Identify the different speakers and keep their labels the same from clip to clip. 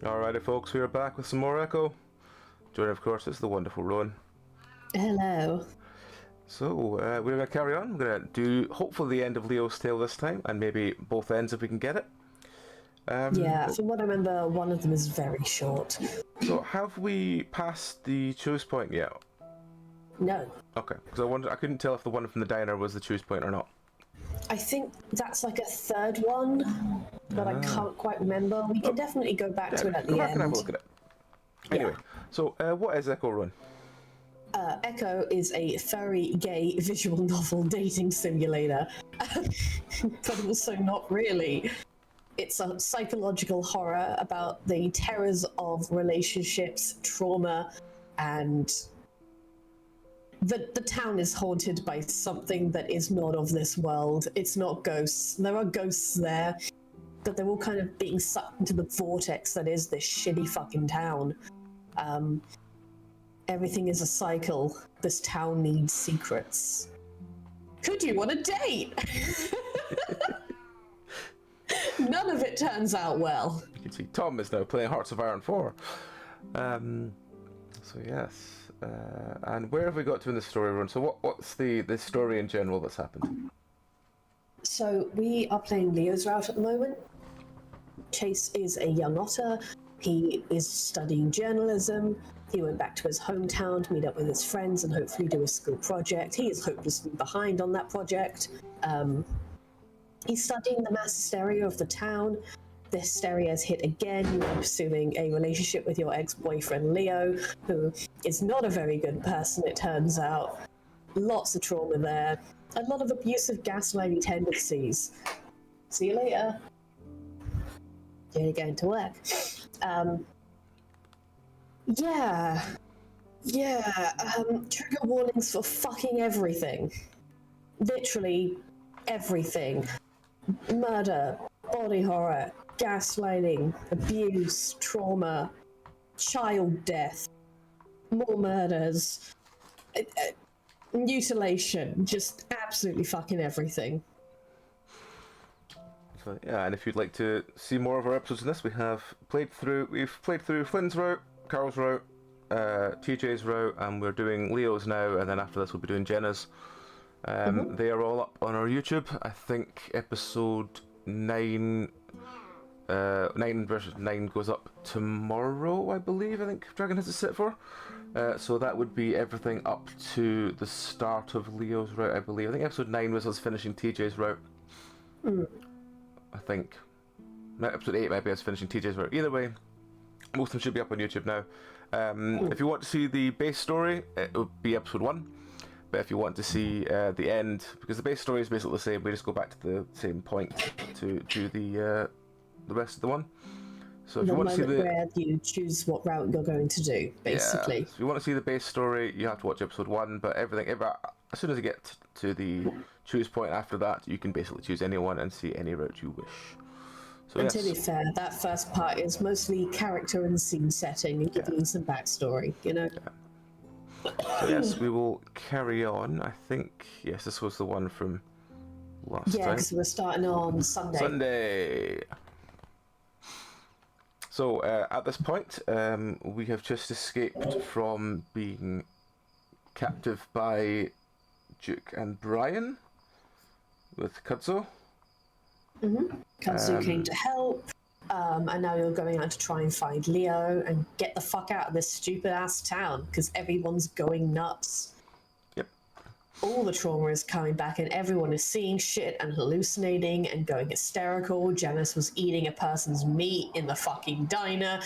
Speaker 1: Alrighty, folks, we are back with some more Echo. Joining, of course, is the wonderful Rowan.
Speaker 2: Hello.
Speaker 1: So, we're going to carry on. We're going to do, hopefully, the end of Leo's tale this time, and maybe both ends if we can get it.
Speaker 2: Yeah, from what I remember, one of them is very short.
Speaker 1: So, have we passed the choose point yet?
Speaker 2: No.
Speaker 1: Okay, because I couldn't tell if the one from the diner was the choose point or not.
Speaker 2: I think that's like a third one, but I can't quite remember. We can definitely go back to it at the end.
Speaker 1: Go back and have a look at it. Anyway, so what is Echo Run?
Speaker 2: Echo is a furry, gay, visual novel dating simulator, but also not really. It's a psychological horror about the terrors of relationships, trauma, and the town is haunted by something that is not of this world. It's not ghosts. There are ghosts there, but they're all kind of being sucked into the vortex that is this shitty fucking town. Everything is a cycle. This town needs secrets. Could you want a date? None of it turns out well.
Speaker 1: You can see Tom is now playing Hearts of Iron 4. So yes. And where have we got to in the story run? So what's the story in general that's happened?
Speaker 2: So we are playing Leo's route at the moment. Chase is a young otter. He is studying journalism. He went back to his hometown to meet up with his friends and hopefully do a school project. He is hopelessly behind on that project. He's studying the mass hysteria of the town. The hysteria has hit again. You are pursuing a relationship with your ex-boyfriend Leo, who is not a very good person, it turns out. Lots of trauma there. A lot of abusive gaslighting tendencies. See you later. You're going to work. Trigger warnings for fucking everything. Literally everything. Murder, body horror, gaslighting, abuse, trauma, child death, more murders, mutilation, just absolutely fucking everything.
Speaker 1: So yeah, and if you'd like to see more of our episodes in this, we've played through Flynn's route, Carl's route, TJ's route, and we're doing Leo's now, and then after this we'll be doing Jenna's. They are all up on our YouTube. I think episode 9 versus 9 goes up tomorrow, I believe. I think Dragon has it set for. So that would be everything up to the start of Leo's route, I believe. I think episode 9 was us finishing TJ's route. I think. Episode 8 might be us finishing TJ's route. Either way, most of them should be up on YouTube now. If you want to see the base story, it would be episode 1. But if you want to see the end, because the base story is basically the same, we just go back to the same point to do the rest of the one. So if you want to see
Speaker 2: where you choose what route you're going to do, basically.
Speaker 1: Yeah, if you want to see the base story, you have to watch episode 1. But as soon as you get to the choose point after that, you can basically choose anyone and see any route you wish. So
Speaker 2: and to be fair, that first part is mostly character and scene setting and giving you some backstory, you know?
Speaker 1: Yeah. So yes, we will carry on. I think, yes, this was the one from last time.
Speaker 2: Yeah, because we're starting on Sunday.
Speaker 1: So at this point, we have just escaped from being captive by Duke and Brian with Kudzo.
Speaker 2: Kudzo came to help, and now you're going out to try and find Leo and get the fuck out of this stupid ass town because everyone's going nuts.
Speaker 1: Yep.
Speaker 2: All the trauma is coming back and everyone is seeing shit and hallucinating and going hysterical. Janice was eating a person's meat in the fucking diner.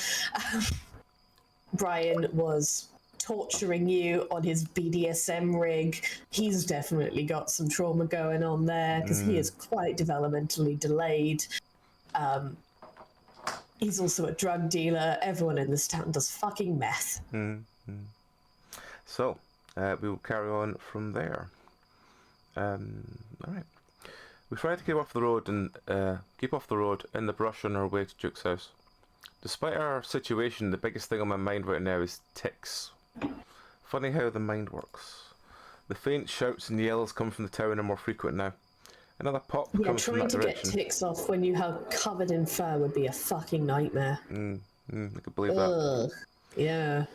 Speaker 2: Brian was torturing you on his BDSM rig. He's definitely got some trauma going on there because he is quite developmentally delayed. He's also a drug dealer. Everyone in this town does fucking meth.
Speaker 1: So, we will carry on from there. Alright. We try to keep off the road in the brush on our way to Duke's house. Despite our situation, the biggest thing on my mind right now is ticks. Funny how the mind works. The faint shouts and yells come from the town and are more frequent now. Another pop comes from that direction.
Speaker 2: Trying to get ticks off when you have covered in fur would be a fucking nightmare.
Speaker 1: I could believe that.
Speaker 2: Ugh. Yeah.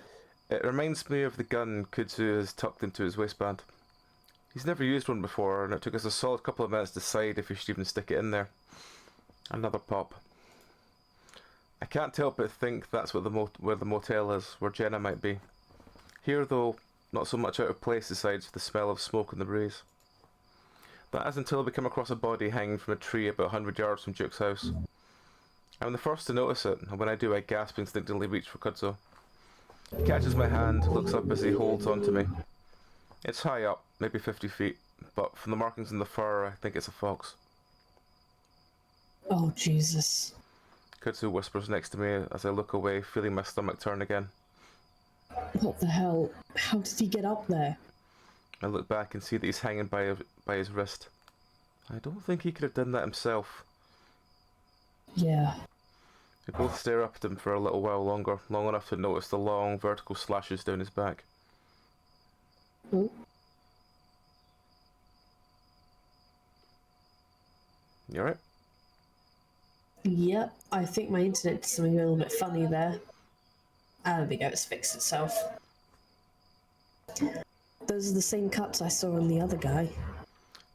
Speaker 1: It reminds me of the gun Kudzu has tucked into his waistband. He's never used one before, and it took us a solid couple of minutes to decide if we should even stick it in there. Another pop. I can't help but think that's what where the motel is, where Jenna might be. Here, though, not so much out of place besides the smell of smoke in the breeze. That is until we come across a body hanging from a tree about 100 yards from Duke's house. I'm the first to notice it, and when I do I gasp and instinctively reach for Kudzu. He catches my hand, looks up as he holds onto me. It's high up, maybe 50 feet, but from the markings in the fur I think it's a fox.
Speaker 2: Oh, Jesus.
Speaker 1: Kudzu whispers next to me as I look away, feeling my stomach turn again.
Speaker 2: What the hell? How did he get up there?
Speaker 1: I look back and see that he's hanging by his wrist. I don't think he could have done that himself.
Speaker 2: Yeah.
Speaker 1: We both stare up at him for a little while longer, long enough to notice the long vertical slashes down his back.
Speaker 2: Oh.
Speaker 1: You alright?
Speaker 2: Yep, I think my internet did something a little bit funny there. Ah, there we go, it's fixed itself. Those are the same cuts I saw on the other guy.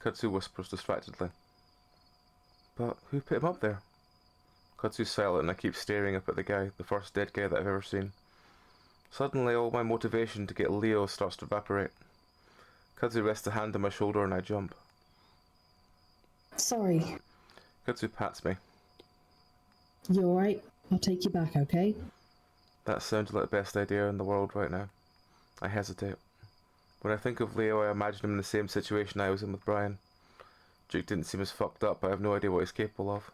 Speaker 1: Kudzu whispers distractedly. But who put him up there? Kudzu's silent and I keep staring up at the guy, the first dead guy that I've ever seen. Suddenly all my motivation to get Leo starts to evaporate. Kudzu rests a hand on my shoulder and I jump.
Speaker 2: Sorry.
Speaker 1: Kudzu pats me.
Speaker 2: You alright? I'll take you back, okay?
Speaker 1: That sounds like the best idea in the world right now. I hesitate. When I think of Leo, I imagine him in the same situation I was in with Brian. Duke didn't seem as fucked up, but I have no idea what he's capable of.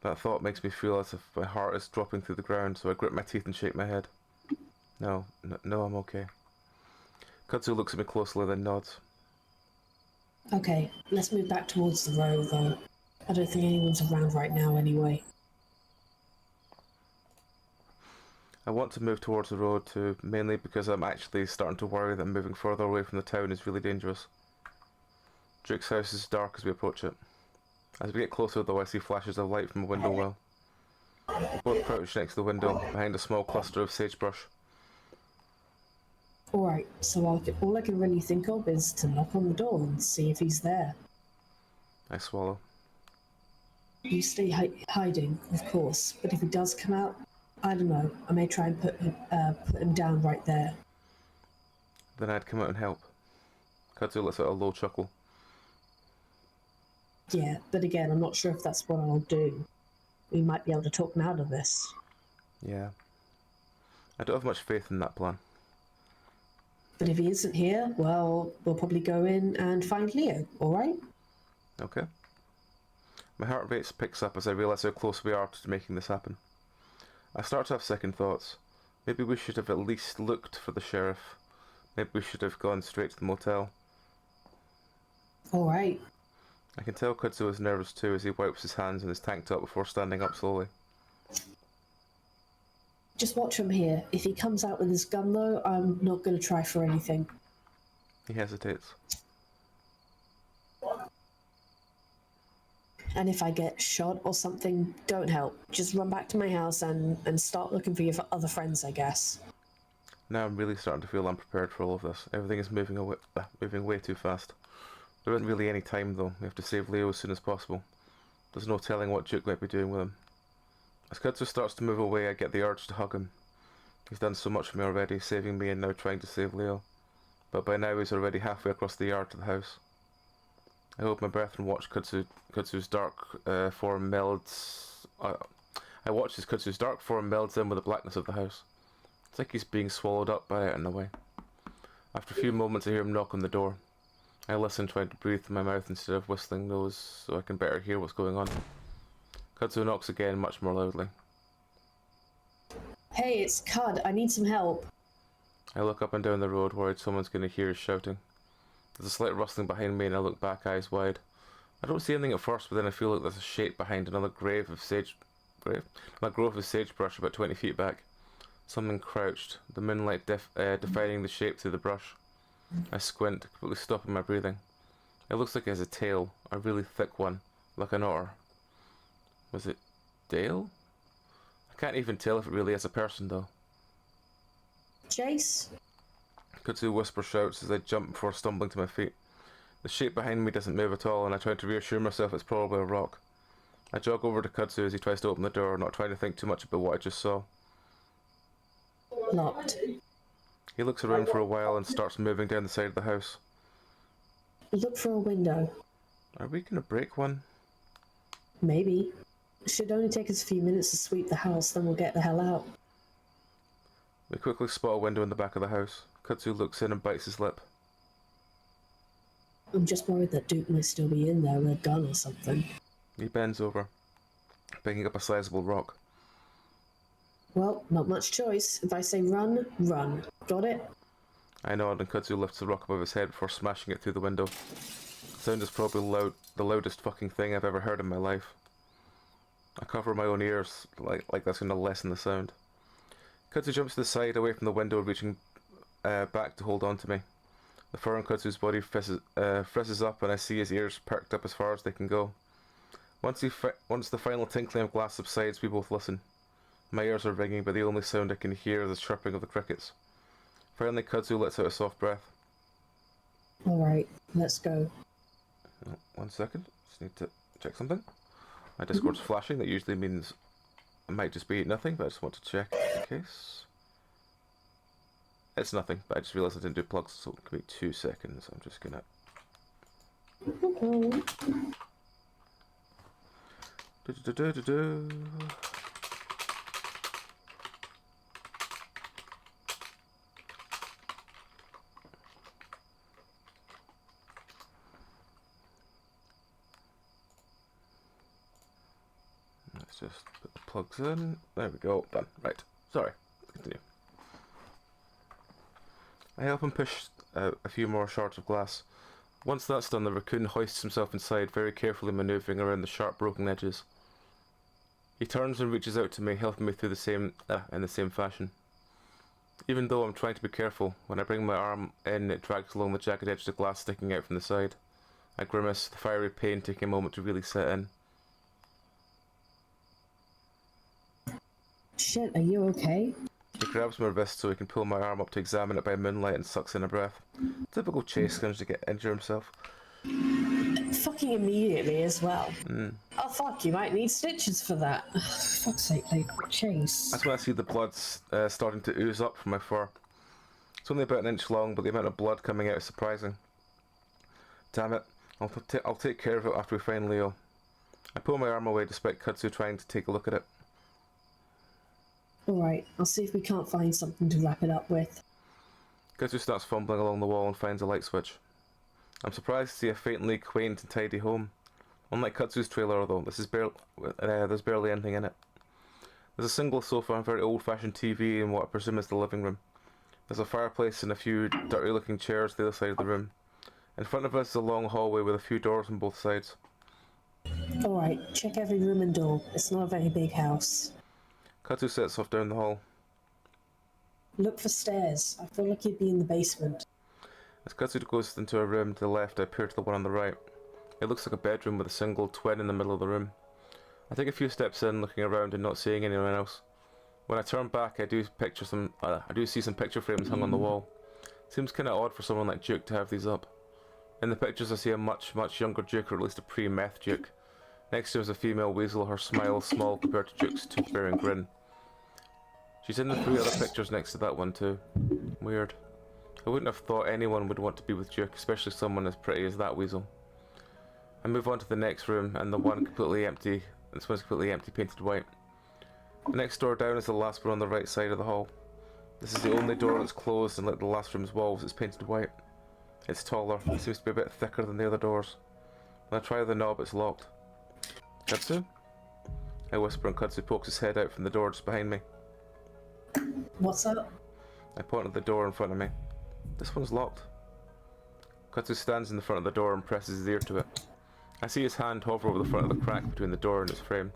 Speaker 1: That thought makes me feel as if my heart is dropping through the ground, so I grit my teeth and shake my head. No, I'm okay. Kudzu looks at me closely, then nods.
Speaker 2: Okay, let's move back towards the road, though. I don't think anyone's around right now anyway.
Speaker 1: I want to move towards the road too, mainly because I'm actually starting to worry that moving further away from the town is really dangerous. Duke's house is dark as we approach it. As we get closer though, I see flashes of light from a window well. We both crouch next to the window, behind a small cluster of sagebrush.
Speaker 2: Alright, so all I can really think of is to knock on the door and see if he's there.
Speaker 1: I swallow.
Speaker 2: You stay hiding, of course, but if he does come out, I don't know, I may try and put him down right there.
Speaker 1: Then I'd come out and help. Kudzu lets out a low chuckle.
Speaker 2: Yeah, but again, I'm not sure if that's what I'll do. We might be able to talk him out of this.
Speaker 1: Yeah. I don't have much faith in that plan.
Speaker 2: But if he isn't here, well, we'll probably go in and find Leo, alright?
Speaker 1: Okay. My heart rate picks up as I realise how close we are to making this happen. I start to have second thoughts. Maybe we should have at least looked for the sheriff. Maybe we should have gone straight to the motel.
Speaker 2: Alright.
Speaker 1: I can tell Kudzu is nervous too as he wipes his hands on his tank top before standing up slowly.
Speaker 2: Just watch from here. If he comes out with his gun though, I'm not going to try for anything.
Speaker 1: He hesitates.
Speaker 2: And if I get shot or something, don't help. Just run back to my house and start looking for your other friends, I guess.
Speaker 1: Now I'm really starting to feel unprepared for all of this. Everything is moving way too fast. There isn't really any time though. We have to save Leo as soon as possible. There's no telling what Duke might be doing with him. As Kudzu starts to move away, I get the urge to hug him. He's done so much for me already, saving me and now trying to save Leo. But by now he's already halfway across the yard to the house. I hold my breath and watch Kudzu's dark form melds. I watch as Kudzu's dark form melds in with the blackness of the house. It's like he's being swallowed up by it in a way. After a few moments I hear him knock on the door. I listen, trying to breathe through my mouth instead of whistling those so I can better hear what's going on. Kudzu knocks again, much more loudly.
Speaker 2: Hey, it's Cud. I need some help.
Speaker 1: I look up and down the road, worried someone's going to hear us shouting. There's a slight rustling behind me and I look back, eyes wide. I don't see anything at first, but then I feel like there's a shape behind another grove of sagebrush about 20 feet back. Something crouched, the moonlight defining the shape through the brush. I squint, completely stopping my breathing. It looks like it has a tail, a really thick one, like an otter. Was it Dale? I I can't even tell if it really is a person, though.
Speaker 2: Chase?
Speaker 1: Kudzu whisper shouts as I jump before stumbling to my feet. The shape behind me doesn't move at all, and I try to reassure myself it's probably a rock. I jog over to Kudzu as he tries to open the door, not trying to think too much about what I just saw.
Speaker 2: Locked.
Speaker 1: He looks around for a while and starts moving down the side of the house.
Speaker 2: Look for a window.
Speaker 1: Are we gonna break one?
Speaker 2: Maybe. It should only take us a few minutes to sweep the house, then we'll get the hell out.
Speaker 1: We quickly spot a window in the back of the house. Kudzu looks in and bites his lip.
Speaker 2: I'm just worried that Duke might still be in there with a gun or something.
Speaker 1: He bends over, picking up a sizable rock.
Speaker 2: Well, not much choice. If I say run, run. Got it?
Speaker 1: I nod and Kudzu lifts the rock above his head before smashing it through the window. The sound is probably the loudest fucking thing I've ever heard in my life. I cover my own ears, like that's going to lessen the sound. Kudzu jumps to the side away from the window, reaching back to hold on to me. The fur on Kudzu's body frizzes up and I see his ears perked up as far as they can go. Once the final tinkling of glass subsides, we both listen. My ears are ringing, but the only sound I can hear is the chirping of the crickets. Finally, Kudzu lets out a soft breath.
Speaker 2: Alright, let's go.
Speaker 1: Oh, 1 second, just need to check something. My Discord's flashing, that usually means it might just be nothing, but I just want to check in case. It's nothing, but I just realised I didn't do plugs, so give me 2 seconds. I'm just gonna... Let's just put the plugs in. There we go. Done. Right. Sorry. Let's continue. I help him push a few more shards of glass. Once that's done, the raccoon hoists himself inside, very carefully manoeuvring around the sharp, broken edges. He turns and reaches out to me, helping me through in the same fashion. Even though I'm trying to be careful, when I bring my arm in, it drags along the jagged edge of the glass sticking out from the side. I grimace, the fiery pain taking a moment to really set in.
Speaker 2: Shit, are you okay?
Speaker 1: He grabs my wrist so he can pull my arm up to examine it by moonlight and sucks in a breath. Typical Chase going to injure himself.
Speaker 2: Fucking immediately as well. Oh fuck, you might need stitches for that. Fuck's sake, like, Chase.
Speaker 1: That's when I see the blood starting to ooze up from my fur. It's only about an inch long, but the amount of blood coming out is surprising. Damn it, I'll take care of it after we find Leo. I pull my arm away despite Kudzu trying to take a look at it.
Speaker 2: Alright, I'll see if we can't find something to wrap it up with.
Speaker 1: Kudzu starts fumbling along the wall and finds a light switch. I'm surprised to see a faintly quaint and tidy home. Unlike Kudzu's trailer, though, there's barely anything in it. There's a single sofa and a very old-fashioned TV in what I presume is the living room. There's a fireplace and a few dirty-looking chairs the other side of the room. In front of us is a long hallway with a few doors on both sides.
Speaker 2: Alright, check every room and door. It's not a very big house.
Speaker 1: Kudzu sets off down the hall.
Speaker 2: Look for stairs. I feel like you'd be in the basement.
Speaker 1: As Kudzu goes into a room to the left, I peer to the one on the right. It looks like a bedroom with a single twin in the middle of the room. I take a few steps in, looking around and not seeing anyone else. When I turn back, I do see some picture frames hung on the wall. Seems kinda odd for someone like Duke to have these up. In the pictures I see a much younger Duke, or at least a pre-meth Duke. Next to him is a female weasel, her smile small compared to Duke's tooth-bearing grin. She's in the 3 other pictures next to that one too. Weird. I wouldn't have thought anyone would want to be with Duke, especially someone as pretty as that weasel. I move on to the next room, and this one's completely empty, painted white. The next door down is the last one on the right side of the hall. This is the only door that's closed, and like the last room's walls, it's painted white. It's taller, it seems to be a bit thicker than the other doors. When I try the knob, it's locked. Kudzu? I whisper and Kudzu pokes his head out from the door just behind me.
Speaker 2: What's up?
Speaker 1: I point at the door in front of me. This one's locked. Kudzu stands in the front of the door and presses his ear to it. I see his hand hover over the front of the crack between the door and its frame.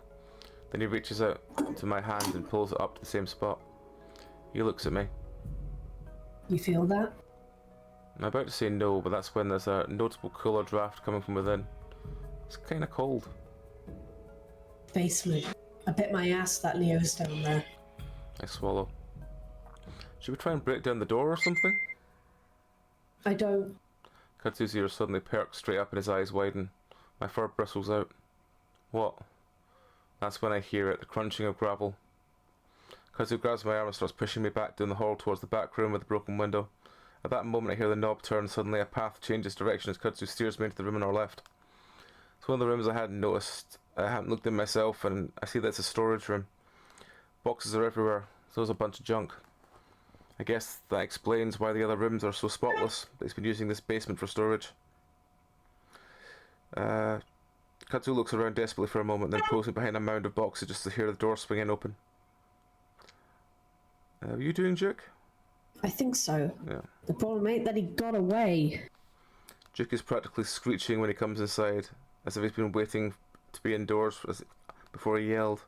Speaker 1: Then he reaches out to my hand and pulls it up to the same spot. He looks at me.
Speaker 2: You feel that?
Speaker 1: I'm about to say no, but that's when there's a notable cooler draft coming from within. It's kinda cold.
Speaker 2: Basement. I bet my ass that Leo's down there.
Speaker 1: I swallow. Should we try and break down the door or something?
Speaker 2: I don't.
Speaker 1: Katsu's ears suddenly perk straight up and his eyes widen. My fur bristles out. What? That's when I hear it, the crunching of gravel. Katsu grabs my arm and starts pushing me back down the hall towards the back room with the broken window. At that moment I hear the knob turn, suddenly a path changes direction as Katsu steers me into the room on our left. It's one of the rooms I hadn't noticed. I hadn't looked in myself, and I see that it's a storage room. Boxes are everywhere, so there's a bunch of junk. I guess that explains why the other rooms are so spotless. He's been using this basement for storage. Katsu looks around desperately for a moment, then pulls me behind a mound of boxes just to hear the door swinging open. Are you doing, Duke?
Speaker 2: I think so.
Speaker 1: Yeah.
Speaker 2: The problem ain't that he got away.
Speaker 1: Duke is practically screeching when he comes inside, as if he's been waiting to be indoors before he yelled.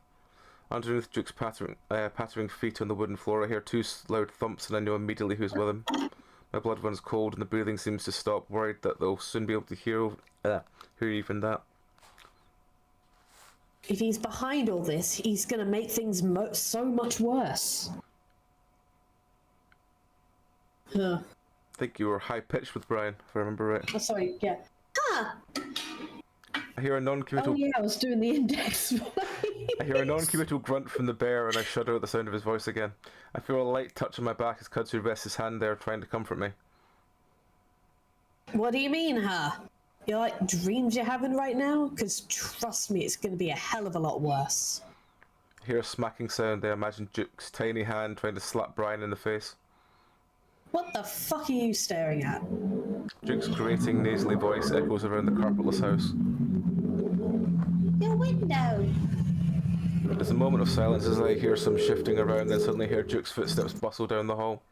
Speaker 1: Underneath Duke's pattering feet on the wooden floor, I hear two loud thumps and I know immediately who's with him. My blood runs cold and the breathing seems to stop, worried that they'll soon be able to hear even that.
Speaker 2: If he's behind all this, he's gonna make things so much worse. Huh.
Speaker 1: I think you were high-pitched with Brian, if I remember right.
Speaker 2: Oh, sorry, yeah. Ah!
Speaker 1: I hear a non-committal...
Speaker 2: Oh yeah, I was doing the index.
Speaker 1: I hear a non-committal grunt from the bear and I shudder at the sound of his voice again. I feel a light touch on my back as Katsu rests his hand there trying to comfort me.
Speaker 2: What do you mean, huh? You're like dreams you're having right now? Because trust me, it's going to be a hell of a lot worse.
Speaker 1: I hear a smacking sound. I imagine Duke's tiny hand trying to slap Brian in the face.
Speaker 2: What the fuck are you staring at?
Speaker 1: Duke's grating, nasally voice echoes around the carpetless house.
Speaker 2: Your window!
Speaker 1: There's a moment of silence as I hear some shifting around, then suddenly hear Duke's footsteps bustle down the hall.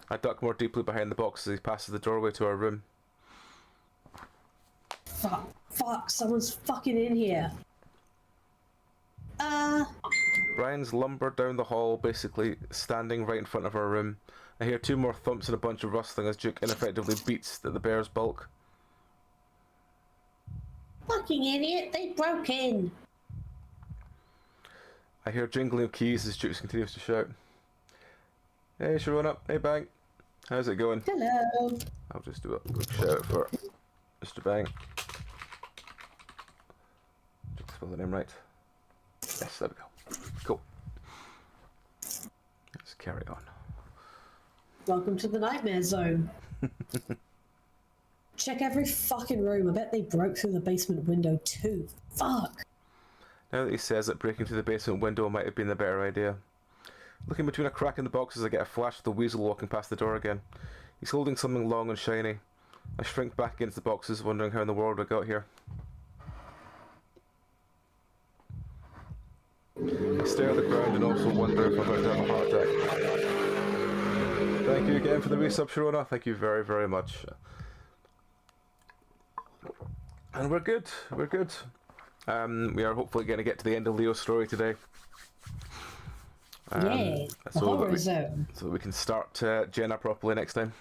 Speaker 1: I duck more deeply behind the box as he passes the doorway to our room.
Speaker 2: Fuck, someone's fucking in here.
Speaker 1: Brian's lumbered down the hall, basically standing right in front of our room. I hear two more thumps and a bunch of rustling as Duke ineffectively beats at the bear's bulk.
Speaker 2: Fucking idiot, they broke in.
Speaker 1: I hear jingling of keys as Duke continues to shout. Hey Sharona, hey Bang, how's it going?
Speaker 2: Hello.
Speaker 1: I'll just do a quick shout out for Mr. Bang. Did I spell the name right? Yes, there we go. Cool. Let's carry on.
Speaker 2: Welcome to the nightmare zone. Check every fucking room. I bet they broke through the basement window too. Fuck.
Speaker 1: Now that he says that breaking through the basement window might have been the better idea. Looking between a crack in the boxes, I get a flash of the weasel walking past the door again. He's holding something long and shiny. I shrink back against the boxes, wondering how in the world I got here. I stare at the ground and also wonder if I'm about to have a heart attack. Thank you again for the resub, Sharona. Thank you very, very much. And we're good. We're good. We are hopefully going to get to the end of Leo's story today.
Speaker 2: Yeah, the horror zone.
Speaker 1: So we can start Jenna properly next time.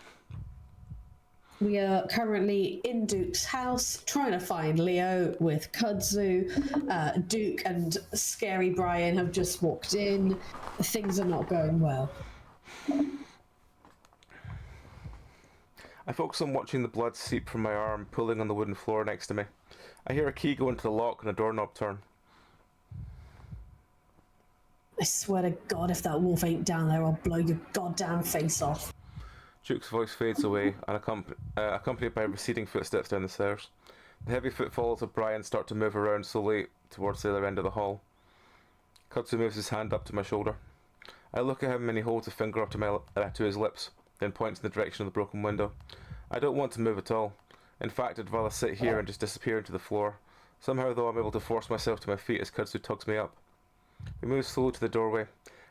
Speaker 2: We are currently in Duke's house trying to find Leo with Kudzu. Duke and Scary Brian have just walked in. Things are not going well.
Speaker 1: I focus on watching the blood seep from my arm, pulling on the wooden floor next to me. I hear a key go into the lock and a doorknob turn.
Speaker 2: I swear to God, if that wolf ain't down there, I'll blow your goddamn face off.
Speaker 1: Duke's voice fades away, and accompanied by receding footsteps down the stairs. The heavy footfalls of Brian start to move around slowly towards the other end of the hall. Kudzu moves his hand up to my shoulder. I look at him and he holds a finger up to his lips, then points in the direction of the broken window. I don't want to move at all. In fact, I'd rather sit here and just disappear into the floor. Somehow, though, I'm able to force myself to my feet as Kudzu tugs me up. We move slowly to the doorway,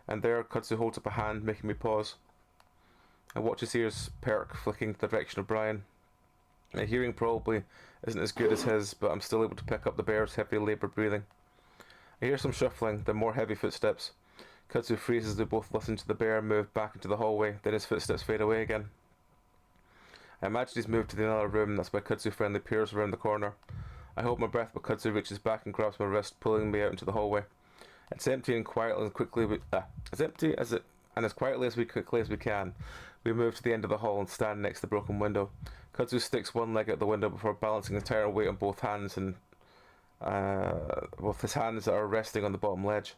Speaker 1: and there Kudzu holds up a hand, making me pause. I watch his ears perk, flicking in the direction of Brian. My hearing probably isn't as good as his, but I'm still able to pick up the bear's heavy laboured breathing. I hear some shuffling, then more heavy footsteps. Kudzu freezes as we both listen to the bear move back into the hallway, then his footsteps fade away again. I imagine he's moved to the other room, that's why Kudzu finally peers around the corner. I hold my breath, but Kudzu reaches back and grabs my wrist, pulling me out into the hallway. It's empty and quietly and quickly. As empty as it and as quietly as we can, we move to the end of the hall and stand next to the broken window. Kudzu sticks one leg out the window before balancing his entire weight on both hands and both his hands that are resting on the bottom ledge.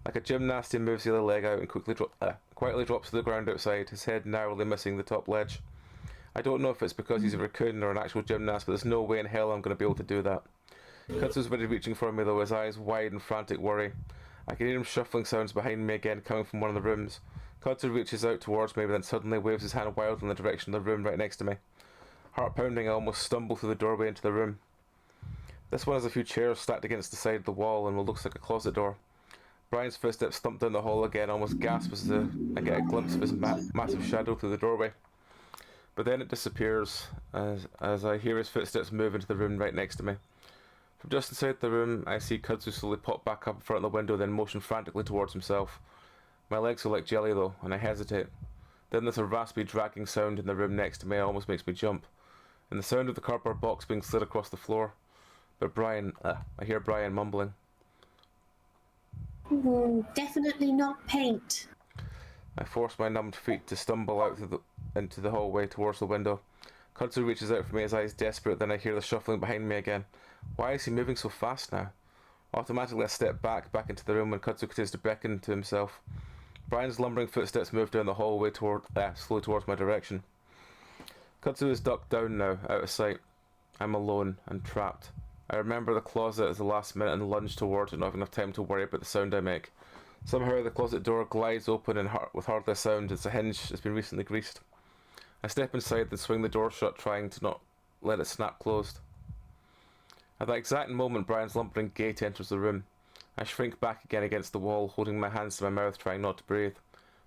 Speaker 1: Like a gymnast, he moves the other leg out and quietly drops to the ground outside, his head narrowly missing the top ledge. I don't know if it's because he's a raccoon or an actual gymnast, but there's no way in hell I'm going to be able to do that. Kudzu's already reaching for me though, his eyes wide in frantic worry. I can hear him shuffling sounds behind me again, coming from one of the rooms. Kudzu reaches out towards me, but then suddenly waves his hand wildly in the direction of the room right next to me. Heart pounding, I almost stumble through the doorway into the room. This one has a few chairs stacked against the side of the wall and what looks like a closet door. Brian's footsteps thump down the hall again, almost gasp as I get a glimpse of his massive shadow through the doorway. But then it disappears as I hear his footsteps move into the room right next to me. From just inside the room, I see Kudzu slowly pop back up in front of the window, then motion frantically towards himself. My legs are like jelly though, and I hesitate. Then there's a raspy dragging sound in the room next to me that almost makes me jump, and the sound of the cardboard box being slid across the floor. But I hear Brian mumbling.
Speaker 2: Definitely not paint.
Speaker 1: I force my numbed feet to stumble out into the hallway towards the window. Kudzu reaches out for me, his eyes desperate, then I hear the shuffling behind me again. Why is he moving so fast now? Automatically I step back into the room when Kudzu continues to beckon to himself. Brian's lumbering footsteps move down the hallway slowly towards my direction. Kudzu is ducked down now, out of sight. I'm alone and trapped. I remember the closet at the last minute and lunge towards it, not having enough time to worry about the sound I make. Somehow the closet door glides open and with hardly a sound as the hinge has been recently greased. I step inside and swing the door shut, trying to not let it snap closed. At that exact moment, Brian's lumbering gait enters the room. I shrink back again against the wall, holding my hands to my mouth, trying not to breathe.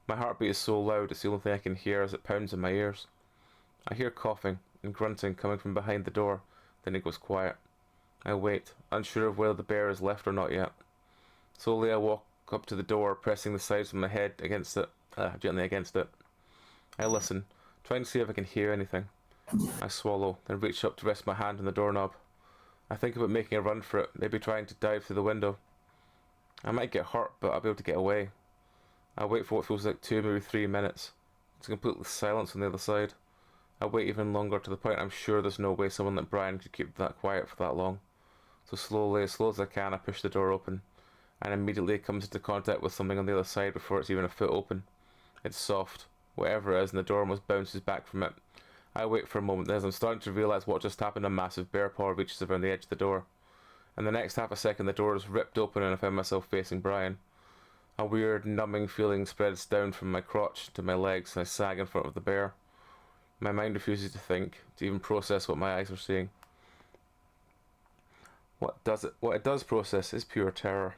Speaker 1: My heartbeat is so loud, it's the only thing I can hear as it pounds in my ears. I hear coughing and grunting coming from behind the door, then it goes quiet. I wait, unsure of whether the bear is left or not yet. Slowly I walk up to the door, pressing the sides of my head gently against it. I listen, trying to see if I can hear anything. I swallow, then reach up to rest my hand on the doorknob. I think about making a run for it, maybe trying to dive through the window. I might get hurt, but I'll be able to get away. I wait for what feels like 2, maybe 3 minutes. It's complete silence on the other side. I wait even longer, to the point I'm sure there's no way someone like Brian could keep that quiet for that long. So slowly, as slow as I can, I push the door open, and immediately it comes into contact with something on the other side before it's even a foot open. It's soft, whatever it is, and the door almost bounces back from it. I wait for a moment, and as I'm starting to realise what just happened, a massive bear paw reaches around the edge of the door. In the next half a second, the door is ripped open and I find myself facing Brian. A weird, numbing feeling spreads down from my crotch to my legs, and I sag in front of the bear. My mind refuses to think, to even process what my eyes are seeing. What it does process is pure terror.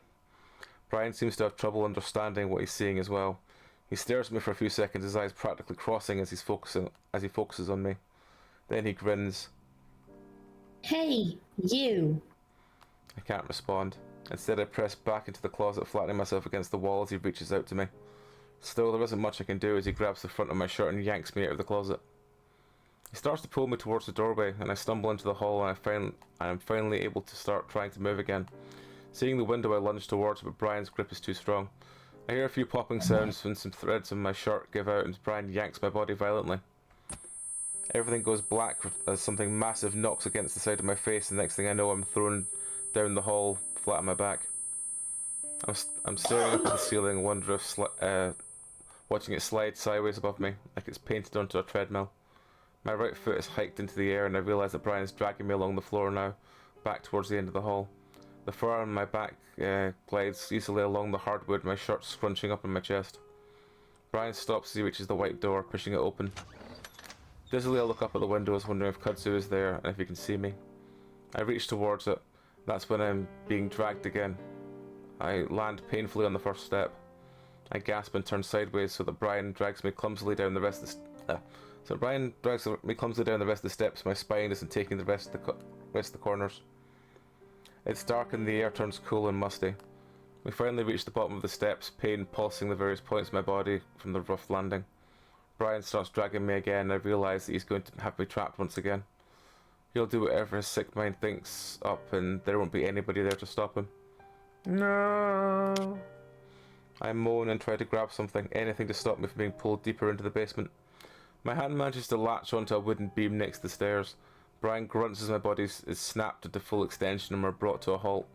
Speaker 1: Brian seems to have trouble understanding what he's seeing as well. He stares at me for a few seconds, his eyes practically crossing as he focuses on me. Then he grins.
Speaker 2: Hey, you!
Speaker 1: I can't respond. Instead I press back into the closet, flattening myself against the wall as he reaches out to me. Still, there isn't much I can do as he grabs the front of my shirt and yanks me out of the closet. He starts to pull me towards the doorway, and I stumble into the hall, and I am finally able to start trying to move again. Seeing the window, I lunge towards it, but Brian's grip is too strong. I hear a few popping sounds when some threads on my shirt give out, and Brian yanks my body violently. Everything goes black as something massive knocks against the side of my face, and the next thing I know, I'm thrown down the hall, flat on my back. I'm staring up at the ceiling, watching it slide sideways above me, like it's painted onto a treadmill. My right foot is hiked into the air, and I realise that Brian is dragging me along the floor now, back towards the end of the hall. The fur on my back glides easily along the hardwood, my shirt scrunching up on my chest. Brian stops as he reaches the white door, pushing it open. Dizzily I look up at the windows, wondering if Kudzu is there and if he can see me. I reach towards it. That's when I'm being dragged again. I land painfully on the first step. I gasp and turn sideways so that Brian drags me clumsily down the rest of the steps. My spine isn't taking the rest of the corners. It's dark and the air turns cool and musty. We finally reach the bottom of the steps, pain pulsing the various points of my body from the rough landing. Brian starts dragging me again, and I realise that he's going to have me trapped once again. He'll do whatever his sick mind thinks up, and there won't be anybody there to stop him. No. I moan and try to grab something, anything to stop me from being pulled deeper into the basement. My hand manages to latch onto a wooden beam next to the stairs. Brian grunts as my body is snapped into full extension and we're brought to a halt.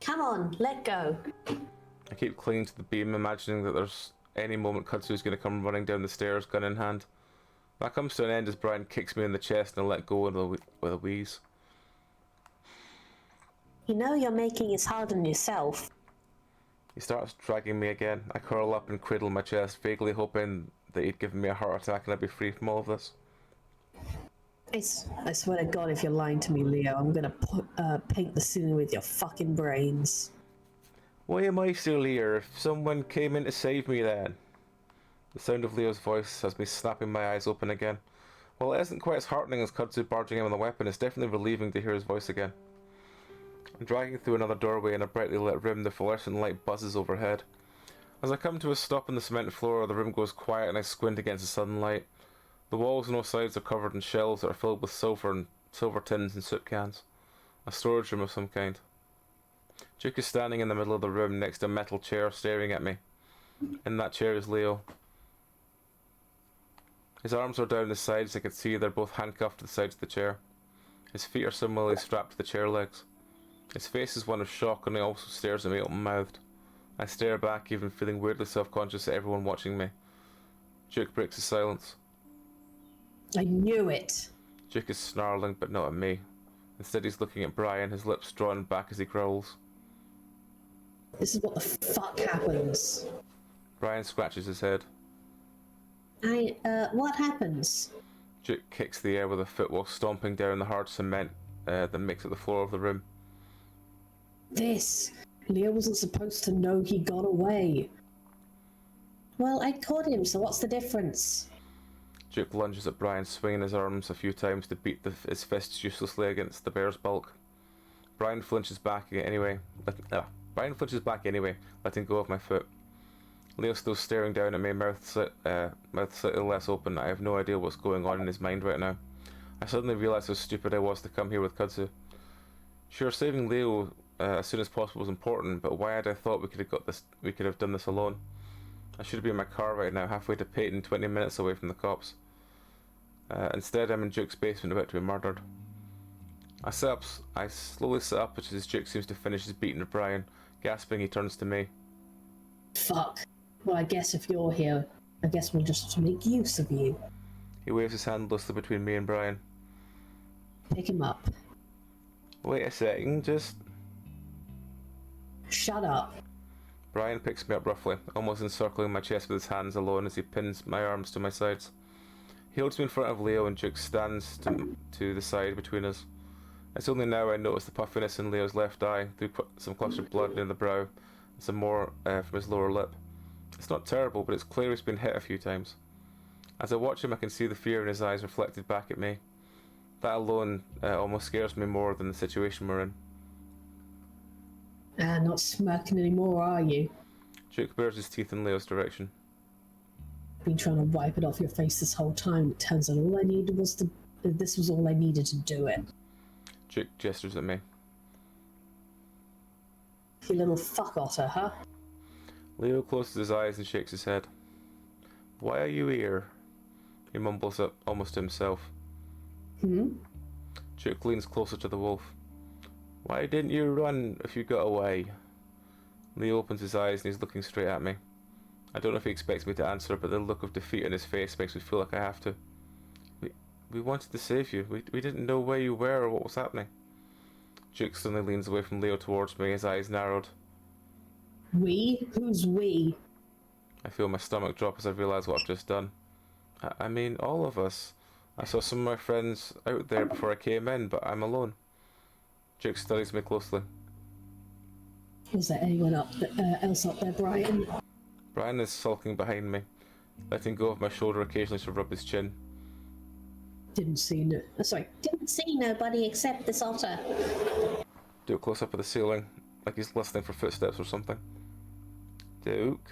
Speaker 2: Come on, let go.
Speaker 1: I keep clinging to the beam, imagining that there's any moment Kudzu's going to come running down the stairs, gun in hand. That comes to an end as Brian kicks me in the chest and I let go with a wheeze.
Speaker 2: You know you're making it hard on yourself.
Speaker 1: He starts dragging me again. I curl up and cradle my chest, vaguely hoping that he'd given me a heart attack and I'd be free from all of this.
Speaker 2: I swear to God, if you're lying to me, Leo, I'm gonna paint the ceiling with your fucking brains.
Speaker 1: Why am I still here? If someone came in to save me then? The sound of Leo's voice has me snapping my eyes open again. While it isn't quite as heartening as Kudzu barging in with a weapon, it's definitely relieving to hear his voice again. I'm dragging through another doorway in a brightly lit room. The fluorescent light buzzes overhead. As I come to a stop on the cement floor, the room goes quiet and I squint against the sunlight. The walls on all sides are covered in shelves that are filled with silver tins and soup cans. A storage room of some kind. Duke is standing in the middle of the room next to a metal chair staring at me. In that chair is Leo. His arms are down his sides. I can see they're both handcuffed to the sides of the chair. His feet are similarly strapped to the chair legs. His face is one of shock and he also stares at me open-mouthed. I stare back, even feeling weirdly self-conscious at everyone watching me. Duke breaks the silence.
Speaker 2: I knew it.
Speaker 1: Duke is snarling, but not at me. Instead he's looking at Brian, his lips drawn back as he growls.
Speaker 2: This is what the fuck happens.
Speaker 1: Brian scratches his head.
Speaker 2: What happens?
Speaker 1: Duke kicks the air with a foot while stomping down the hard cement that makes up the floor of the room.
Speaker 2: Leo wasn't supposed to know he got away. Well, I caught him, so what's the difference?
Speaker 1: Duke lunges at Brian, swinging his arms a few times to beat his fists uselessly against the bear's bulk. Brian flinches back anyway, letting go of my foot. Leo's still staring down at me, mouth slightly less open. I have no idea what's going on in his mind right now. I suddenly realised how stupid I was to come here with Kudzu. Sure, saving Leo as soon as possible was important, but why had I thought we could have done this alone? I should be in my car right now, halfway to Peyton, 20 minutes away from the cops. Instead, I'm in Duke's basement about to be murdered. I slowly sit up as Duke seems to finish his beating of Brian. Gasping, he turns to me.
Speaker 2: Fuck. Well, I guess if you're here, I guess we'll just make use of you.
Speaker 1: He waves his hand loosely between me and Brian.
Speaker 2: Pick him up.
Speaker 1: Wait a second, just...
Speaker 2: Shut up.
Speaker 1: Brian picks me up roughly, almost encircling my chest with his hands alone as he pins my arms to my sides. He holds me in front of Leo and Duke stands to the side between us. It's only now I notice the puffiness in Leo's left eye, through some clustered blood near the brow, and some more from his lower lip. It's not terrible, but it's clear he's been hit a few times. As I watch him, I can see the fear in his eyes reflected back at me. That alone almost scares me more than the situation we're in.
Speaker 2: Not smirking anymore, are you?
Speaker 1: Duke bares his teeth in Leo's direction.
Speaker 2: Been trying to wipe it off your face this whole time. It turns out all I needed was this was all I needed to do it.
Speaker 1: Duke gestures at me.
Speaker 2: You little fuck otter, huh?
Speaker 1: Leo closes his eyes and shakes his head. Why are you here? He mumbles up almost to himself. Duke leans closer to the wolf. Why didn't you run if you got away? Leo opens his eyes and he's looking straight at me. I don't know if he expects me to answer, but the look of defeat in his face makes me feel like I have to. We wanted to save you. We didn't know where you were or what was happening. Duke suddenly leans away from Leo towards me, his eyes narrowed.
Speaker 2: We? Who's we?
Speaker 1: I feel my stomach drop as I realise what I've just done. I mean, all of us. I saw some of my friends out there before I came in, but I'm alone. Duke studies me closely.
Speaker 2: Was there anyone else up there, Brian?
Speaker 1: Brian is sulking behind me, letting go of my shoulder occasionally to rub his chin.
Speaker 2: Didn't see nobody except this otter.
Speaker 1: Duke close up at the ceiling, like he's listening for footsteps or something. Duke?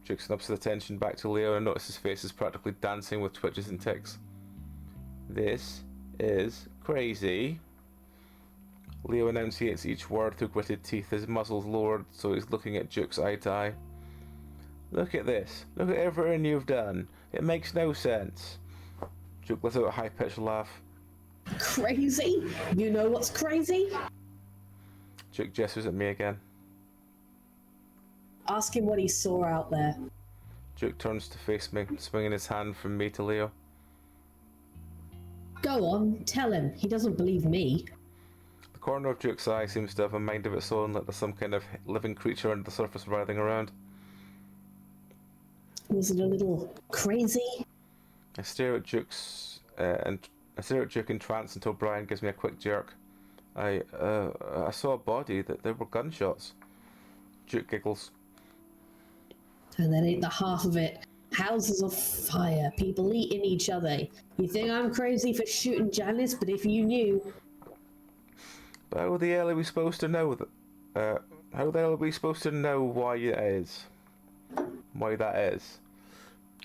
Speaker 1: Duke snaps his attention back to Leo and I notice his face is practically dancing with twitches and tics. This is crazy. Leo enunciates each word through gritted teeth, his muzzles lowered so he's looking at Duke's eye to eye. Look at this. Look at everything you've done. It makes no sense. Duke lets out a high-pitched laugh.
Speaker 2: Crazy? You know what's crazy?
Speaker 1: Duke gestures at me again.
Speaker 2: Ask him what he saw out there.
Speaker 1: Duke turns to face me, swinging his hand from me to Leo.
Speaker 2: Go on, tell him. He doesn't believe me.
Speaker 1: The corner of Duke's eye seems to have a mind of its own, like there's some kind of living creature under the surface writhing around.
Speaker 2: Was it a little crazy?
Speaker 1: I stare at Duke in trance until Brian gives me a quick jerk. I saw a body. That there were gunshots. Duke giggles.
Speaker 2: And that ain't the half of it. Houses of fire, people eating each other. You think I'm crazy for shooting Janice, but if you knew...
Speaker 1: But how the hell are we supposed to know that? How the hell are we supposed to know why it is? Why that is?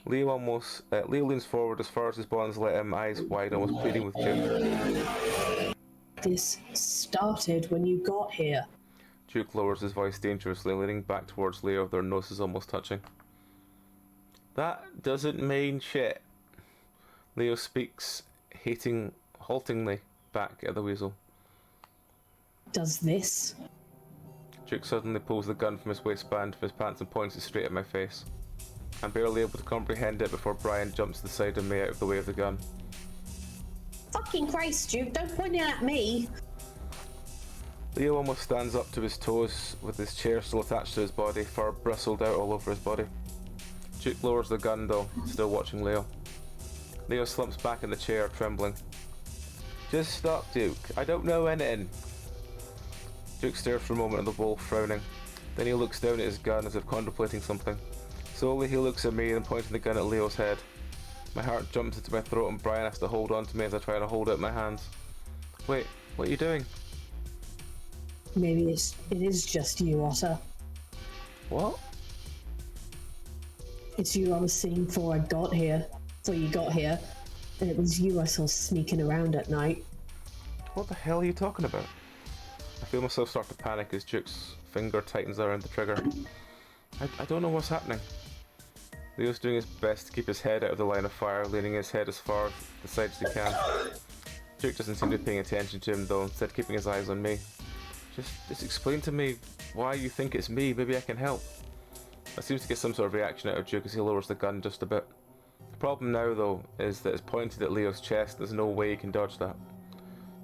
Speaker 1: Leo leans forward as far as his bonds let him, eyes wide, almost pleading with Duke.
Speaker 2: This started when you got here.
Speaker 1: Duke lowers his voice dangerously, leaning back towards Leo, their noses almost touching. That doesn't mean shit. Leo speaks, haltingly back at the weasel.
Speaker 2: Does this?
Speaker 1: Duke suddenly pulls the gun from his waistband, from his pants, and points it straight at my face. I'm barely able to comprehend it before Brian jumps to the side of me out of the way of the gun.
Speaker 2: Fucking Christ, Duke, don't point it at me!
Speaker 1: Leo almost stands up to his toes, with his chair still attached to his body, fur bristled out all over his body. Duke lowers the gun though, still watching Leo. Leo slumps back in the chair, trembling. Just stop, Duke. I don't know anything. Duke stares for a moment at the wall, frowning. Then he looks down at his gun as if contemplating something. Slowly he looks at me and pointing the gun at Leo's head. My heart jumps into my throat and Brian has to hold on to me as I try to hold it in my hands. Wait, what are you doing?
Speaker 2: Maybe it is just you, Otter.
Speaker 1: What?
Speaker 2: It's you I was seeing before you got here. And it was you I saw sneaking around at night.
Speaker 1: What the hell are you talking about? I feel myself start to panic as Duke's finger tightens around the trigger. I don't know what's happening. Leo's doing his best to keep his head out of the line of fire, leaning his head as far to the side as he can. Duke doesn't seem to be paying attention to him though, instead keeping his eyes on me. Just explain to me why you think it's me, maybe I can help. I seem to get some sort of reaction out of Duke as he lowers the gun just a bit. The problem now though is that it's pointed at Leo's chest, there's no way he can dodge that.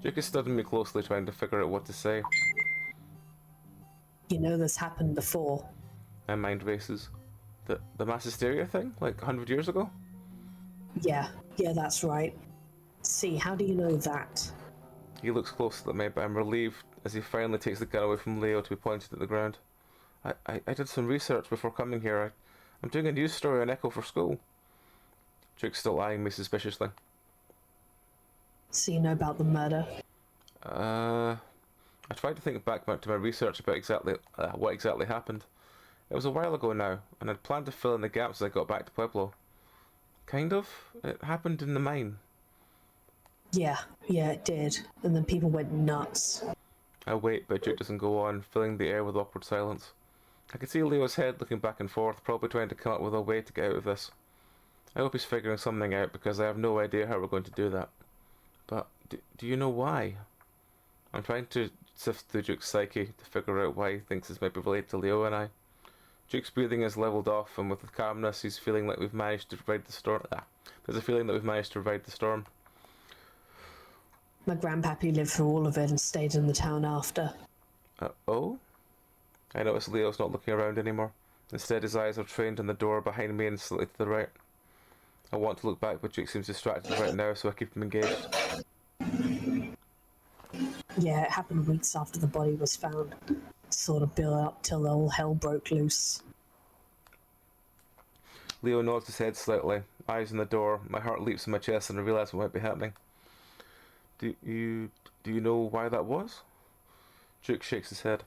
Speaker 1: Duke is studying me closely, trying to figure out what to say.
Speaker 2: You know this happened before.
Speaker 1: My mind races. The mass hysteria thing? Like 100 years ago?
Speaker 2: Yeah, that's right. See, how do you know that?
Speaker 1: He looks closely at me, but I'm relieved as he finally takes the gun away from Leo to be pointed at the ground. I did some research before coming here. I'm doing a news story on Echo for school. Duke's still eyeing me suspiciously.
Speaker 2: So you know about the murder?
Speaker 1: I tried to think back to my research about what exactly happened. It was a while ago now, and I'd planned to fill in the gaps as I got back to Pueblo. Kind of. It happened in the mine.
Speaker 2: Yeah, it did. And then people went nuts.
Speaker 1: I wait, but Duke doesn't go on, filling the air with awkward silence. I can see Leo's head looking back and forth, probably trying to come up with a way to get out of this. I hope he's figuring something out, because I have no idea how we're going to do that. But, do you know why? I'm trying to sift through Duke's psyche to figure out why he thinks this might be related to Leo and I. Duke's breathing is leveled off, and with the calmness, he's feeling like we've managed to ride the storm. There's a feeling that we've managed to ride the storm.
Speaker 2: My grandpappy lived through all of it and stayed in the town after.
Speaker 1: Oh? I notice Leo's not looking around anymore. Instead, his eyes are trained on the door behind me and slightly to the right. I want to look back, but Duke seems distracted right now, so I keep him engaged.
Speaker 2: Yeah, it happened weeks after the body was found. Sort of built up till all hell broke loose.
Speaker 1: Leo nods his head slightly, eyes on the door. My heart leaps in my chest and I realise what might be happening. Do you know why that was? Duke shakes his head.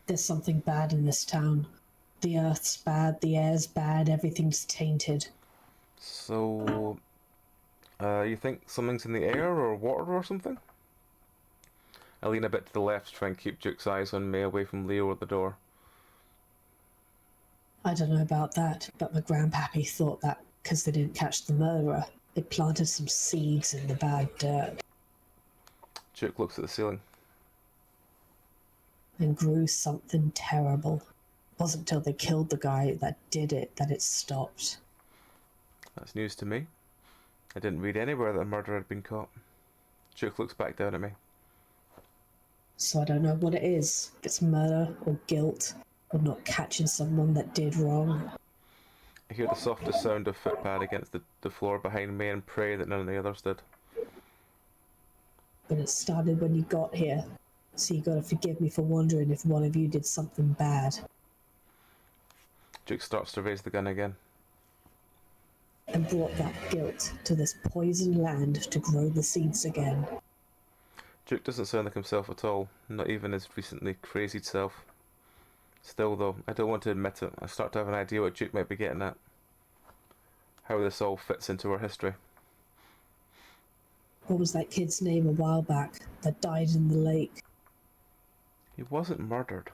Speaker 2: There's something bad in this town. The earth's bad, the air's bad, everything's tainted.
Speaker 1: So, you think something's in the air or water or something? I lean a bit to the left to try and keep Duke's eyes on me away from Leo at the door.
Speaker 2: I don't know about that, but my grandpappy thought that because they didn't catch the murderer, they planted some seeds in the bad dirt.
Speaker 1: Duke looks at the ceiling.
Speaker 2: And grew something terrible. It wasn't until they killed the guy that did it that it stopped.
Speaker 1: That's news to me. I didn't read anywhere that a murderer had been caught. Duke looks back down at me.
Speaker 2: So I don't know what it is. If it's murder or guilt or not catching someone that did wrong.
Speaker 1: I hear the softest sound of footpad against the floor behind me and pray that none of the others did.
Speaker 2: But it started when you got here. So you gotta forgive me for wondering if one of you did something bad.
Speaker 1: Duke starts to raise the gun again.
Speaker 2: And brought that guilt to this poisoned land to grow the seeds again.
Speaker 1: Duke doesn't sound like himself at all, not even his recently crazied self. Still though, I don't want to admit it, I start to have an idea what Duke might be getting at. How this all fits into our history.
Speaker 2: What was that kid's name a while back that died in the lake?
Speaker 1: He wasn't murdered.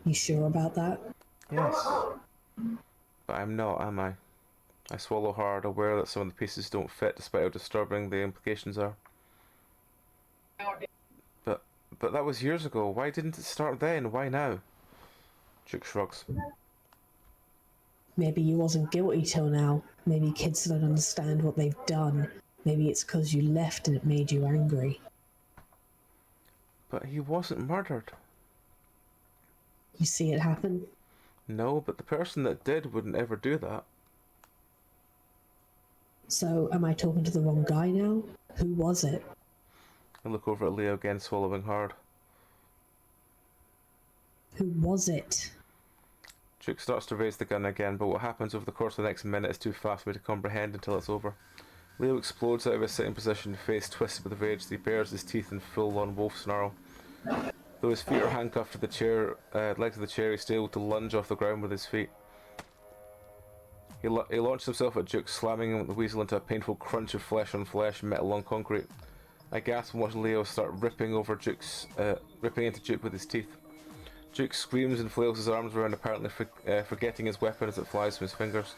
Speaker 2: You sure about that?
Speaker 1: Yes. But I'm not, am I? I swallow hard, aware that some of the pieces don't fit despite how disturbing the implications are. But that was years ago. Why didn't it start then? Why now? Duke shrugs.
Speaker 2: Maybe you wasn't guilty till now. Maybe kids don't understand what they've done. Maybe it's 'cause you left and it made you angry.
Speaker 1: But he wasn't murdered.
Speaker 2: You see it happen?
Speaker 1: No, but the person that did wouldn't ever do that.
Speaker 2: So, am I talking to the wrong guy now? Who was it?
Speaker 1: I look over at Leo again, swallowing hard.
Speaker 2: Who was it?
Speaker 1: Duke starts to raise the gun again, but what happens over the course of the next minute is too fast for me to comprehend until it's over. Leo explodes out of his sitting position, face twisted with rage as he bares his teeth in full-on wolf snarl. Though his feet are handcuffed to the chair, legs of the chair, he's still able to lunge off the ground with his feet. He launched himself at Duke, slamming the weasel into a painful crunch of flesh on flesh, metal on concrete. I gasp and watch Leo start ripping into Duke with his teeth. Duke screams and flails his arms around, apparently forgetting his weapon as it flies from his fingers.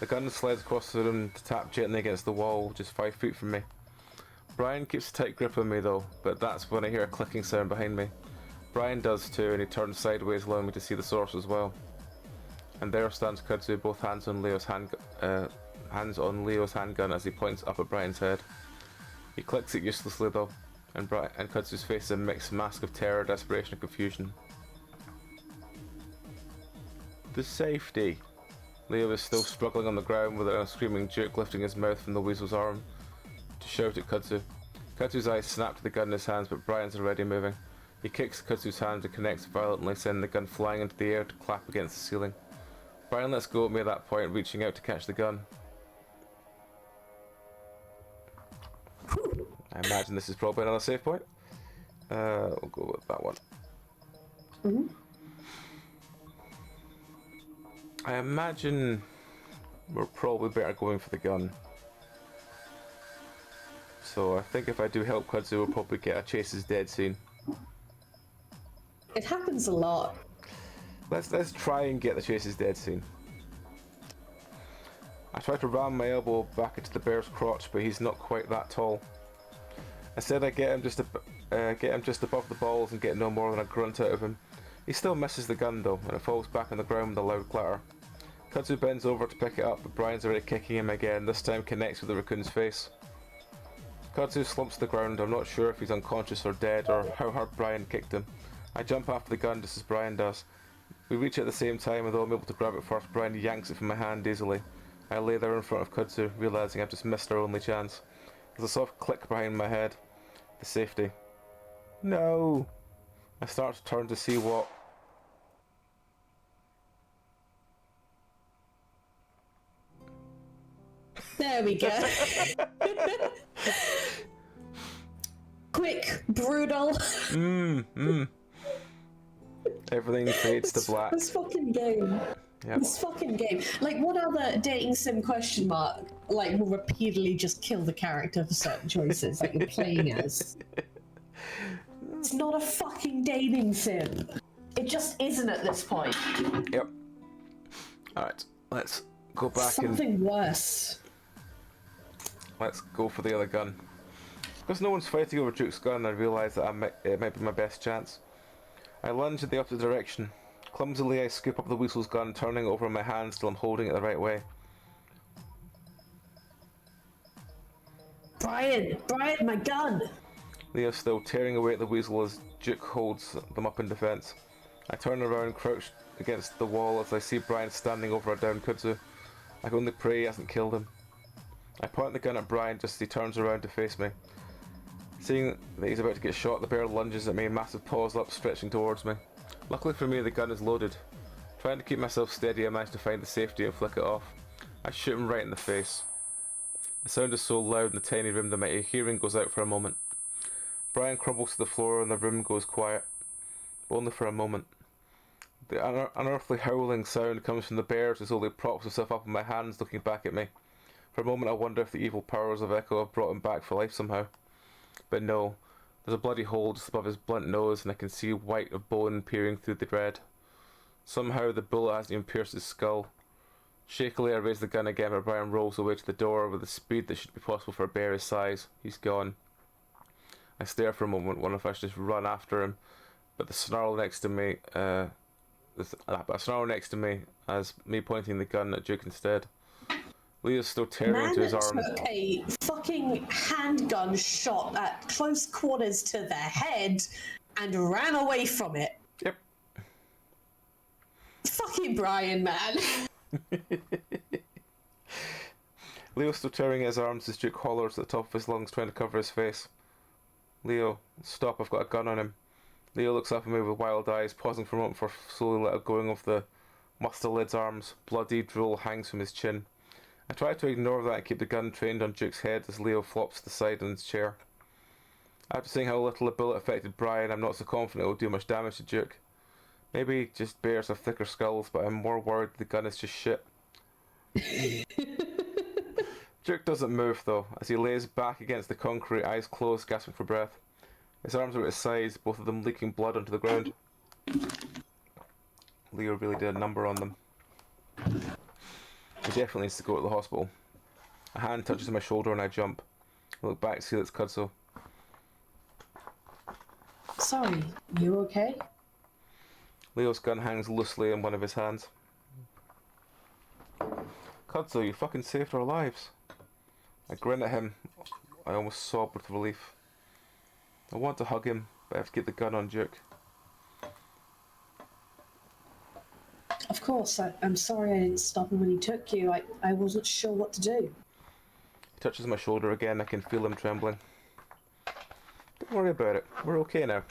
Speaker 1: The gun slides across the room to tap gently against the wall, just 5 feet from me. Brian keeps a tight grip on me though, but that's when I hear a clicking sound behind me. Brian does too, and he turns sideways, allowing me to see the source as well. And there stands Kudzu, both hands on Leo's handgun as he points up at Brian's head. He clicks it uselessly though, and Kudzu's face is a mixed mask of terror, desperation and confusion. The safety. Leo is still struggling on the ground with a screaming Duke lifting his mouth from the weasel's arm to shout at Kudzu. Kudzu's eyes snap to the gun in his hands, but Brian's already moving. He kicks Kudzu's hand and connects violently, sending the gun flying into the air to clap against the ceiling. Brian lets go at me at that point, reaching out to catch the gun. I imagine this is probably another save point. We'll go with that one.
Speaker 2: Mm-hmm.
Speaker 1: I imagine we're probably better going for the gun. So I think if I do help Kudzu, we'll probably get a chase is dead scene.
Speaker 2: It happens a lot.
Speaker 1: Let's try and get the chase is dead scene. I try to ram my elbow back into the bear's crotch, but he's not quite that tall. I said I get him just above the balls and get no more than a grunt out of him. He still misses the gun though, and it falls back on the ground with a loud clatter. Kudzu bends over to pick it up, but Brian's already kicking him again, this time connects with the raccoon's face. Kudzu slumps to the ground. I'm not sure if he's unconscious or dead, or how hard Brian kicked him. I jump after the gun just as Brian does. We reach it at the same time, and though I'm able to grab it first, Brian yanks it from my hand easily. I lay there in front of Kudzu, realising I've just missed our only chance. There's a soft click behind my head. The safety. No! I start to turn to see what...
Speaker 2: There we go. Quick, brutal.
Speaker 1: Everything fades to black.
Speaker 2: This fucking game.
Speaker 1: Yep.
Speaker 2: This fucking game. Like, what other dating sim question mark, like, will repeatedly just kill the character for certain choices that you're playing as? It's not a fucking dating sim. It just isn't at this point.
Speaker 1: Yep. Alright, let's go back
Speaker 2: Something worse.
Speaker 1: let's go for the other gun. Because no one's fighting over Duke's gun, I realise that it might be my best chance. I lunge in the opposite direction. Clumsily, I scoop up the weasel's gun, turning it over in my hands till I'm holding it the right way.
Speaker 2: Brian, my gun!
Speaker 1: Leo's still tearing away at the weasel as Duke holds them up in defence. I turn around, crouched against the wall as I see Brian standing over a downed kudzu. I can only pray he hasn't killed him. I point the gun at Brian just as he turns around to face me. Seeing that he's about to get shot, the bear lunges at me, massive paws up, stretching towards me. Luckily for me, the gun is loaded. Trying to keep myself steady, I manage to find the safety and flick it off. I shoot him right in the face. The sound is so loud in the tiny room that my hearing goes out for a moment. Brian crumbles to the floor and the room goes quiet. But only for a moment. The unearthly howling sound comes from the bear as he slowly props himself up in my hands, looking back at me. For a moment I wonder if the evil powers of Echo have brought him back for life somehow. But no, there's a bloody hole just above his blunt nose and I can see white of bone peering through the red. Somehow the bullet hasn't even pierced his skull. Shakily I raise the gun again, but Brian rolls away to the door with the speed that should be possible for a bear his size. He's gone. I stare for a moment, wondering if I should just run after him, but the snarl next to me, as me pointing the gun at Duke instead. Leo's still tearing into his arms.
Speaker 2: Took a fucking handgun shot at close quarters to the head and ran away from it.
Speaker 1: Yep.
Speaker 2: Fucking Brian, man.
Speaker 1: Leo's still tearing his arms as Duke hollers at the top of his lungs, trying to cover his face. Leo, stop, I've got a gun on him. Leo looks up at me with wild eyes, pausing for a moment before slowly let going of the mustelid's arms. Bloody drool hangs from his chin. I try to ignore that and keep the gun trained on Duke's head as Leo flops to the side in his chair. After seeing how little the bullet affected Brian, I'm not so confident it will do much damage to Duke. Maybe just bears have thicker skulls, but I'm more worried the gun is just shit. Duke doesn't move though, as he lays back against the concrete, eyes closed, gasping for breath. His arms are at his sides, both of them leaking blood onto the ground. Leo really did a number on them. He definitely needs to go to the hospital. A hand touches my shoulder and I jump. I look back to see that it's Kudzu.
Speaker 2: Sorry, you okay?
Speaker 1: Leo's gun hangs loosely in one of his hands. Kudzu, you fucking saved our lives. I grin at him. I almost sob with relief. I want to hug him, but I have to get the gun on Duke.
Speaker 2: Of course, I'm sorry I didn't stop him when he took you. I wasn't sure what to do.
Speaker 1: He touches my shoulder again, I can feel him trembling. Don't worry about it, we're okay now.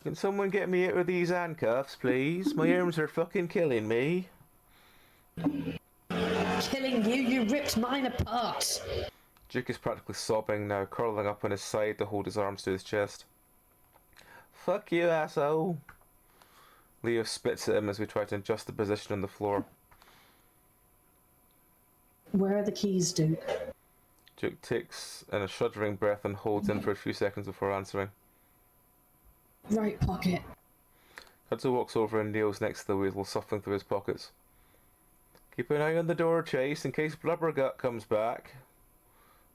Speaker 1: Can someone get me out of these handcuffs, please? My arms are fucking killing me.
Speaker 2: Killing you? You ripped mine apart.
Speaker 1: Duke is practically sobbing now, curling up on his side to hold his arms to his chest. Fuck you, asshole. Leo spits at him as we try to adjust the position on the floor.
Speaker 2: Where are the keys, Duke?
Speaker 1: Duke takes in a shuddering breath and holds in for a few seconds before answering.
Speaker 2: Right pocket.
Speaker 1: Kudzu walks over and kneels next to the weasel, shuffling through his pockets. Keep an eye on the door, Chase, in case Blubbergut comes back.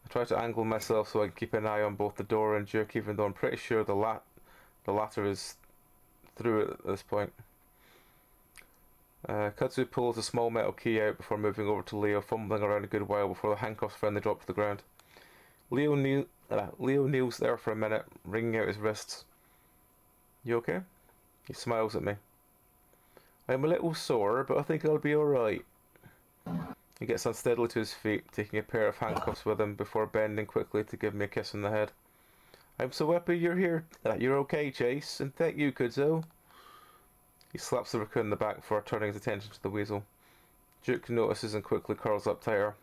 Speaker 1: I try to angle myself so I can keep an eye on both the door and Duke, even though I'm pretty sure the latter is through it at this point. Kudzu pulls a small metal key out before moving over to Leo, fumbling around a good while before the handcuffs finally drop to the ground. Leo kneels there for a minute, wringing out his wrists. You okay? He smiles at me. I'm a little sore, but I think I'll be alright. He gets unsteadily to his feet, taking a pair of handcuffs with him before bending quickly to give me a kiss on the head. I'm so happy you're here. You're okay, Chase, and thank you, Kudzu. He slaps the raccoon in the back before turning his attention to the weasel. Duke notices and quickly curls up tighter.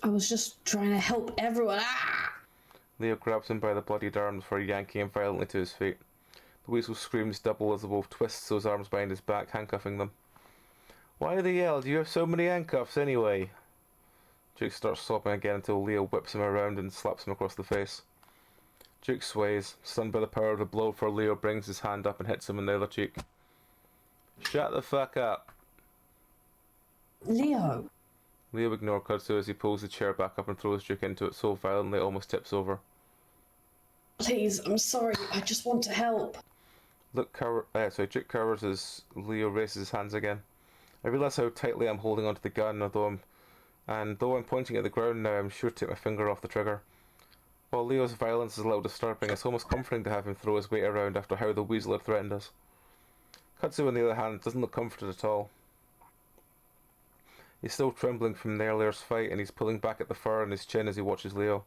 Speaker 2: I was just trying to help everyone. Ah!
Speaker 1: Leo grabs him by the bloodied arm before yanking him violently to his feet. The weasel screams double as the wolf twists those arms behind his back, handcuffing them. Why the hell do you have so many handcuffs anyway? Duke starts sobbing again until Leo whips him around and slaps him across the face. Duke sways, stunned by the power of the blow, for Leo brings his hand up and hits him in the other cheek. Shut the fuck up.
Speaker 2: Leo!
Speaker 1: Leo ignores Kudzu as he pulls the chair back up and throws Duke into it so violently it almost tips over.
Speaker 2: Please, I'm sorry, I just want to help.
Speaker 1: Duke cowers as Leo raises his hands again. I realise how tightly I'm holding onto the gun, though I'm pointing at the ground now, I'm sure to take my finger off the trigger. While Leo's violence is a little disturbing, it's almost comforting to have him throw his weight around after how the weasel had threatened us. Kudzu, on the other hand, doesn't look comforted at all. He's still trembling from the earlier's fight, and he's pulling back at the fur on his chin as he watches Leo.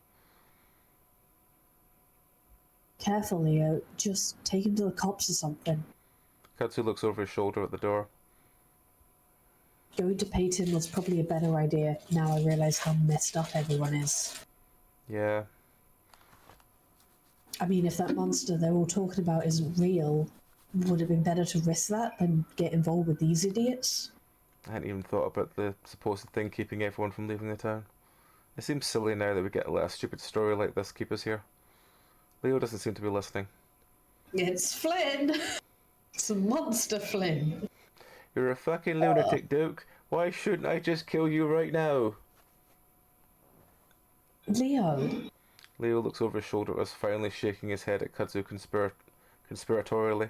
Speaker 2: Careful, Leo. Just take him to the cops or something.
Speaker 1: Kudzu looks over his shoulder at the door.
Speaker 2: Going to Peyton was probably a better idea. Now I realise how messed up everyone is.
Speaker 1: Yeah.
Speaker 2: I mean, if that monster they're all talking about isn't real, would it have been better to risk that than get involved with these idiots?
Speaker 1: I hadn't even thought about the supposed thing keeping everyone from leaving the town. It seems silly now that we get to let a stupid story like this keep us here. Leo doesn't seem to be listening.
Speaker 2: It's Flynn! It's a monster, Flynn.
Speaker 1: You're a fucking lunatic, Duke. Why shouldn't I just kill you right now?
Speaker 2: Leo.
Speaker 1: Leo looks over his shoulder at us, finally shaking his head at Kudzu conspiratorially.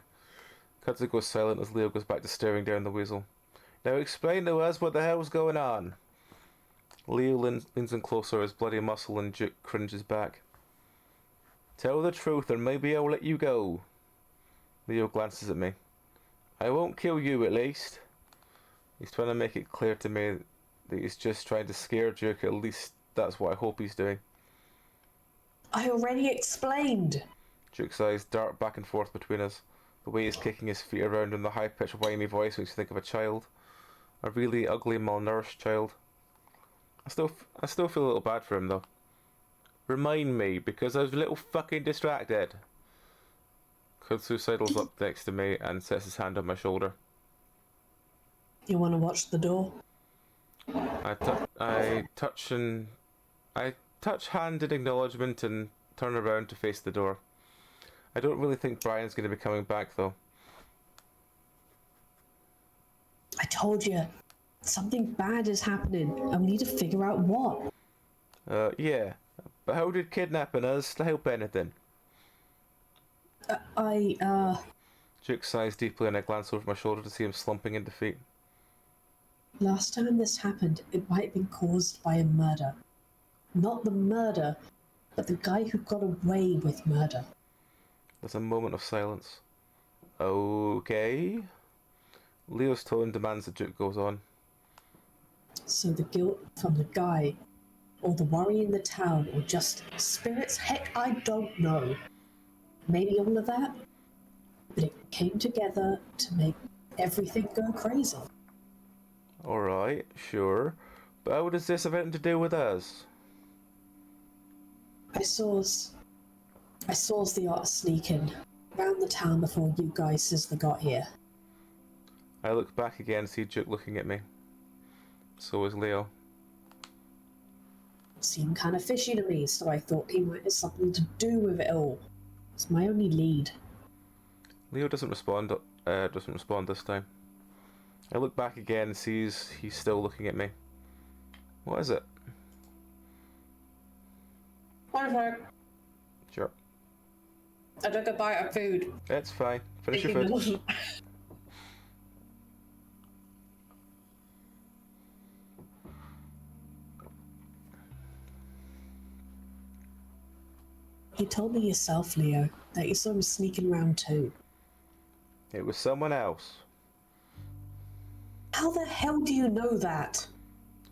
Speaker 1: Kudzu goes silent as Leo goes back to staring down the weasel. Now explain to us what the hell's going on. Leo leans in closer, his bloody muscle, and Duke cringes back. Tell the truth and maybe I'll let you go. Leo glances at me. I won't kill you, at least. He's trying to make it clear to me that he's just trying to scare Duke. At least that's what I hope he's doing.
Speaker 2: I already explained.
Speaker 1: Duke's eyes dart back and forth between us. The way he's kicking his feet around in the high-pitched whiny voice makes you think of a child. A really ugly, malnourished child. I still feel a little bad for him, though. Remind me, because I was a little fucking distracted. Kudzu sidles up next to me and sets his hand on my shoulder.
Speaker 2: You want to watch the door?
Speaker 1: I touch hand in acknowledgement and turn around to face the door. I don't really think Brian's going to be coming back, though.
Speaker 2: I told you, something bad is happening, and we need to figure out what.
Speaker 1: Yeah. But how did kidnapping us help anything? Duke sighs deeply and I glance over my shoulder to see him slumping in defeat.
Speaker 2: Last time this happened, it might have been caused by a murder. Not the murder, but the guy who got away with murder.
Speaker 1: There's a moment of silence. Okay. Leo's tone demands that Duke goes on.
Speaker 2: So the guilt from the guy, or the worry in the town, or just spirits, heck, I don't know. Maybe all of that, but it came together to make everything go crazy.
Speaker 1: Alright, sure. But how does this have anything to do with us?
Speaker 2: I saw the art sneaking around the town before you guys got here.
Speaker 1: I look back again and see Duke looking at me. So is Leo.
Speaker 2: Seemed kind of fishy to me, so I thought he might have something to do with it all. It's my only lead.
Speaker 1: Leo doesn't respond this time. I look back again and sees he's still looking at me. What is it?
Speaker 2: One of
Speaker 1: Sure.
Speaker 2: I took a bite of food.
Speaker 1: It's fine. Finish your food.
Speaker 2: You told me yourself, Leo, that you saw him sneaking around too.
Speaker 1: It was someone else.
Speaker 2: How the hell do you know that?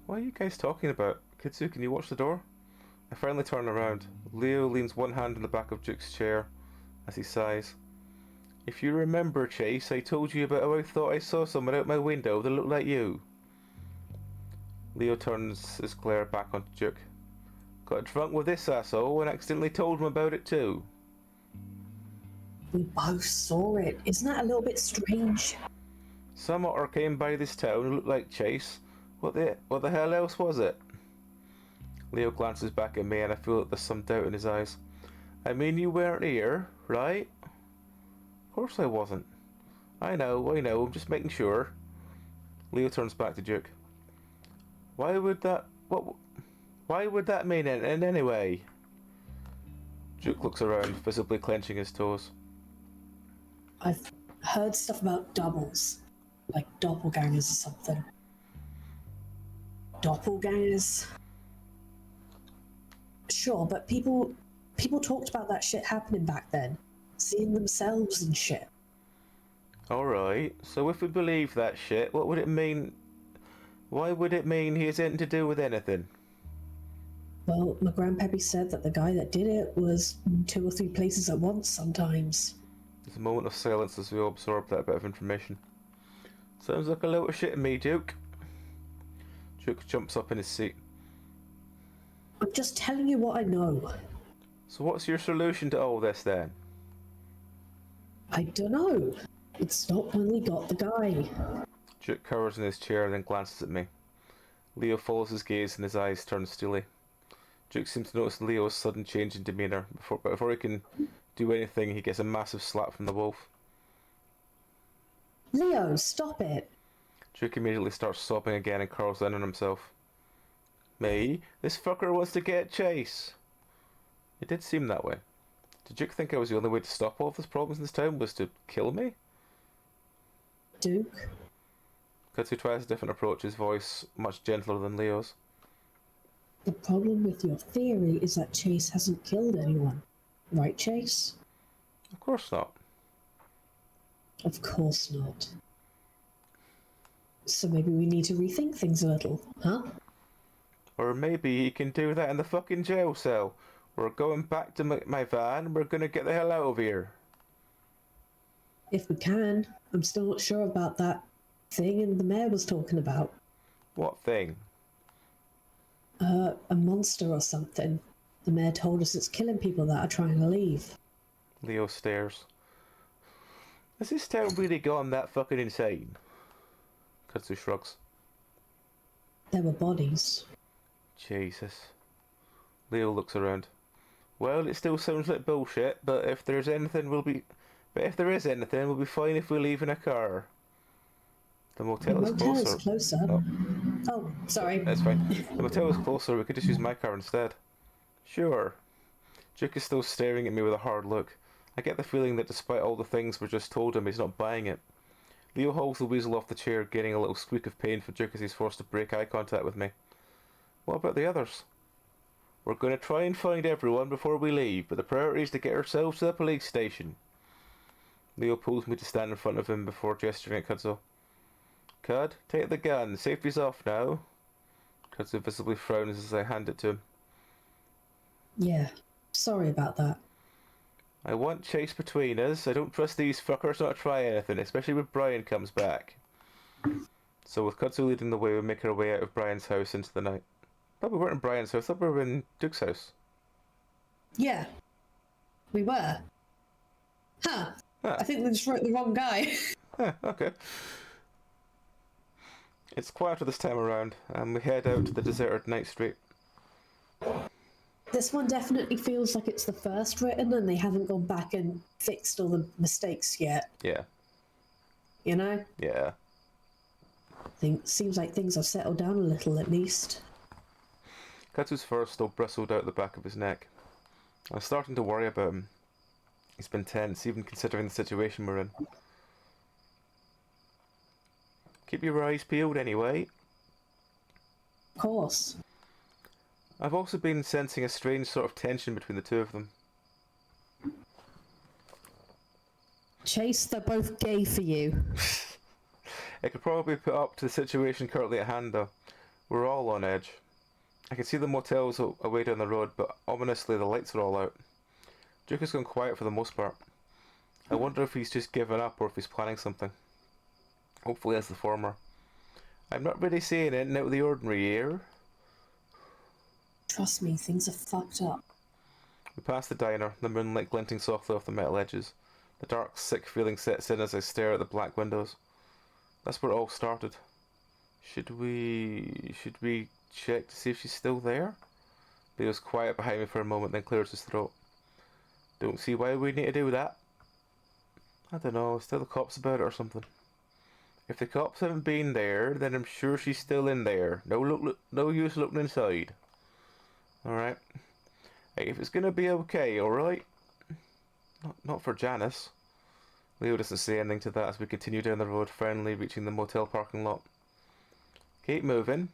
Speaker 1: What are you guys talking about? Kudzu, can you watch the door? I finally turn around. Leo leans one hand on the back of Duke's chair as he sighs. If you remember, Chase, I told you about how I thought I saw someone out my window that looked like you. Leo turns his glare back onto Duke. Got drunk with this asshole and accidentally told him about it too.
Speaker 2: We both saw it. Isn't that a little bit strange?
Speaker 1: Some otter came by this town and looked like Chase. What the hell else was it? Leo glances back at me and I feel that there's some doubt in his eyes. I mean, you weren't here, right? Of course I wasn't. I know, I'm just making sure. Leo turns back to Duke. Why would that mean in any way? Duke looks around, visibly clenching his toes.
Speaker 2: I've heard stuff about doubles, like doppelgangers or something. Doppelgangers? Sure, but people talked about that shit happening back then. Seeing themselves and shit.
Speaker 1: Alright, so if we believe that shit, what would it mean? Why would it mean he has anything to do with anything?
Speaker 2: Well, my grandpappy said that the guy that did it was in 2 or 3 places at once sometimes.
Speaker 1: There's a moment of silence as we all absorb that bit of information. Sounds like a load of shit to me, Duke. Duke jumps up in his seat.
Speaker 2: I'm just telling you what I know.
Speaker 1: So what's your solution to all this then?
Speaker 2: I don't know. It's not when we got the guy.
Speaker 1: Duke cowers in his chair and then glances at me. Leo follows his gaze and his eyes turn steely. Duke seems to notice Leo's sudden change in demeanour, but before he can do anything, he gets a massive slap from the wolf.
Speaker 2: Leo, stop it.
Speaker 1: Duke immediately starts sobbing again and curls in on himself. Me? This fucker wants to get Chase! It did seem that way. Did Duke think I was the only way to stop all of his problems in this town was to kill me?
Speaker 2: Duke?
Speaker 1: Katsu tries a different approach, his voice much gentler than Leo's.
Speaker 2: The problem with your theory is that Chase hasn't killed anyone. Right, Chase?
Speaker 1: Of course not.
Speaker 2: Of course not. So maybe we need to rethink things a little, huh?
Speaker 1: Or maybe he can do that in the fucking jail cell. We're going back to my van, we're gonna get the hell out of here.
Speaker 2: If we can. I'm still not sure about that thing the mayor was talking about.
Speaker 1: What thing?
Speaker 2: A monster or something. The mayor told us it's killing people that are trying to leave.
Speaker 1: Leo stares. Has this town really gone that fucking insane? Katsu shrugs.
Speaker 2: There were bodies.
Speaker 1: Jesus. Leo looks around. Well, it still sounds like bullshit, but if there is anything, we'll be fine if we leave in a car. The motel is closer.
Speaker 2: Oh, sorry.
Speaker 1: That's fine. The motel is closer, we could just use my car instead. Sure. Duke is still staring at me with a hard look. I get the feeling that despite all the things we just told him, he's not buying it. Leo hauls the weasel off the chair, gaining a little squeak of pain for Duke as he's forced to break eye contact with me. What about the others? We're going to try and find everyone before we leave, but the priority is to get ourselves to the police station. Leo pulls me to stand in front of him before gesturing at Kudzu. Cud, take the gun. Safety's off now. Kudzu visibly frowns as I hand it to him.
Speaker 2: Yeah, sorry about that.
Speaker 1: I want Chase between us. I don't trust these fuckers not to try anything, especially when Brian comes back. So with Kudzu leading the way, we make our way out of Brian's house into the night. Thought we weren't in Brian's house, thought we were in Duke's house.
Speaker 2: Yeah, we were. Huh. I think they just wrote the wrong guy.
Speaker 1: Okay. It's quieter this time around, and we head out to the deserted night street.
Speaker 2: This one definitely feels like it's the first written and they haven't gone back and fixed all the mistakes yet.
Speaker 1: Yeah.
Speaker 2: You know?
Speaker 1: Yeah.
Speaker 2: Seems like things have settled down a little at least.
Speaker 1: Katsu's fur still bristled out the back of his neck. I was starting to worry about him. He's been tense, even considering the situation we're in. Keep your eyes peeled anyway.
Speaker 2: Of course.
Speaker 1: I've also been sensing a strange sort of tension between the two of them.
Speaker 2: Chase, they're both gay for you.
Speaker 1: It could probably put up to the situation currently at hand though. We're all on edge. I can see the motels away down the road, but ominously the lights are all out. Duke has gone quiet for the most part. I wonder if he's just given up or if he's planning something. Hopefully it's the former. I'm not really seeing anything out of the ordinary here.
Speaker 2: Trust me, things are fucked up.
Speaker 1: We pass the diner, the moonlight glinting softly off the metal edges. The dark, sick feeling sets in as I stare at the black windows. That's where it all started. Should we check to see if she's still there? Leo's quiet behind me for a moment, then clears his throat. Don't see why we need to do that. I don't know, tell the cops about it or something. If the cops haven't been there, then I'm sure she's still in there. No use looking inside. Alright. Hey, if it's gonna be okay, alright? Not for Janice. Leo doesn't say anything to that as we continue down the road, finally reaching the motel parking lot. Keep moving.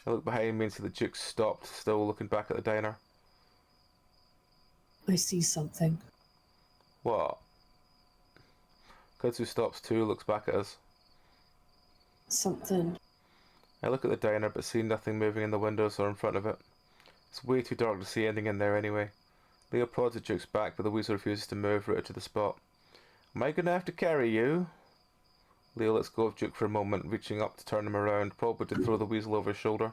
Speaker 1: I look behind me and see the Duke stopped, still looking back at the diner.
Speaker 2: I see something.
Speaker 1: What? Kudzu stops too, looks back at us.
Speaker 2: Something.
Speaker 1: I look at the diner but see nothing moving in the windows or in front of it. It's way too dark to see anything in there anyway. Leo prods at Duke's back, but the weasel refuses to move, rooted to the spot. Am I gonna have to carry you? Leo lets go of Duke for a moment, reaching up to turn him around, probably to throw the weasel over his shoulder.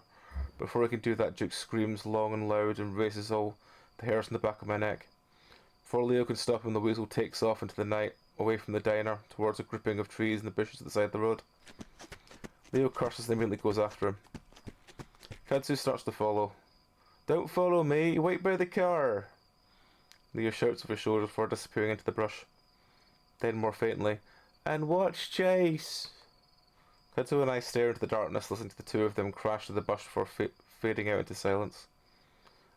Speaker 1: Before he can do that, Duke screams long and loud and raises all the hairs on the back of my neck. Before Leo can stop him, the weasel takes off into the night, away from the diner, towards a grouping of trees and the bushes at the side of the road. Leo curses and immediately goes after him. Kudzu starts to follow. Don't follow me, wait by the car! Leo shouts over his shoulder before disappearing into the brush. Then more faintly, and watch Chase! Kudzu and I stare into the darkness, listening to the two of them crash to the bush before fading out into silence.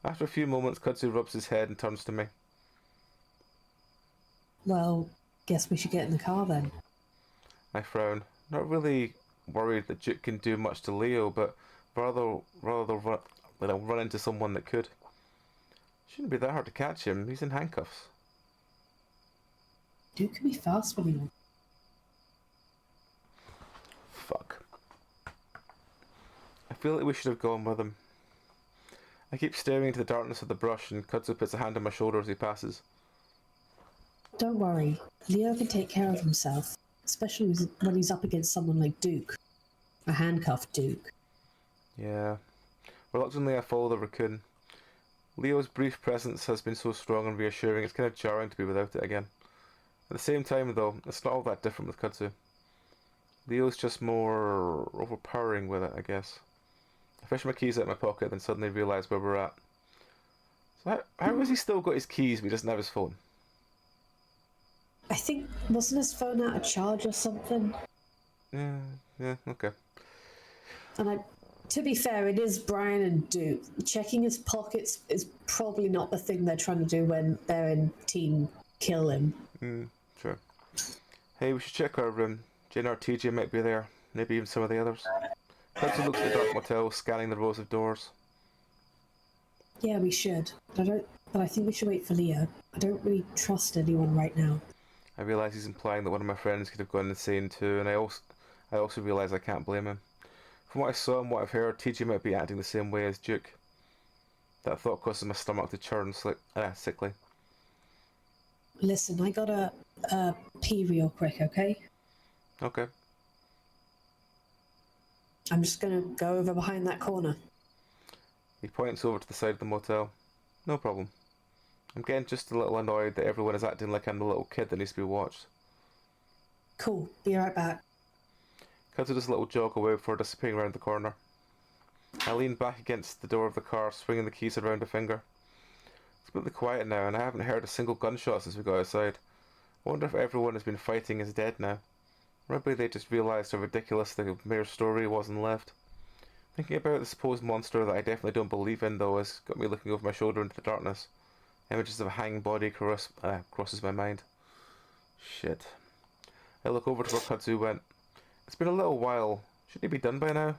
Speaker 1: After a few moments, Kudzu rubs his head and turns to me.
Speaker 2: Well, guess we should get in the car then.
Speaker 1: I frown, not really worried that Duke can do much to Leo, but rather run into someone that could. Shouldn't be that hard to catch him, he's in handcuffs.
Speaker 2: Duke can be fast when he wants.
Speaker 1: Fuck. I feel like we should have gone with him. I keep staring into the darkness of the brush and Kudzu puts a hand on my shoulder as he passes.
Speaker 2: Don't worry, Leo can take care of himself, especially when he's up against someone like Duke. A handcuffed Duke.
Speaker 1: Yeah. Reluctantly I follow the raccoon. Leo's brief presence has been so strong and reassuring, it's kind of jarring to be without it again. At the same time though, it's not all that different with Kudzu. Leo's just more overpowering with it, I guess. I fish my keys out of my pocket, then suddenly realise where we're at. So how has he still got his keys but he doesn't have his phone?
Speaker 2: I think, wasn't his phone out of charge or something?
Speaker 1: Yeah, okay.
Speaker 2: And to be fair, it is Brian and Duke. Checking his pockets is probably not the thing they're trying to do when they're in Team Kill Him.
Speaker 1: Sure. Hey, we should check our room. Jane or TJ might be there. Maybe even some of the others. Kudzu looks at the dark motel, scanning the rows of doors.
Speaker 2: Yeah, we should. But I think we should wait for Leo. I don't really trust anyone right now.
Speaker 1: I realise he's implying that one of my friends could have gone insane too, and I also realise I can't blame him. From what I saw and what I've heard, TJ might be acting the same way as Duke. That thought causes my stomach to churn sickly.
Speaker 2: Listen, I gotta pee real quick, okay?
Speaker 1: Okay.
Speaker 2: I'm just gonna go over behind that corner.
Speaker 1: He points over to the side of the motel. No problem. I'm getting just a little annoyed that everyone is acting like I'm the little kid that needs to be watched.
Speaker 2: Cool, be right back.
Speaker 1: Kudzu does a little jog away before disappearing around the corner. I lean back against the door of the car, swinging the keys around a finger. It's completely quiet now, and I haven't heard a single gunshot since we got outside. I wonder if everyone has been fighting is dead now. Or maybe they just realised how ridiculous the mayor's story was and left. Thinking about the supposed monster that I definitely don't believe in, though, has got me looking over my shoulder into the darkness. Images of a hanging body crosses my mind. Shit. I look over to where Kudzu went. It's been a little while. Shouldn't he be done by now?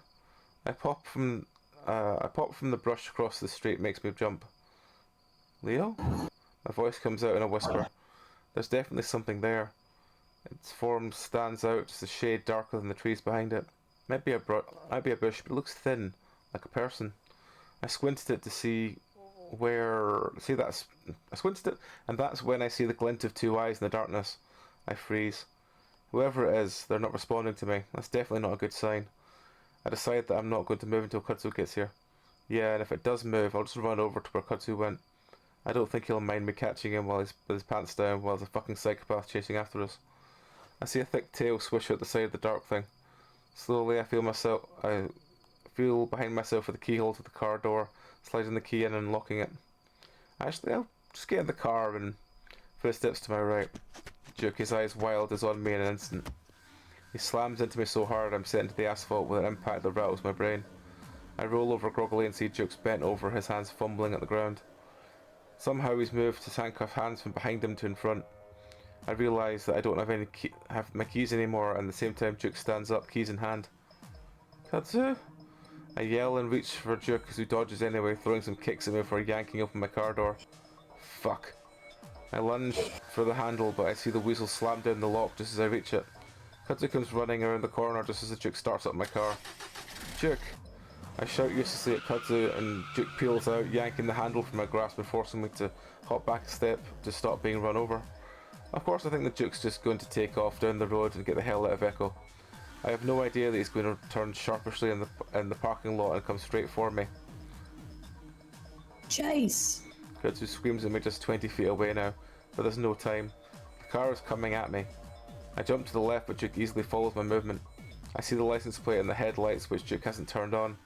Speaker 1: I pop from the brush across the street, makes me jump. Leo? My voice comes out in a whisper. There's definitely something there. Its form stands out just a shade darker than the trees behind it. Might be a bush, but it looks thin, like a person. I squinted it to see I squinted it, and that's when I see the glint of two eyes in the darkness. I freeze. Whoever it is, they're not responding to me. That's definitely not a good sign. I decide that I'm not going to move until Kudzu gets here. Yeah, and if it does move, I'll just run over to where Kudzu went. I don't think he'll mind me catching him while he's with his pants down while there's a fucking psychopath chasing after us. I see a thick tail swish out the side of the dark thing. Slowly, I feel feel behind myself for the keyhole to the car door, sliding the key in and unlocking it. Actually, I'll just get in the car and footsteps to my right. Duke, his eyes wild, is on me in an instant. He slams into me so hard I'm sent into the asphalt with an impact that rattles my brain. I roll over groggily and see Duke's bent over, his hands fumbling at the ground. Somehow he's moved his handcuffed hands from behind him to in front. I realise that I don't have my keys anymore, and at the same time Duke stands up, keys in hand. Katsu? I yell and reach for Duke as he dodges anyway, throwing some kicks at me before yanking open my car door. Fuck. I lunge for the handle, but I see the weasel slam down the lock just as I reach it. Katsu comes running around the corner just as the Duke starts up my car. Duke! I shout uselessly at Katsu, and Duke peels out, yanking the handle from my grasp and forcing me to hop back a step to stop being run over. Of course I think the Duke's just going to take off down the road and get the hell out of Echo. I have no idea that he's going to turn sharpishly in the parking lot and come straight for me.
Speaker 2: Chase!
Speaker 1: Katsu screams at me just 20 feet away now, but there's no time. The car is coming at me. I jump to the left, but Duke easily follows my movement. I see the license plate and the headlights, which Duke hasn't turned on.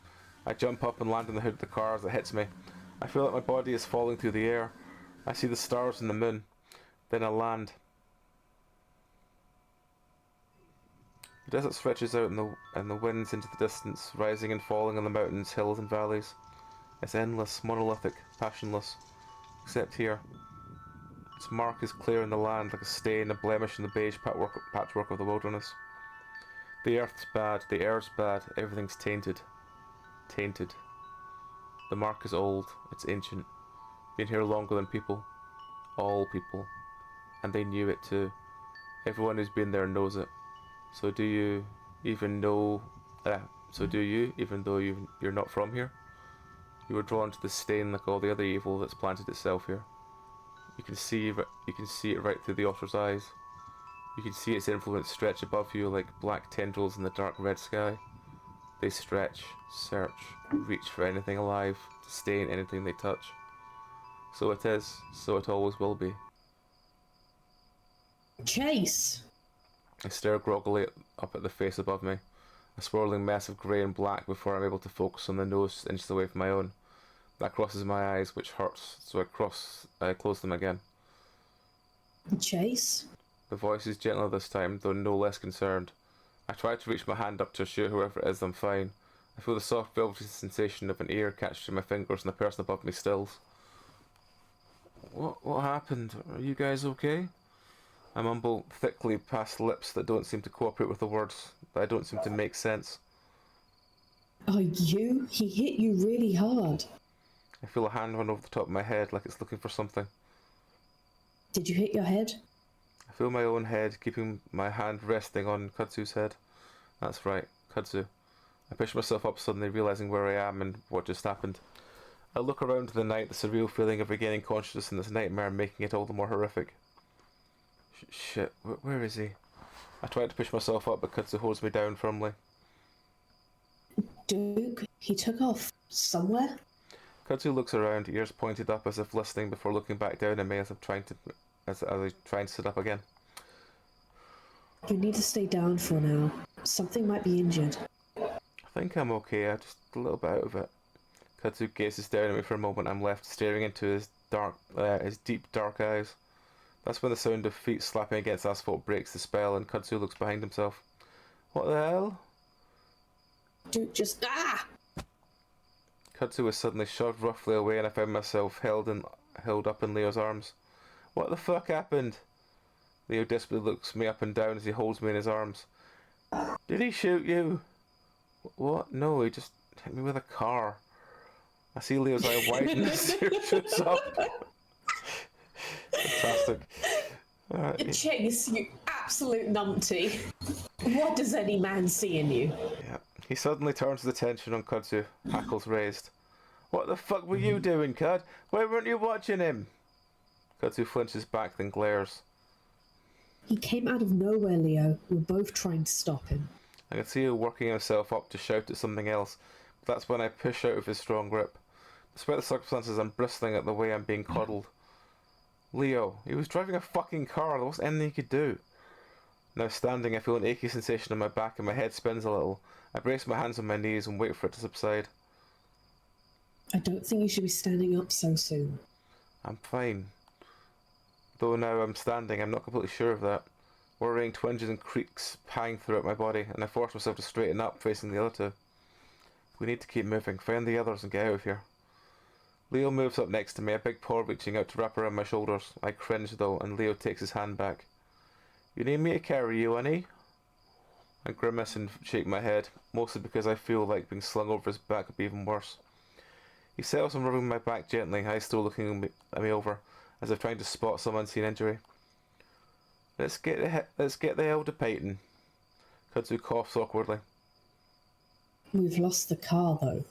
Speaker 1: I jump up and land on the hood of the car as it hits me. I feel like my body is falling through the air. I see the stars and the moon. Then I land. The desert stretches out and the winds into the distance, rising and falling on the mountains, hills and valleys. It's endless, monolithic, passionless. Except here. Its mark is clear in the land, like a stain, a blemish in the beige patchwork of the wilderness. The earth's bad, the air's bad, everything's tainted. Tainted. The mark is old, it's ancient. Been here longer than people. All people. And they knew it too. Everyone who's been there knows it. So do you, even though you're not from here? You were drawn to the stain like all the other evil that's planted itself here. You can see it right through the otter's eyes. You can see its influence stretch above you like black tendrils in the dark red sky. They stretch, search, reach for anything alive, to stain anything they touch. So it is, so it always will be.
Speaker 2: Chase!
Speaker 1: I stare groggily up at the face above me, a swirling mess of grey and black before I'm able to focus on the nose inches away from my own. That crosses my eyes, which hurts, so I close them again.
Speaker 2: Chase?
Speaker 1: The voice is gentler this time, though no less concerned. I try to reach my hand up to assure whoever it is I'm fine. I feel the soft velvety sensation of an ear catch through my fingers and the person above me stills. What happened? Are you guys okay? I mumble thickly past lips that don't seem to cooperate with the words, that don't seem to make sense.
Speaker 2: Are you? He hit you really hard.
Speaker 1: I feel a hand run over the top of my head like it's looking for something.
Speaker 2: Did you hit your head?
Speaker 1: I feel my own head, keeping my hand resting on Katsu's head. That's right, Katsu. I push myself up, suddenly realizing where I am and what just happened. I look around the night, the surreal feeling of regaining consciousness in this nightmare making it all the more horrific. Shit, where is he? I try to push myself up, but Katsu holds me down firmly.
Speaker 2: Duke, he took off somewhere?
Speaker 1: Katsu looks around, ears pointed up as if listening before looking back down at me as I try to sit up again.
Speaker 2: You need to stay down for now. Something might be injured.
Speaker 1: I think I'm okay, I'm just a little bit out of it. Katsu gazes down at me for a moment. I'm left staring into his deep dark eyes. That's when the sound of feet slapping against asphalt breaks the spell and Katsu looks behind himself. What the hell?
Speaker 2: Duke, just
Speaker 1: Katsu was suddenly shoved roughly away and I found myself held up in Leo's arms. What the fuck happened? Leo desperately looks me up and down as he holds me in his arms. Did he shoot you? What? No, he just hit me with a car. I see Leo's eye widen as he shoots up. Fantastic. Alright.
Speaker 2: Chase, you absolute numpty. What does any man see in you?
Speaker 1: Yeah. He suddenly turns his attention on Katsu, hackles raised. What the fuck were you doing, Cud? Why weren't you watching him? Katsu flinches back, then glares.
Speaker 2: He came out of nowhere, Leo. We're both trying to stop him.
Speaker 1: I can see him working himself up to shout at something else, but that's when I push out of his strong grip. Despite the circumstances, I'm bristling at the way I'm being coddled. Leo, he was driving a fucking car, there wasn't anything he could do. Now standing, I feel an achy sensation in my back and my head spins a little. I brace my hands on my knees and wait for it to subside.
Speaker 2: I don't think you should be standing up so soon.
Speaker 1: I'm fine. Though now I'm standing, I'm not completely sure of that. Worrying twinges and creaks hang throughout my body, and I force myself to straighten up, facing the other two. We need to keep moving, find the others and get out of here. Leo moves up next to me, a big paw reaching out to wrap around my shoulders. I cringe though, and Leo takes his hand back. You need me to carry you, honey? I grimace and shake my head, mostly because I feel like being slung over his back would be even worse. He settles on rubbing my back gently, eyes still looking at me over, as if trying to spot some unseen injury. Let's get the hell to Peyton. Kudzu coughs awkwardly.
Speaker 2: We've lost the car, though.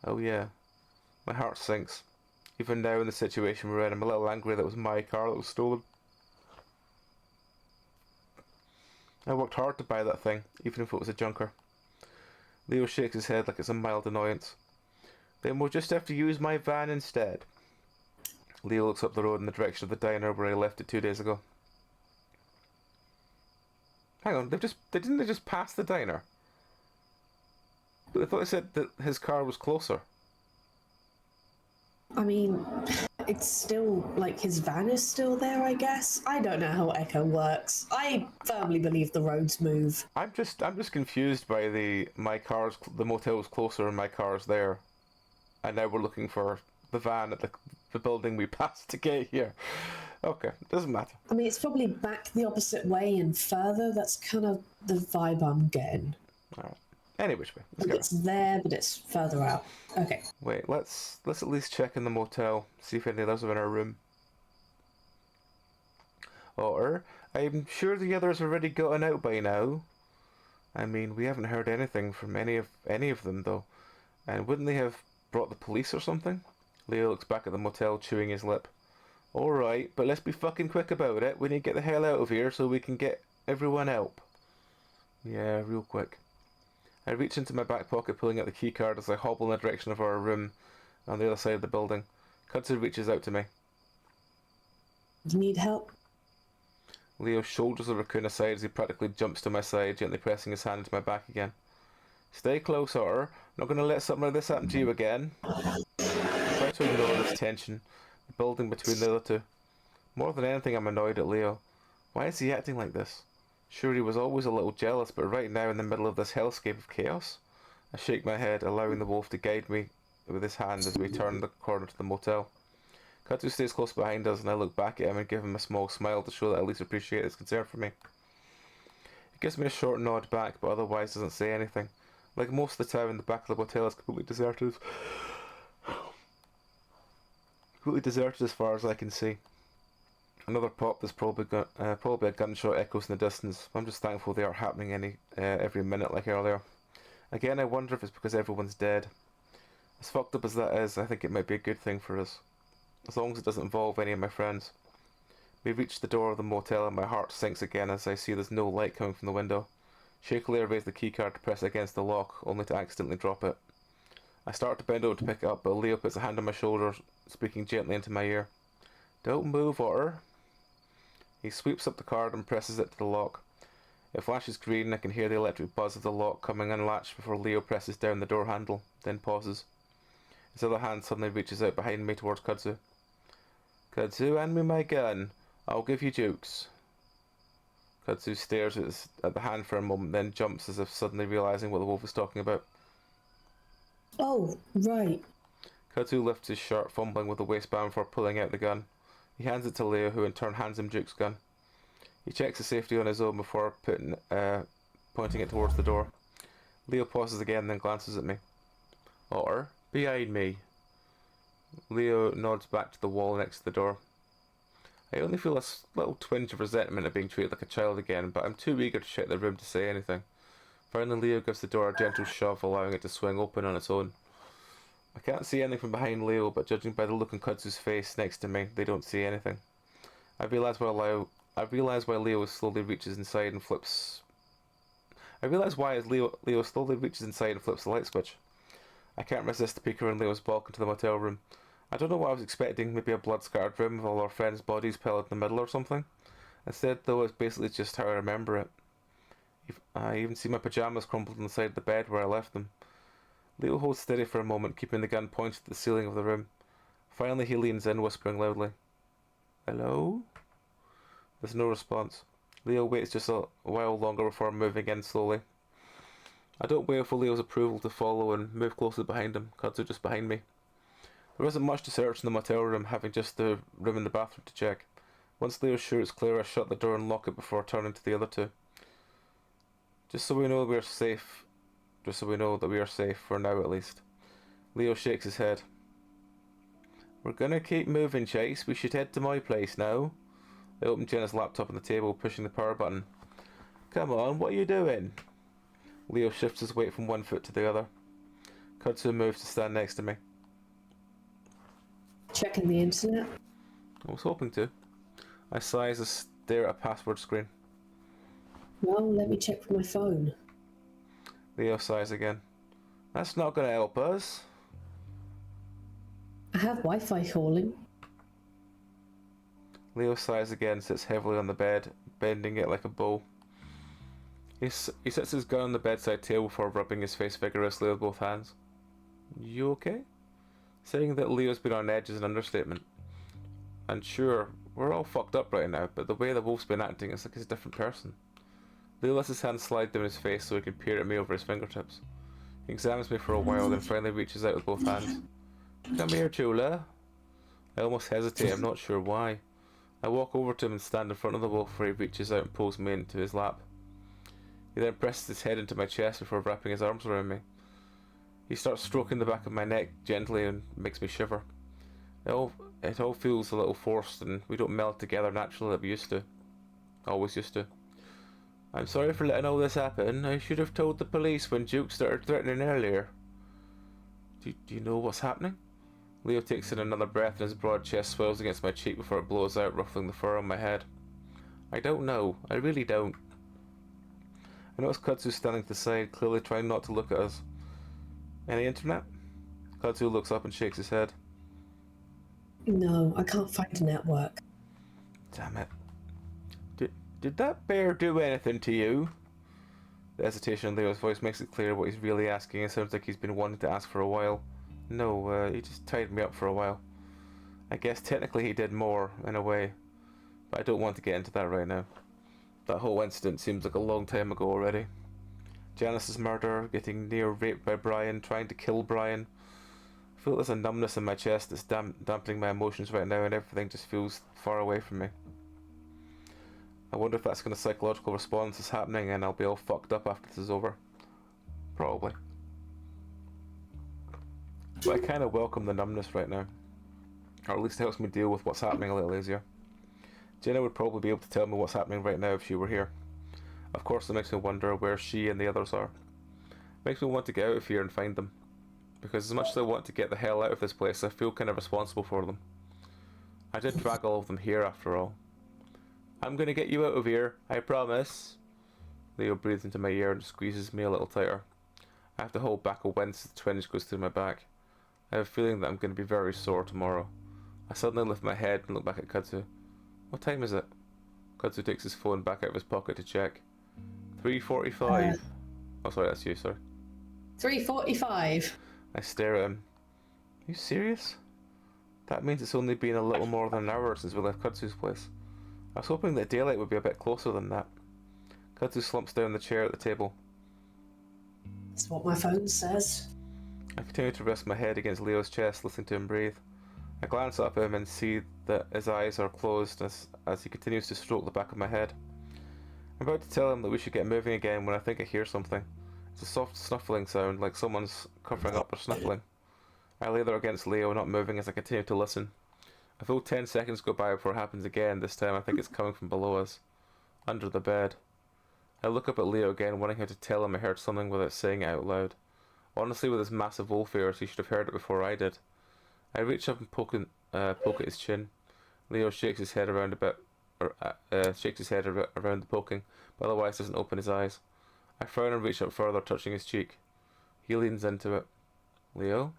Speaker 1: Oh yeah. My heart sinks. Even now in the situation we're in, I'm a little angry that it was my car that was stolen. I worked hard to buy that thing, even if it was a junker. Leo shakes his head like it's a mild annoyance. Then we'll just have to use my van instead. Leo looks up the road in the direction of the diner where I left it 2 days ago. Hang on, didn't they just pass the diner? But I thought they said that his car was closer.
Speaker 2: I mean, it's still, like, his van is still there, I guess? I don't know how Echo works. I firmly believe the roads move.
Speaker 1: I'm just confused by the motel's closer and my car's there. And now we're looking for the van at the building we passed to get here. Okay, doesn't matter.
Speaker 2: I mean, it's probably back the opposite way and further. That's kind of the vibe I'm getting.
Speaker 1: Alright. Any which way. Let's
Speaker 2: like
Speaker 1: go.
Speaker 2: it's there, but it's further out. Okay.
Speaker 1: Wait, let's at least check in the motel, see if any others are in our room. Or, I'm sure the others have already gotten out by now. I mean, we haven't heard anything from any of them though. And wouldn't they have brought the police or something? Leo looks back at the motel, chewing his lip. Alright, but let's be fucking quick about it. We need to get the hell out of here so we can get everyone help. Yeah, real quick. I reach into my back pocket, pulling out the key card as I hobble in the direction of our room on the other side of the building. Kudzu reaches out to me.
Speaker 2: You need help?
Speaker 1: Leo shoulders the raccoon aside as he practically jumps to my side, gently pressing his hand into my back again. Stay close, Otter. Not going to let something like this happen to you again. I try to ignore this tension, the building between the other two. More than anything, I'm annoyed at Leo. Why is he acting like this? Sure, he was always a little jealous, but right now in the middle of this hellscape of chaos? I shake my head, allowing the wolf to guide me with his hand as we turn the corner to the motel. Kudzu stays close behind us, and I look back at him and give him a small smile to show that I at least appreciate his concern for me. He gives me a short nod back, but otherwise doesn't say anything. Like most of the town, the back of the motel is completely deserted. Completely deserted as far as I can see. Another pop, there's probably a gunshot echoes in the distance. I'm just thankful they aren't happening every minute like earlier. Again, I wonder if it's because everyone's dead. As fucked up as that is, I think it might be a good thing for us. As long as it doesn't involve any of my friends. We reach the door of the motel and my heart sinks again as I see there's no light coming from the window. Shakily I raise the keycard to press it against the lock, only to accidentally drop it. I start to bend over to pick it up, but Leo puts a hand on my shoulder, speaking gently into my ear. Don't move, Otter. He sweeps up the card and presses it to the lock. It flashes green. I can hear the electric buzz of the lock coming unlatched before Leo presses down the door handle, then pauses. His other hand suddenly reaches out behind me towards Kudzu. Kudzu, hand me my gun. I'll give you jukes. Kudzu stares at the hand for a moment, then jumps as if suddenly realising what the wolf is talking about.
Speaker 2: Oh, right.
Speaker 1: Kudzu lifts his shirt, fumbling with the waistband before pulling out the gun. He hands it to Leo, who in turn hands him Duke's gun. He checks the safety on his own before pointing it towards the door. Leo pauses again, then glances at me. Otter, behind me. Leo nods back to the wall next to the door. I only feel a little twinge of resentment at being treated like a child again, but I'm too eager to check the room to say anything. Finally, Leo gives the door a gentle shove, allowing it to swing open on its own. I can't see anything from behind Leo, but judging by the look on Kudzu's face next to me, they don't see anything. I realise why Leo slowly reaches inside and flips. Leo slowly reaches inside and flips the light switch. I can't resist the peek around Leo's bulk into the motel room. I don't know what I was expecting, maybe a blood-scarred room with all our friends' bodies pillowed in the middle or something. Instead, though, it's basically just how I remember it. I even see my pajamas crumpled on the side of the bed where I left them. Leo holds steady for a moment, keeping the gun pointed at the ceiling of the room. Finally, he leans in, whispering loudly. Hello? There's no response. Leo waits just a while longer before moving in slowly. I don't wait for Leo's approval to follow and move closely behind him. Kudzu just behind me. There isn't much to search in the motel room, having just the room and the bathroom to check. Once Leo's sure it's clear, I shut the door and lock it before turning to the other two. Just so we know we are safe. Just so we know that we are safe, for now at least. Leo shakes his head. We're gonna keep moving, Chase. We should head to my place now. I open Jenna's laptop on the table, pushing the power button. Come on, what are you doing? Leo shifts his weight from one foot to the other. Kudzu moves to stand next to me.
Speaker 2: Checking the internet.
Speaker 1: I was hoping to. I sigh as I stare at a password screen.
Speaker 2: Well, let me check with my phone.
Speaker 1: Leo sighs again. That's not going to help us.
Speaker 2: I have Wi-Fi calling.
Speaker 1: Leo sighs again, sits heavily on the bed, bending it like a bow. He sets his gun on the bedside table before rubbing his face vigorously with both hands. You okay? Saying that Leo's been on edge is an understatement. And sure, we're all fucked up right now, but the way the wolf's been acting, it's like he's a different person. Leo lets his hand slide down his face so he can peer at me over his fingertips. He examines me for a while, then finally reaches out with both hands. Come here, Chula. I almost hesitate, I'm not sure why. I walk over to him and stand in front of the wolf where he reaches out and pulls me into his lap. He then presses his head into my chest before wrapping his arms around me. He starts stroking the back of my neck gently and makes me shiver. It all feels a little forced and we don't meld together naturally like we used to. Always used to. I'm sorry for letting all this happen. I should have told the police when Duke started threatening earlier. Do you know what's happening? Leo takes in another breath and his broad chest swells against my cheek before it blows out, ruffling the fur on my head. I don't know. I really don't. I notice Kudzu standing to the side, clearly trying not to look at us. Any internet? Kudzu looks up and shakes his head.
Speaker 2: No, I can't find a network.
Speaker 1: Damn it. Did that bear do anything to you? The hesitation in Leo's voice makes it clear what he's really asking. It sounds like he's been wanting to ask for a while. No, he just tied me up for a while. I guess technically he did more, in a way. But I don't want to get into that right now. That whole incident seems like a long time ago already. Janice's murder, getting near raped by Brian, trying to kill Brian. I feel there's a numbness in my chest that's dampening my emotions right now and everything just feels far away from me. I wonder if that's kind of psychological response is happening and I'll be all fucked up after this is over. Probably. But I kind of welcome the numbness right now. Or at least it helps me deal with what's happening a little easier. Jenna would probably be able to tell me what's happening right now if she were here. Of course it makes me wonder where she and the others are. It makes me want to get out of here and find them. Because as much as I want to get the hell out of this place, I feel kind of responsible for them. I did drag all of them here after all. I'm gonna get you out of here, I promise. Leo breathes into my ear and squeezes me a little tighter. I have to hold back a wince as the twinge goes through my back. I have a feeling that I'm going to be very sore tomorrow. I suddenly lift my head and look back at Kudzu. What time is it? Kudzu takes his phone back out of his pocket to check. 3:45. Oh, sorry, that's you, sorry.
Speaker 2: 3:45.
Speaker 1: I stare at him. Are you serious? That means it's only been a little more than an hour since we left Kudzu's place. I was hoping that daylight would be a bit closer than that. Kudzu slumps down in the chair at the table.
Speaker 2: That's what my phone says.
Speaker 1: I continue to rest my head against Leo's chest, listening to him breathe. I glance up at him and see that his eyes are closed as he continues to stroke the back of my head. I'm about to tell him that we should get moving again when I think I hear something. It's a soft snuffling sound, like someone's covering up or snuffling. I lay there against Leo, not moving as I continue to listen. A full 10 seconds go by before it happens again. This time I think it's coming from below us, under the bed. I look up at Leo again, wanting him to tell him I heard something without saying it out loud. Honestly, with his massive wolf ears, he should have heard it before I did. I reach up and poke at his chin. Leo shakes his head around a bit, shakes his head around the poking, but otherwise doesn't open his eyes. I frown and reach up further, touching his cheek. He leans into it. Leo?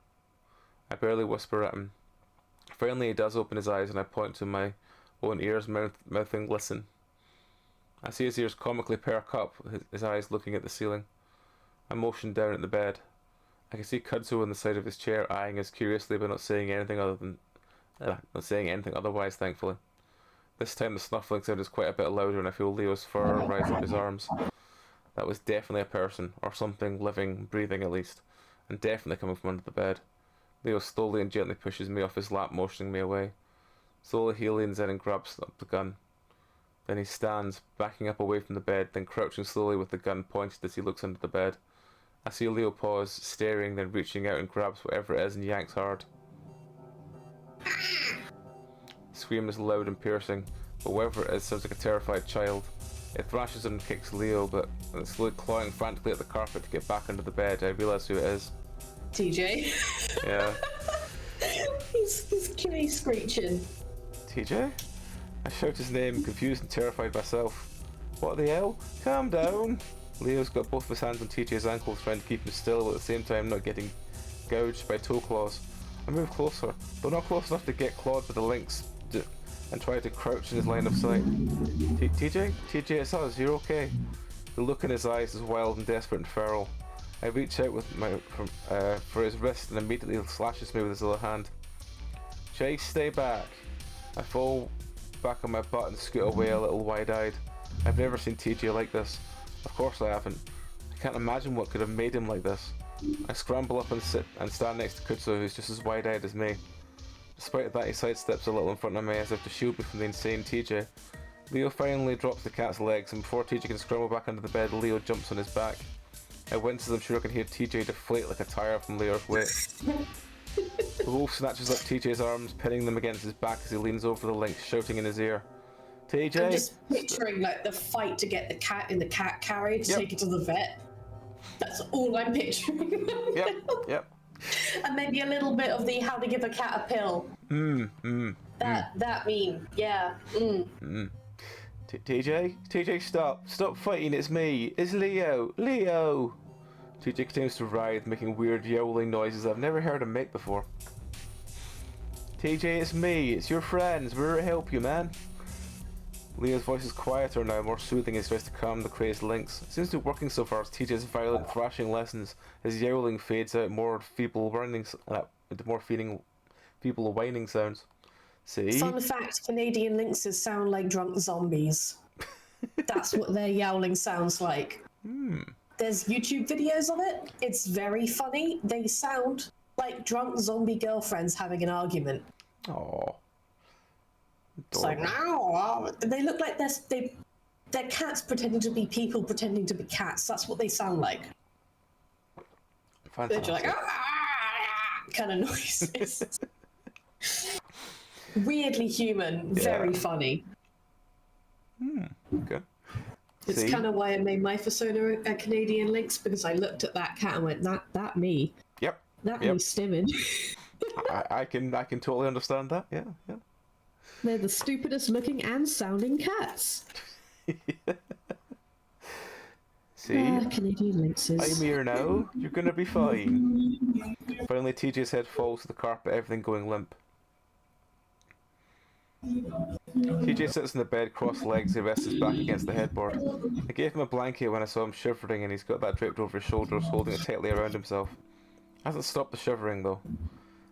Speaker 1: I barely whisper at him. Finally, he does open his eyes, and I point to my own ears, mouthing, listen. I see his ears comically perk up, his eyes looking at the ceiling. I motion down at the bed. I can see Kudzu on the side of his chair, eyeing us curiously, but not saying anything otherwise, thankfully. This time the snuffling sound is quite a bit louder, and I feel Leo's fur rise up his arms. That was definitely a person, or something living, breathing at least, and definitely coming from under the bed. Leo slowly and gently pushes me off his lap, motioning me away. Slowly he leans in and grabs up the gun. Then he stands, backing up away from the bed, then crouching slowly with the gun pointed as he looks under the bed. I see Leo pause, staring, then reaching out and grabs whatever it is and yanks hard. The scream is loud and piercing, but whatever it is sounds like a terrified child. It thrashes and kicks Leo, but it's slowly clawing frantically at the carpet to get back under the bed. I realise who it is.
Speaker 2: TJ.
Speaker 1: Yeah.
Speaker 2: he's screeching.
Speaker 1: TJ? I shout his name, confused and terrified myself. What the hell? Calm down. Leo's got both of his hands on TJ's ankles, trying to keep him still, but at the same time not getting gouged by toe claws. I move closer, but not close enough to get clawed by the lynx, and try to crouch in his line of sight. TJ? TJ, it's us, you're okay. The look in his eyes is wild and desperate and feral. I reach out with for his wrist and immediately slashes me with his other hand. Chase, stay back. I fall back on my butt and scoot away a little wide-eyed. I've never seen TJ like this. Of course I haven't. I can't imagine what could have made him like this. I scramble up and sit and stand next to Kudzu, who's just as wide-eyed as me. Despite that, he sidesteps a little in front of me as if to shield me from the insane TJ. Leo finally drops the cat's legs, and before TJ can scramble back under the bed, Leo jumps on his back. I wince as I'm sure I can hear TJ deflate like a tire from Leo's weight. The wolf snatches up TJ's arms, pinning them against his back as he leans over the lynx, shouting in his ear. TJ?
Speaker 2: I'm just picturing like the fight to get the cat in the cat carrier to take it to the vet. That's all I'm picturing.
Speaker 1: Yep.
Speaker 2: And maybe a little bit of the how to give a cat a pill. That meme, yeah.
Speaker 1: TJ, stop fighting, it's me, it's Leo. TJ continues to writhe, making weird yowling noises I've never heard him make before. TJ, it's me, it's your friends, we're here to help you, man. Leo's voice is quieter now, more soothing as he tries to calm the crazed lynx. It seems to be working so far as TJ's violent thrashing lessens. His yowling fades out, more feeble whining sounds. See?
Speaker 2: Fun fact, Canadian lynxes sound like drunk zombies. That's what their yowling sounds like. There's YouTube videos of it. It's very funny. They sound like drunk zombie girlfriends having an argument.
Speaker 1: Aww.
Speaker 2: It's like, no, they look like they're cats pretending to be people pretending to be cats. That's what they sound like.
Speaker 1: Fantastic.
Speaker 2: They're like, kind of noises. Weirdly human, very funny.
Speaker 1: Okay.
Speaker 2: It's kind of why I made my persona a Canadian lynx, because I looked at that cat and went, that me.
Speaker 1: Yep.
Speaker 2: That me stimming.
Speaker 1: I can totally understand that. Yeah.
Speaker 2: They're the stupidest looking and sounding cats.
Speaker 1: See?
Speaker 2: Canadian lynxes.
Speaker 1: I'm here now. You're gonna be fine. Finally, TJ's head falls to the carpet, everything going limp. TJ sits in the bed, crossed legs, he rests his back against the headboard. I gave him a blanket when I saw him shivering, and he's got that draped over his shoulders, holding it tightly around himself. Hasn't stopped the shivering though.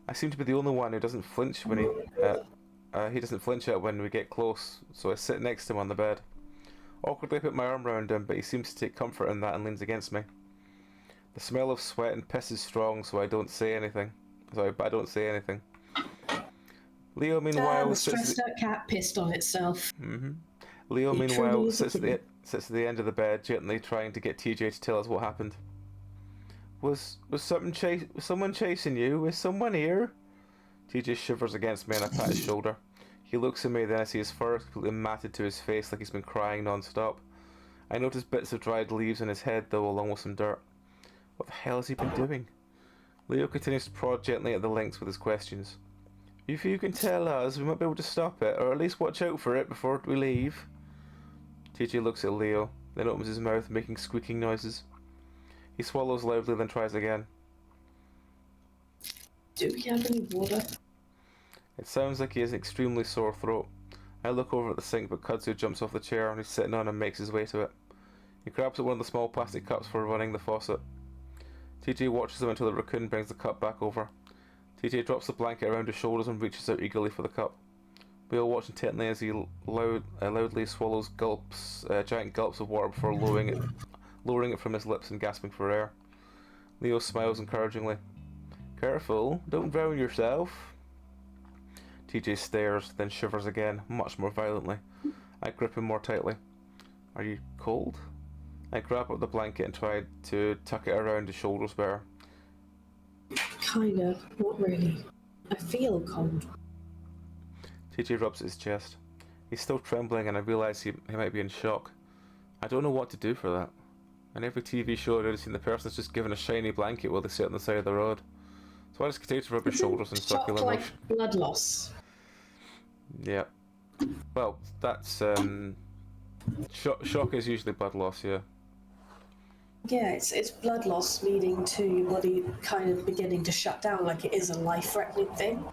Speaker 1: I seem to be the only one who doesn't flinch when he doesn't flinch out when we get close, so I sit next to him on the bed. Awkwardly I put my arm around him, but he seems to take comfort in that and leans against me. The smell of sweat and piss is strong, so I don't say anything. Leo, meanwhile,
Speaker 2: the stressed out cat pissed on itself.
Speaker 1: Leo, meanwhile, sits at the end of the bed, gently trying to get TJ to tell us what happened. Was someone chasing you? Is someone here? TJ shivers against me and I pat his shoulder. He looks at me, then I see his fur is completely matted to his face like he's been crying non-stop. I notice bits of dried leaves on his head though, along with some dirt. What the hell has he been doing? Leo continues to prod gently at the lynx with his questions. If you can tell us, we might be able to stop it, or at least watch out for it before we leave. TJ looks at Leo, then opens his mouth, making squeaking noises. He swallows loudly, then tries again.
Speaker 2: Do we have any water?
Speaker 1: It sounds like he has an extremely sore throat. I look over at the sink, but Kudzu jumps off the chair and he's sitting on and makes his way to it. He grabs at one of the small plastic cups for running the faucet. TJ watches him until the raccoon brings the cup back over. TJ drops the blanket around his shoulders and reaches out eagerly for the cup. We all watch intently as he loudly swallows giant gulps of water before lowering it from his lips and gasping for air. Leo smiles encouragingly. Careful, don't drown yourself. TJ stares, then shivers again, much more violently. I grip him more tightly. Are you cold? I grab up the blanket and try to tuck it around his shoulders better.
Speaker 2: Kinda, not really. I feel cold.
Speaker 1: TJ rubs at his chest. He's still trembling and I realise he might be in shock. I don't know what to do for that. In every TV show I've ever seen, the person's just given a shiny blanket while they sit on the side of the road. So I just continue to rub his shoulders in circular
Speaker 2: like
Speaker 1: motion.
Speaker 2: Blood loss.
Speaker 1: Yeah. Well, that's shock is usually blood loss, yeah.
Speaker 2: Yeah, it's blood loss leading to your body kind of beginning to shut down, like it is a life-threatening thing.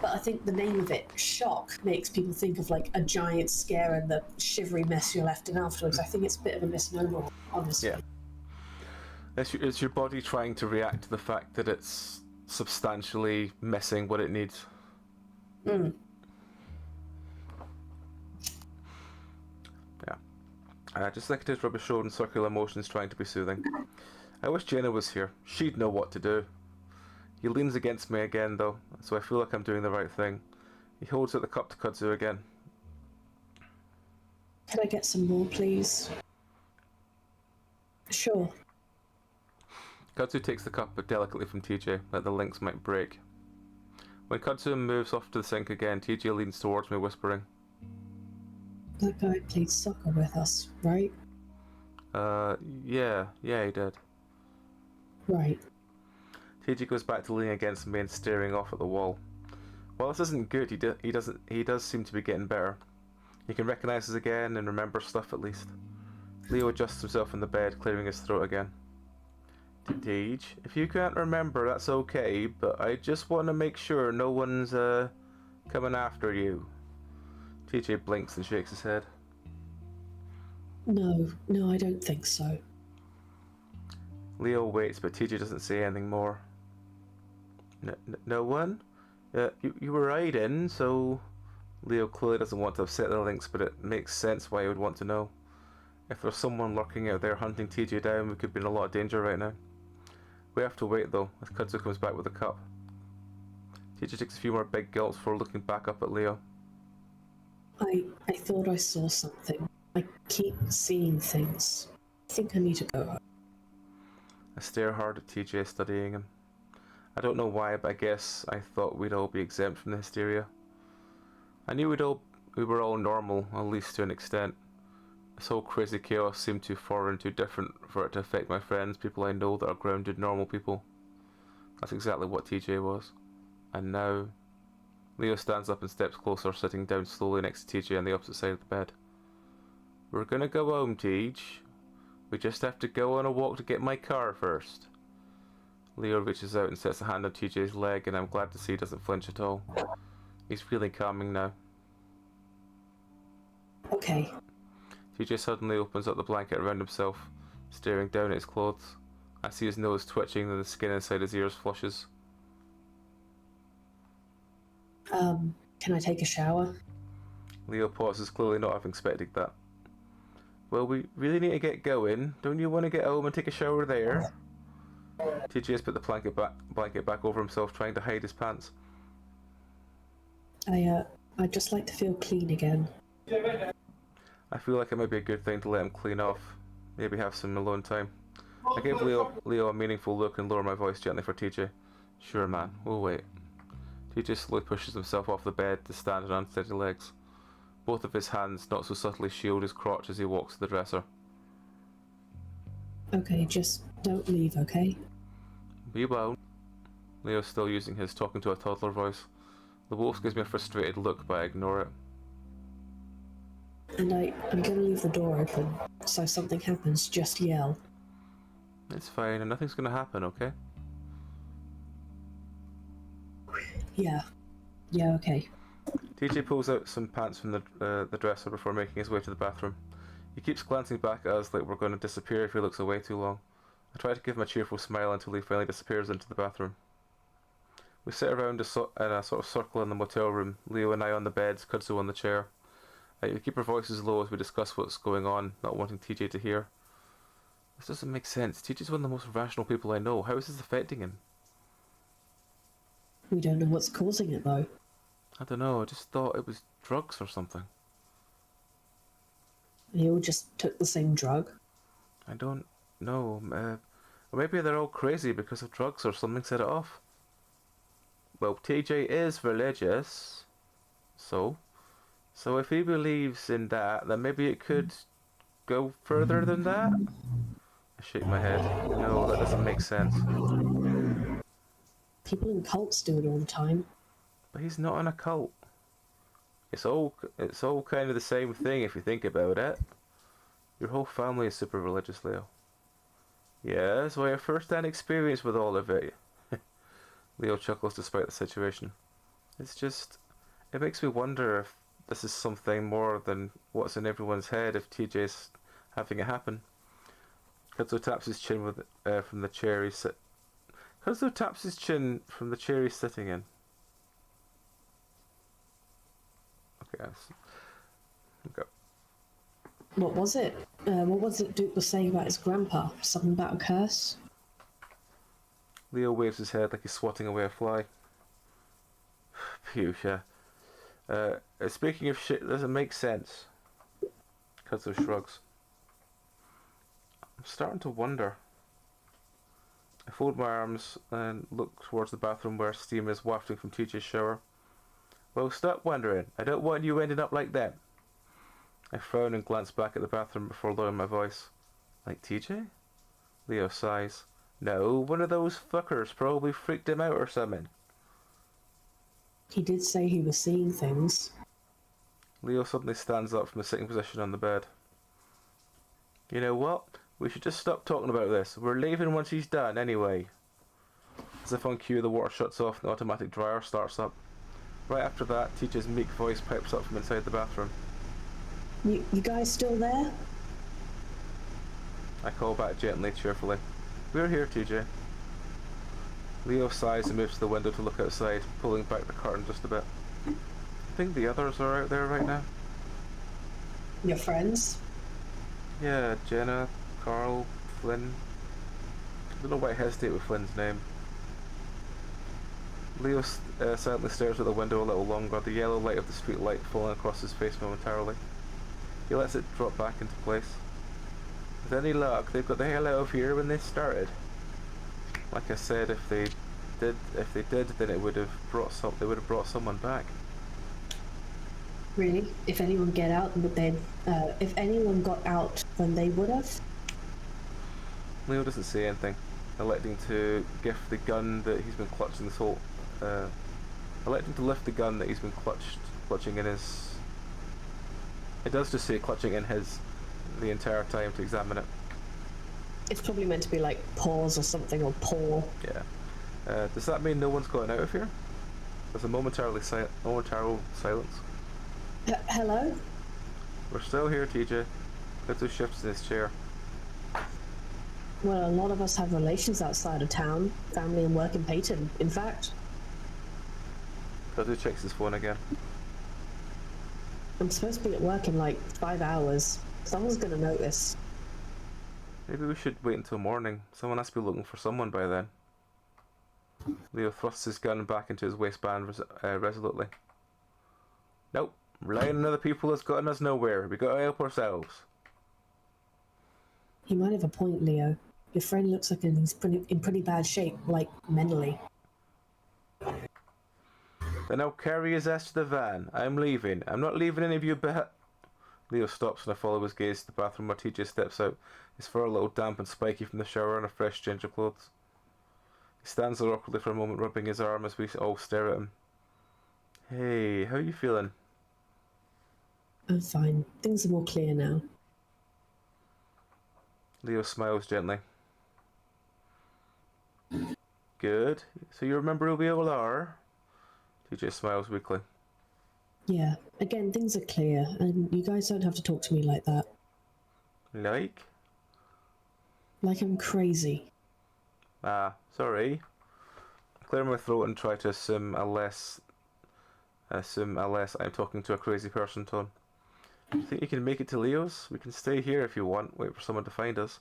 Speaker 2: But I think the name of it, shock, makes people think of like a giant scare and the shivery mess you're left in afterwards. I think it's a bit of a misnomer, honestly.
Speaker 1: Yeah. It's your body trying to react to the fact that it's substantially missing what it needs.
Speaker 2: Mm.
Speaker 1: Just like it is, rub his shoulder in circular motions, trying to be soothing. I wish Jenna was here. She'd know what to do. He leans against me again, though, so I feel like I'm doing the right thing. He holds out the cup to Kudzu again.
Speaker 2: Can I get some more, please? Sure.
Speaker 1: Kudzu takes the cup, but delicately from TJ, like the links might break. When Kudzu moves off to the sink again, TJ leans towards me, whispering,
Speaker 2: That guy played soccer with us, right?
Speaker 1: Yeah, he did.
Speaker 2: Right.
Speaker 1: TJ goes back to leaning against me and staring off at the wall. While this isn't good, he does seem to be getting better. He can recognise us again and remember stuff at least. Leo adjusts himself in the bed, clearing his throat again. TJ, if you can't remember, that's okay, but I just want to make sure no one's coming after you. TJ blinks and shakes his head.
Speaker 2: No, I don't think so.
Speaker 1: Leo waits, but TJ doesn't say anything more. No one? You were hiding, so... Leo clearly doesn't want to upset the links, but it makes sense why he would want to know. If there's someone lurking out there hunting TJ down, we could be in a lot of danger right now. We have to wait though, as Kudzu comes back with a cup. TJ takes a few more big gulps before looking back up at Leo.
Speaker 2: I thought I saw something. I keep seeing things. I think I need to go home.
Speaker 1: I stare hard at TJ, studying him. I don't know why, but I guess I thought we'd all be exempt from the hysteria. I knew we were all normal, at least to an extent. This whole crazy chaos seemed too foreign, too different for it to affect my friends, people I know that are grounded, normal people. That's exactly what TJ was. And now... Leo stands up and steps closer, sitting down slowly next to TJ on the opposite side of the bed. We're gonna go home, Tej. We just have to go on a walk to get my car first. Leo reaches out and sets a hand on TJ's leg, and I'm glad to see he doesn't flinch at all. He's really calming now.
Speaker 2: Okay.
Speaker 1: TJ suddenly opens up the blanket around himself, staring down at his clothes. I see his nose twitching and the skin inside his ears flushes.
Speaker 2: Can I take a shower?
Speaker 1: Leo pauses, clearly not having expected that. Well, we really need to get going. Don't you want to get home and take a shower there? TJ has put the blanket back over himself, trying to hide his pants.
Speaker 2: I'd just like to feel clean again.
Speaker 1: I feel like it might be a good thing to let him clean off. Maybe have some alone time. I give Leo a meaningful look and lower my voice gently for TJ. Sure, man, we'll wait. TJ slowly pushes himself off the bed to stand on unsteady legs. Both of his hands not so subtly shield his crotch as he walks to the dresser.
Speaker 2: Okay, just don't leave, okay?
Speaker 1: We won't. Leo's still using his talking to a toddler voice. The wolf gives me a frustrated look, but I ignore it.
Speaker 2: And I'm gonna leave the door open, so if something happens, just yell.
Speaker 1: It's fine, and nothing's gonna happen, okay?
Speaker 2: Yeah, okay.
Speaker 1: TJ pulls out some pants from the dresser before making his way to the bathroom. He keeps glancing back at us like we're going to disappear if he looks away too long. I try to give him a cheerful smile until he finally disappears into the bathroom. We sit around in a sort of circle in the motel room, Leo and I on the beds, Kudzu on the chair. We keep our voices low as we discuss what's going on, not wanting TJ to hear. This doesn't make sense. TJ's one of the most rational people I know. How is this affecting him?
Speaker 2: We don't know what's causing it, though.
Speaker 1: I don't know, I just thought it was drugs or something.
Speaker 2: They all just took the same drug.
Speaker 1: I don't know. Or maybe they're all crazy because of drugs or something set it off. Well, TJ is religious, so if he believes in that, then maybe it could go further than that? I shake my head. No, that doesn't make sense.
Speaker 2: People in cults do it all the time.
Speaker 1: But he's not in a cult. It's all kind of the same thing if you think about it. Your whole family is super religious, Leo. Yes, well, I have first-hand experience with all of it. Leo chuckles despite the situation. It's just, it makes me wonder if this is something more than what's in everyone's head if TJ's having it happen. Kudzu taps his chin from the chair he's sitting in. Okay.
Speaker 2: What was it? What was it Duke was saying about his grandpa? Something about a curse?
Speaker 1: Leo waves his head like he's swatting away a fly. Phew, yeah. Speaking of shit, doesn't make sense. Kudzu shrugs. I'm starting to wonder. I fold my arms and look towards the bathroom where steam is wafting from TJ's shower. Well, stop wondering. I don't want you ending up like them. I frown and glance back at the bathroom before lowering my voice. Like TJ? Leo sighs. No, one of those fuckers probably freaked him out or something.
Speaker 2: He did say he was seeing things.
Speaker 1: Leo suddenly stands up from a sitting position on the bed. You know what? We should just stop talking about this. We're leaving once he's done, anyway. As if on cue, the water shuts off and the automatic dryer starts up. Right after that, TJ's meek voice pipes up from inside the bathroom.
Speaker 2: You guys still there?
Speaker 1: I call back gently, cheerfully. We're here, TJ. Leo sighs and moves to the window to look outside, pulling back the curtain just a bit. I think the others are out there right now.
Speaker 2: Your friends?
Speaker 1: Yeah, Jenna, Carl, Flynn. I don't know why I hesitate with Flynn's name. Leo silently stares at the window a little longer, the yellow light of the street light falling across his face momentarily. He lets it drop back into place. With any luck, they've got the hell out of here when they started. Like I said, if they did, then it would have brought someone back.
Speaker 2: Really? If anyone got out, then they would have?
Speaker 1: Leo doesn't say anything, electing to gift the gun that he's been clutching this whole. Electing to lift the gun that he's been clutching in his. It does just say clutching in his the entire time to examine it.
Speaker 2: It's probably meant to be like pause or something, or paw.
Speaker 1: Yeah. Does that mean no one's gotten out of here? There's a momentary silence.
Speaker 2: Hello?
Speaker 1: We're still here, TJ. Kudzu shifts in his chair.
Speaker 2: Well, a lot of us have relations outside of town. Family and work in Peyton, in fact.
Speaker 1: Kudzu checks his phone again.
Speaker 2: I'm supposed to be at work in like 5 hours. Someone's gonna notice.
Speaker 1: Maybe we should wait until morning. Someone has to be looking for someone by then. Leo thrusts his gun back into his waistband resolutely. Nope. Relying on other people has gotten us nowhere. We gotta help ourselves.
Speaker 2: You might have a point, Leo. Your friend looks like he's in pretty bad shape, like mentally.
Speaker 1: Then I'll carry his ass to the van. I'm leaving. I'm not leaving any of you Leo stops and I follow his gaze to the bathroom where TJ steps out, his fur a little damp and spiky from the shower and a fresh change of clothes. He stands there awkwardly for a moment, rubbing his arm as we all stare at him. Hey, how are you feeling?
Speaker 2: I'm fine. Things are more clear now.
Speaker 1: Leo smiles gently. Good. So you remember who we all are? TJ smiles weakly.
Speaker 2: Yeah, again, things are clear, and you guys don't have to talk to me like that.
Speaker 1: Like?
Speaker 2: Like I'm crazy.
Speaker 1: Ah, sorry. Clear my throat and try to assume a less I'm talking to a crazy person tone. Think you can make it to Leo's? We can stay here if you want, wait for someone to find us.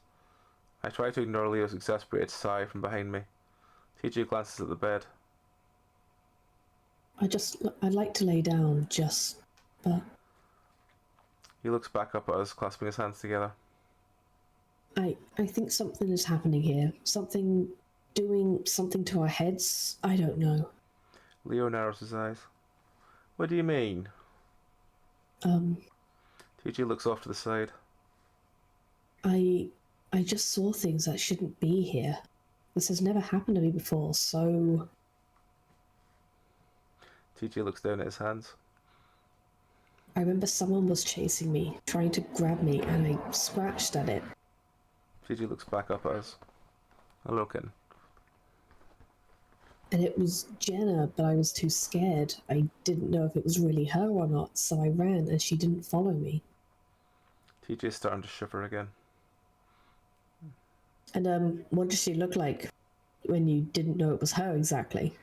Speaker 1: I try to ignore Leo's exasperated sigh from behind me. TJ glances at the bed.
Speaker 2: I'd like to lay down, but
Speaker 1: He looks back up at us, clasping his hands together.
Speaker 2: I think something is happening here. Something doing something to our heads. I don't know.
Speaker 1: Leo narrows his eyes. What do you mean? TJ looks off to the side.
Speaker 2: I just saw things that shouldn't be here. This has never happened to me before, so...
Speaker 1: TJ looks down at his hands.
Speaker 2: I remember someone was chasing me, trying to grab me, and I scratched at it.
Speaker 1: TJ looks back up at us. Hello, kitten.
Speaker 2: And it was Jenna, but I was too scared. I didn't know if it was really her or not, so I ran and she didn't follow me.
Speaker 1: TJ's starting to shiver again.
Speaker 2: And what does she look like when you didn't know it was her exactly?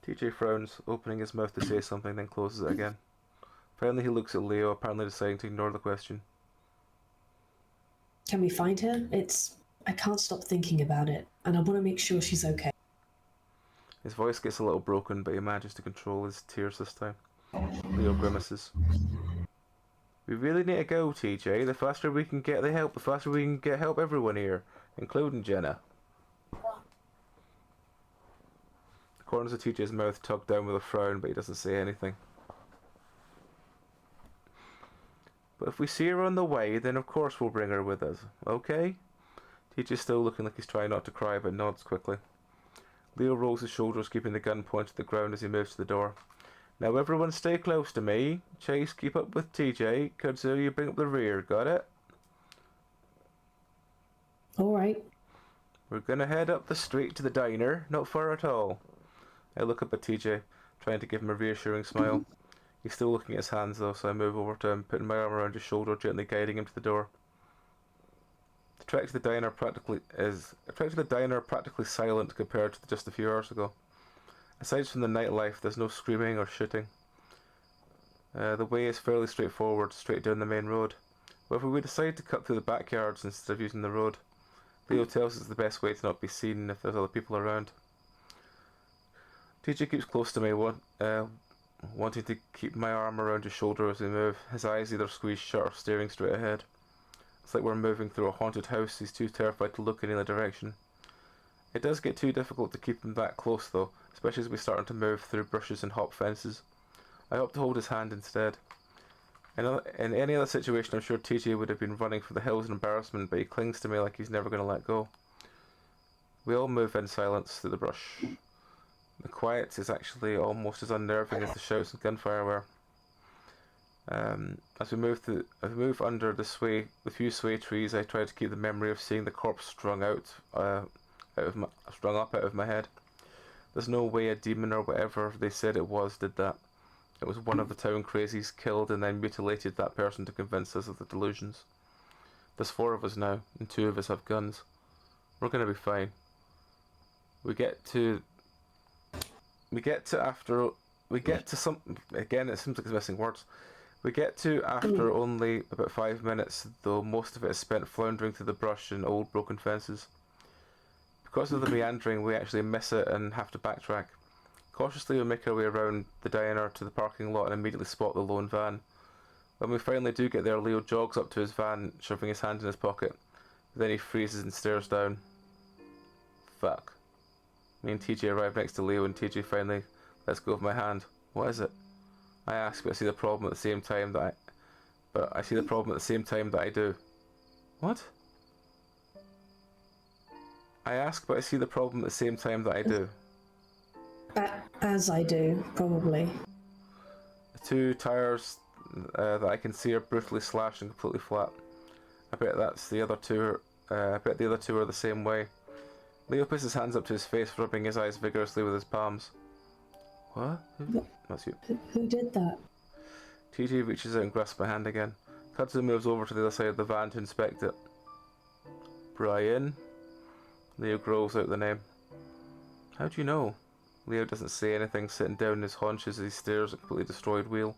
Speaker 1: TJ frowns, opening his mouth to say something, then closes it again. Finally, he looks at Leo, apparently deciding to ignore the question.
Speaker 2: Can we find her? I can't stop thinking about it, and I want to make sure she's okay.
Speaker 1: His voice gets a little broken, but he manages to control his tears this time. Leo grimaces. We really need to go, TJ. The faster we can get the help, the faster we can get help everyone here, including Jenna. The corners of TJ's mouth tug down with a frown, but he doesn't say anything. But if we see her on the way, then of course we'll bring her with us, okay? TJ's still looking like he's trying not to cry, but nods quickly. Leo rolls his shoulders, keeping the gun pointed at the ground as he moves to the door. Now everyone stay close to me. Chase, keep up with TJ. Kudzu, you bring up the rear, got it?
Speaker 2: Alright.
Speaker 1: We're gonna head up the street to the diner, not far at all. I look up at TJ, trying to give him a reassuring smile. He's still looking at his hands though, so I move over to him, putting my arm around his shoulder, gently guiding him to the door. The trek to the diner practically silent compared to just a few hours ago. Aside from the nightlife, there's no screaming or shooting. The way is fairly straightforward, straight down the main road. However, we decide to cut through the backyards instead of using the road. Leo tells us it's the best way to not be seen if there's other people around. TJ keeps close to me, wanting to keep my arm around his shoulder as we move, his eyes either squeezed shut or staring straight ahead. It's like we're moving through a haunted house. He's too terrified to look in either direction. It does get too difficult to keep him that close though, especially as we start to move through bushes and hop fences. I opt to hold his hand instead. In any other situation, I'm sure TJ would have been running for the hills in embarrassment, but he clings to me like he's never going to let go. We all move in silence through the brush. The quiet is actually almost as unnerving as the shouts and gunfire were. As we move under the few sway trees, I try to keep the memory of seeing the corpse strung up out of my head. There's no way a demon or whatever they said it was did that. It was one of the town crazies killed and then mutilated that person to convince us of the delusions. There's 4 of us now, and 2 of us have guns. We're gonna be fine. We get to some. Again, it seems like it's missing words. We get to after only about 5 minutes, though most of it is spent floundering through the brush and old broken fences. Because of the meandering, we actually miss it and have to backtrack. Cautiously, we make our way around the diner to the parking lot and immediately spot the lone van. When we finally do get there, Leo jogs up to his van, shoving his hand in his pocket. Then he freezes and stares down. Fuck. Me and TJ arrive next to Leo and TJ finally lets go of my hand. What is it? I ask, but I see the problem at the same time that I do. What? I ask, but I see the problem at the same time that I do.
Speaker 2: As I do, probably.
Speaker 1: The 2 tires that I can see are brutally slashed and completely flat. I bet the other 2 are the same way. Leo puts his hands up to his face, rubbing his eyes vigorously with his palms. What? That's you.
Speaker 2: Who did that?
Speaker 1: TJ reaches out and grasps my hand again. Kudzu moves over to the other side of the van to inspect it. Brian? Leo growls out the name. How do you know? Leo doesn't say anything, sitting down on his haunches as he stares at a completely destroyed wheel.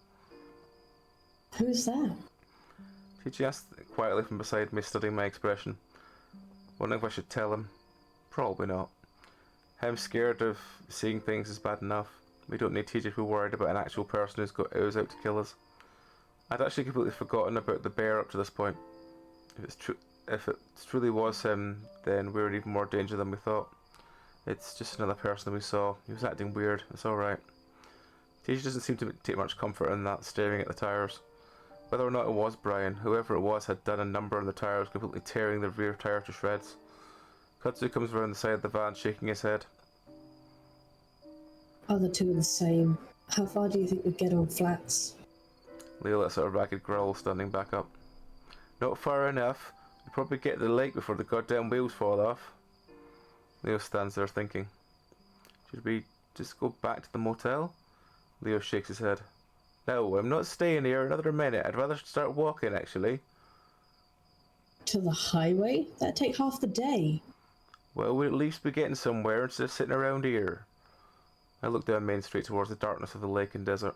Speaker 2: Who's that?
Speaker 1: TJ asks quietly from beside me, studying my expression. Wondering if I should tell him. Probably not. I'm scared of seeing things is bad enough. We don't need TJ to be worried about an actual person who's out to kill us. I'd actually completely forgotten about the bear up to this point. If it truly was him, then we're in even more danger than we thought. It's just another person we saw. He was acting weird. It's alright. TJ doesn't seem to take much comfort in that, staring at the tyres. Whether or not it was Brian, whoever it was had done a number on the tyres, completely tearing the rear tyre to shreds. Kudzu comes around the side of the van, shaking his head.
Speaker 2: Are the two the same? How far do you think we'd get on flats?
Speaker 1: Leo lets out a ragged growl, standing back up. Not far enough. We'll probably get to the lake before the goddamn wheels fall off. Leo stands there thinking. Should we just go back to the motel? Leo shakes his head. No, I'm not staying here another minute. I'd rather start walking, actually.
Speaker 2: To the highway? That'd take half the day.
Speaker 1: Well, we'd at least be getting somewhere instead of sitting around here. I look down Main Street towards the darkness of the lake and desert.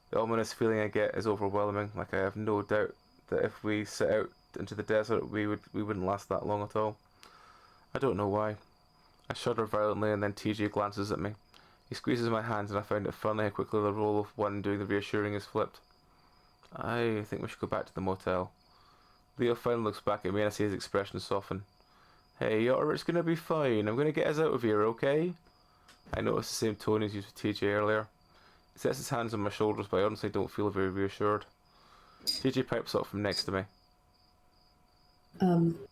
Speaker 1: The ominous feeling I get is overwhelming, like I have no doubt that if we set out into the desert, we wouldn't last that long at all. I don't know why. I shudder violently and then TJ glances at me. He squeezes my hands and I find it funny how quickly the role of one doing the reassuring is flipped. I think we should go back to the motel. Leo finally looks back at me and I see his expression soften. Hey, it's gonna be fine. I'm gonna get us out of here, okay? I notice the same tone as used with TJ earlier. He sets his hands on my shoulders, but I honestly don't feel very reassured. TJ pipes up from next to me.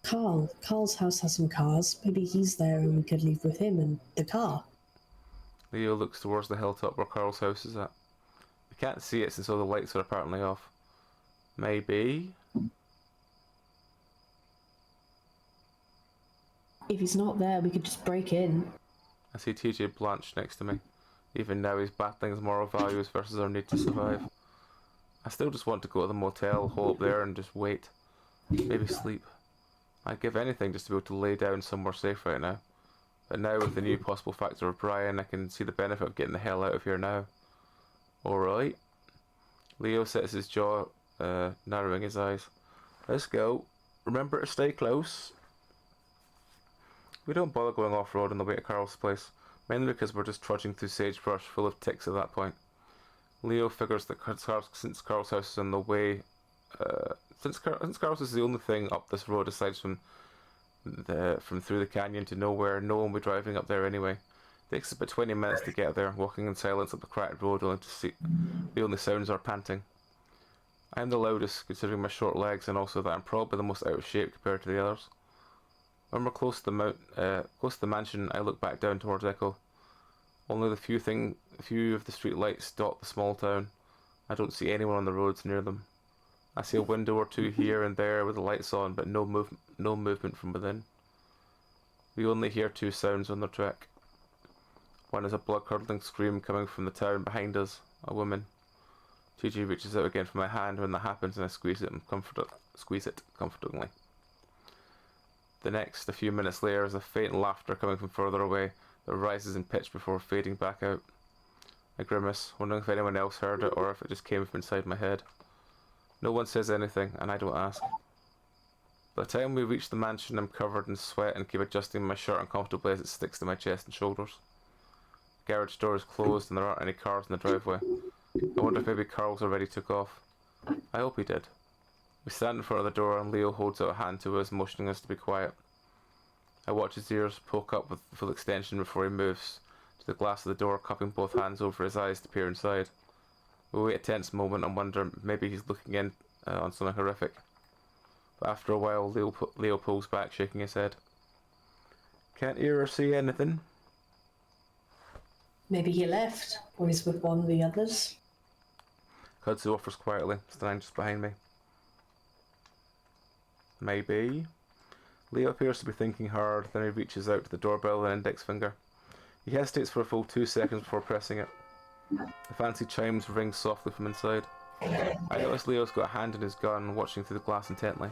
Speaker 2: Carl. Carl's house has some cars. Maybe he's there and we could leave with him and the car.
Speaker 1: Leo looks towards the hilltop where Carl's house is at. We can't see it since all the lights are apparently off. Maybe?
Speaker 2: If he's not there, we could just break in.
Speaker 1: I see TJ blanch next to me. Even now he's battling his moral values versus our need to survive. I still just want to go to the motel, hole up there and just wait. Maybe sleep. I'd give anything just to be able to lay down somewhere safe right now. But now with the new possible factor of Brian, I can see the benefit of getting the hell out of here now. Alright. Leo sets his jaw, narrowing his eyes. Let's go. Remember to stay close. We don't bother going off-road on the way to Carl's place, mainly because we're just trudging through sagebrush full of ticks at that point. Leo figures that since Carl's house is on the way, since Carl's is the only thing up this road aside from through the canyon to nowhere, no one will be driving up there anyway. It takes about 20 minutes to get there, walking in silence up the cracked road only to see the only sounds are panting. I am the loudest, considering my short legs and also that I'm probably the most out of shape compared to the others. When we're close to the mansion, I look back down towards Echo. Only the few of the street lights dot the small town. I don't see anyone on the roads near them. I see a window or two here and there with the lights on, but no movement from within. We only hear two sounds on the trek. One is a blood-curdling scream coming from the town behind us, a woman. TJ reaches out again for my hand when that happens, and I squeeze it comfortingly. The next, a few minutes later, is a faint laughter coming from further away that rises in pitch before fading back out. I grimace, wondering if anyone else heard it or if it just came from inside my head. No one says anything, and I don't ask. By the time we reach the mansion, I'm covered in sweat and keep adjusting my shirt uncomfortably as it sticks to my chest and shoulders. The garage door is closed and there aren't any cars in the driveway. I wonder if maybe Carl's already took off. I hope he did. We stand in front of the door and Leo holds out a hand to us, motioning us to be quiet. I watch his ears poke up with full extension before he moves to the glass of the door, cupping both hands over his eyes to peer inside. We wait a tense moment and wonder maybe he's looking in on something horrific. But after a while, Leo pulls back, shaking his head. Can't hear or see anything.
Speaker 2: Maybe he left, or he's with one of the others.
Speaker 1: Kudzu offers quietly, standing just behind me. Maybe. Leo appears to be thinking hard, then he reaches out to the doorbell with an index finger. He hesitates for a full 2 seconds before pressing it. The fancy chimes ring softly from inside. I notice Leo's got a hand in his gun, watching through the glass intently.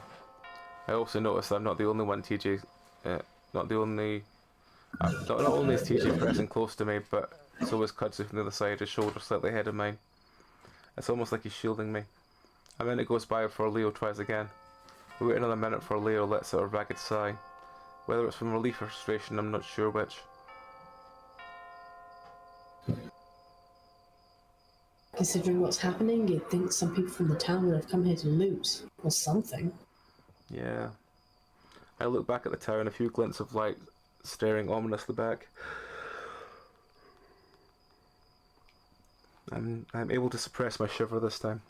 Speaker 1: I also notice that I'm not the only one TJ, not the only, not only is TJ pressing close to me, but so is Kudzu from the other side, his shoulder slightly ahead of mine. It's almost like he's shielding me. A minute goes by before Leo tries again. We wait another minute before Leo lets out a ragged sigh. Whether it's from relief or frustration, I'm not sure which.
Speaker 2: Considering what's happening, you'd think some people from the town would have come here to loot, or something.
Speaker 1: Yeah. I look back at the town, a few glints of light staring ominously back. I'm able to suppress my shiver this time.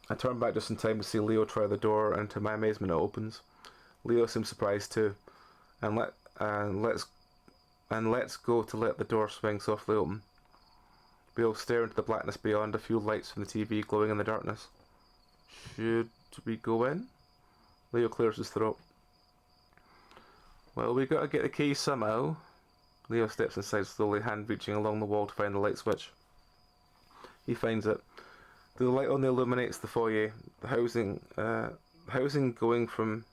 Speaker 1: I turn back just in time to see Leo try the door, and to my amazement it opens. Leo seems surprised too, and lets go to let the door swing softly open. We all stare into the blackness beyond, a few lights from the TV glowing in the darkness. Should we go in? Leo clears his throat. Well, we gotta get the key somehow. Leo steps inside slowly, hand reaching along the wall to find the light switch. He finds it. The light only illuminates the foyer. The housing going from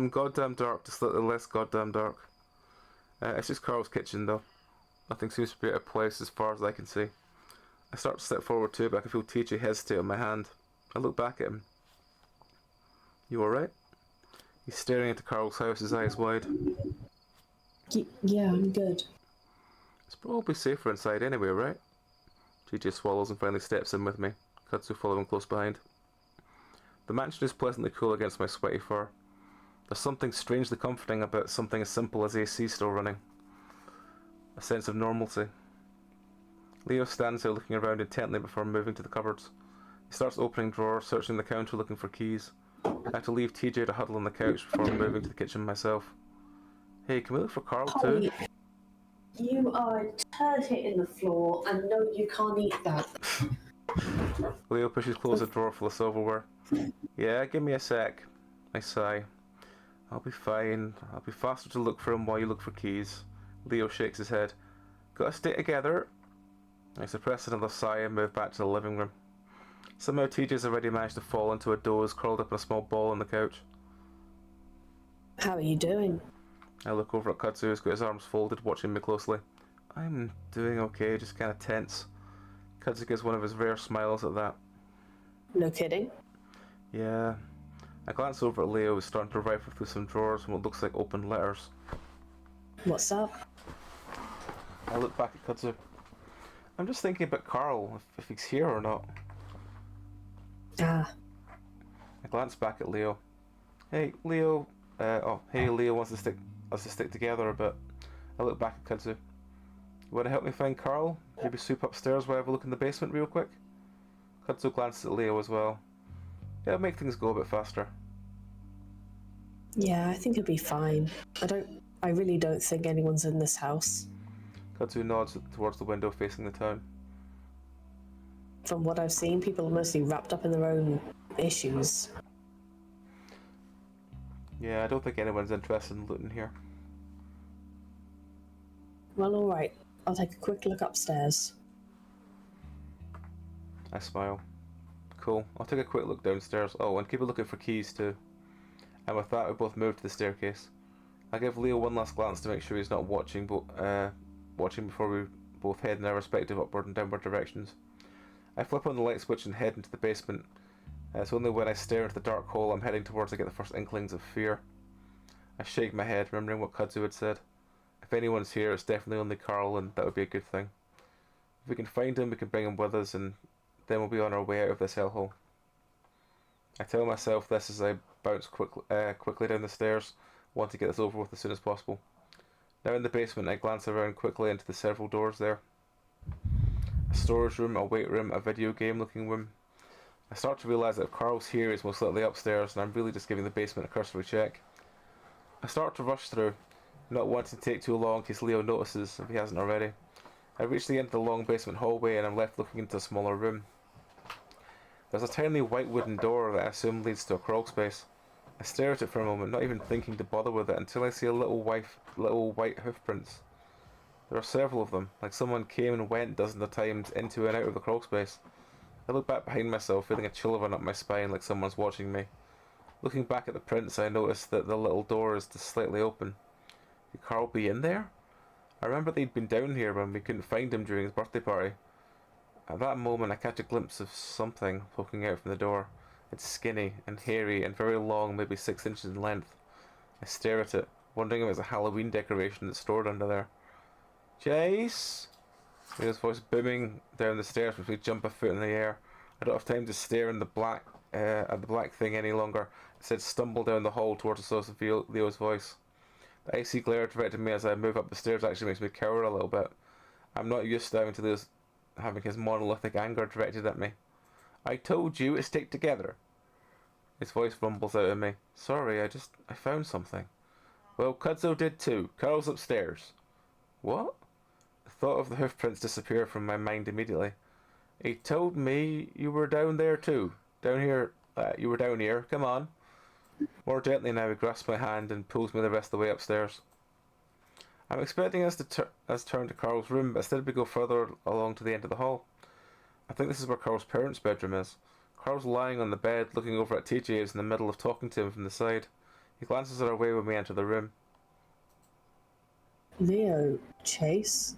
Speaker 1: goddamn dark to slightly less goddamn dark. It's just Carl's kitchen though. Nothing seems to be out of place as far as I can see. I start to step forward too, but I can feel TJ hesitate on my hand. I look back at him. You alright? He's staring into Carl's house, his eyes wide.
Speaker 2: Yeah, I'm good.
Speaker 1: It's probably safer inside anyway, right? TJ swallows and finally steps in with me, Kudzu following close behind. The mansion is pleasantly cool against my sweaty fur. There's something strangely comforting about something as simple as AC still running. A sense of normalcy. Leo stands there looking around intently before moving to the cupboards. He starts opening drawers, searching the counter looking for keys. I have to leave TJ to huddle on the couch before moving to the kitchen myself. Hey, can we look for Carl too?
Speaker 2: You are a turd hitting the floor, and no, you can't eat that.
Speaker 1: Leo pushes close a drawer full of silverware. Yeah, give me a sec. I sigh. I'll be fine. I'll be faster to look for him while you look for keys. Leo shakes his head. Gotta stay together. I suppress another sigh and move back to the living room. Somehow TJ's already managed to fall into a doze, curled up in a small ball on the couch.
Speaker 2: How are you doing?
Speaker 1: I look over at Kudzu, who's got his arms folded, watching me closely. I'm doing okay, just kinda tense. Kudzu gives one of his rare smiles at that.
Speaker 2: No kidding?
Speaker 1: Yeah. I glance over at Leo, who's starting to rifle through some drawers and what looks like open letters.
Speaker 2: What's up?
Speaker 1: I look back at Kudzu. I'm just thinking about Carl, if he's here or not.
Speaker 2: Ah.
Speaker 1: I glance back at Leo. Hey, Leo. Hey, Leo wants to stick together a bit. I look back at Kudzu. You want to help me find Carl? Maybe swoop upstairs while I have a look in the basement real quick? Kudzu glances at Leo as well. Yeah, it'll make things go a bit faster.
Speaker 2: Yeah, I think it'll be fine. I really don't think anyone's in this house.
Speaker 1: Kudzu nods towards the window facing the town.
Speaker 2: From what I've seen, people are mostly wrapped up in their own issues.
Speaker 1: Yeah, I don't think anyone's interested in looting here.
Speaker 2: Well, alright. I'll take a quick look upstairs.
Speaker 1: I smile. Cool. I'll take a quick look downstairs. Oh, and keep a lookout for keys too. And with that, we both move to the staircase. I give Leo one last glance to make sure he's not watching before we both head in our respective upward and downward directions. I flip on the light switch and head into the basement. It's only when I stare into the dark hole I'm heading towards I get the first inklings of fear. I shake my head, remembering what Kudzu had said. If anyone's here, it's definitely only Carl, and that would be a good thing. If we can find him, we can bring him with us, and then we'll be on our way out of this hellhole. I tell myself this as I bounce quickly down the stairs, want to get this over with as soon as possible. Now in the basement, I glance around quickly into the several doors there. A storage room, a weight room, a video game looking room. I start to realise that if Carl's here, he's most likely upstairs, and I'm really just giving the basement a cursory check. I start to rush through, not wanting to take too long in case Leo notices, if he hasn't already. I reach the end of the long basement hallway and I'm left looking into a smaller room. There's a tiny white wooden door that I assume leads to a crawl space. I stare at it for a moment, not even thinking to bother with it, until I see a little white hoof prints. There are several of them, like someone came and went dozens of times into and out of the crawl space. I look back behind myself, feeling a chill run up my spine like someone's watching me. Looking back at the prints, I noticed that the little door is just slightly open. Could Carl be in there? I remember they'd been down here when we couldn't find him during his birthday party. At that moment, I catch a glimpse of something poking out from the door. It's skinny and hairy and very long, maybe 6 inches in length. I stare at it, wondering if it's a Halloween decoration that's stored under there. Chase! Leo's voice booming down the stairs as we jump a foot in the air. I don't have time to stare in the black at the black thing any longer. Instead, stumble down the hall towards the source of Leo's voice. The icy glare directed me as I move up the stairs actually makes me cower a little bit. I'm not used to having his monolithic anger directed at me. I told you to stick together. His voice rumbles out of me. Sorry, I found something. Well, Kudzo did too. Carl's upstairs. What? The thought of the hoof prints disappeared from my mind immediately. He told me you were down there too. Down here. You were down here. Come on. More gently now, he grasps my hand and pulls me the rest of the way upstairs. I'm expecting us to turn to Carl's room, but instead we go further along to the end of the hall. I think this is where Carl's parents' bedroom is. Carl's lying on the bed, looking over at TJ, who's in the middle of talking to him from the side. He glances our way when we enter the room.
Speaker 2: Leo, Chase?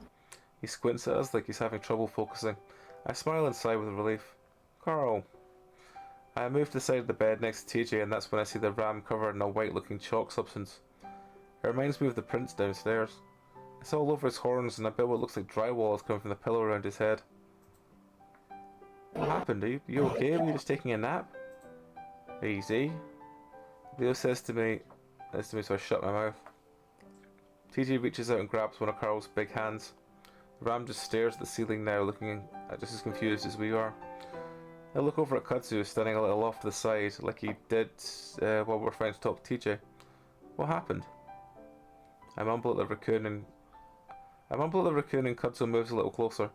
Speaker 1: He squints at us like he's having trouble focusing. I smile and sigh with relief. Carl. I move to the side of the bed next to TJ, and that's when I see the ram covered in a white-looking chalk substance. It reminds me of the prints downstairs. It's all over his horns, and a bit what looks like drywall has come from the pillow around his head. What happened? Are you okay? Were you just taking a nap? Easy. Leo says to me, so I shut my mouth. TJ reaches out and grabs one of Carl's big hands. The ram just stares at the ceiling now, looking just as confused as we are. I look over at Kudzu, standing a little off to the side, like he did while we were trying to talk to TJ. What happened? I mumble at the raccoon and Kudzu moves a little closer.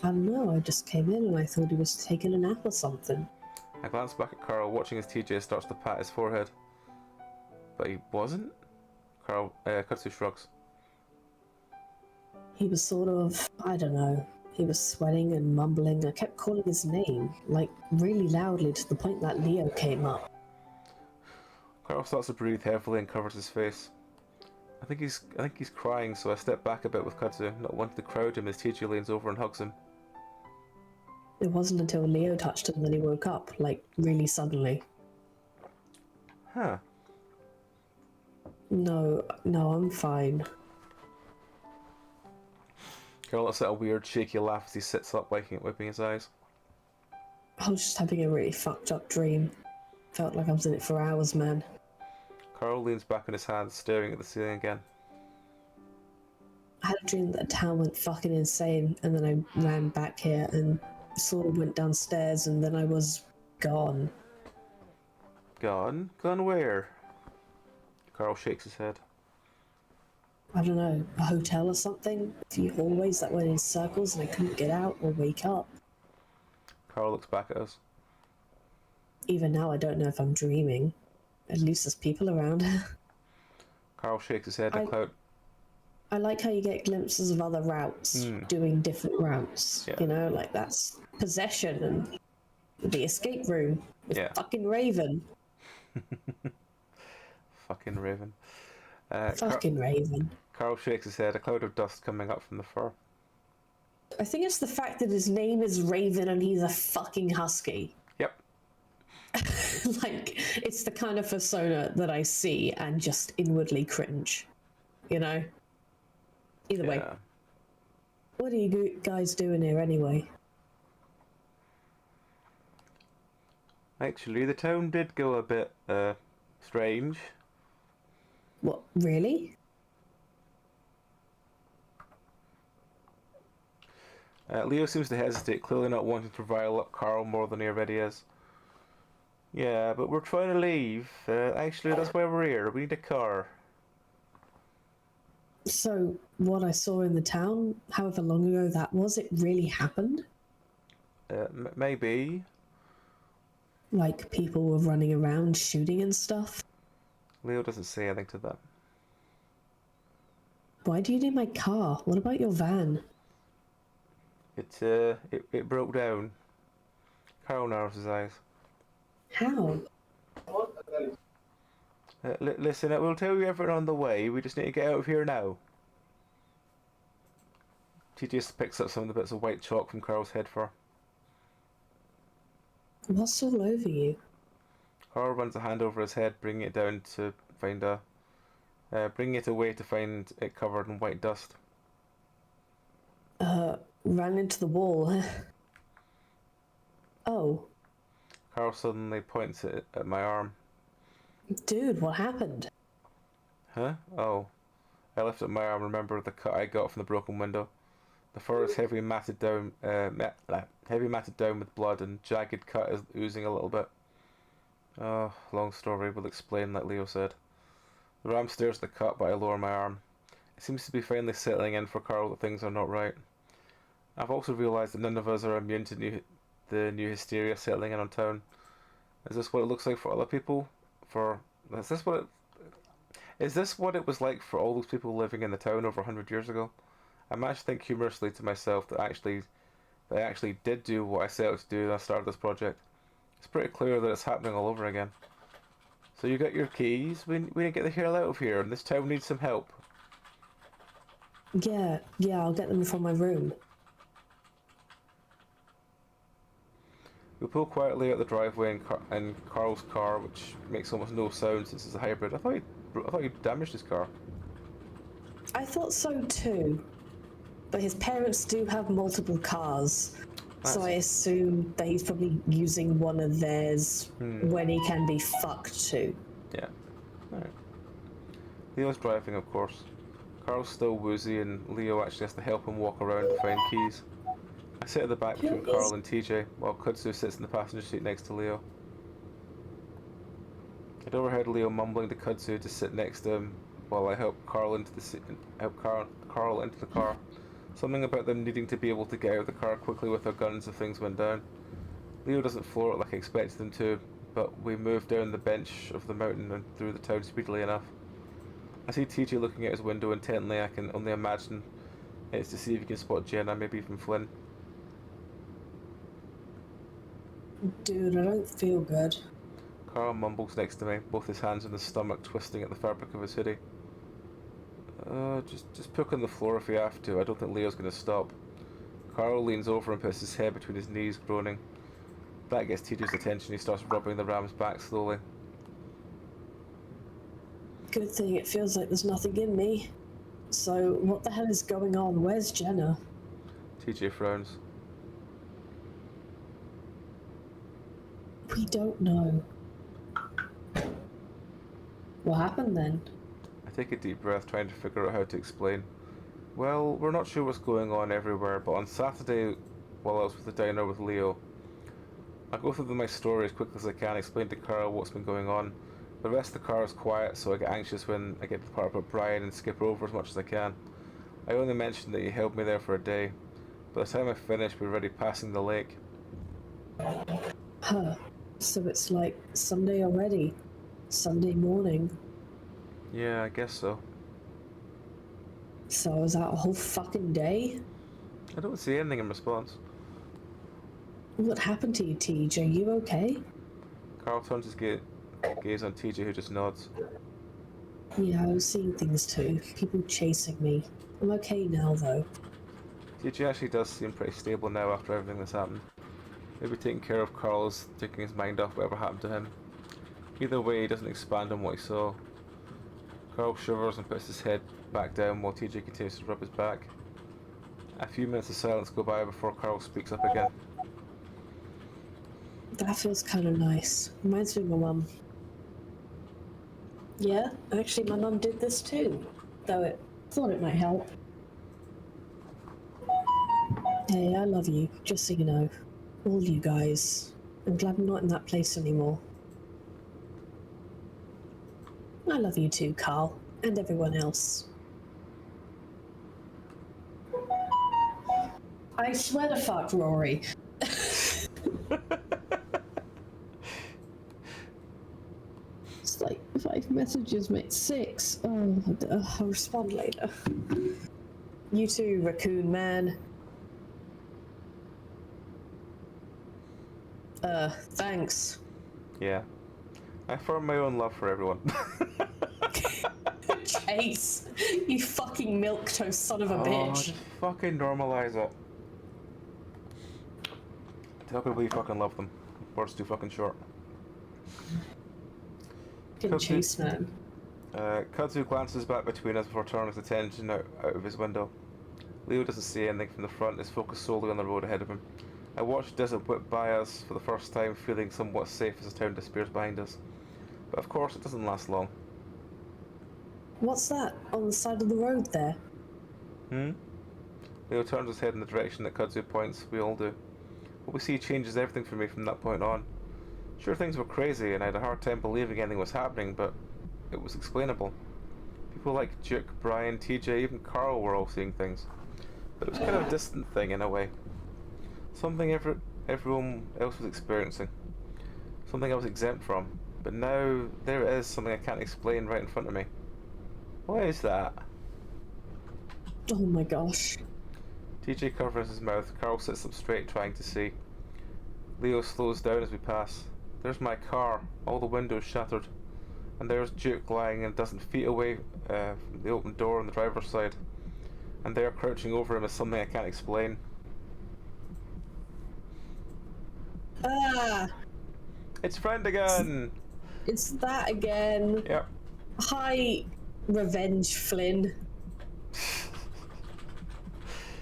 Speaker 2: I don't know, I just came in and I thought he was taking a nap or something.
Speaker 1: I glance back at Carl, watching as TJ starts to pat his forehead. But he wasn't? Kudzu shrugs.
Speaker 2: He was sort of, I don't know, he was sweating and mumbling. I kept calling his name, like really loudly to the point that Leo came up.
Speaker 1: Carl starts to breathe heavily and covers his face. I think he's crying, so I step back a bit with Kudzu, not wanting to crowd him as TJ leans over and hugs him.
Speaker 2: It wasn't until Leo touched him that he woke up, like really suddenly.
Speaker 1: Huh.
Speaker 2: No, I'm fine.
Speaker 1: Carl lets out a weird shaky laugh as he sits up, wiping his eyes.
Speaker 2: I was just having a really fucked up dream. Felt like I was in it for hours, man.
Speaker 1: Carl leans back on his hands, staring at the ceiling again.
Speaker 2: I had a dream that the town went fucking insane, and then I ran back here and sort of went downstairs, and then I was gone.
Speaker 1: Gone? Gone where? Carl shakes his head.
Speaker 2: I don't know, a hotel or something? A few hallways that went in circles and I couldn't get out or wake up.
Speaker 1: Carl looks back at us.
Speaker 2: Even now I don't know if I'm dreaming. At least there's people around.
Speaker 1: Carl shakes his head in a cloud.
Speaker 2: I like how you get glimpses of other routes, doing different routes.
Speaker 1: Yeah.
Speaker 2: You know, like that's possession and the escape room with fucking Raven.
Speaker 1: Fucking Raven.
Speaker 2: Fucking Raven.
Speaker 1: Carl shakes his head, a cloud of dust coming up from the fur.
Speaker 2: I think it's the fact that his name is Raven and he's a fucking husky.
Speaker 1: Yep.
Speaker 2: Like, it's the kind of persona that I see and just inwardly cringe. You know? Either way. What are you guys doing here anyway?
Speaker 1: Actually, the town did go a bit, strange.
Speaker 2: What, really?
Speaker 1: Leo seems to hesitate, clearly not wanting to rile up Carl more than he already is. Yeah, but we're trying to leave. Actually, that's why we're here. We need a car.
Speaker 2: So, what I saw in the town, however long ago that was, it really happened?
Speaker 1: Maybe.
Speaker 2: Like, people were running around shooting and stuff?
Speaker 1: Leo doesn't say anything to that.
Speaker 2: Why do you need my car? What about your van?
Speaker 1: It broke down. Carl narrows his eyes.
Speaker 2: How?
Speaker 1: Listen, we'll tell you everything on the way. We just need to get out of here now. TJ just picks up some of the bits of white chalk from Carl's head fur.
Speaker 2: What's all over you?
Speaker 1: Carl runs a hand over his head, bringing it down to find bringing it away to find it covered in white dust.
Speaker 2: Ran into the wall. Oh.
Speaker 1: Carl suddenly points at my arm.
Speaker 2: Dude, what happened?
Speaker 1: Huh? Oh. I lift up my arm and remember the cut I got from the broken window. The fur is heavily matted down with blood, and jagged cut is oozing a little bit. Oh, long story, we'll explain, like Leo said. The ram stares at the cut, but I lower my arm. It seems to be finally settling in for Carl that things are not right. I've also realised that none of us are immune to the new hysteria settling in on town. Is this what it looks like for other people? Is this what it was like for all those people living in the town over 100 years ago? I managed to think humorously to myself that I actually did do what I set out to do when I started this project. It's pretty clear that it's happening all over again. So you got your keys? We need to get the hell out of here, and this town needs some help.
Speaker 2: Yeah, I'll get them from my room.
Speaker 1: We pull quietly out the driveway in Carl's car, which makes almost no sound since it's a hybrid. I thought you damaged his car.
Speaker 2: I thought so too. But his parents do have multiple cars, so I assume that he's probably using one of theirs when he can be fucked too.
Speaker 1: Yeah. Alright. Leo's driving, of course. Carl's still woozy, and Leo actually has to help him walk around to find keys. I sit at the back between Carl and TJ, while Kudzu sits in the passenger seat next to Leo. I'd overheard Leo mumbling to Kudzu to sit next to him while I help Carl into the car. Something about them needing to be able to get out of the car quickly with their guns if things went down. Leo doesn't floor it like I expected him to, but we move down the bench of the mountain and through the town speedily enough. I see TJ looking out his window intently. I can only imagine it's to see if he can spot Jenna, maybe even Flynn.
Speaker 2: Dude, I don't feel good.
Speaker 1: Carl mumbles next to me, both his hands on his stomach, twisting at the fabric of his hoodie. Just poke on the floor if you have to. I don't think Leo's going to stop. Carl leans over and puts his head between his knees, groaning. That gets TJ's attention. He starts rubbing the ram's back slowly.
Speaker 2: Good thing it feels like there's nothing in me. So, what the hell is going on? Where's Jenna?
Speaker 1: TJ frowns.
Speaker 2: We don't know. What happened then?
Speaker 1: I take a deep breath, trying to figure out how to explain. Well, we're not sure what's going on everywhere, but on Saturday, while I was with the diner with Leo, I go through my story as quickly as I can, explain to Carl what's been going on. The rest of the car is quiet, so I get anxious when I get to the part about Brian and skip over as much as I can. I only mentioned that he held me there for a day. By the time I finish, we're already passing the lake.
Speaker 2: Huh. So it's like Sunday already. Sunday morning.
Speaker 1: Yeah, I guess so.
Speaker 2: So was that a whole fucking day?
Speaker 1: I don't see anything in response.
Speaker 2: What happened to you, TJ? Are you okay?
Speaker 1: Carl turns his gaze on TJ, who just nods.
Speaker 2: Yeah, I was seeing things too. People chasing me. I'm okay now, though.
Speaker 1: TJ actually does seem pretty stable now after everything that's happened. Maybe taking care of Carl is taking his mind off whatever happened to him. Either way, he doesn't expand on what he saw. Carl shivers and puts his head back down while TJ continues to rub his back. A few minutes of silence go by before Carl speaks up again.
Speaker 2: That feels kind of nice. Reminds me of my mum. Yeah, actually my mum did this too. Though it thought it might help. Hey, I love you, just so you know. All you guys. I'm glad I'm not in that place anymore. I love you too, Carl. And everyone else. I swear to fuck, Rory. It's like 5 messages, mate. 6. Oh, I'll respond later. You too, raccoon man. Thanks.
Speaker 1: Yeah. I affirm my own love for everyone.
Speaker 2: Chase, you fucking milquetoast son of a
Speaker 1: Oh,
Speaker 2: bitch.
Speaker 1: just fucking normalize it. Tell people you fucking love them. Words too fucking short.
Speaker 2: Fucking Chase, man.
Speaker 1: Kudzu glances back between us before turning his attention out of his window. Leo doesn't see anything from the front, is focused solely on the road ahead of him. I watch the desert whip by us for the first time, feeling somewhat safe as the town disappears behind us. But of course, it doesn't last long.
Speaker 2: What's that on the side of the road there?
Speaker 1: Leo turns his head in the direction that Kudzu points. We all do. What we see changes everything for me from that point on. Sure, things were crazy, and I had a hard time believing anything was happening, but it was explainable. People like Duke, Brian, TJ, even Carl were all seeing things. But it was kind of a distant thing in a way. Something everyone else was experiencing. Something I was exempt from. But now, there it is, something I can't explain right in front of me. What is that?
Speaker 2: Oh my gosh.
Speaker 1: TJ covers his mouth. Carl sits up straight, trying to see. Leo slows down as we pass. There's my car, all the windows shattered. And there's Duke lying a dozen feet away from the open door on the driver's side. And there, crouching over him, is something I can't explain.
Speaker 2: Ah!
Speaker 1: It's friend again!
Speaker 2: It's that again.
Speaker 1: Yep.
Speaker 2: Hi, Revenge Flynn.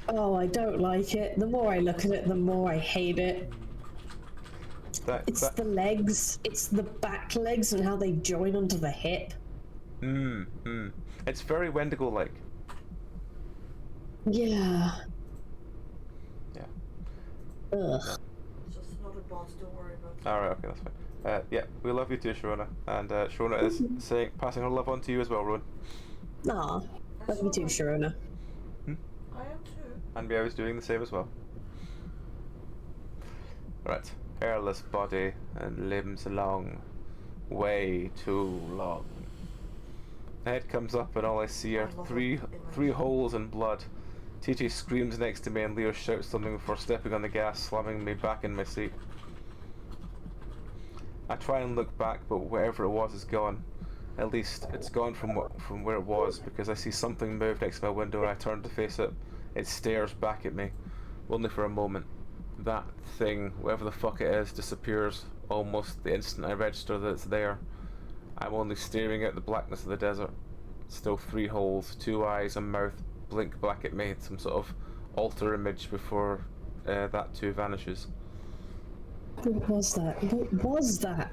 Speaker 2: Oh, I don't like it. The more I look at it, the more I hate it. It's the legs. It's the back legs and how they join onto the hip.
Speaker 1: It's very Wendigo-like.
Speaker 2: Yeah.
Speaker 1: Yeah.
Speaker 2: Ugh.
Speaker 3: It's just another bot, don't worry about it.
Speaker 1: Alright, okay, that's fine. Yeah, we love you too, Sharona. And Sharona is passing her love on to you as well, Rowan.
Speaker 2: Aw. Love you too, Sharona.
Speaker 3: I am too.
Speaker 1: And Meow is doing the same as well. Right. Hairless body and limbs long. Way too long. The head comes up and all I see are three holes in blood. TJ screams next to me and Leo shouts something before stepping on the gas, slamming me back in my seat. I try and look back, but wherever it was is gone. At least it's gone from where it was, because I see something move next to my window and I turn to face it. It stares back at me, only for a moment. That thing, whatever the fuck it is, disappears almost the instant I register that it's there. I'm only staring at the blackness of the desert. Still 3 holes, 2 eyes and mouth blink back at me, some sort of alter image before that too vanishes.
Speaker 2: What was that? What was that?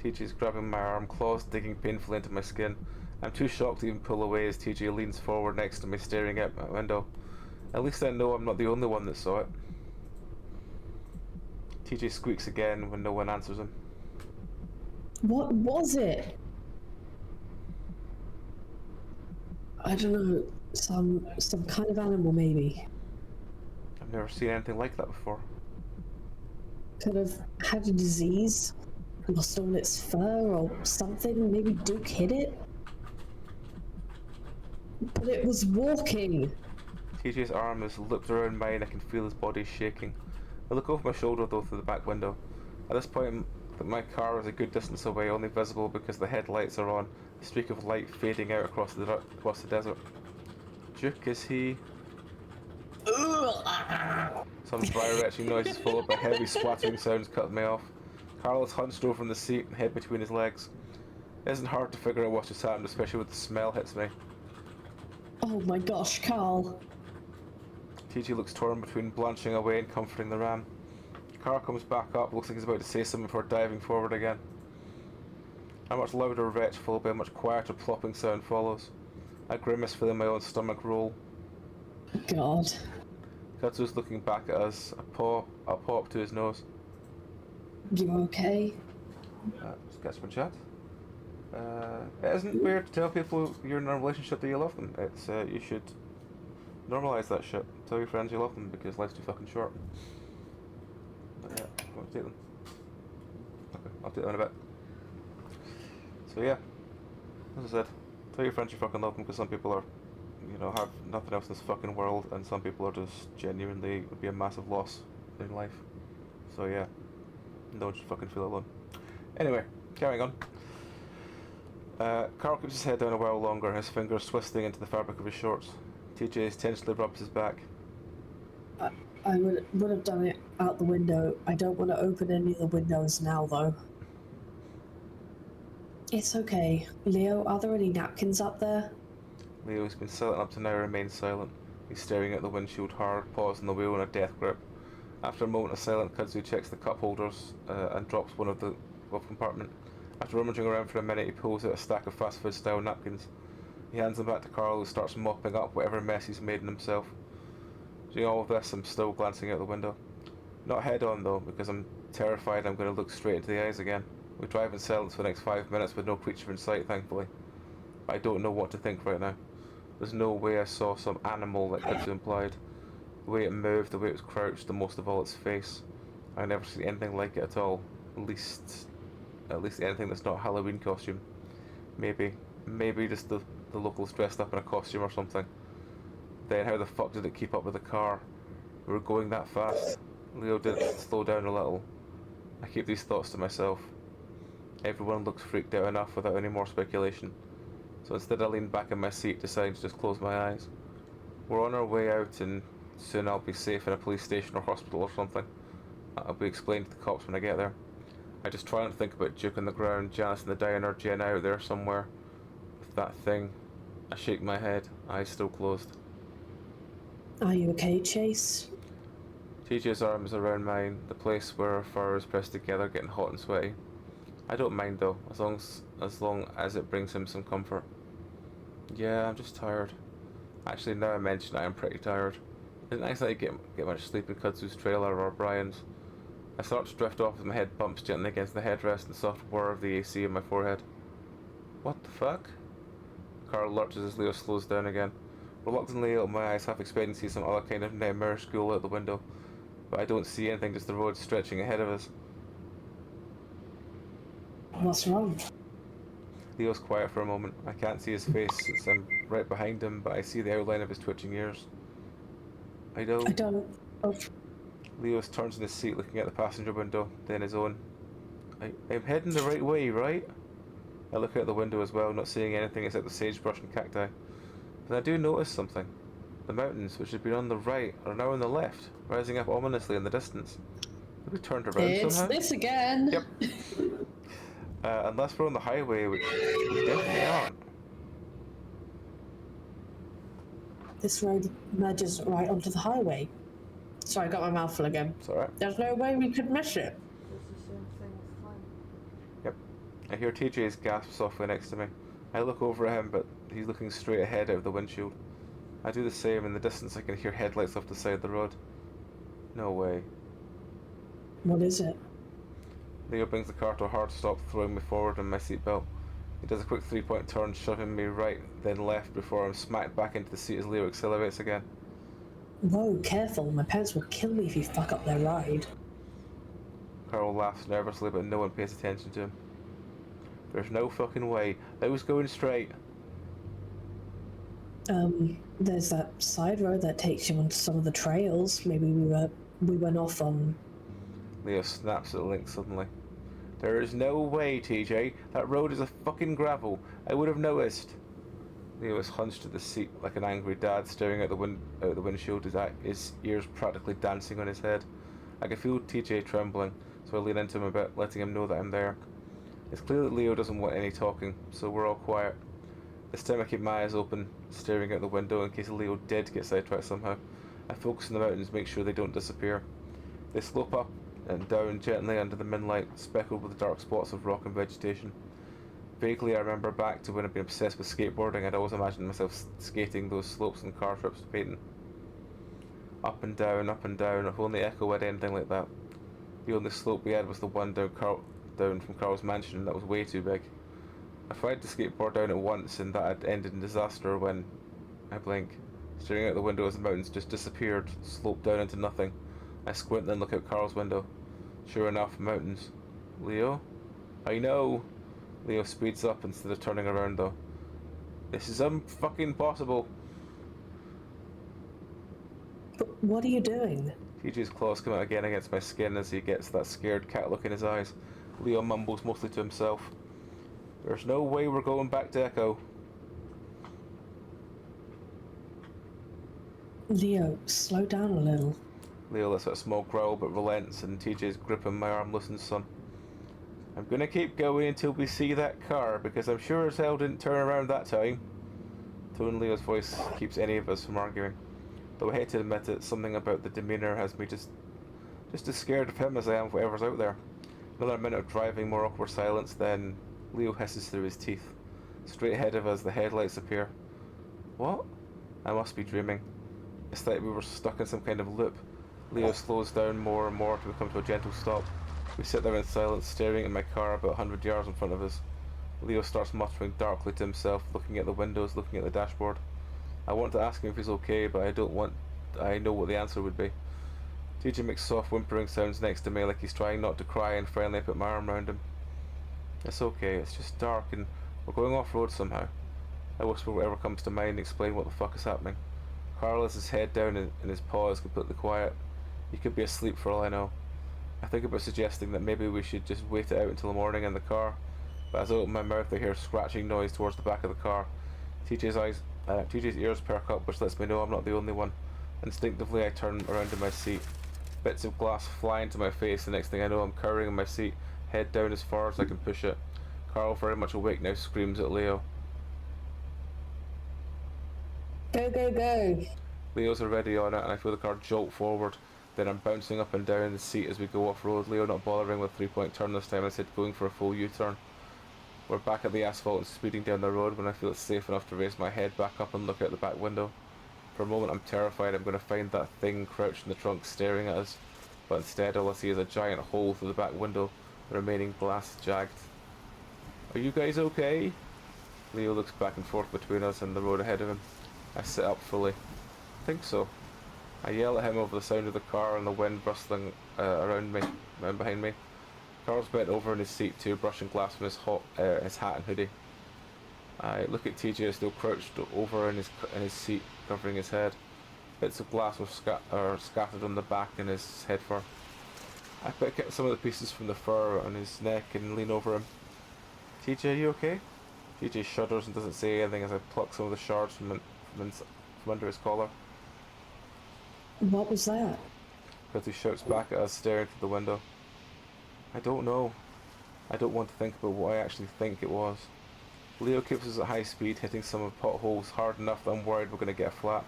Speaker 1: TJ's grabbing my arm, claws digging painfully into my skin. I'm too shocked to even pull away as TJ leans forward next to me, staring out my window. At least I know I'm not the only one that saw it. TJ squeaks again when no one answers him.
Speaker 2: What was it? I don't know. Some kind of animal, maybe.
Speaker 1: I've never seen anything like that before.
Speaker 2: Could have had a disease, lost all its fur or something. Maybe Duke hid it. But it was walking.
Speaker 1: TJ's arm is looped around mine. I can feel his body shaking. I look over my shoulder though through the back window. At this point, my car is a good distance away, only visible because the headlights are on. A streak of light fading out across the desert. Duke, is he? Some dry retching noises followed by heavy splattering sounds cut me off. Carl is hunched over in the seat, head between his legs. It isn't hard to figure out what just happened, especially when the smell hits me.
Speaker 2: Oh my gosh, Carl.
Speaker 1: TJ looks torn between blanching away and comforting the ram. Carl comes back up, looks like he's about to say something before diving forward again. A much louder retch followed by a much quieter plopping sound follows. I grimace, feeling my own stomach roll.
Speaker 2: God.
Speaker 1: Kudzu's looking back at us, a paw up to his nose.
Speaker 2: You okay?
Speaker 1: Just get some chat. It isn't weird to tell people you're in a relationship that you love them. It's you should normalize that shit. Tell your friends you love them because life's too fucking short. But yeah, I want to take them. Okay, I'll take them in a bit. So yeah, as I said, tell your friends you fucking love them because some people are, you know, have nothing else in this fucking world, and some people are just genuinely would be a massive loss in life. So yeah, Don't you fucking feel alone. Anyway, carrying on. Carl keeps his head down a while longer, his fingers twisting into the fabric of his shorts. TJ tensely rubs his back.
Speaker 2: I would have done it out the window. I don't want to open any of the windows now, though. It's okay. Leo, are there any napkins up there?
Speaker 1: Leo, who's been silent up to now, remains silent. He's staring at the windshield hard, pausing the wheel in a death grip. After a moment of silence, Kudzu checks the cup holders and drops one of the glove compartment. After rummaging around for a minute, he pulls out a stack of fast food style napkins. He hands them back to Carl, who starts mopping up whatever mess he's made in himself. Doing all of this, I'm still glancing out the window. Not head on though, because I'm terrified I'm going to look straight into the eyes again. We drive in silence for the next 5 minutes with no creature in sight, thankfully. But I don't know what to think right now. There's no way I saw some animal that Kudzu implied. The way it moved, the way it was crouched, and most of all its face. I've never seen anything like it at all. At least anything that's not a Halloween costume. Maybe just the locals dressed up in a costume or something. Then how the fuck did it keep up with the car? We were going that fast. Leo did slow down a little. I keep these thoughts to myself. Everyone looks freaked out enough without any more speculation. So instead I lean back in my seat, deciding to just close my eyes. We're on our way out and soon I'll be safe in a police station or hospital or something. That'll be explained to the cops when I get there. I just try not to think about Duke on the ground, Janice in the diner, Jenna out there somewhere with that thing. I shake my head, eyes still closed.
Speaker 2: Are you okay, Chase?
Speaker 1: TJ's arm is around mine, the place where our fur is pressed together, getting hot and sweaty. I don't mind though, as long as it brings him some comfort. Yeah, I'm just tired. Actually, now I mention it, I am pretty tired. I didn't actually get much sleep in Kudzu's trailer or Brian's. I start to drift off as my head bumps gently against the headrest and the soft whir of the AC in my forehead. What the fuck? Carl lurches as Leo slows down again. Reluctantly, open my eyes, half expecting to see some other kind of nightmare school out the window. But I don't see anything, just the road stretching ahead of us.
Speaker 2: What's wrong?
Speaker 1: Leo's quiet for a moment. I can't see his face since I'm right behind him, but I see the outline of his twitching ears. I don't...
Speaker 2: Oh.
Speaker 1: Leo turns in his seat, looking at the passenger window, then his own. I'm heading the right way, right? I look out the window as well, not seeing anything except the sagebrush and cacti. But I do notice something. The mountains, which had been on the right, are now on the left, rising up ominously in the distance. Have we turned around somehow?
Speaker 2: It's this again!
Speaker 1: Yep. Unless we're on the highway, which we definitely aren't.
Speaker 2: This road merges right onto the highway. Sorry, I got my mouth full again.
Speaker 1: It's alright.
Speaker 2: There's no way we could miss it.
Speaker 3: It's the same thing as time.
Speaker 1: Yep. I hear TJ's gasp softly next to me. I look over at him, but he's looking straight ahead out of the windshield. I do the same. In the distance I can hear headlights off the side of the road. No way.
Speaker 2: What is it?
Speaker 1: Leo brings the car to a hard stop, throwing me forward on my seatbelt. He does a quick three-point turn, shoving me right, then left, before I'm smacked back into the seat as Leo accelerates again.
Speaker 2: Whoa, careful. My parents will kill me if you fuck up their ride.
Speaker 1: Carl laughs nervously, but no one pays attention to him. There's no fucking way. I was going straight.
Speaker 2: There's that side road that takes you onto some of the trails. Maybe we went off on...
Speaker 1: Leo snaps at the link suddenly. There is no way, TJ. That road is a fucking gravel. I would have noticed. Leo is hunched at the seat like an angry dad, staring out the windshield, his ears practically dancing on his head. I can feel TJ trembling, so I lean into him a bit, letting him know that I'm there. It's clear that Leo doesn't want any talking, so we're all quiet. This time I keep my eyes open, staring out the window in case Leo did get sidetracked somehow. I focus on the mountains, make sure they don't disappear. They slope up and down gently under the moonlight, speckled with dark spots of rock and vegetation. Vaguely I remember back to when I'd been obsessed with skateboarding. I'd always imagined myself skating those slopes and car trips to Peyton. Up and down, if only Echo had anything like that. The only slope we had was the one down from Carl's mansion, and that was way too big. I tried to skateboard down it once, and that had ended in disaster when I blink. Staring out the window as the mountains just disappeared, sloped down into nothing. I squint and look out Carl's window. Sure enough, mountains. Leo? I know! Leo speeds up instead of turning around though. This is unfucking possible.
Speaker 2: But what are you doing?
Speaker 1: TJ's claws come out again against my skin as he gets that scared cat look in his eyes. Leo mumbles mostly to himself. There's no way we're going back to Echo.
Speaker 2: Leo, slow down a little.
Speaker 1: Leo lets out a small growl but relents, and TJ's grip on my arm loosens some. I'm gonna keep going until we see that car, because I'm sure as hell didn't turn around that time. Tone Leo's voice keeps any of us from arguing. Though I hate to admit it, something about the demeanour has me just as scared of him as I am of whatever's out there. Another minute of driving, more awkward silence, then Leo hisses through his teeth. Straight ahead of us, the headlights appear. What? I must be dreaming. It's like we were stuck in some kind of loop. Leo slows down more and more to come to a gentle stop. We sit there in silence, staring at my car about 100 yards in front of us. Leo starts muttering darkly to himself, looking at the windows, looking at the dashboard. I want to ask him if he's okay, but I know what the answer would be. TJ makes soft whimpering sounds next to me like he's trying not to cry, and finally I put my arm around him. It's okay, it's just dark and we're going off-road somehow. I whisper whatever comes to mind and explain what the fuck is happening. Carl has his head down and his paw is completely quiet. He could be asleep for all I know. I think about suggesting that maybe we should just wait it out until the morning in the car, but as I open my mouth I hear a scratching noise towards the back of the car. TJ's ears perk up, which lets me know I'm not the only one. Instinctively I turn around in my seat. Bits of glass fly into my face. The next thing I know I'm cowering in my seat, head down as far as I can push it. Carl, very much awake now, screams at Leo.
Speaker 2: Go, go, go!
Speaker 1: Leo's already on it and I feel the car jolt forward. Then I'm bouncing up and down in the seat as we go off-road. Leo not bothering with 3-point turn this time, instead going for a full U-turn. We're back at the asphalt and speeding down the road when I feel it's safe enough to raise my head back up and look out the back window. For a moment I'm terrified I'm going to find that thing crouched in the trunk staring at us, but instead all I see is a giant hole through the back window, the remaining glass jagged. Are you guys okay? Leo looks back and forth between us and the road ahead of him. I sit up fully. I think so. I yell at him over the sound of the car and the wind rustling around behind me. Carl's bent over in his seat too, brushing glass from his hat and hoodie. I look at TJ still crouched over in his seat, covering his head. Bits of glass are scattered on the back and his head fur. I pick up some of the pieces from the fur on his neck and lean over him. TJ, are you okay? TJ shudders and doesn't say anything as I pluck some of the shards from under his collar.
Speaker 2: What was that?
Speaker 1: Because he shouts back at us, staring through the window. I don't know. I don't want to think about what I actually think it was. Leo keeps us at high speed, hitting some of the potholes hard enough that I'm worried we're going to get flat.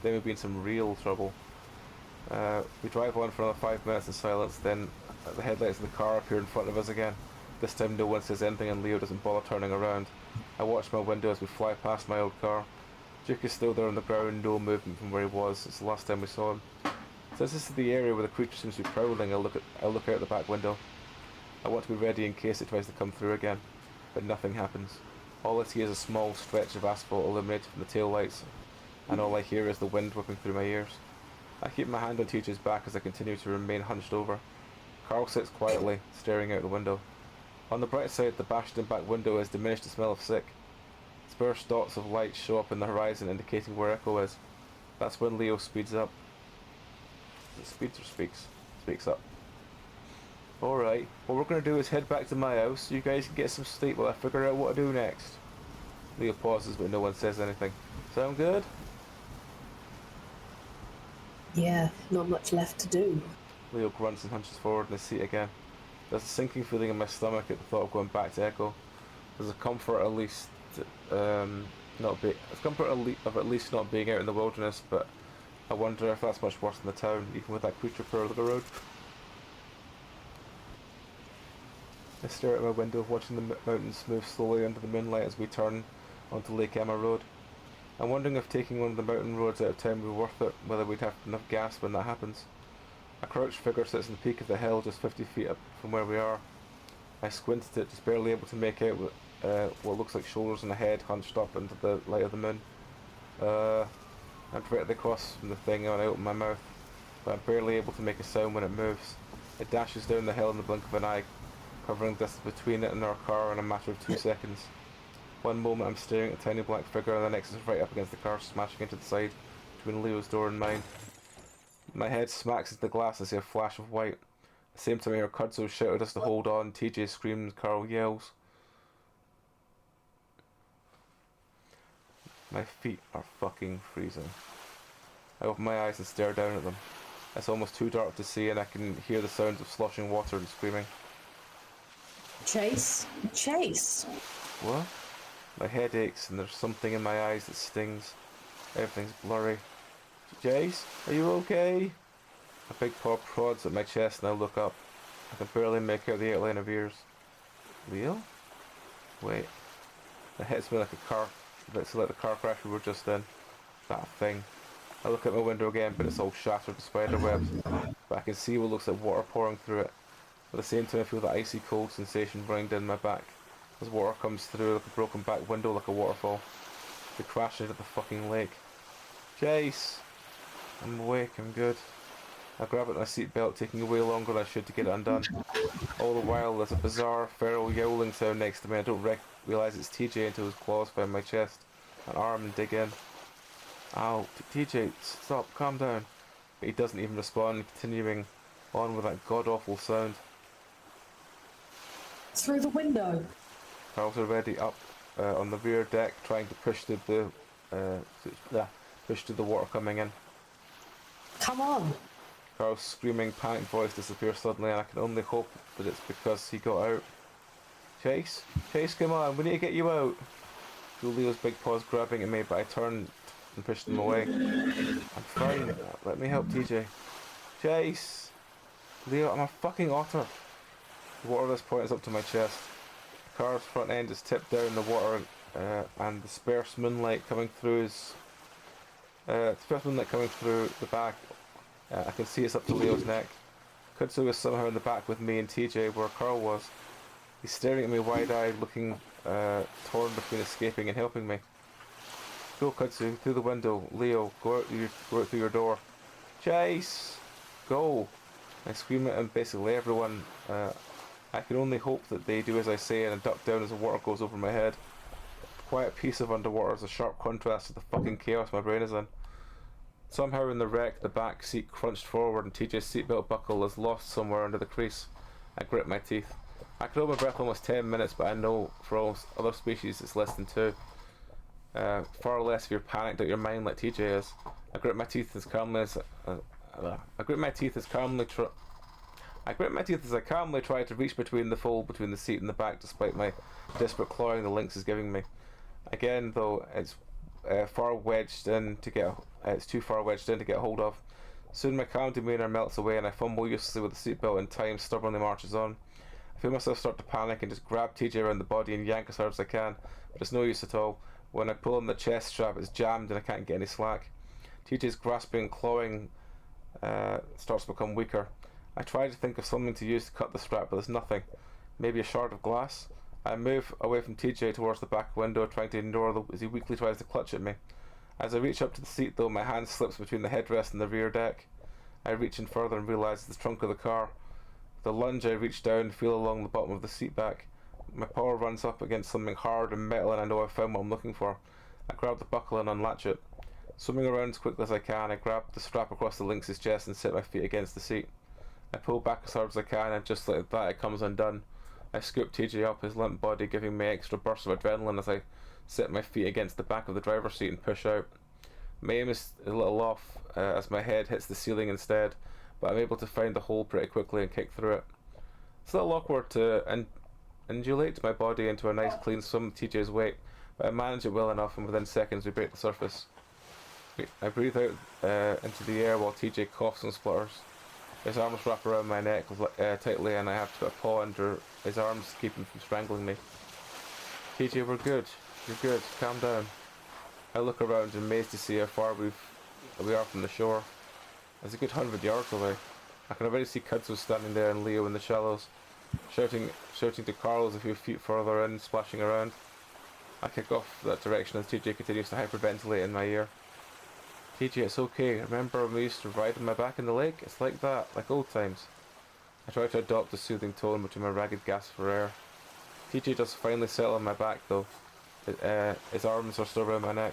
Speaker 1: Then we'll be in some real trouble. We drive on for another 5 minutes in silence, then the headlights of the car appear in front of us again. This time no one says anything and Leo doesn't bother turning around. I watch my window as we fly past my old car. Duke is still there on the ground, no movement from where he was since the last time we saw him. Since this is the area where the creature seems to be prowling, I'll look out the back window. I want to be ready in case it tries to come through again, but nothing happens. All I see is a small stretch of asphalt illuminated from the tail lights, and all I hear is the wind whipping through my ears. I keep my hand on TJ's back as I continue to remain hunched over. Carl sits quietly, staring out the window. On the bright side, the bashed-in back window has diminished the smell of sick. Sparse dots of light show up in the horizon, indicating where Echo is. That's when Leo speeds up. Is it speeds or speaks? Speaks up. Alright, what we're going to do is head back to my house so you guys can get some sleep while I figure out what to do next. Leo pauses but no one says anything. Sound good?
Speaker 2: Yeah, not much left to do.
Speaker 1: Leo grunts and hunches forward in his seat again. There's a sinking feeling in my stomach at the thought of going back to Echo. There's a comfort at least of at least not being out in the wilderness, but I wonder if that's much worse than the town, even with that creature prowling the road. I stare at my window, watching the mountains move slowly under the moonlight as we turn onto Lake Emma Road. I'm wondering if taking one of the mountain roads out of town would be worth it, whether we'd have enough gas when that happens. A crouched figure sits on the peak of the hill just 50 feet up from where we are. I squint at it, just barely able to make out what looks like shoulders and a head hunched up into the light of the moon. I'm directly across from the thing when I open my mouth, but I'm barely able to make a sound when it moves. It dashes down the hill in the blink of an eye, covering distance between it and our car in a matter of 2 seconds. One moment I'm staring at a tiny black figure and the next is right up against the car, smashing into the side between Leo's door and mine. My head smacks into the glass. I see a flash of white. At the same time, I hear Kudzu shout at us to hold on. TJ screams. Carl yells. My feet are fucking freezing. I open my eyes and stare down at them. It's almost too dark to see, and I can hear the sounds of sloshing water and screaming.
Speaker 2: Chase? Chase!
Speaker 1: What? My head aches, and there's something in my eyes that stings. Everything's blurry. Jace, are you okay? A big paw prods at my chest, and I look up. I can barely make out the outline of ears. Leo? Wait. It hits me like a car. It's like the car crash we were just in. That thing. I look out my window again, but it's all shattered to spider webs. But I can see what looks like water pouring through it. At the same time, I feel the icy cold sensation running down my back as water comes through like a broken back window, like a waterfall. We crash into the fucking lake. Chase! I'm awake, I'm good. I grab at my seatbelt, taking way longer than I should to get it undone. All the while, there's a bizarre, feral yowling sound next to me. I don't realise it's TJ until his claws find my chest and arm and dig in. Ow, TJ, stop, calm down. But he doesn't even respond, continuing on with that god-awful sound.
Speaker 2: Through the window!
Speaker 1: Carl's already up on the rear deck, trying to push through the water coming in.
Speaker 2: Come on!
Speaker 1: Carl's screaming, panicked voice disappears suddenly, and I can only hope that it's because he got out. Chase? Chase, come on, we need to get you out! Leo's big paws grabbing at me, but I turned and pushed them away. I'm fine, let me help TJ. Chase! Leo, I'm a fucking otter! The water at this point is up to my chest. The car's front end is tipped down in the water, and the sparse moonlight coming through the back. I can see it's up to Leo's neck. Kudzu is somehow in the back with me and TJ where Carl was. He's staring at me wide-eyed, looking torn between escaping and helping me. Go, Kudzu, through the window. Leo, go out through your door. Chase! Go! I scream at him, basically everyone. I can only hope that they do as I say and duck down as the water goes over my head. The quiet peace of underwater is a sharp contrast to the fucking chaos my brain is in. Somehow in the wreck, the back seat crunched forward and TJ's seatbelt buckle is lost somewhere under the crease. I grit my teeth. I could hold my breath almost 10 minutes, but I know for almost other species it's less than 2. Far less if you're panicked out your mind like TJ is. I grit my teeth as calmly as I grit my teeth as I calmly try to reach between the fold between the seat and the back, despite my desperate clawing the lynx is giving me. Again, though, it's too far wedged in to get a hold of. Soon my calm demeanour melts away and I fumble uselessly with the seatbelt, and time stubbornly marches on. I feel myself start to panic and just grab TJ around the body and yank as hard as I can, but it's no use at all. When I pull on the chest strap, it's jammed and I can't get any slack. TJ's grasping and clawing starts to become weaker. I try to think of something to use to cut the strap, but there's nothing. Maybe a shard of glass? I move away from TJ towards the back window, trying to ignore as he weakly tries to clutch at me. As I reach up to the seat, though, my hand slips between the headrest and the rear deck. I reach in further and realise it's the trunk of the car. With a lunge, I reach down and feel along the bottom of the seat back. My paw runs up against something hard and metal, and I know I've found what I'm looking for. I grab the buckle and unlatch it. Swimming around as quickly as I can, I grab the strap across the lynx's chest and set my feet against the seat. I pull back as hard as I can, and just like that, it comes undone. I scoop TJ up, his limp body giving me extra bursts of adrenaline as I set my feet against the back of the driver's seat and push out. My aim is a little off as my head hits the ceiling instead, but I'm able to find the hole pretty quickly and kick through it. It's a little awkward to undulate my body into a nice clean swim with TJ's weight, but I manage it well enough, and within seconds we break the surface. I breathe out into the air while TJ coughs and splutters. His arms wrap around my neck tightly, and I have to put a paw under his arms to keep him from strangling me. TJ, we're good. You're good. Calm down. I look around, amazed to see how far we are from the shore. It's a good 100 yards away. I can already see Kudzu standing there and Leo in the shallows, shouting to Carlos a few feet further in, splashing around. I kick off that direction as TJ continues to hyperventilate in my ear. TJ, it's okay. Remember when we used to ride on my back in the lake? It's like that, like old times. I try to adopt a soothing tone between my ragged gasps for air. TJ does finally settle on my back though. His arms are still around my neck.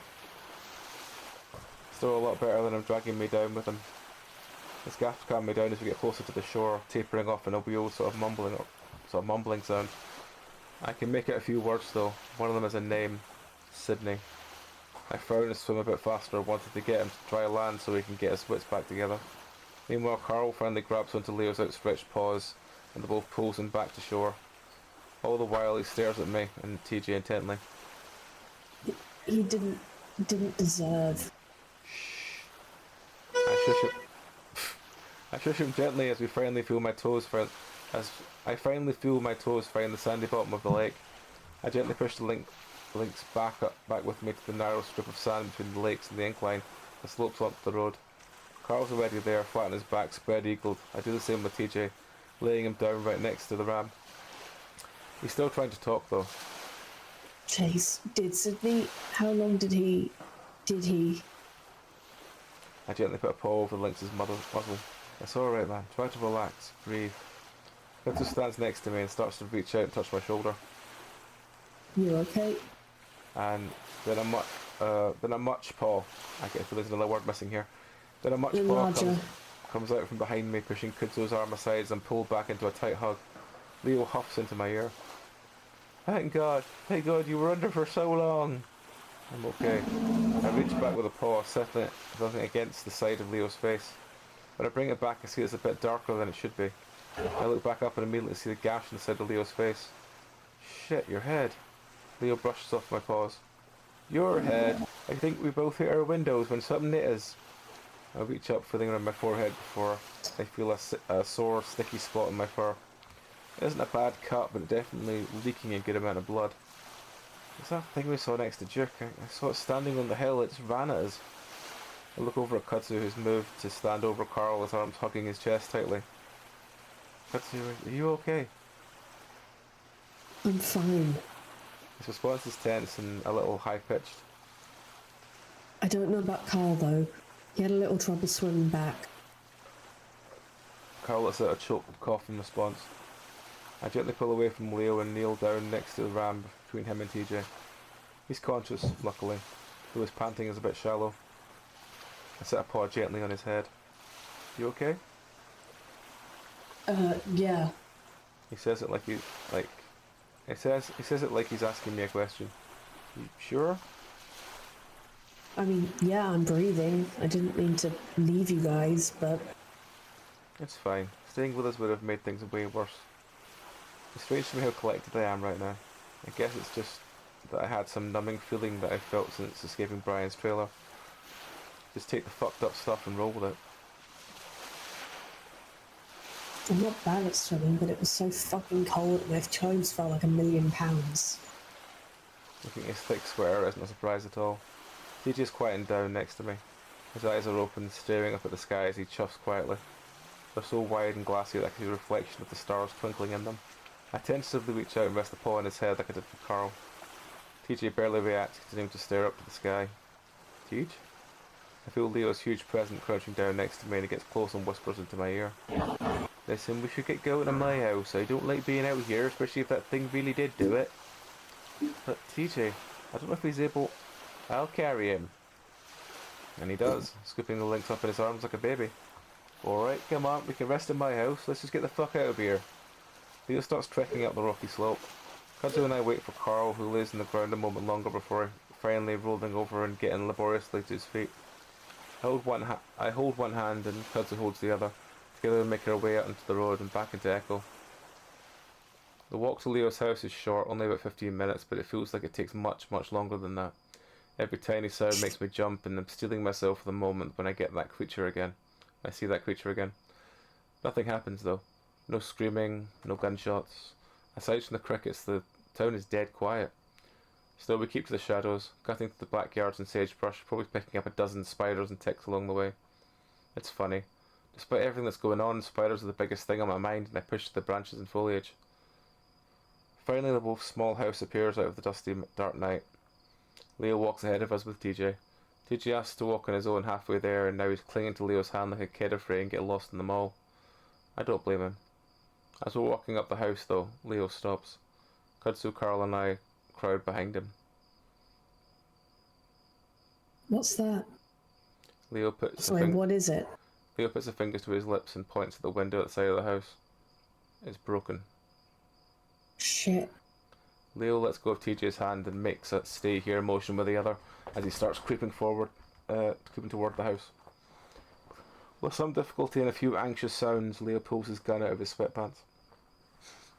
Speaker 1: Still a lot better than him dragging me down with him. It's going to have to calm me down as we get closer to the shore, tapering off in a weird sort of mumbling sound. I can make out a few words though. One of them is a name, Sydney. I frowned and swim a bit faster, wanted to get him to dry land so he can get his wits back together. Meanwhile, Carl finally grabs onto Leo's outstretched paws, and they both pulls him back to shore. All the while he stares at me and TJ intently.
Speaker 2: He didn't deserve.
Speaker 1: I shush him. I shush him gently as I finally feel my toes find the sandy bottom of the lake. I gently push the links back with me to the narrow strip of sand between the lakes and the incline that slopes onto the road. Carl's already there, flat on his back, spread-eagled. I do the same with TJ, laying him down right next to the ram. He's still trying to talk though.
Speaker 2: Chase, did Sydney? How long did he?
Speaker 1: I gently put a paw over the lynx's muzzle. It's alright, man. Try to relax. Breathe. Victor stands next to me and starts to reach out and touch my shoulder.
Speaker 2: You okay?
Speaker 1: And then a much paw. I get there's another word missing here. Then a much paw comes out from behind me, pushing Kudzo's arm aside and pulled back into a tight hug. Leo huffs into my ear. Thank God, you were under for so long. I'm okay. I reach back with a paw, settling it against the side of Leo's face. When I bring it back, I see it's a bit darker than it should be. I look back up and immediately see the gash in the side of Leo's face. Shit, your head. Leo brushes off my paws. Your head? I think we both hit our windows when something hit us. I reach up, feeling around my forehead before I feel a sore, sticky spot in my fur. It isn't a bad cut, but definitely leaking a good amount of blood. It's that thing we saw next to Duke. I saw it standing on the hill. It just ran at us. I look over at Kudzu, who's moved to stand over Carl, his arms hugging his chest tightly. Kudzu, are you okay?
Speaker 2: I'm fine.
Speaker 1: His response is tense and a little high-pitched.
Speaker 2: I don't know about Carl though. He had a little trouble swimming back.
Speaker 1: Carl lets out a choked cough in response. I gently pull away from Leo and kneel down next to the ram between him and TJ. He's conscious, luckily, though his panting is a bit shallow. I set a paw gently on his head. You okay?
Speaker 2: Yeah.
Speaker 1: He says it like he says it like he's asking me a question. You sure?
Speaker 2: I mean, yeah, I'm breathing. I didn't mean to leave you guys, but...
Speaker 1: It's fine. Staying with us would have made things way worse. It's strange to me how collected I am right now. I guess it's just that I had some numbing feeling that I felt since escaping Brian's trailer. Just take the fucked up stuff and roll with it.
Speaker 2: I'm not bad at swimming, but it was so fucking cold and my toes felt like £1,000,000.
Speaker 1: Looking at his thick sweater isn't a surprise at all. TJ's quieting down next to me. His eyes are open, staring up at the sky as he chuffs quietly. They're so wide and glassy that I can see a reflection of the stars twinkling in them. I tentatively reach out and rest a paw on his head like I did for Carl. TJ barely reacts, continuing to stare up to the sky. Huge? I feel Leo's huge presence crouching down next to me and he gets close and whispers into my ear. Listen, we should get going to my house. I don't like being out here, especially if that thing really did do it. But TJ, I don't know if he's able... I'll carry him. And he does, scooping the lynx up in his arms like a baby. Alright, come on, we can rest in my house. Let's just get the fuck out of here. Leo starts trekking up the rocky slope. Kudzu and I wait for Carl, who lays on the ground a moment longer before finally rolling over and getting laboriously to his feet. I hold one hand and Kudzu holds the other. Together we make our way out into the road and back into Echo. The walk to Leo's house is short, only about 15 minutes, but it feels like it takes much, much longer than that. Every tiny sound makes me jump, and I'm steeling myself for the moment when I see that creature again. Nothing happens though. No screaming, no gunshots. Aside from the crickets, the town is dead quiet. Still, we keep to the shadows, cutting through the backyards and sagebrush, probably picking up a dozen spiders and ticks along the way. It's funny. Despite everything that's going on, spiders are the biggest thing on my mind, and I push the branches and foliage. Finally, the wolf's small house appears out of the dusty, dark night. Leo walks ahead of us with TJ. TJ asks to walk on his own halfway there, and now he's clinging to Leo's hand like a kid afraid and get lost in the mall. I don't blame him. As we're walking up the house, though, Leo stops. Kudzu, Carl, and I crowd behind him.
Speaker 2: What's that?
Speaker 1: Leo puts
Speaker 2: Sorry, what is it?
Speaker 1: Leo puts his fingers to his lips and points at the window at the side of the house. It's broken.
Speaker 2: Shit.
Speaker 1: Leo lets go of TJ's hand and makes a stay here motion with the other as he starts creeping toward the house. With some difficulty and a few anxious sounds, Leo pulls his gun out of his sweatpants.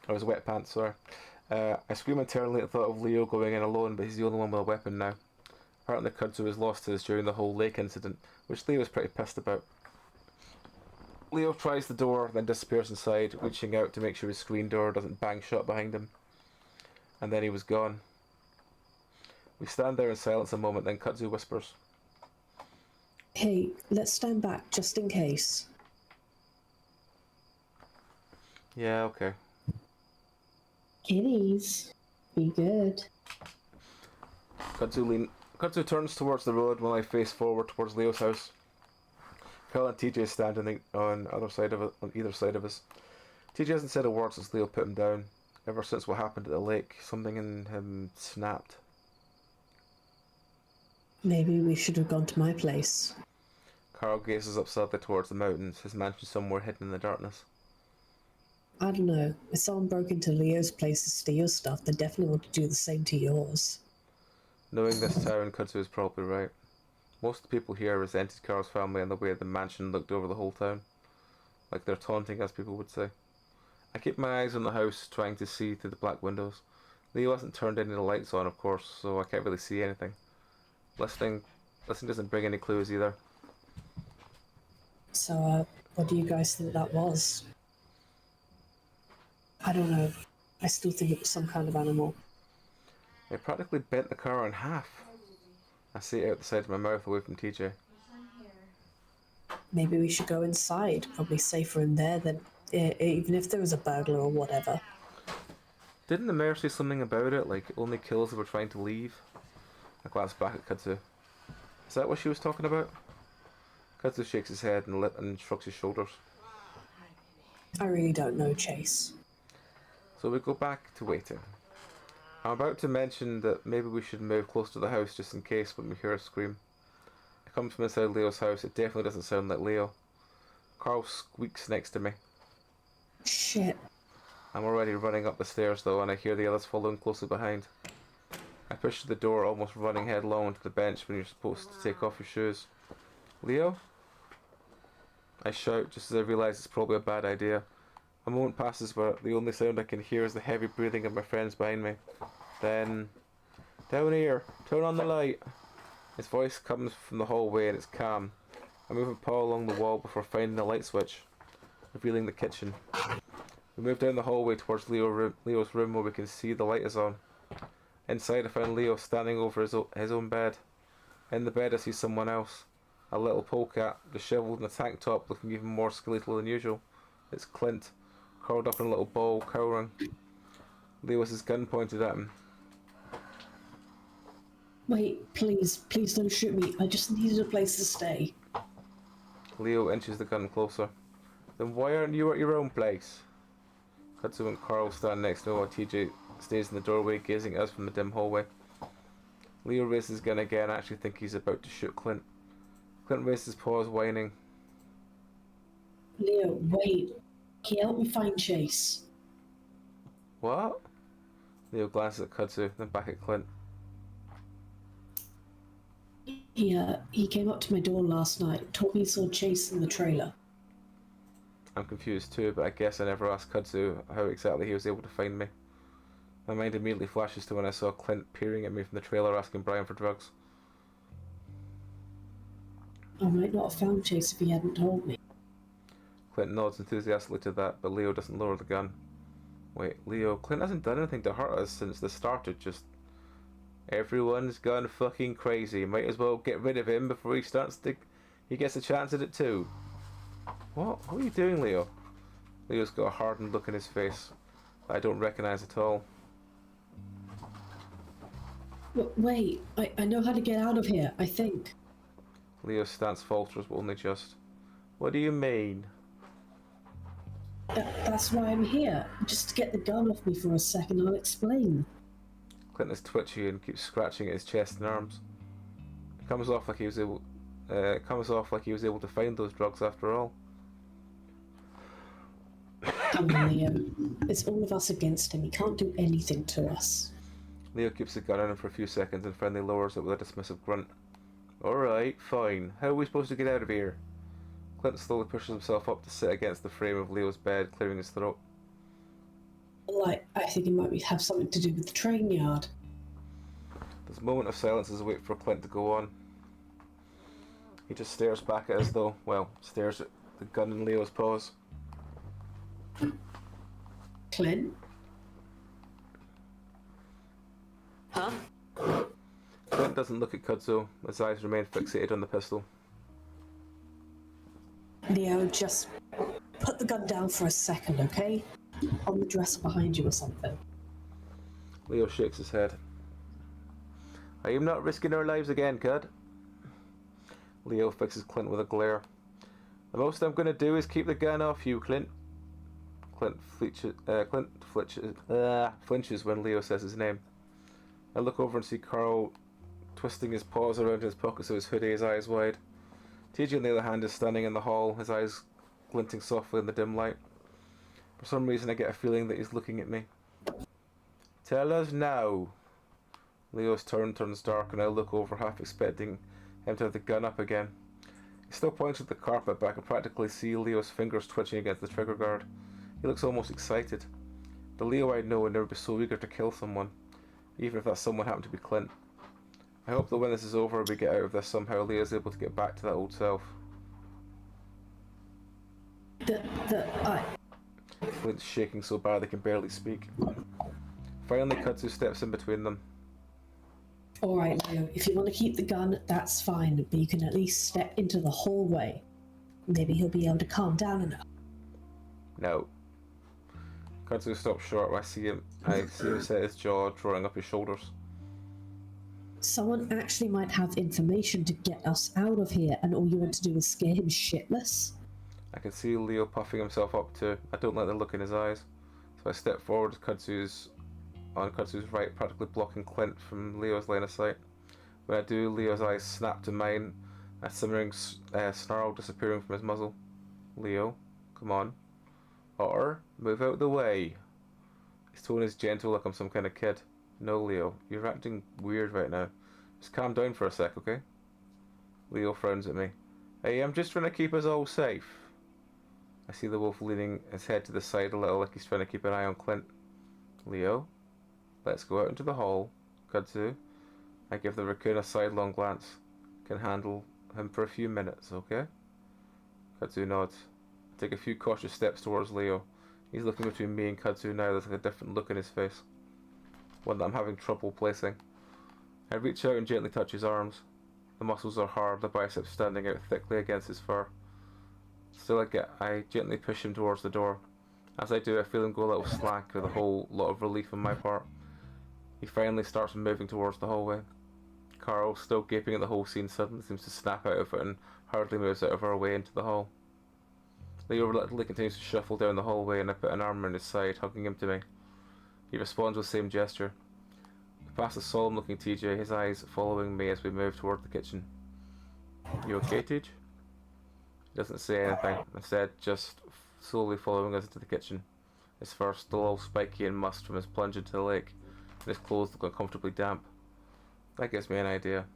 Speaker 1: Or his wet pants, sorry. I scream internally at the thought of Leo going in alone, but he's the only one with a weapon now. Apparently Kudzu was lost his during the whole lake incident, which Leo was pretty pissed about. Leo tries the door, then disappears inside, reaching out to make sure his screen door doesn't bang shut behind him. And then he was gone. We stand there in silence a moment, then Kudzu whispers,
Speaker 2: Hey, let's stand back just in case.
Speaker 1: Yeah, okay.
Speaker 2: Kiddies, be good.
Speaker 1: Kudzu turns towards the road while I face forward towards Leo's house. Carl and TJ stand on either side of us. TJ hasn't said a word since Leo put him down. Ever since what happened at the lake, something in him snapped.
Speaker 2: Maybe we should have gone to my place.
Speaker 1: Carl gazes up sadly towards the mountains, his mansion somewhere hidden in the darkness.
Speaker 2: I don't know. If someone broke into Leo's place to steal stuff, they definitely want to do the same to yours.
Speaker 1: Knowing this town, Kudzu is probably right. Most of the people here resented Carl's family and the way the mansion looked over the whole town. Like they're taunting us, people would say. I keep my eyes on the house, trying to see through the black windows. Leo hasn't turned any of the lights on, of course, so I can't really see anything. Listening doesn't bring any clues either.
Speaker 2: So, what do you guys think that was? I don't know. I still think it was some kind of animal.
Speaker 1: It practically bent the car in half. I see it out the side of my mouth away from TJ.
Speaker 2: Maybe we should go inside. Probably safer in there than even if there was a burglar or whatever.
Speaker 1: Didn't the mayor say something about it, like it only kills if we're trying to leave? I glance back at Kudzu. Is that what she was talking about? Kudzu shakes his head and shrugs his shoulders.
Speaker 2: I really don't know, Chase.
Speaker 1: So we go back to waiting. I'm about to mention that maybe we should move close to the house just in case when we hear a scream. It comes from inside Leo's house. It definitely doesn't sound like Leo. Carl squeaks next to me.
Speaker 2: Shit.
Speaker 1: I'm already running up the stairs though, and I hear the others following closely behind. I push to the door, almost running headlong to the bench when you're supposed to take off your shoes. Leo? I shout just as I realise it's probably a bad idea. A moment passes where the only sound I can hear is the heavy breathing of my friends behind me. Then, down here, turn on the light. His voice comes from the hallway and it's calm. I move a paw along the wall before finding the light switch, revealing the kitchen. We move down the hallway towards Leo's room where we can see the light is on. Inside I found Leo standing over his own bed. In the bed I see someone else. A little polecat, dishevelled in a tank top, looking even more skeletal than usual. It's Clint, curled up in a little ball, cowering. Leo has his gun pointed at him.
Speaker 2: Wait, please don't shoot me. I just needed a place to stay.
Speaker 1: Leo inches the gun closer. Then why aren't you at your own place? Kudzu and Carl stand next to me while TJ stays in the doorway, gazing at us from the dim hallway. Leo raises his gun again. I actually think he's about to shoot Clint. Clint raises his paws, whining.
Speaker 2: Leo, wait. Can you help me find Chase?
Speaker 1: What? Leo glances at Kudzu, then back at Clint.
Speaker 2: He came up to my door last night, told me he saw Chase in the trailer.
Speaker 1: I'm confused too, but I guess I never asked Kudzu how exactly he was able to find me. My mind immediately flashes to when I saw Clint peering at me from the trailer asking Brian for drugs.
Speaker 2: I might not have found Chase if he hadn't told me.
Speaker 1: Clint nods enthusiastically to that, but Leo doesn't lower the gun. Wait, Leo, Clint hasn't done anything to hurt us since this started, just... Everyone's gone fucking crazy. Might as well get rid of him before he gets a chance at it too. What are you doing, Leo? Leo's got a hardened look in his face that I don't recognise at all.
Speaker 2: Wait, I know how to get out of here, I think.
Speaker 1: Leo's stance falters, but only just. What do you mean?
Speaker 2: That's why I'm here. Just to get the gun off me for a second, I'll explain.
Speaker 1: Clint is twitchy and keeps scratching at his chest and arms. It comes off like he It comes off like he was able to find those drugs after all.
Speaker 2: Come on, Leo. It's all of us against him. He can't do anything to us.
Speaker 1: Leo keeps the gun on him for a few seconds and finally lowers it with a dismissive grunt. Alright, fine. How are we supposed to get out of here? Clint slowly pushes himself up to sit against the frame of Leo's bed, clearing his throat.
Speaker 2: Like, I think it might have something to do with the train yard.
Speaker 1: There's a moment of silence as I wait for Clint to go on. He just stares back at us though, well, stares at the gun in Leo's paws.
Speaker 2: Clint?
Speaker 4: Huh?
Speaker 1: Clint doesn't look at Kudzu, his eyes remain fixated on the pistol.
Speaker 2: Leo, just put the gun down for a second, okay? On the dresser behind you or something.
Speaker 1: Leo shakes his head. I am not risking our lives again, Cud. Leo fixes Clint with a glare. The most I'm going to do is keep the gun off you, Clint. Clint flinches when Leo says his name. I look over and see Carl twisting his paws around his pockets of his hoodie, his eyes wide. TJ, on the other hand, is standing in the hall, his eyes glinting softly in the dim light. For some reason, I get a feeling that he's looking at me. Tell us now. Leo's turns dark, and I look over, half expecting him to have the gun up again. He still points at the carpet, but I can practically see Leo's fingers twitching against the trigger guard. He looks almost excited. The Leo I know would never be so eager to kill someone, even if that someone happened to be Clint. I hope that when this is over, we get out of this somehow. Leo's able to get back to that old self. Clint's shaking so bad they can barely speak. Finally, Kudzu steps in between them.
Speaker 2: Alright, Leo, if you want to keep the gun, that's fine, but you can at least step into the hallway. Maybe he'll be able to calm down enough.
Speaker 1: No. Kudzu stops short. I see him set his jaw, drawing up his shoulders.
Speaker 2: Someone actually might have information to get us out of here, and all you want to do is scare him shitless?
Speaker 1: I can see Leo puffing himself up too. I don't like the look in his eyes. So I step forward on Kudzu's right, practically blocking Clint from Leo's line of sight. When I do, Leo's eyes snap to mine, a simmering snarl disappearing from his muzzle. Leo, come on. Otter, move out the way. His tone is gentle like I'm some kind of kid. No, Leo, you're acting weird right now. Just calm down for a sec, okay? Leo frowns at me. Hey, I'm just trying to keep us all safe. I see the wolf leaning his head to the side a little like he's trying to keep an eye on Clint. Leo, let's go out into the hall. Kudzu. I give the raccoon a sidelong glance. Can handle him for a few minutes, okay? Kudzu nods. I take a few cautious steps towards Leo. He's looking between me and Kudzu now. There's like a different look in his face. One that I'm having trouble placing. I reach out and gently touch his arms. The muscles are hard, the biceps standing out thickly against his fur. Still I gently push him towards the door. As I do, I feel him go a little slack with a whole lot of relief on my part. He finally starts moving towards the hallway. Carl, still gaping at the whole scene, suddenly seems to snap out of it and hurriedly moves out of our way into the hall. Leo reluctantly continues to shuffle down the hallway, and I put an arm around his side, hugging him to me. He responds with the same gesture. We pass a solemn-looking TJ, his eyes following me as we move toward the kitchen. You okay, TJ? He doesn't say anything, instead just slowly following us into the kitchen. His fur still all spiky and mussed from his plunge into the lake, and his clothes look uncomfortably damp. That gives me an idea.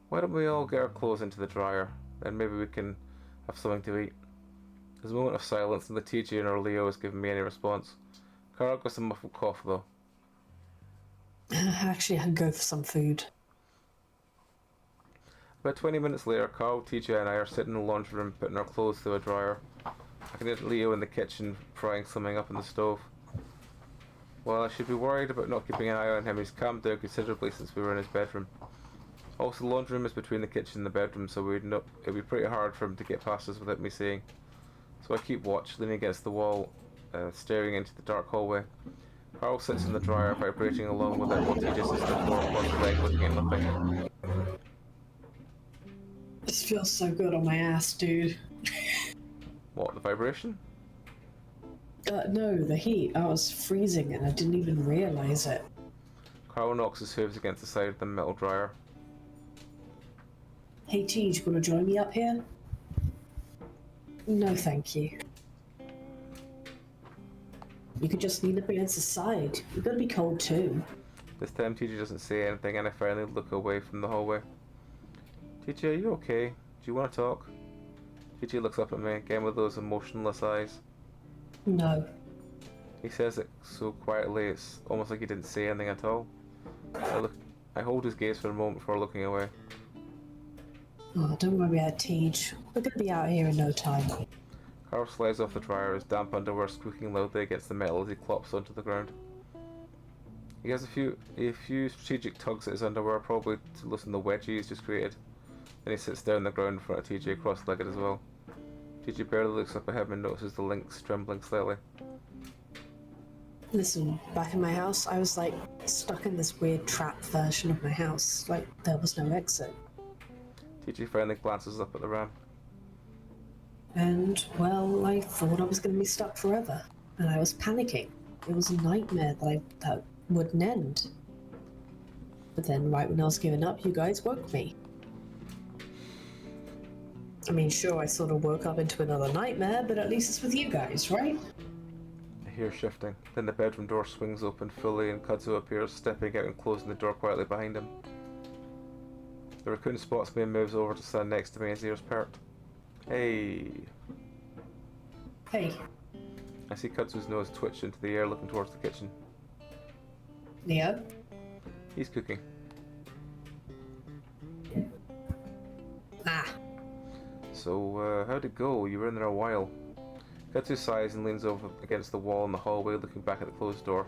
Speaker 1: Why don't we all get our clothes into the dryer, then maybe we can have something to eat. There's a moment of silence, and the TJ nor Leo is giving me any response. Carl got some muffled cough though.
Speaker 2: Actually, I can go for some food.
Speaker 1: About 20 minutes later, Carl, TJ and I are sitting in the laundry room putting our clothes through a dryer. I can hear Leo in the kitchen frying something up in the stove. While I should be worried about not keeping an eye on him, he's calmed down considerably since we were in his bedroom. Also, the laundry room is between the kitchen and the bedroom, so it'd be pretty hard for him to get past us without me seeing. So I keep watch, leaning against the wall, staring into the dark hallway. Carl sits in the dryer, vibrating along with it while TJ sits on the floor across the leg, looking at nothing.
Speaker 2: This feels so good on my ass, dude.
Speaker 1: What, the vibration?
Speaker 2: No, the heat. I was freezing and I didn't even realize it.
Speaker 1: Carl knocks his hooves against the side of the metal dryer.
Speaker 2: Hey T, you gonna join me up here? No, thank you. You could just lean up against the side. You're gonna be cold too.
Speaker 1: This time TJ doesn't say anything and I finally look away from the hallway. TJ, are you okay? Do you want to talk? TJ looks up at me, again with those emotionless eyes.
Speaker 2: No.
Speaker 1: He says it so quietly, it's almost like he didn't say anything at all. I hold his gaze for a moment before looking away.
Speaker 2: Oh, don't worry about Tej. We're gonna be out here in no time.
Speaker 1: Carl slides off the dryer, his damp underwear squeaking loudly against the metal as he clops onto the ground. He has a few strategic tugs at his underwear, probably to loosen the wedgie he's just created. Then he sits down on the ground in front of TJ, cross-legged as well. TJ barely looks up at him and notices the links trembling slightly.
Speaker 2: Listen, back in my house, I was like stuck in this weird trap version of my house. Like there was no exit.
Speaker 1: TJ finally glances up at the ram.
Speaker 2: And, well, I thought I was going to be stuck forever. And I was panicking. It was a nightmare that wouldn't end. But then, right when I was giving up, you guys woke me. I mean, sure, I sort of woke up into another nightmare, but at least it's with you guys, right?
Speaker 1: I hear shifting. Then the bedroom door swings open fully and Kazuo appears, stepping out and closing the door quietly behind him. The raccoon spots me and moves over to stand next to me, his ears perked. Hey.
Speaker 2: Hey,
Speaker 1: I see Katsu's nose twitch into the air, looking towards the kitchen.
Speaker 2: Leo?
Speaker 1: He's cooking.
Speaker 2: Ah,
Speaker 1: So, how'd it go? You were in there a while. Katsu sighs and leans over against the wall in the hallway, looking back at the closed door.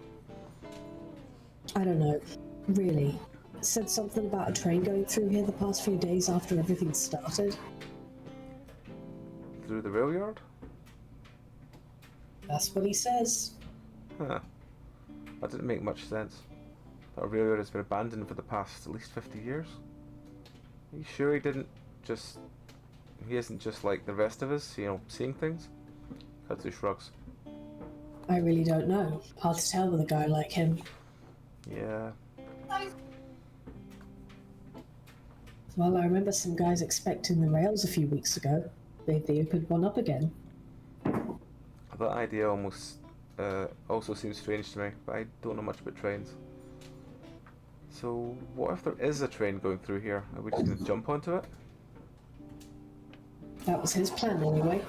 Speaker 2: I don't know. Really. Said something about a train going through here the past few days after everything started.
Speaker 1: Through the rail yard?
Speaker 2: That's what he says.
Speaker 1: Huh. That didn't make much sense. That rail yard has been abandoned for the past at least 50 years. Are you sure he isn't just like the rest of us, seeing things? Katsu shrugs.
Speaker 2: I really don't know. Hard to tell with a guy like him.
Speaker 1: Yeah.
Speaker 2: Well, I remember some guys expecting the rails a few weeks ago. They opened one up again.
Speaker 1: That idea also seems strange to me, but I don't know much about trains. So, what if there is a train going through here? Are we just going to jump onto it?
Speaker 2: That was his plan anyway.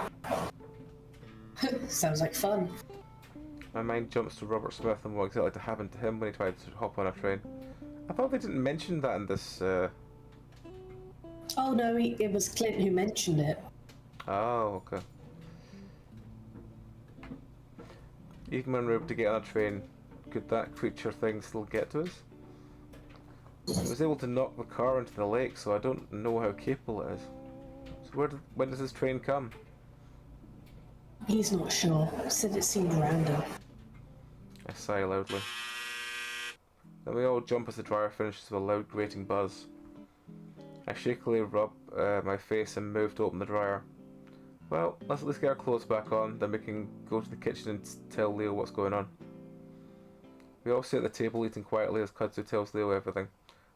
Speaker 2: Sounds like fun.
Speaker 1: My mind jumps to Robert Smith and what exactly happened to him when he tried to hop on a train. I thought they didn't mention that in this,
Speaker 2: Oh no, it was Clint who mentioned it.
Speaker 1: Oh, okay. Even when we were able to get on a train, could that creature thing still get to us? It was able to knock the car into the lake, so I don't know how capable it is. So when does this train come?
Speaker 2: He's not sure. Said it seemed random.
Speaker 1: I sigh loudly. Then we all jump as the dryer finishes with a loud grating buzz. I shakily rub my face and move to open the dryer. Well, let's at least get our clothes back on, then we can go to the kitchen and tell Leo what's going on. We all sit at the table eating quietly as Kudzu tells Leo everything.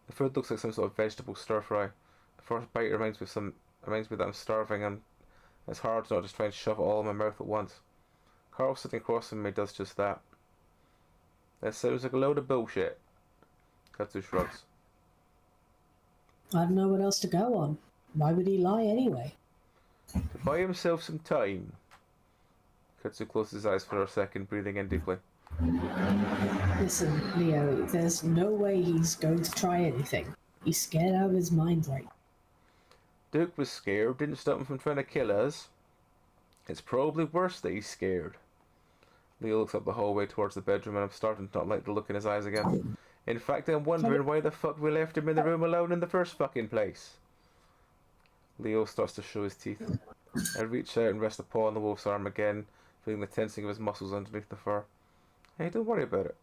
Speaker 1: The food looks like some sort of vegetable stir-fry. The first bite reminds me that I'm starving and it's hard to not just try and shove it all in my mouth at once. Carl sitting across from me does just that. That sounds like a load of bullshit. Kudzu shrugs.
Speaker 2: I don't know what else to go on. Why would he lie anyway?
Speaker 1: To buy himself some time. Kudzu closes his eyes for a second, breathing in deeply.
Speaker 2: Listen, Leo, there's no way he's going to try anything. He's scared out of his mind right now.
Speaker 1: Duke was scared, didn't stop him from trying to kill us. It's probably worse that he's scared. Leo looks up the hallway towards the bedroom and I'm starting to not like the look in his eyes again. In fact, I'm wondering why the fuck we left him in the room alone in the first fucking place. Leo starts to show his teeth. I reach out and rest a paw on the wolf's arm again, feeling the tensing of his muscles underneath the fur. Hey, don't worry about it.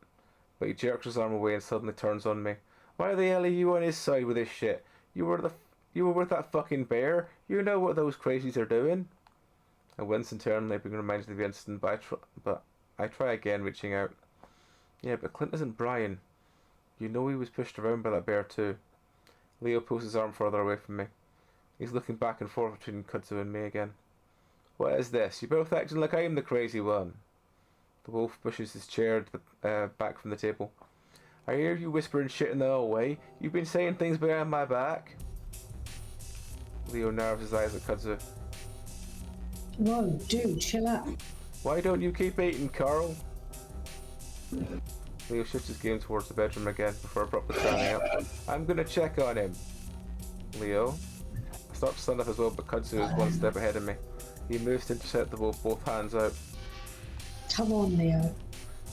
Speaker 1: But he jerks his arm away and suddenly turns on me. Why the hell are you on his side with this shit? You were with that fucking bear. You know what those crazies are doing. I wince internally, being reminded of the incident, but I try again, reaching out. Yeah, but Clint isn't Brian. You know he was pushed around by that bear too. Leo pulls his arm further away from me. He's looking back and forth between Kudzu and me again. What is this? You're both acting like I'm the crazy one. The wolf pushes his chair back from the table. I hear you whispering shit in the hallway. You've been saying things behind my back. Leo narrows his eyes at Kudzu.
Speaker 2: Whoa, dude, chill out.
Speaker 1: Why don't you keep eating, Carl? Leo shifts his game towards the bedroom again before abruptly standing up. I'm gonna check on him. Leo. I start to stand up as well, but Kudzu is one step ahead of me. He moves to intercept the wolf, both hands out.
Speaker 2: Come on, Leo.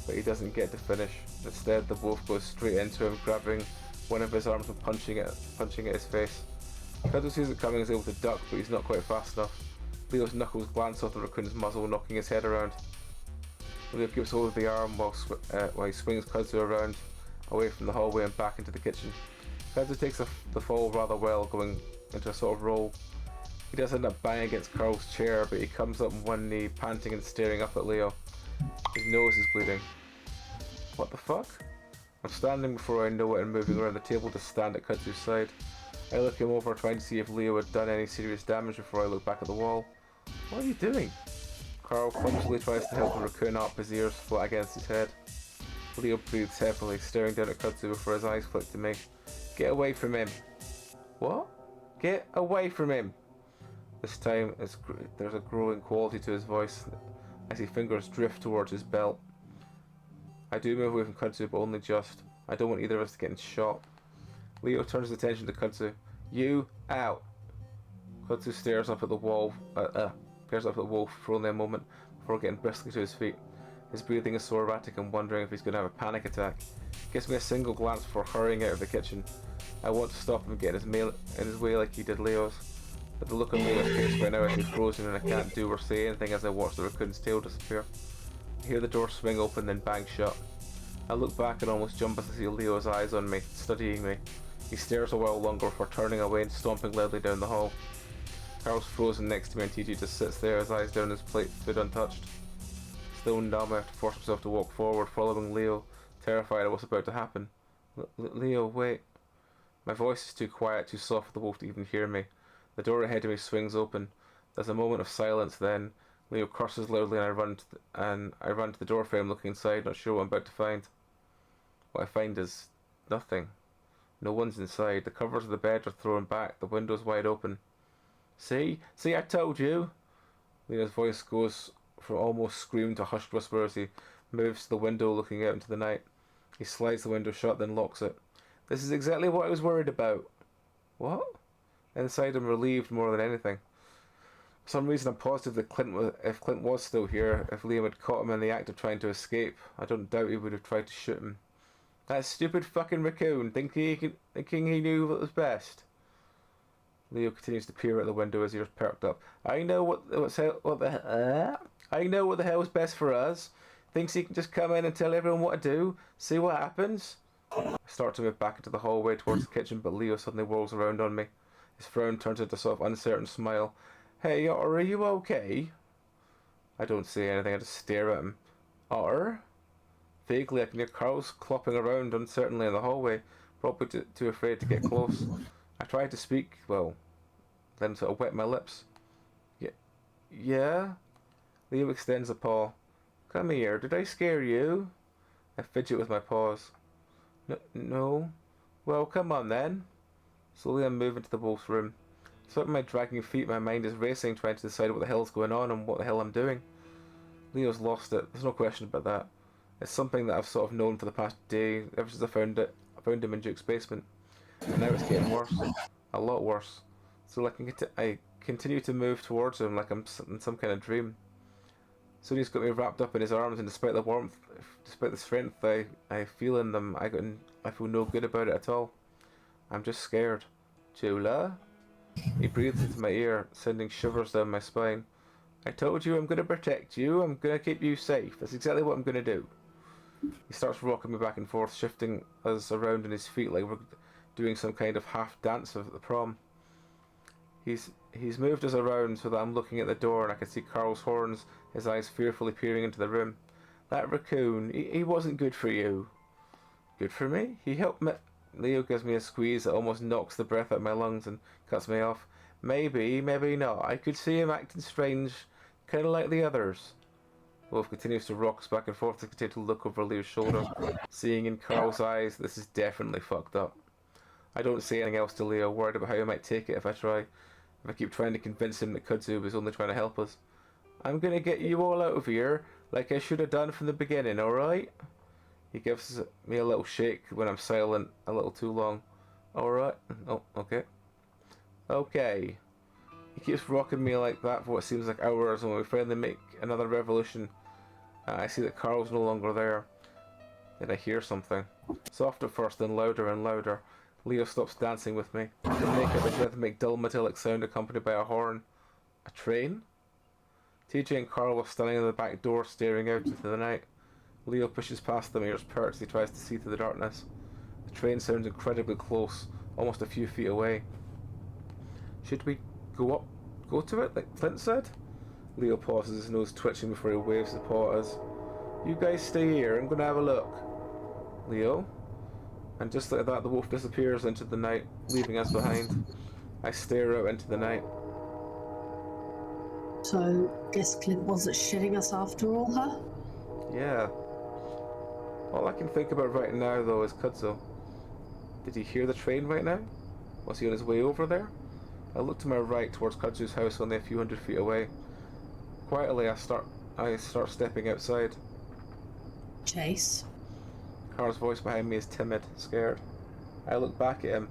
Speaker 1: But he doesn't get to finish. Instead, the wolf goes straight into him, grabbing one of his arms and punching at his face. Kudzu sees it coming and is able to duck, but he's not quite fast enough. Leo's knuckles glance off the raccoon's muzzle, knocking his head around. Leo keeps hold of the arm while he swings Kudzu around, away from the hallway and back into the kitchen. Kudzu takes the fall rather well, going into a sort of roll. He does end up banging against Carl's chair, but he comes up on one knee, panting and staring up at Leo. His nose is bleeding. What the fuck? I'm standing before I know it and moving around the table to stand at Kudzu's side. I look him over, trying to see if Leo had done any serious damage before I look back at the wall. What are you doing? Carl clumsily tries to help the raccoon up, his ears flat against his head. Leo breathes heavily, staring down at Kudzu before his eyes flick to me. Get away from him. What? Get away from him. This time, there's a growing quality to his voice as his fingers drift towards his belt. I do move away from Kudzu, but only just. I don't want either of us to get shot. Leo turns his attention to Kudzu. You out. Kudzu stares up at the wall. For only a moment before getting briskly to his feet. His breathing is so erratic, I'm wondering if he's going to have a panic attack. Gives me a single glance before hurrying out of the kitchen. I want to stop him and get in his way like he did Leo's. But the look on Leo's face right now is he's frozen and I can't do or say anything as I watch the raccoon's tail disappear. I hear the door swing open then bang shut. I look back and almost jump as I see Leo's eyes on me, studying me. He stares a while longer before turning away and stomping loudly down the hall. Carl's frozen next to me and TJ just sits there, his eyes down his plate, food untouched. Still numb, I have to force myself to walk forward, following Leo, terrified of what's about to happen. Leo, wait. My voice is too quiet, too soft for the wolf to even hear me. The door ahead of me swings open. There's a moment of silence then. Leo curses loudly and I run to the door frame looking inside, not sure what I'm about to find. What I find is nothing. No one's inside. The covers of the bed are thrown back, the window's wide open. See, I told you. Leo's voice goes from almost scream to hushed whisper as he moves to the window looking out into the night. He slides the window shut, then locks it. This is exactly what I was worried about. What? Inside I'm relieved more than anything. For some reason I'm positive that if Clint was still here, if Liam had caught him in the act of trying to escape, I don't doubt he would have tried to shoot him. That stupid fucking raccoon, thinking he knew what was best. Leo continues to peer out the window, his ears perked up. I know what the hell is best for us. Thinks he can just come in and tell everyone what to do. See what happens. I start to move back into the hallway towards the kitchen, but Leo suddenly whirls around on me. His frown turns into a sort of uncertain smile. Hey, Otter, are you okay? I don't say anything, I just stare at him. Otter? Vaguely, I can hear Carl's clopping around uncertainly in the hallway, probably too afraid to get close. I try to speak, then sort of wet my lips. Yeah? Leo extends a paw. Come here, did I scare you? I fidget with my paws. No. Well, come on then. Slowly I'm moving to the wolf's room. Despite my dragging feet, my mind is racing, trying to decide what the hell's going on and what the hell I'm doing. Leo's lost it, there's no question about that. It's something that I've sort of known for the past day, ever since I found him in Duke's basement. And now it's getting worse. A lot worse. So I continue to move towards him like I'm in some kind of dream. Soon he's got me wrapped up in his arms, and despite the warmth, despite the strength I feel in them, I feel no good about it at all. I'm just scared. Chula? He breathes into my ear, sending shivers down my spine. I told you I'm going to protect you, I'm going to keep you safe. That's exactly what I'm going to do. He starts rocking me back and forth, shifting us around on his feet like we're doing some kind of half dance of the prom. He's moved us around so that I'm looking at the door and I can see Carl's horns, his eyes fearfully peering into the room. That raccoon, he wasn't good for you. Good for me? He helped me. Leo gives me a squeeze that almost knocks the breath out of my lungs and cuts me off. Maybe, maybe not. I could see him acting strange, kind of like the others. Wolf continues to rock us back and forth to continue to look over Leo's shoulder, seeing in Carl's eyes this is definitely fucked up. I don't say anything else to Leo, worried about how he might take it if I try. If I keep trying to convince him that Kudzu was only trying to help us. I'm gonna get you all out of here, like I should have done from the beginning, alright? He gives me a little shake when I'm silent a little too long. Alright? Oh, okay. Okay. He keeps rocking me like that for what seems like hours, and when we finally make another revolution, I see that Carl's no longer there. Then I hear something. Soft at first, then louder and louder. Leo stops dancing with me. They make up this rhythmic, dull metallic sound accompanied by a horn. A train? TJ and Carl were standing in the back door, staring out into the night. Leo pushes past them, ears perked as he tries to see through the darkness. The train sounds incredibly close, almost a few feet away. Should we go to it, like Flint said? Leo pauses, his nose twitching before he waves the paw at us. You guys stay here, I'm gonna have a look. Leo? And just like that, the wolf disappears into the night, leaving us behind. I stare out into the night.
Speaker 2: So, guess Clint wasn't shitting us after all, huh?
Speaker 1: Yeah. All I can think about right now, though, is Kudzu. Did he hear the train right now? Was he on his way over there? I look to my right towards Kudzu's house, only a few hundred feet away. Quietly, I start stepping outside.
Speaker 2: Chase?
Speaker 1: Carl's voice behind me is timid, scared. I look back at him,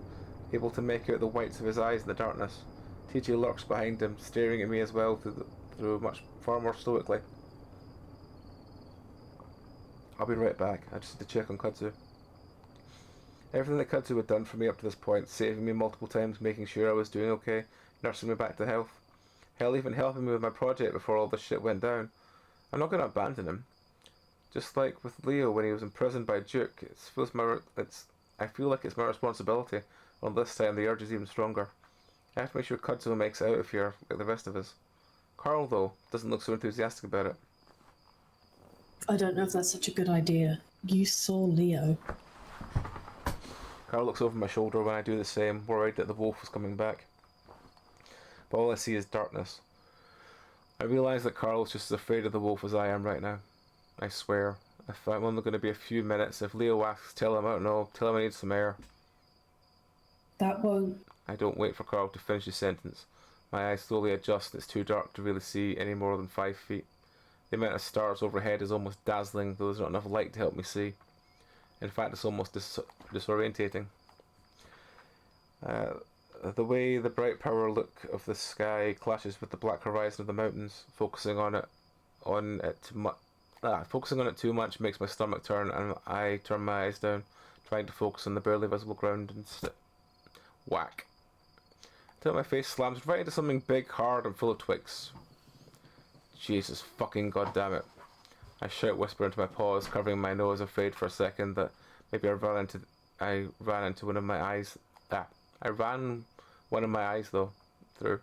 Speaker 1: able to make out the whites of his eyes in the darkness. TJ lurks behind him, staring at me as well, through far more stoically. I'll be right back. I just need to check on Kudzu. Everything that Kudzu had done for me up to this point, saving me multiple times, making sure I was doing okay, nursing me back to health. Hell, even helping me with my project before all this shit went down. I'm not going to abandon him. Just like with Leo when he was imprisoned by Duke, I feel like it's my responsibility. Well, this time the urge is even stronger. I have to make sure Kudzu makes it out of here like the rest of us. Carl, though, doesn't look so enthusiastic about it.
Speaker 2: I don't know if that's such a good idea. You saw Leo.
Speaker 1: Carl looks over my shoulder when I do the same, worried that the wolf was coming back. But all I see is darkness. I realise that Carl is just as afraid of the wolf as I am right now. I swear, if I'm only going to be a few minutes, if Leo asks, tell him I don't know, tell him I need some air.
Speaker 2: That won't...
Speaker 1: I don't wait for Carl to finish his sentence. My eyes slowly adjust and it's too dark to really see any more than 5 feet. The amount of stars overhead is almost dazzling, though there's not enough light to help me see. In fact, it's almost disorientating. The way the bright power look of the sky clashes with the black horizon of the mountains, focusing on it too much makes my stomach turn, and I turn my eyes down, trying to focus on the barely visible ground, and whack. Until my face slams right into something big, hard, and full of twigs. Jesus fucking goddammit. I shout, whisper into my paws, covering my nose, afraid for a second that maybe I ran into one of my eyes. I ran one of my eyes though. Through.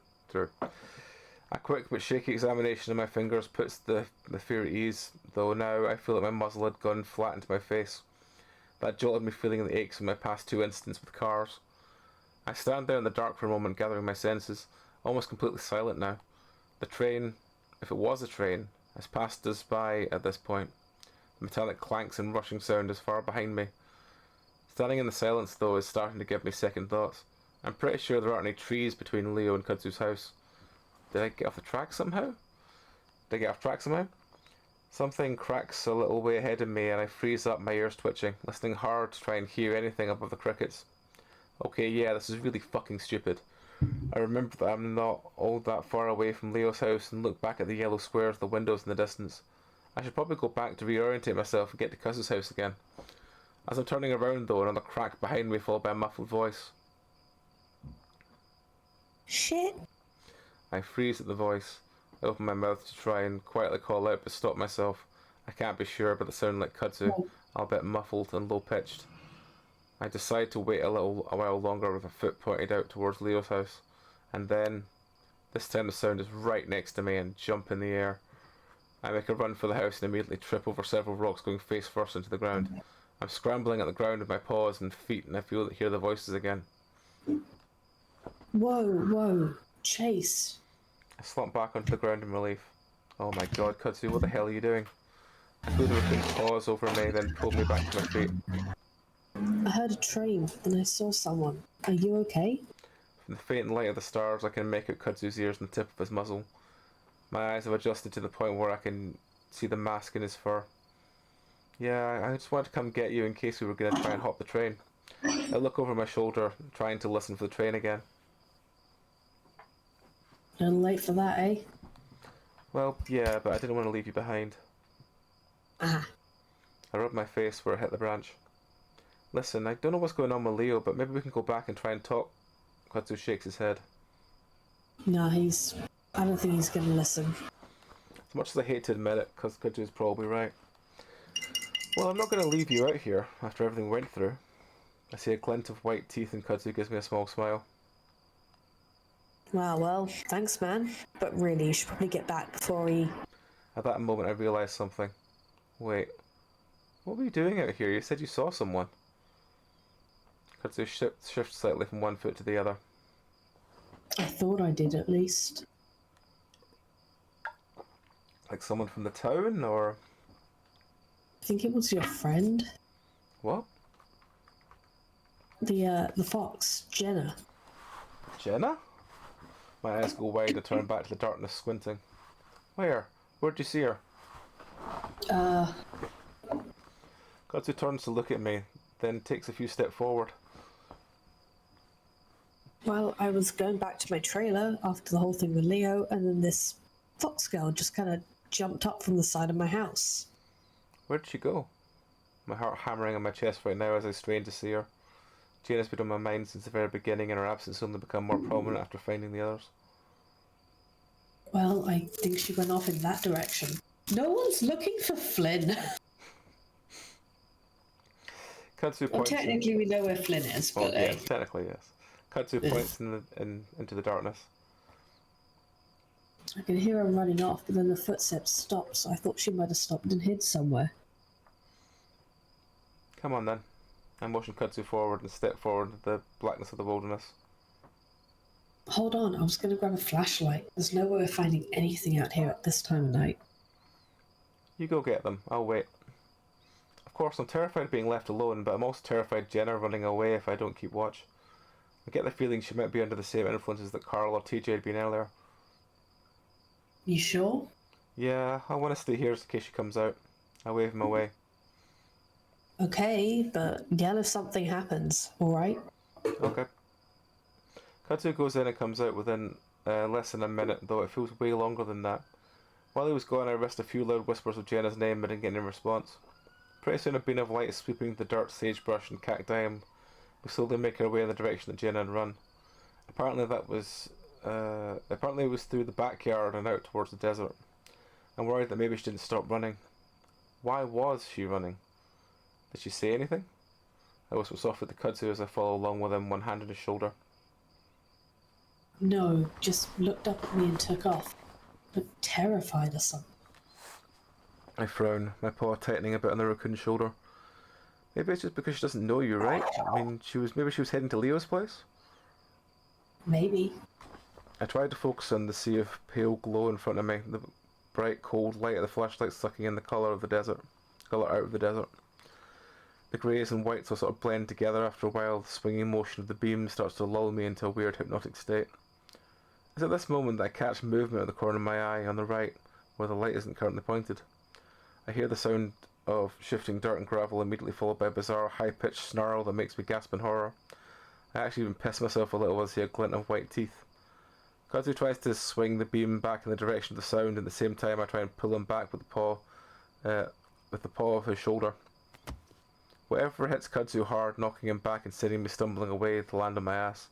Speaker 1: A quick but shaky examination of my fingers puts the fear at ease, though now I feel like my muzzle had gone flat into my face. That jolted me feeling the aches of my past 2 incidents with cars. I stand there in the dark for a moment, gathering my senses, almost completely silent now. The train, if it was a train, has passed us by at this point. The metallic clanks and rushing sound is far behind me. Standing in the silence, though, is starting to give me second thoughts. I'm pretty sure there aren't any trees between Leo and Kudzu's house. Did I get off track somehow? Something cracks a little way ahead of me and I freeze up, my ears twitching, listening hard to try and hear anything above the crickets. Okay, yeah, this is really fucking stupid. I remember that I'm not all that far away from Leo's house and look back at the yellow squares of the windows in the distance. I should probably go back to reorientate myself and get to Kudzu's house again. As I'm turning around though, another crack behind me followed by a muffled voice.
Speaker 2: Shit.
Speaker 1: I freeze at the voice. I open my mouth to try and quietly call out, but stop myself. I can't be sure, but it sounded like Kudzu, albeit muffled and low-pitched. I decide to wait a while longer with a foot pointed out towards Leo's house, and then, this time the sound is right next to me and jump in the air. I make a run for the house and immediately trip over several rocks, going face first into the ground. I'm scrambling at the ground with my paws and feet, and I hear the voices again.
Speaker 2: Whoa. Chase.
Speaker 1: I slumped back onto the ground in relief. Oh my god, Kudzu, what the hell are you doing? I flew the raccoon's paws over me, then pulled me back to my feet.
Speaker 2: I heard a train, then I saw someone. Are you okay?
Speaker 1: From the faint light of the stars, I can make out Kudzu's ears and the tip of his muzzle. My eyes have adjusted to the point where I can see the mask in his fur. Yeah, I just wanted to come get you in case we were going to try and hop the train. I look over my shoulder, trying to listen for the train again.
Speaker 2: A little late for that, eh?
Speaker 1: Well, yeah, but I didn't want to leave you behind.
Speaker 2: Ah.
Speaker 1: I rubbed my face where it hit the branch. Listen, I don't know what's going on with Leo, but maybe we can go back and try and talk. Kudzu shakes his head.
Speaker 2: No, I don't think he's gonna listen.
Speaker 1: As much as I hate to admit it, because Kudzu's probably right. Well, I'm not going to leave you out here after everything we went through. I see a glint of white teeth and Kudzu gives me a small smile.
Speaker 2: Wow, well, thanks, man. But really, you should probably get back before he...
Speaker 1: At that moment, I realised something. Wait, what were you doing out here? You said you saw someone. Kudzu shifts slightly from one foot to the other.
Speaker 2: I thought I did, at least.
Speaker 1: Like someone from the town, or...
Speaker 2: I think it was your friend.
Speaker 1: What?
Speaker 2: The fox, Jenna.
Speaker 1: Jenna? My eyes go wide, I turn back to the darkness, squinting. Where? Where'd you see her? Kudzu turns to look at me, then takes a few steps forward.
Speaker 2: Well, I was going back to my trailer after the whole thing with Leo, and then this fox girl just kind of jumped up from the side of my house.
Speaker 1: Where'd she go? My heart hammering on my chest right now as I strain to see her. Jenna's been on my mind since the very beginning, and her absence only become more prominent after finding the others.
Speaker 2: Well, I think she went off in that direction. No one's looking for Flynn.
Speaker 1: Kudzu
Speaker 2: Well,
Speaker 1: points.
Speaker 2: technically we know where Flynn is,
Speaker 1: Well,
Speaker 2: but...
Speaker 1: yes, technically yes. Kudzu points into the darkness.
Speaker 2: I can hear her running off, but then the footsteps stopped, so I thought she might have stopped and hid somewhere.
Speaker 1: Come on then. I motion Kudzu forward and step forward into the blackness of the wilderness.
Speaker 2: Hold on, I was going to grab a flashlight. There's no way of finding anything out here at this time of night.
Speaker 1: You go get them. I'll wait. Of course, I'm terrified of being left alone, but I'm also terrified Jenna running away if I don't keep watch. I get the feeling she might be under the same influences that Carl or TJ had been earlier.
Speaker 2: You sure?
Speaker 1: Yeah, I want to stay here just in case she comes out. I wave him away.
Speaker 2: Okay, but yell if something happens, alright?
Speaker 1: Okay. Kudzu goes in and comes out within less than a minute, though it feels way longer than that. While he was gone, I risked a few loud whispers of Jenna's name but didn't get any response. Pretty soon a beam of light is sweeping the dirt, sagebrush and cacti, and we slowly make our way in the direction that Jenna had run. Apparently it was through the backyard and out towards the desert. I'm worried that maybe she didn't stop running. Why was she running? Did she say anything? I whisper softly to Kudzu as I follow along with him, one hand on his shoulder.
Speaker 2: No, just looked up at me and took off. Looked terrified or something.
Speaker 1: I frown, my paw tightening a bit on the raccoon's shoulder. Maybe it's just because she doesn't know you, right? I mean, maybe she was heading to Leo's place?
Speaker 2: Maybe.
Speaker 1: I tried to focus on the sea of pale glow in front of me, the bright cold light of the flashlight sucking in the colour out of the desert. The greys and whites will sort of blend together after a while. The swinging motion of the beam starts to lull me into a weird hypnotic state. It's at this moment that I catch movement at the corner of my eye on the right, where the light isn't currently pointed. I hear the sound of shifting dirt and gravel, immediately followed by a bizarre high-pitched snarl that makes me gasp in horror. I actually even piss myself a little as I see a glint of white teeth. Kudzu tries to swing the beam back in the direction of the sound, and at the same time I try and pull him back with the paw of his shoulder. Whatever hits Kudzu hard, knocking him back and sending me stumbling away to land on my ass.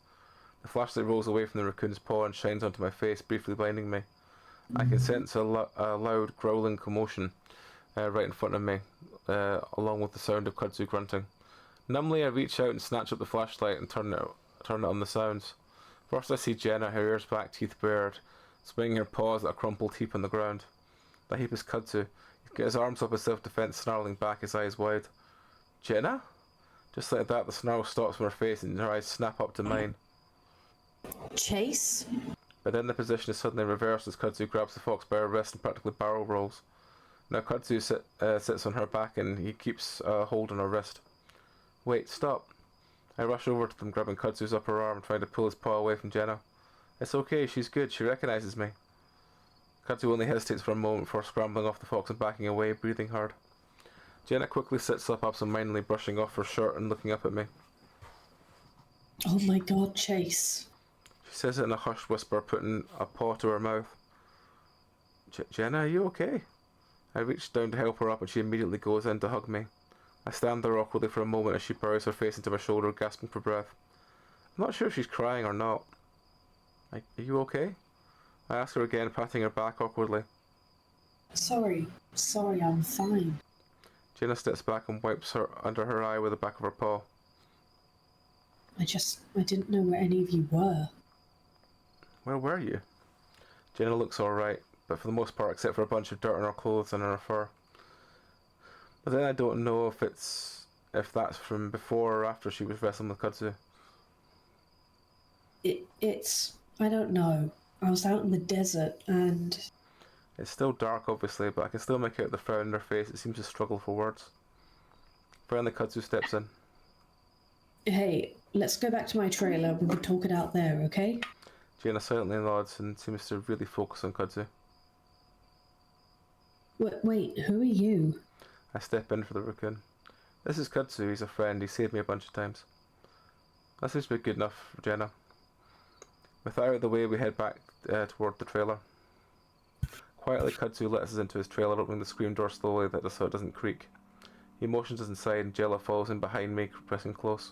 Speaker 1: The flashlight rolls away from the raccoon's paw and shines onto my face, briefly blinding me. I can sense a loud growling commotion right in front of me, along with the sound of Kudzu grunting. Numbly I reach out and snatch up the flashlight and turn it on the sounds. First I see Jenna, her ears back, teeth bared, swinging her paws at a crumpled heap on the ground. The heap is Kudzu. He's got his arms up in self-defense, snarling back, his eyes wide. Jenna? Just like that, the snarl stops from her face and her eyes snap up to mine.
Speaker 2: Chase?
Speaker 1: But then the position is suddenly reversed as Kudzu grabs the fox by her wrist and practically barrel rolls. Now Kudzu sits on her back and he keeps a hold on her wrist. Wait, stop. I rush over to them, grabbing Kudzu's upper arm, trying to pull his paw away from Jenna. It's okay, she's good, she recognizes me. Kudzu only hesitates for a moment before scrambling off the fox and backing away, breathing hard. Jenna quickly sits up, absent-mindedly brushing off her shirt and looking up at me.
Speaker 2: Oh my god, Chase.
Speaker 1: She says it in a hushed whisper, putting a paw to her mouth. Jenna, are you okay? I reach down to help her up and she immediately goes in to hug me. I stand there awkwardly for a moment as she burrows her face into my shoulder, gasping for breath. I'm not sure if she's crying or not. Are you okay? I ask her again, patting her back awkwardly.
Speaker 2: Sorry, I'm fine.
Speaker 1: Jenna steps back and wipes her under her eye with the back of her paw.
Speaker 2: I didn't know where any of you were.
Speaker 1: Where were you? Jenna looks alright, but for the most part except for a bunch of dirt on her clothes and on her fur. But then I don't know if that's from before or after she was wrestling with Kudzu.
Speaker 2: I don't know. I was out in the desert and...
Speaker 1: It's still dark obviously, but I can still make out the frown on her face. It seems to struggle for words. Finally Kudzu steps in.
Speaker 2: Hey, let's go back to my trailer. We can talk it out there, okay?
Speaker 1: Jenna silently nods and seems to really focus on Kudzu.
Speaker 2: Wait, who are you?
Speaker 1: I step in for the raccoon. This is Kudzu, he's a friend, he saved me a bunch of times. That seems to be good enough for Jenna. With that out of the way, we head back toward the trailer. Quietly, Kudzu lets us into his trailer, opening the screen door slowly so it doesn't creak. He motions us inside and Jella follows in behind me, pressing close.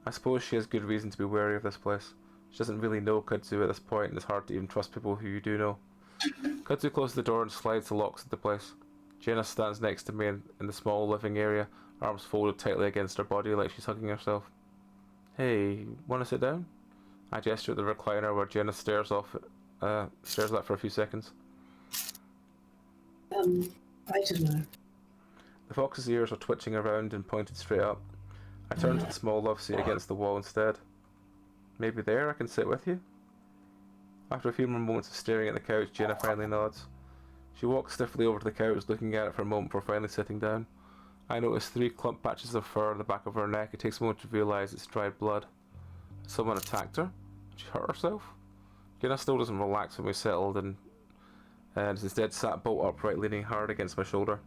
Speaker 1: I suppose she has good reason to be wary of this place. She doesn't really know Kudzu at this point and it's hard to even trust people who you do know. Kudzu closes the door and slides the locks into place. Jenna stands next to me in the small living area, arms folded tightly against her body like she's hugging herself. Hey, wanna sit down? I gesture at the recliner where Jenna stares at for a few seconds.
Speaker 2: I don't know.
Speaker 1: The fox's ears are twitching around and pointed straight up. I turn to the small love seat against the wall instead. Maybe there I can sit with you? After a few more moments of staring at the couch, Jenna finally nods. She walks stiffly over to the couch, looking at it for a moment before finally sitting down. I notice 3 clump patches of fur on the back of her neck. It takes a moment to realise it's dried blood. Someone attacked her? Did she hurt herself? Jenna still doesn't relax when we settled and instead sat bolt upright, leaning hard against my shoulder.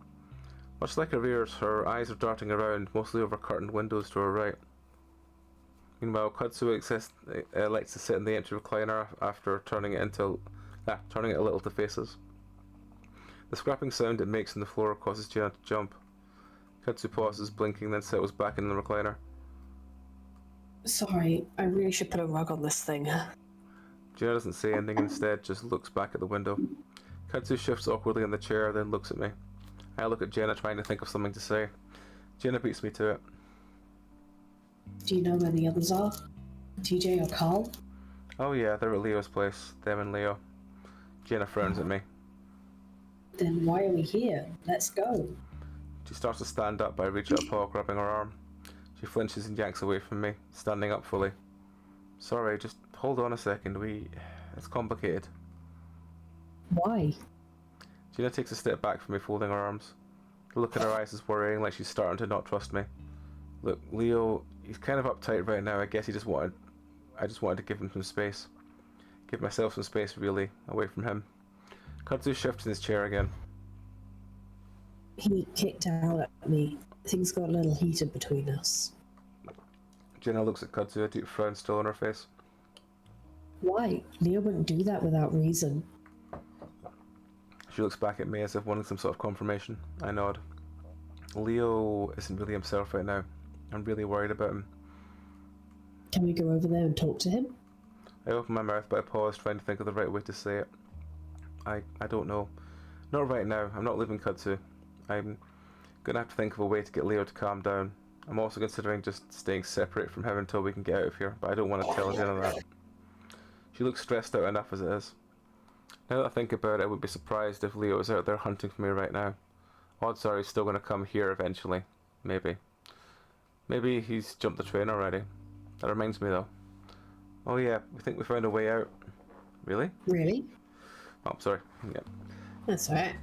Speaker 1: Much like her ears, her eyes are darting around, mostly over curtained windows to her right. Meanwhile, Kudzu likes to sit in the empty recliner after turning it a little to face us. The scrapping sound it makes on the floor causes Jenna to jump. Kudzu pauses, blinking, then settles back in the recliner.
Speaker 2: Sorry, I really should put a rug on this thing.
Speaker 1: Jenna doesn't say anything, instead just looks back at the window. Kudzu shifts awkwardly in the chair, then looks at me. I look at Jenna, trying to think of something to say. Jenna beats me to it.
Speaker 2: Do you know where the others are? TJ or Carl?
Speaker 1: Oh yeah, they're at Leo's place. Them and Leo. Jenna frowns at me.
Speaker 2: Then why are we here? Let's go.
Speaker 1: She starts to stand up, but I reach out a paw, grabbing her arm. She flinches and yanks away from me, standing up fully. Sorry, just hold on a second. It's complicated.
Speaker 2: Why?
Speaker 1: Jenna takes a step back from me, folding her arms. The look in her eyes is worrying, like she's starting to not trust me. Look, Leo, he's kind of uptight right now. I guess I just wanted to give him some space. Give myself some space, really, away from him. Kudzu shifts in his chair again.
Speaker 2: He kicked out at me. Things got a little heated between us.
Speaker 1: Jenna looks at Kudzu, a deep frown still on her face.
Speaker 2: Why? Leo wouldn't do that without reason.
Speaker 1: She looks back at me as if wanting some sort of confirmation. I nod. Leo isn't really himself right now. I'm really worried about him.
Speaker 2: Can we go over there and talk to him?
Speaker 1: I open my mouth, but I pause, trying to think of the right way to say it. I don't know. Not right now. I'm not leaving Kudzu. I'm gonna have to think of a way to get Leo to calm down. I'm also considering just staying separate from him until we can get out of here, but I don't want to tell Jenna that. She looks stressed out enough as it is. Now that I think about it, I would be surprised if Leo is out there hunting for me right now. Odds are he's still going to come here eventually. Maybe. Maybe he's jumped the train already. That reminds me though. Oh yeah, we think we found a way out. Really?
Speaker 2: Really?
Speaker 1: Oh, sorry. Yep.
Speaker 2: That's alright.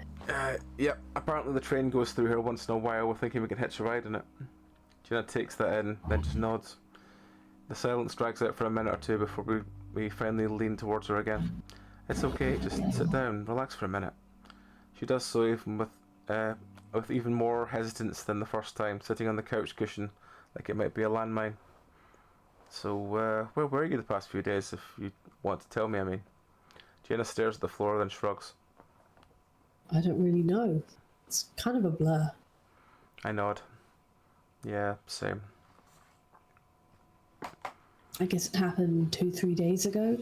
Speaker 1: Yep. Apparently the train goes through here once in a while. We're thinking we can hitch a ride in it. Jenna takes that in, then just nods. The silence drags out for a minute or two before we finally lean towards her again. It's okay, just sit down, relax for a minute. She does so even with even more hesitance than the first time, sitting on the couch cushion like it might be a landmine. So, where were you the past few days, if you want to tell me, I mean? Jenna stares at the floor, then shrugs.
Speaker 2: I don't really know. It's kind of a blur.
Speaker 1: I nod. Yeah, same.
Speaker 2: I guess it happened 2-3 days ago.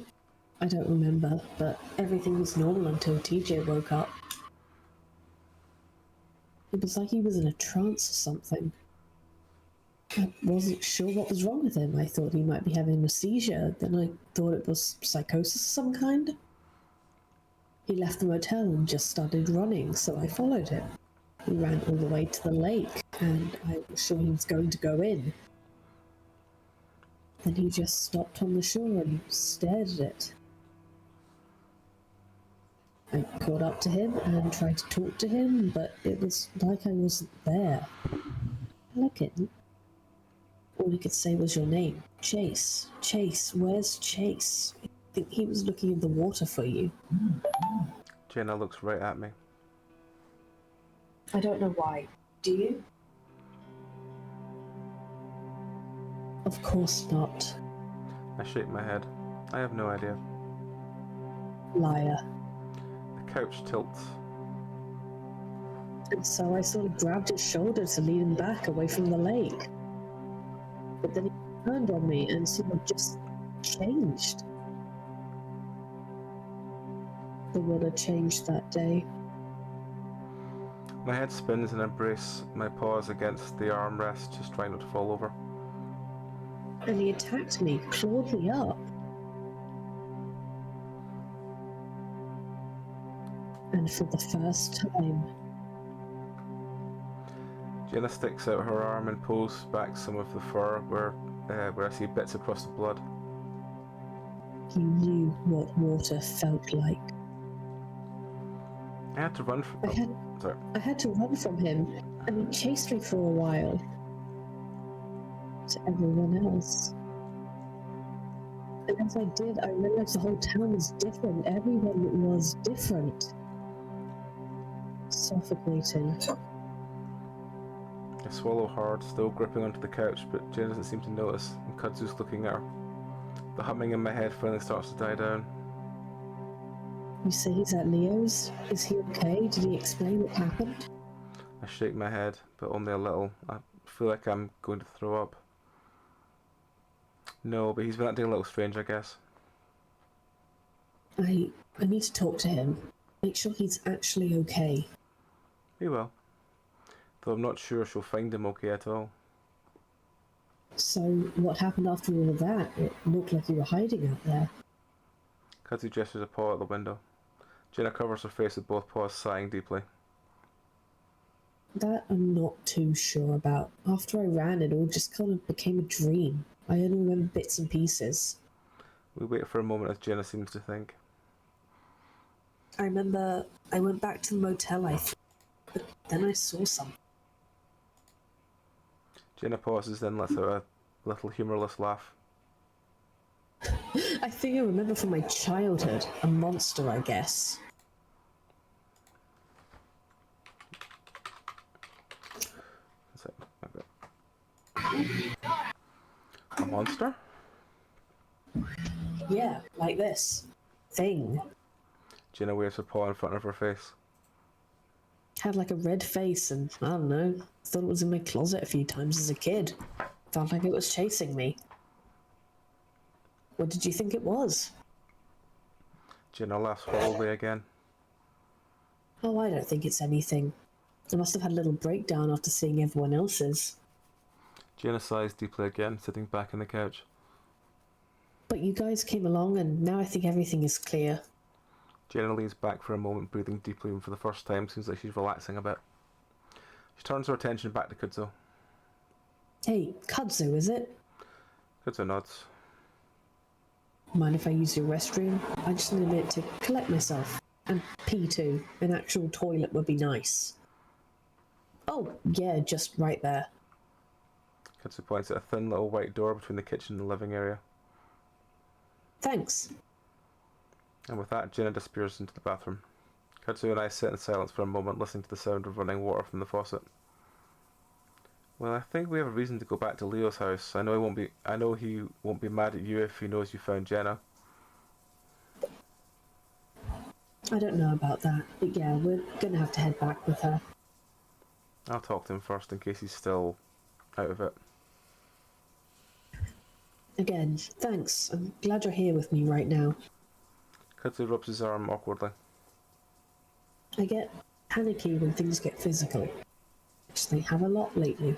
Speaker 2: I don't remember, but everything was normal until TJ woke up. It was like he was in a trance or something. I wasn't sure what was wrong with him. I thought he might be having a seizure, then I thought it was psychosis of some kind. He left the motel and just started running, so I followed him. He ran all the way to the lake, and I was sure he was going to go in. Then he just stopped on the shore and stared at it. I caught up to him and tried to talk to him, but it was like I wasn't there. Elegant. All he could say was your name. Chase. Chase. Where's Chase? I think he was looking in the water for you.
Speaker 1: Jenna looks right at me.
Speaker 2: I don't know why. Do you? Of course not.
Speaker 1: I shake my head. I have no idea.
Speaker 2: Liar.
Speaker 1: The couch tilts.
Speaker 2: And so I sort of grabbed his shoulder to lead him back away from the lake. But then he turned on me and sort of just changed. The water changed that day.
Speaker 1: My head spins and I brace my paws against the armrest, just trying not to fall over.
Speaker 2: And he attacked me, clawed me up. And for the first time,
Speaker 1: Jenna sticks out her arm and pulls back some of the fur where I see bits across the blood.
Speaker 2: he knew what water felt like.
Speaker 1: I had to run from...
Speaker 2: I had to run from him, and he chased me for a while. To everyone else. And as I did, I realized the whole town was different. Everyone was different. Suffocating.
Speaker 1: I swallow hard, still gripping onto the couch, but Jenna doesn't seem to notice, and Kudzu's looking at her. The humming in my head finally starts to die down.
Speaker 2: You say he's at Leo's? Is he okay? Did he explain what happened?
Speaker 1: I shake my head, but only a little. I feel like I'm going to throw up. No, but he's been acting a little strange, I guess.
Speaker 2: I need to talk to him. Make sure he's actually okay.
Speaker 1: He will. Though I'm not sure she'll find him okay at all.
Speaker 2: So, what happened after all of that? It looked like you were hiding out there.
Speaker 1: Kudzu gestures a paw at the window. Jenna covers her face with both paws, sighing deeply.
Speaker 2: That I'm not too sure about. After I ran, it all just kind of became a dream. I only remember bits and pieces.
Speaker 1: We wait for a moment as Jenna seems to think.
Speaker 2: I remember I went back to the motel, but then I saw something.
Speaker 1: Jenna pauses, then lets out a little humourless laugh.
Speaker 2: I think I remember from my childhood. A monster, I guess.
Speaker 1: That's it. Okay. A monster?
Speaker 2: Yeah, like this. Thing.
Speaker 1: Jenna waves her paw in front of her face.
Speaker 2: Had like a red face and, I don't know, thought it was in my closet a few times as a kid. Felt like it was chasing me. What did you think it was?
Speaker 1: Jenna laughs hollowly again.
Speaker 2: Oh, I don't think it's anything. I must have had a little breakdown after seeing everyone else's.
Speaker 1: Jenna sighs deeply again, sitting back on the couch.
Speaker 2: But you guys came along and now I think everything is clear.
Speaker 1: Jenna leans back for a moment, breathing deeply, and for the first time seems like she's relaxing a bit. She turns her attention back to Kudzu.
Speaker 2: Hey, Kudzu, is it?
Speaker 1: Kudzu nods.
Speaker 2: Mind if I use your restroom? I just need a minute to collect myself. And pee too. An actual toilet would be nice. Oh, yeah, just right there.
Speaker 1: Katsu points at a thin little white door between the kitchen and the living area.
Speaker 2: Thanks.
Speaker 1: And with that, Jenna disappears into the bathroom. Katsu and I sit in silence for a moment, listening to the sound of running water from the faucet. Well, I think we have a reason to go back to Leo's house. I know he won't be mad at you if he knows you found Jenna.
Speaker 2: I don't know about that, but yeah, we're gonna have to head back with her.
Speaker 1: I'll talk to him first in case he's still out of it.
Speaker 2: Again, thanks. I'm glad you're here with me right now.
Speaker 1: Katsu rubs his arm awkwardly.
Speaker 2: I get panicky when things get physical. Which they have a lot lately.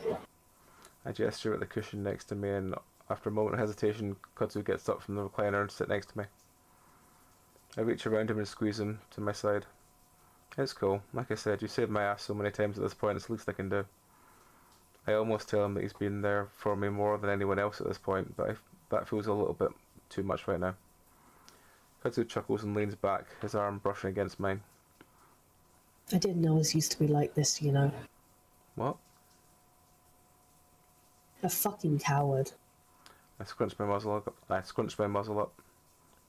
Speaker 1: I gesture at the cushion next to me, and after a moment of hesitation, Katsu gets up from the recliner and sits next to me. I reach around him and squeeze him to my side. It's cool. Like I said, you saved my ass so many times at this point, it's the least I can do. I almost tell him that he's been there for me more than anyone else at this point, but that feels a little bit too much right now. Katsu chuckles and leans back, his arm brushing against mine.
Speaker 2: I didn't know it used to be like this, you know.
Speaker 1: What?
Speaker 2: A fucking coward.
Speaker 1: I scrunch my muzzle up.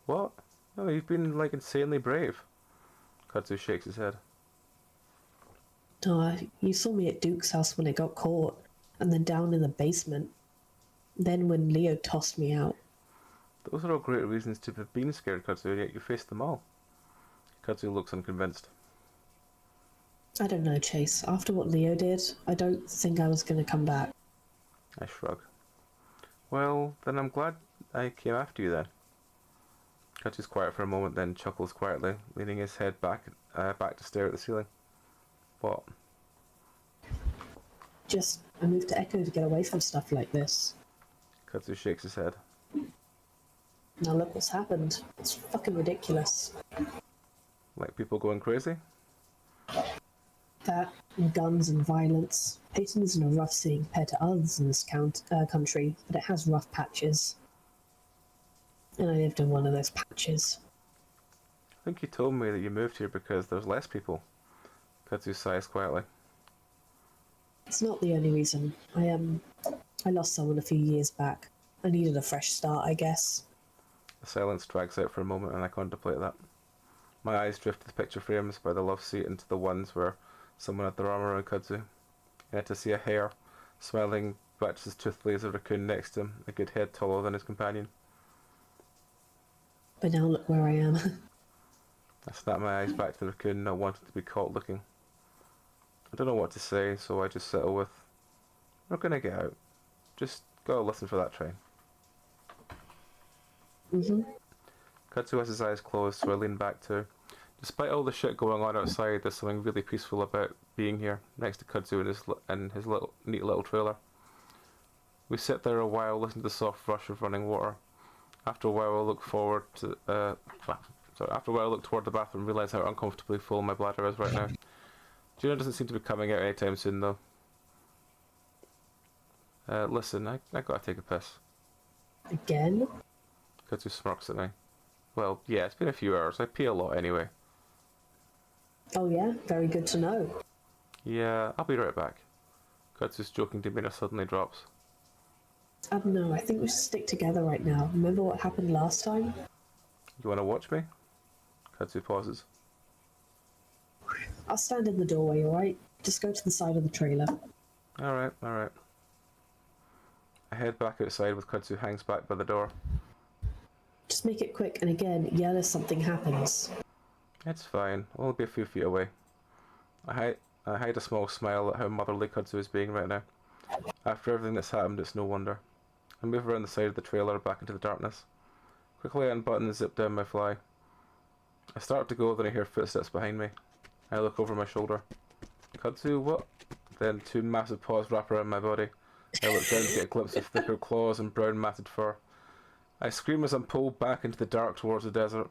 Speaker 1: What? No, you've been, like, insanely brave. Katsu shakes his head.
Speaker 2: You saw me at Duke's house when I got caught, and then down in the basement. Then when Leo tossed me out.
Speaker 1: Those are all great reasons to have been scared, Katsu, yet you faced them all. Katsu looks unconvinced.
Speaker 2: I don't know, Chase. After what Leo did, I don't think I was going to come back.
Speaker 1: I shrug. Well, then I'm glad I came after you then. Katsu's quiet for a moment, then chuckles quietly, leaning his head back to stare at the ceiling. What?
Speaker 2: I moved to Echo to get away from stuff like this.
Speaker 1: Katsu shakes his head.
Speaker 2: Now look what's happened. It's fucking ridiculous.
Speaker 1: Like people going crazy?
Speaker 2: That, and guns and violence. Peyton isn't a rough city compared to others in this country, but it has rough patches. And I lived in one of those patches.
Speaker 1: I think you told me that you moved here because there's less people. Katsu sighs quietly.
Speaker 2: It's not the only reason. I lost someone a few years back. I needed a fresh start, I guess.
Speaker 1: The silence drags out for a moment and I contemplate that. My eyes drift to the picture frames by the love seat and to the ones where someone had their arm around Katsu. And to see a hare, smiling back to his toothly as a raccoon next to him, a good head taller than his companion.
Speaker 2: But now look where I am.
Speaker 1: I snap my eyes back to the raccoon, not wanting to be caught looking. I don't know what to say, so I just settle with, we're gonna get out. Just go listen for that train. Katsu has his eyes closed, so I lean back too. Despite all the shit going on outside, there's something really peaceful about being here, next to Katsu and his neat little trailer. We sit there a while, listening to the soft rush of running water. After a while, I look toward the bathroom and realise how uncomfortably full my bladder is right now. Gina doesn't seem to be coming out anytime soon, though. Listen, I gotta take a piss.
Speaker 2: Again?
Speaker 1: Katsu smirks at me. Well, yeah, it's been a few hours. I pee a lot anyway.
Speaker 2: Oh yeah? Very good to know.
Speaker 1: Yeah, I'll be right back. Katsu's joking demeanour suddenly drops.
Speaker 2: I don't know, I think we should stick together right now. Remember what happened last time?
Speaker 1: You wanna watch me? Katsu pauses.
Speaker 2: I'll stand in the doorway, alright? Just go to the side of the trailer.
Speaker 1: Alright. I head back outside with Katsu hangs back by the door.
Speaker 2: Just make it quick, and again, yell if something happens.
Speaker 1: It's fine. I'll be a few feet away. I hide a small smile at how motherly Katsu is being right now. After everything that's happened, it's no wonder. I move around the side of the trailer back into the darkness. Quickly I unbutton and zip down my fly. I start to go, then I hear footsteps behind me. I look over my shoulder. Katsu, what? Then two massive paws wrap around my body. I look down to get a glimpse of thicker claws and brown matted fur. I scream as I'm pulled back into the dark towards the desert.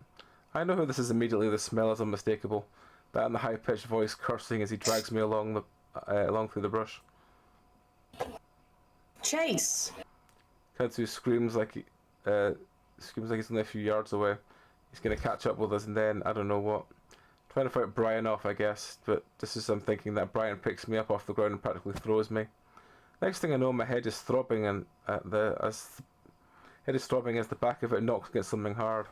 Speaker 1: I know who this is immediately, the smell is unmistakable. That and the high-pitched voice cursing as he drags me along through the brush.
Speaker 2: Chase!
Speaker 1: Katsu screams like Seems like he's only a few yards away. He's gonna catch up with us and then I don't know what. Trying to fight Brian off, I guess, but this is I'm thinking that Brian picks me up off the ground and practically throws me. Next thing I know, my head is throbbing and head is throbbing as the back of it knocks against something hard.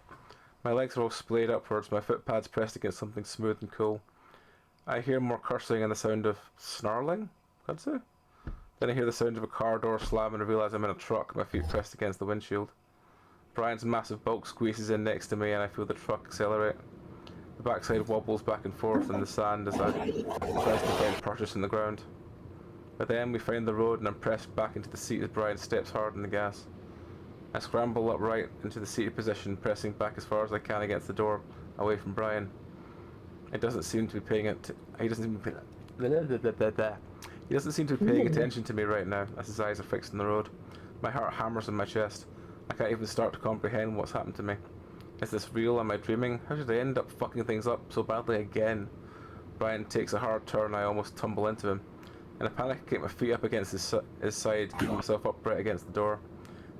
Speaker 1: My legs are all splayed upwards, my foot pads pressed against something smooth and cool. I hear more cursing and the sound of snarling. That's it. Then I hear the sound of a car door slam and I realise I'm in a truck, my feet pressed against the windshield. Brian's massive bulk squeezes in next to me and I feel the truck accelerate. The backside wobbles back and forth in the sand as I press to find purchase in the ground. By then we find the road and I'm pressed back into the seat as Brian steps hard on the gas. I scramble upright into the seated position, pressing back as far as I can against the door, away from Brian. He doesn't seem to be paying attention to me right now, as his eyes are fixed on the road. My heart hammers in my chest. I can't even start to comprehend what's happened to me. Is this real? Am I dreaming? How did I end up fucking things up so badly again? Brian takes a hard turn, I almost tumble into him. In a panic, I kick my feet up against his side, keeping myself upright against the door.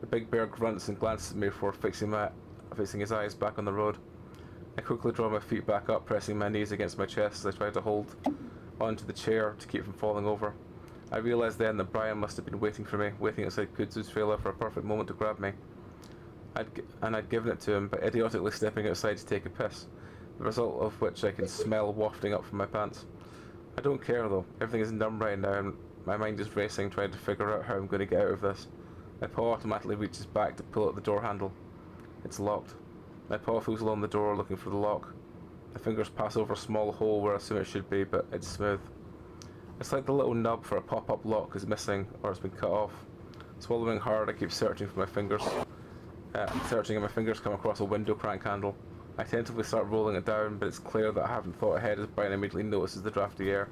Speaker 1: The big bear grunts and glances at me before fixing his eyes back on the road. I quickly draw my feet back up, pressing my knees against my chest as I try to hold onto the chair to keep from falling over. I realised then that Brian must have been waiting for me, waiting outside Kudzu's trailer for a perfect moment to grab me. I'd given it to him, but idiotically stepping outside to take a piss, the result of which I can smell wafting up from my pants. I don't care though, everything is numb right now and my mind is racing trying to figure out how I'm going to get out of this. My paw automatically reaches back to pull out the door handle. It's locked. My paw feels along the door looking for the lock. My fingers pass over a small hole where I assume it should be, but it's smooth. It's like the little nub for a pop-up lock is missing or it's been cut off. Swallowing hard, I keep searching for my fingers. Searching and my fingers come across a window crank handle. I tentatively start rolling it down, but it's clear that I haven't thought ahead as Brian immediately notices the drafty air.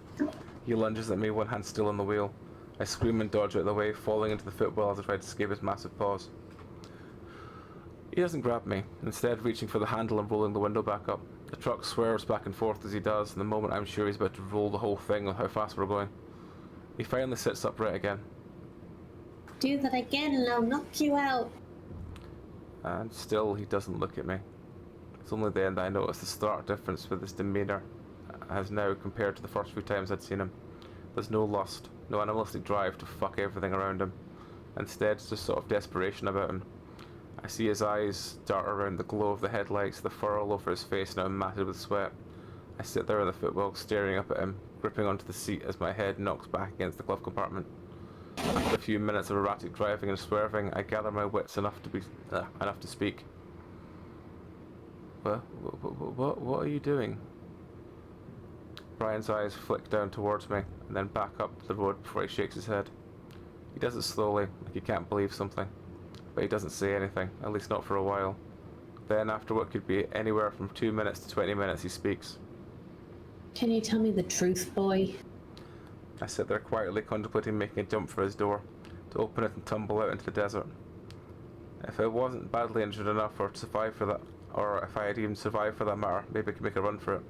Speaker 1: He lunges at me, one hand still on the wheel. I scream and dodge out of the way, falling into the footwell as I try to escape his massive paws. He doesn't grab me, instead reaching for the handle and rolling the window back up. The truck swerves back and forth as he does, and the moment I'm sure he's about to roll the whole thing with how fast we're going. He finally sits upright again.
Speaker 2: Do that again and I'll knock you out.
Speaker 1: And still he doesn't look at me. It's only then that I notice the stark difference with his demeanour as now compared to the first few times I'd seen him. There's no lust, no animalistic drive to fuck everything around him. Instead, it's just sort of desperation about him. I see his eyes dart around the glow of the headlights, the fur all over his face now matted with sweat. I sit there in the footwell staring up at him, gripping onto the seat as my head knocks back against the glove compartment. After a few minutes of erratic driving and swerving, I gather my wits enough to speak. What are you doing? Brian's eyes flick down towards me, and then back up the road before he shakes his head. He does it slowly, like he can't believe something. But he doesn't say anything, at least not for a while. Then, after what could be anywhere from 2 minutes to 20 minutes, he speaks.
Speaker 2: Can you tell me the truth, boy?
Speaker 1: I sit there quietly contemplating making a jump for his door, to open it and tumble out into the desert. If I wasn't badly injured enough or to survive for that, or if I had even survived for that matter, maybe I could make a run for it.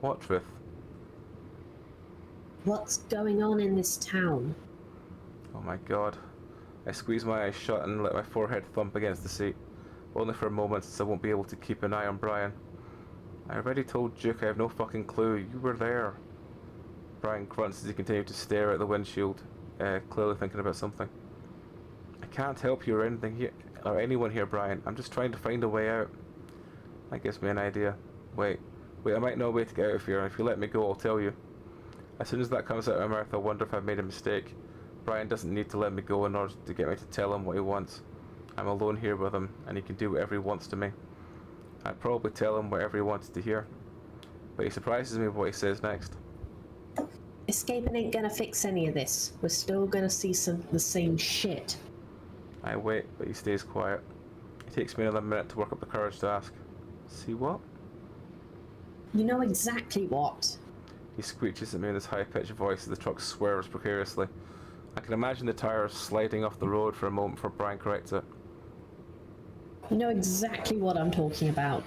Speaker 1: What truth?
Speaker 2: What's going on in this town?
Speaker 1: Oh my god. I squeeze my eyes shut and let my forehead thump against the seat, only for a moment since I won't be able to keep an eye on Brian. I already told Duke I have no fucking clue. You were there. Brian grunts as he continued to stare at the windshield, clearly thinking about something. I can't help you or anything here, or anyone here, Brian. I'm just trying to find a way out. That gives me an idea. Wait, I might know a way to get out of here, and if you let me go, I'll tell you. As soon as that comes out of my mouth, I wonder if I've made a mistake. Brian doesn't need to let me go in order to get me to tell him what he wants. I'm alone here with him, and he can do whatever he wants to me. I'd probably tell him whatever he wants to hear. But he surprises me with what he says next.
Speaker 2: Escaping ain't gonna fix any of this. We're still gonna see some of the same shit.
Speaker 1: I wait, but he stays quiet. It takes me another minute to work up the courage to ask. See what?
Speaker 2: You know exactly what.
Speaker 1: He screeches at me in his high-pitched voice as the truck swerves precariously. I can imagine the tires sliding off the road for a moment before Brian corrects it.
Speaker 2: You know exactly what I'm talking about.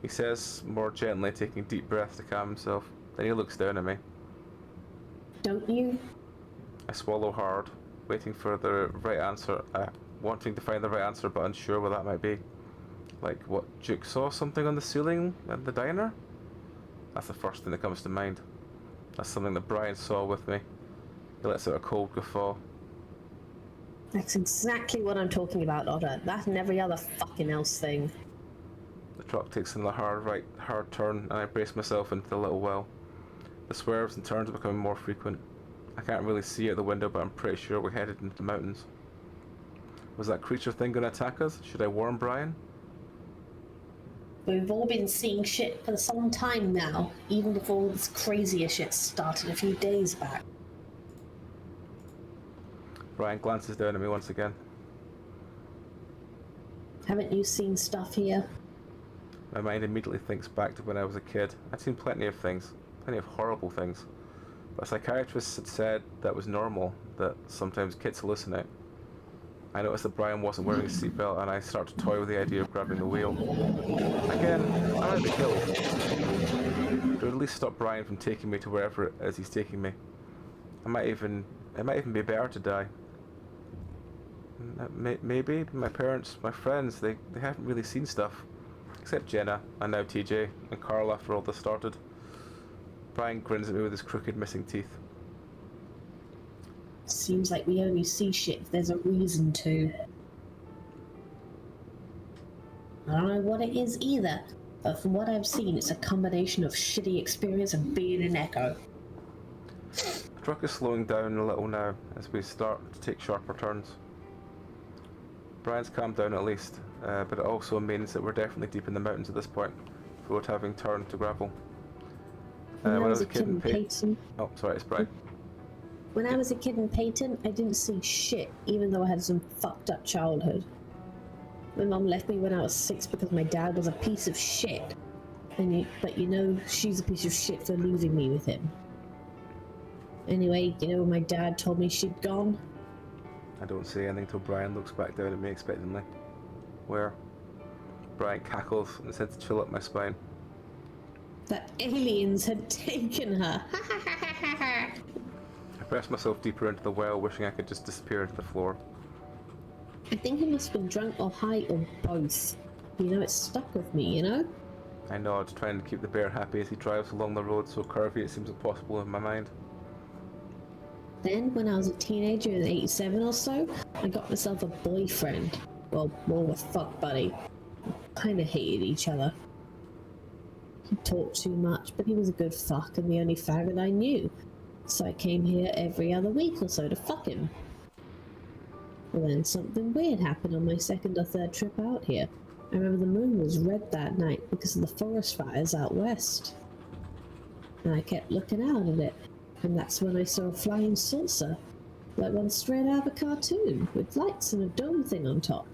Speaker 1: He says, more gently, taking deep breaths to calm himself. Then he looks down at me.
Speaker 2: Don't you?
Speaker 1: I swallow hard, waiting for the right answer. wanting to find the right answer but unsure what that might be. Like, what, Duke saw something on the ceiling at the diner? That's the first thing that comes to mind. That's something that Brian saw with me. He lets out a cold guffaw.
Speaker 2: That's exactly what I'm talking about, Otter. That and every other fucking else thing.
Speaker 1: The truck takes another hard turn, and I brace myself into the little well. The swerves and turns are becoming more frequent. I can't really see out the window, but I'm pretty sure we're headed into the mountains. Was that creature thing going to attack us? Should I warn Brian?
Speaker 2: We've all been seeing shit for some time now, even before all this crazier shit started a few days back.
Speaker 1: Brian glances down at me once again.
Speaker 2: Haven't you seen stuff here?
Speaker 1: My mind immediately thinks back to when I was a kid. I'd seen plenty of things, plenty of horrible things. But psychiatrists had said that was normal, that sometimes kids hallucinate. I noticed that Brian wasn't wearing a seatbelt, and I start to toy with the idea of grabbing the wheel. Again, I might be killed. It would at least stop Brian from taking me to wherever it is he's taking me. It might even be better to die. Maybe my parents, my friends, they haven't really seen stuff. Except Jenna, and now TJ, and Carl after all this started. Brian grins at me with his crooked missing teeth.
Speaker 2: Seems like we only see shit if there's a reason to. I don't know what it is either, but from what I've seen, it's a combination of shitty experience and being an echo.
Speaker 1: The truck is slowing down a little now as we start to take sharper turns. Brian's calmed down at least, but it also means that we're definitely deep in the mountains at this point, without having turned to gravel.
Speaker 2: When I was a kid in Peyton...
Speaker 1: Oh, sorry, it's Brian.
Speaker 2: When I was a kid in Peyton, I didn't see shit, even though I had some fucked up childhood. My mum left me when I was 6 because my dad was a piece of shit. But you know, she's a piece of shit for leaving me with him. Anyway, you know when my dad told me she'd gone?
Speaker 1: I don't say anything till Brian looks back down at me expectantly. Where? Brian cackles and sends a chill up my spine.
Speaker 2: That aliens had taken her.
Speaker 1: I press myself deeper into the well, wishing I could just disappear into the floor.
Speaker 2: I think he must have been drunk or high or both. You know, it stuck with me, you know?
Speaker 1: I nod, trying to keep the bear happy as he drives along the road so curvy it seems impossible in my mind.
Speaker 2: Then, when I was a teenager in '87 or so, I got myself a boyfriend. Well, more of a fuck buddy. Kinda hated each other. He talked too much, but he was a good fuck and the only faggot I knew. So I came here every other week or so to fuck him. Well, then something weird happened on my second or third trip out here. I remember the moon was red that night because of the forest fires out west. And I kept looking out at it. And that's when I saw a flying saucer, like one straight out of a cartoon, with lights and a dome thing on top.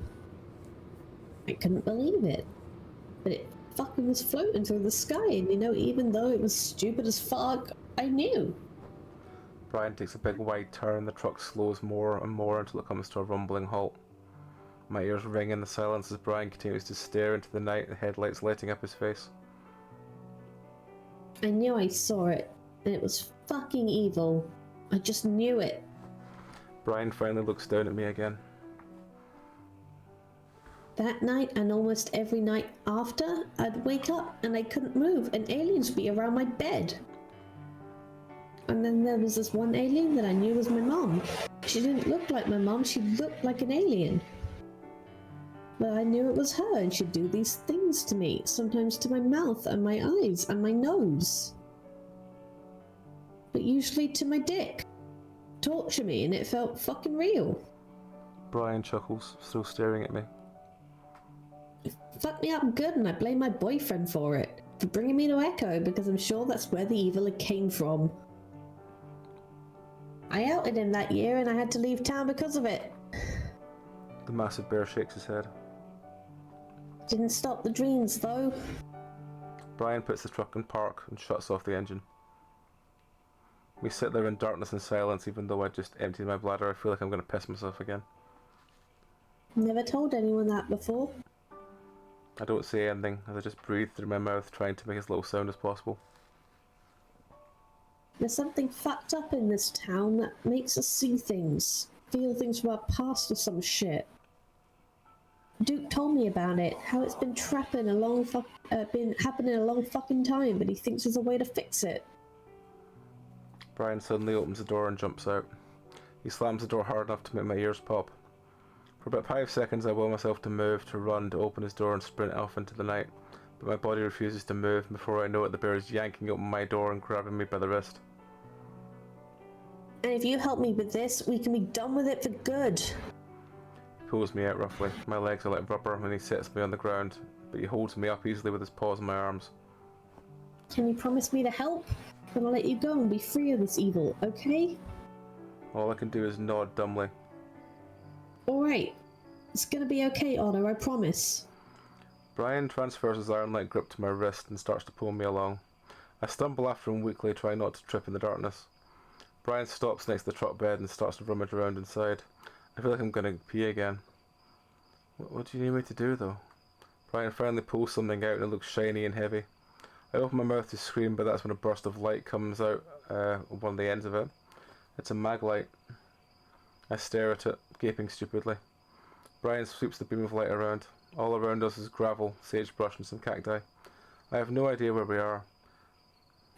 Speaker 2: I couldn't believe it. But it fucking was floating through the sky, and you know, even though it was stupid as fuck, I knew.
Speaker 1: Brian takes a big wide turn, the truck slows more and more until it comes to a rumbling halt. My ears ring in the silence as Brian continues to stare into the night, the headlights lighting up his face.
Speaker 2: I knew I saw it, and it was fucking evil. I just knew it.
Speaker 1: Brian finally looks down at me again.
Speaker 2: That night, and almost every night after, I'd wake up and I couldn't move, and aliens would be around my bed. And then there was this one alien that I knew was my mom. She didn't look like my mom, she looked like an alien. But I knew it was her, and she'd do these things to me, sometimes to my mouth and my eyes and my nose. But usually to my dick. Torture me, and it felt fucking real.
Speaker 1: Brian chuckles, still staring at me.
Speaker 2: It fucked me up good, and I blame my boyfriend for it. For bringing me to Echo, because I'm sure that's where the evil came from. I outed him that year, and I had to leave town because of it.
Speaker 1: The massive bear shakes his head.
Speaker 2: Didn't stop the dreams, though.
Speaker 1: Brian puts the truck in park and shuts off the engine. We sit there in darkness and silence, even though I just emptied my bladder. I feel like I'm going to piss myself again.
Speaker 2: Never told anyone that before.
Speaker 1: I don't say anything, as I just breathe through my mouth, trying to make as little sound as possible.
Speaker 2: There's something fucked up in this town that makes us see things, feel things from our past or some shit. Duke told me about it. How it's been been happening a long fucking time, but he thinks there's a way to fix it.
Speaker 1: Brian suddenly opens the door and jumps out. He slams the door hard enough to make my ears pop. For about 5 seconds I will myself to move, to run, to open his door and sprint off into the night, but my body refuses to move, and before I know it the bear is yanking open my door and grabbing me by the wrist.
Speaker 2: And if you help me with this, we can be done with it for good.
Speaker 1: He pulls me out roughly. My legs are like rubber and he sets me on the ground, but he holds me up easily with his paws and my arms.
Speaker 2: Can you promise me to help? Then I'll let you go and be free of this evil, okay?
Speaker 1: All I can do is nod dumbly.
Speaker 2: Alright. It's gonna be okay, Otto, I promise.
Speaker 1: Brian transfers his iron-like grip to my wrist and starts to pull me along. I stumble after him weakly, trying not to trip in the darkness. Brian stops next to the truck bed and starts to rummage around inside. I feel like I'm gonna pee again. What do you need me to do, though? Brian finally pulls something out and it looks shiny and heavy. I open my mouth to scream, but that's when a burst of light comes out one of the ends of it. It's a mag light. I stare at it, gaping stupidly. Brian sweeps the beam of light around. All around us is gravel, sagebrush and some cacti. I have no idea where we are.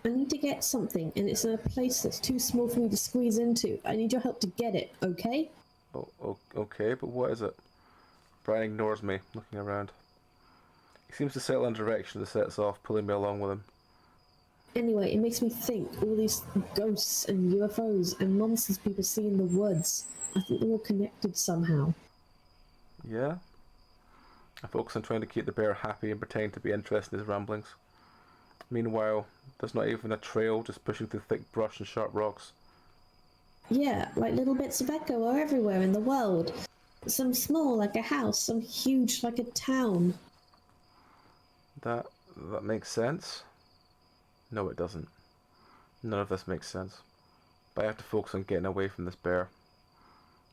Speaker 2: I need to get something, and it's in a place that's too small for me to squeeze into. I need your help to get it, okay?
Speaker 1: Oh, okay, but what is it? Brian ignores me, looking around. He seems to settle in direction that sets off, pulling me along with him.
Speaker 2: Anyway, it makes me think all these ghosts and UFOs and monsters people see in the woods. I think they're all connected somehow.
Speaker 1: Yeah? I focus on trying to keep the bear happy and pretend to be interested in his ramblings. Meanwhile, there's not even a trail, just pushing through thick brush and sharp rocks.
Speaker 2: Yeah, like little bits of echo are everywhere in the world. Some small like a house, some huge like a town.
Speaker 1: That makes sense? No, it doesn't. None of this makes sense. But I have to focus on getting away from this bear.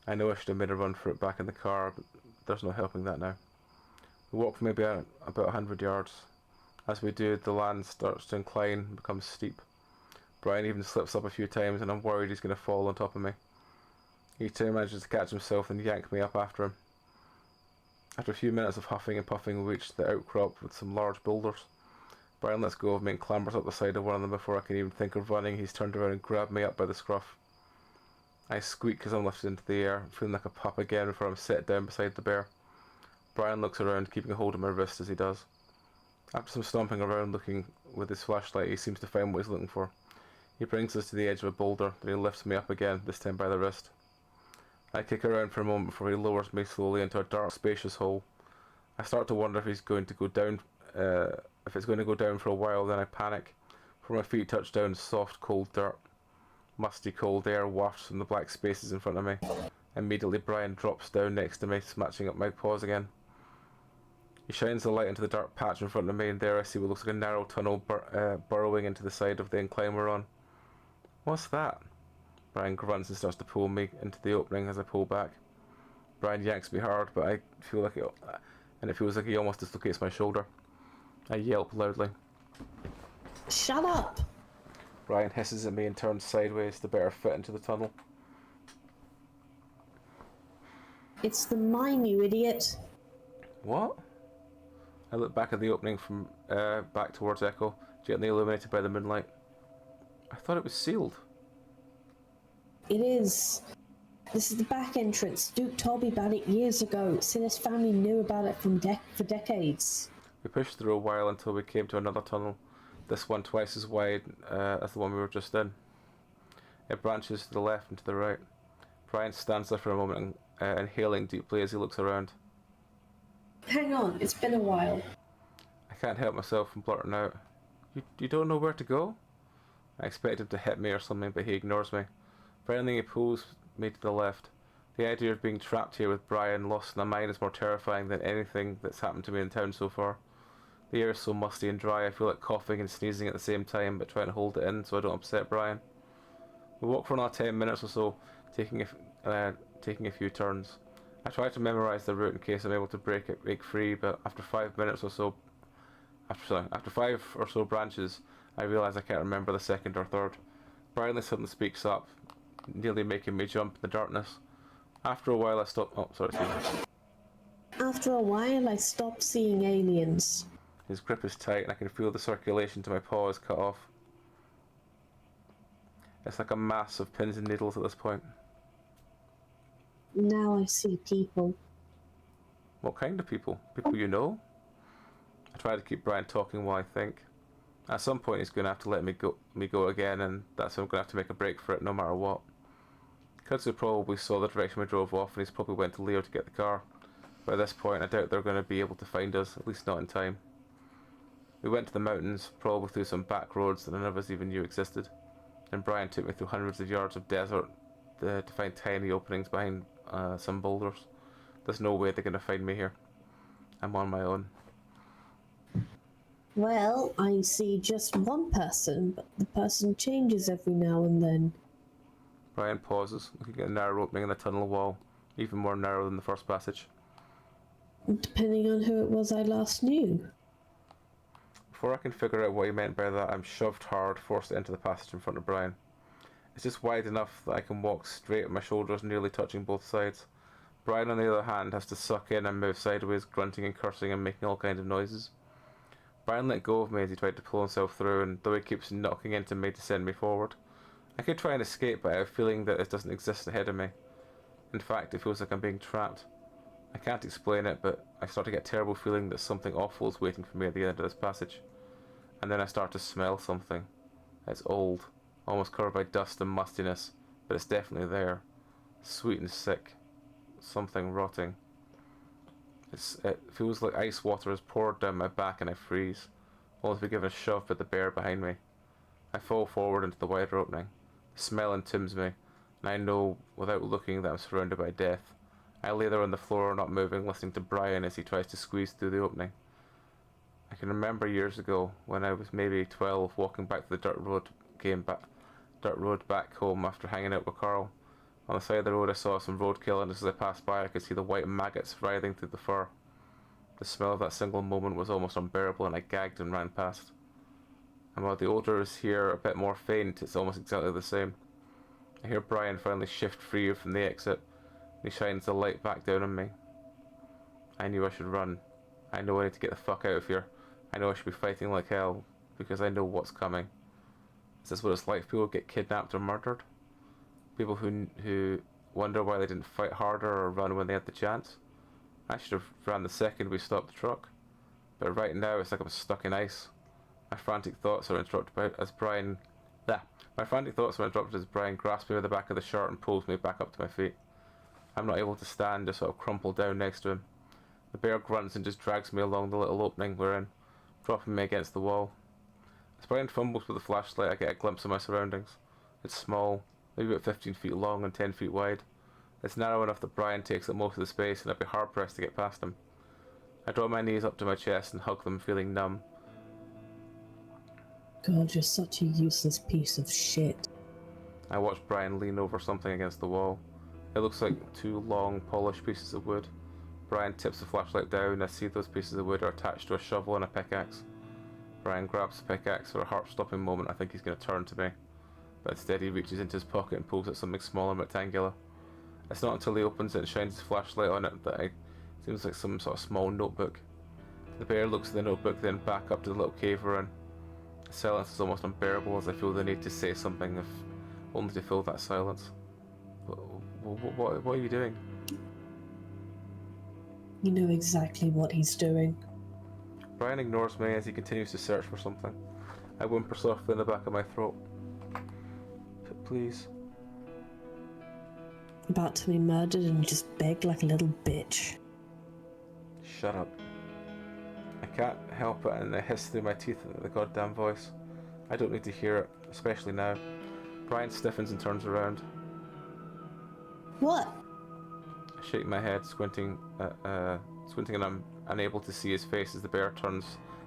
Speaker 1: I know I should have made a run for it back in the car, but there's no helping that now. We walk for maybe about 100 yards. As we do, the land starts to incline and becomes steep. Brian even slips up a few times and I'm worried he's going to fall on top of me. Each time he manages to catch himself and yank me up after him. After a few minutes of huffing and puffing, we reach the outcrop with some large boulders. Brian lets go of me and clambers up the side of one of them before I can even think of running. He's turned around and grabbed me up by the scruff. I squeak as I'm lifted into the air, feeling like a pup again before I'm set down beside the bear. Brian looks around, keeping a hold of my wrist as he does. After some stomping around looking with his flashlight, he seems to find what he's looking for. He brings us to the edge of a boulder, then he lifts me up again, this time by the wrist. I kick around for a moment before he lowers me slowly into a dark, spacious hole. I start to wonder if he's going to go down, if it's going to go down for a while, then I panic. For my feet touch down soft, cold dirt. Musty, cold air wafts from the black spaces in front of me. Immediately, Brian drops down next to me, smashing up my paws again. He shines the light into the dark patch in front of me, and there I see what looks like a narrow tunnel burrowing into the side of the incline we're on. What's that? Brian grunts and starts to pull me into the opening as I pull back. Brian yanks me hard, but I feel like it feels like he almost dislocates my shoulder. I yelp loudly.
Speaker 2: Shut up!
Speaker 1: Brian hisses at me and turns sideways to better fit into the tunnel.
Speaker 2: It's the mine, you idiot.
Speaker 1: What? I look back at the opening from back towards Echo, gently illuminated by the moonlight. I thought it was sealed.
Speaker 2: It is. This is the back entrance. Duke told me about it years ago. Said his family knew about it for decades.
Speaker 1: We pushed through a while until we came to another tunnel, this one twice as wide as the one we were just in. It branches to the left and to the right. Brian stands there for a moment, inhaling deeply as he looks around.
Speaker 2: Hang on, it's been a while.
Speaker 1: I can't help myself from blurting out, You don't know where to go? I expect him to hit me or something, but he ignores me. Finally, he pulls me to the left. The idea of being trapped here with Brian lost in my mind is more terrifying than anything that's happened to me in town so far. The air is so musty and dry, I feel like coughing and sneezing at the same time, but trying to hold it in so I don't upset Brian. We walk for another 10 minutes or so, taking a few turns. I try to memorize the route in case I'm able to break free, but after 5 minutes or so, after 5 or so branches, I realise I can't remember the second or third. Brian suddenly speaks up, nearly making me jump in the darkness. After a while I stop. Oh, sorry, excuse me.
Speaker 2: After a while, I stopped seeing aliens.
Speaker 1: His grip is tight and I can feel the circulation to my paws cut off. It's like a mass of pins and needles at this point.
Speaker 2: Now I see people.
Speaker 1: What kind of people? People you know? I try to keep Brian talking while I think. At some point he's going to have to let me go again, and that's when I'm going to have to make a break for it no matter what. Kudzu probably saw the direction we drove off and he's probably went to Leo to get the car. But at this point I doubt they're going to be able to find us, at least not in time. We went to the mountains, probably through some back roads that none of us even knew existed. And Brian took me through hundreds of yards of desert to find tiny openings behind some boulders. There's no way they're going to find me here. I'm on my own.
Speaker 2: Well, I see just one person, but the person changes every now and then.
Speaker 1: Brian pauses, looking at a narrow opening in the tunnel wall, even more narrow than the first passage.
Speaker 2: Depending on who it was I last knew.
Speaker 1: Before I can figure out what he meant by that, I'm shoved hard, forced into the passage in front of Brian. It's just wide enough that I can walk straight with my shoulders nearly touching both sides. Brian, on the other hand, has to suck in and move sideways, grunting and cursing and making all kinds of noises. Brian let go of me as he tried to pull himself through, and though he keeps knocking into me to send me forward. I could try and escape, but I have a feeling that it doesn't exist ahead of me. In fact, it feels like I'm being trapped. I can't explain it, but I start to get a terrible feeling that something awful is waiting for me at the end of this passage. And then I start to smell something. It's old, almost covered by dust and mustiness, but it's definitely there. Sweet and sick. Something rotting. It feels like ice water is poured down my back and I freeze, only to be given a shove by the bear behind me. I fall forward into the wider opening. The smell entombs me, and I know without looking that I'm surrounded by death. I lay there on the floor, not moving, listening to Brian as he tries to squeeze through the opening. I can remember years ago, when I was maybe 12, walking back to the dirt road back home after hanging out with Carl. On the side of the road I saw some roadkill, and as I passed by I could see the white maggots writhing through the fur. The smell of that single moment was almost unbearable, and I gagged and ran past. And while the odour is here a bit more faint, it's almost exactly the same. I hear Brian finally shift free from the exit, and he shines the light back down on me. I knew I should run. I know I need to get the fuck out of here. I know I should be fighting like hell, because I know what's coming. Is this what it's like if people get kidnapped or murdered? People who wonder why they didn't fight harder or run when they had the chance? I should have ran the second we stopped the truck. But right now it's like I'm stuck in ice. My frantic thoughts are interrupted as Brian grasps me by the back of the shirt and pulls me back up to my feet. I'm not able to stand, just sort of crumple down next to him. The bear grunts and just drags me along the little opening we're in, dropping me against the wall. As Brian fumbles with the flashlight, I get a glimpse of my surroundings. It's small, maybe about 15 feet long and 10 feet wide. It's narrow enough that Brian takes up most of the space, and I'd be hard pressed to get past him. I draw my knees up to my chest and hug them, feeling numb.
Speaker 2: God, you're such a useless piece of shit.
Speaker 1: I watch Brian lean over something against the wall. It looks like two long, polished pieces of wood. Brian tips the flashlight down, and I see those pieces of wood are attached to a shovel and a pickaxe. Brian grabs the pickaxe. For a heart-stopping moment, I think he's going to turn to me. But instead he reaches into his pocket and pulls out something small and rectangular. It's not until he opens it and shines his flashlight on it that it seems like some sort of small notebook. The bear looks at the notebook, then back up to the little cave we're in. The silence is almost unbearable as I feel the need to say something, if only to fill that silence. What are you doing?
Speaker 2: You know exactly what he's doing.
Speaker 1: Brian ignores me as he continues to search for something. I whimper softly in the back of my throat. Please.
Speaker 2: About to be murdered and you just beg like a little bitch.
Speaker 1: Shut up. I can't help it, and I hiss through my teeth at the goddamn voice. I don't need to hear it, especially now. Brian stiffens and turns around.
Speaker 2: What?
Speaker 1: I shake my head, squinting and I'm unable to see his face as the bear turns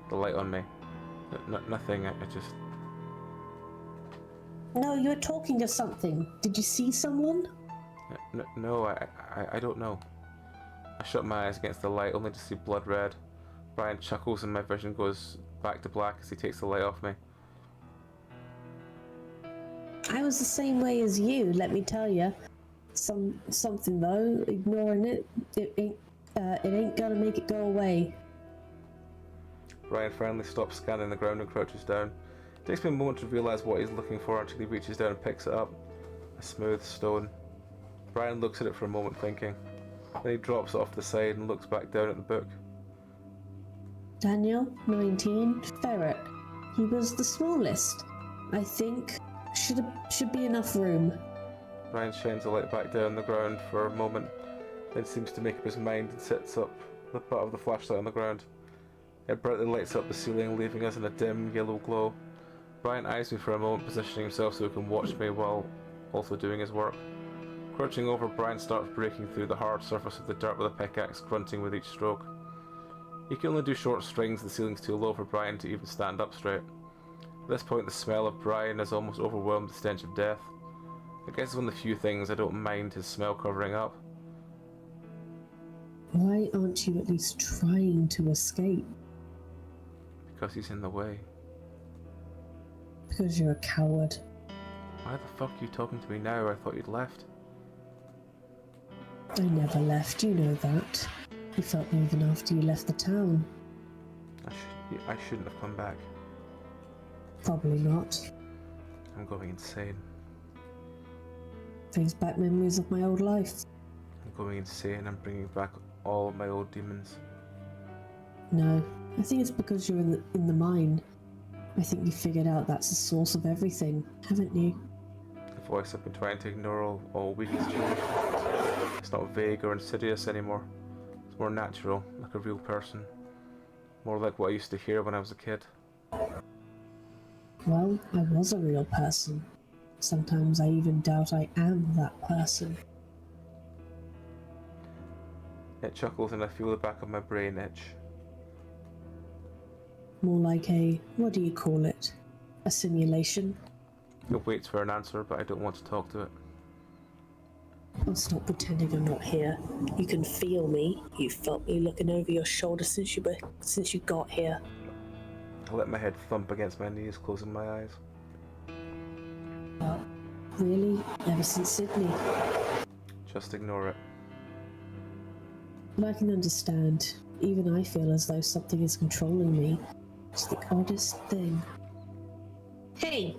Speaker 1: the light on me. Nothing, I just...
Speaker 2: No, you were talking to something. Did you see someone?
Speaker 1: No, I don't know. I shut my eyes against the light, only to see blood red. Brian chuckles and my vision goes back to black as he takes the light off me.
Speaker 2: I was the same way as you, let me tell you. Something though, ignoring it ain't It ain't gonna make it go away.
Speaker 1: Brian finally stops scanning the ground and crouches down. It takes me a moment to realise what he's looking for until he reaches down and picks it up. A smooth stone. Brian looks at it for a moment thinking. Then he drops it off the side and looks back down at the book.
Speaker 2: Daniel, 19, ferret. He was the smallest. I think should be enough room.
Speaker 1: Brian shines the light back down on the ground for a moment, then seems to make up his mind and sets up the butt of the flashlight on the ground. It brightly lights up the ceiling, leaving us in a dim yellow glow. Brian eyes me for a moment, positioning himself so he can watch me while also doing his work. Crouching over, Brian starts breaking through the hard surface of the dirt with a pickaxe, grunting with each stroke. He can only do short strings, the ceiling's too low for Brian to even stand up straight. At this point, the smell of Brian has almost overwhelmed the stench of death. I guess it's one of the few things I don't mind his smell covering up.
Speaker 2: Why aren't you at least trying to escape?
Speaker 1: Because he's in the way.
Speaker 2: Because you're a coward.
Speaker 1: Why the fuck are you talking to me now? I thought you'd left.
Speaker 2: I never left, you know that. You felt me even after you left the town.
Speaker 1: I shouldn't have come back.
Speaker 2: Probably not.
Speaker 1: I'm going insane.
Speaker 2: Brings back memories of my old life.
Speaker 1: I'm going insane. I'm bringing back all of my old demons.
Speaker 2: No, I think it's because you're in the mine. I think you figured out that's the source of everything, haven't you?
Speaker 1: The voice I've been trying to ignore all week has changed. It's not vague or insidious anymore. It's more natural, like a real person. More like what I used to hear when I was a kid.
Speaker 2: Well, I was a real person. Sometimes I even doubt I am that person.
Speaker 1: It chuckles and I feel the back of my brain itch.
Speaker 2: More like a, what do you call it? A simulation?
Speaker 1: It waits for an answer, but I don't want to talk to it.
Speaker 2: I'll stop pretending I'm not here. You can feel me. You felt me looking over your shoulder since you got here.
Speaker 1: I let my head thump against my knees, closing my eyes.
Speaker 2: Really? Ever since Sydney?
Speaker 1: Just ignore it.
Speaker 2: But I can understand. Even I feel as though something is controlling me. It's the oddest thing. Hey!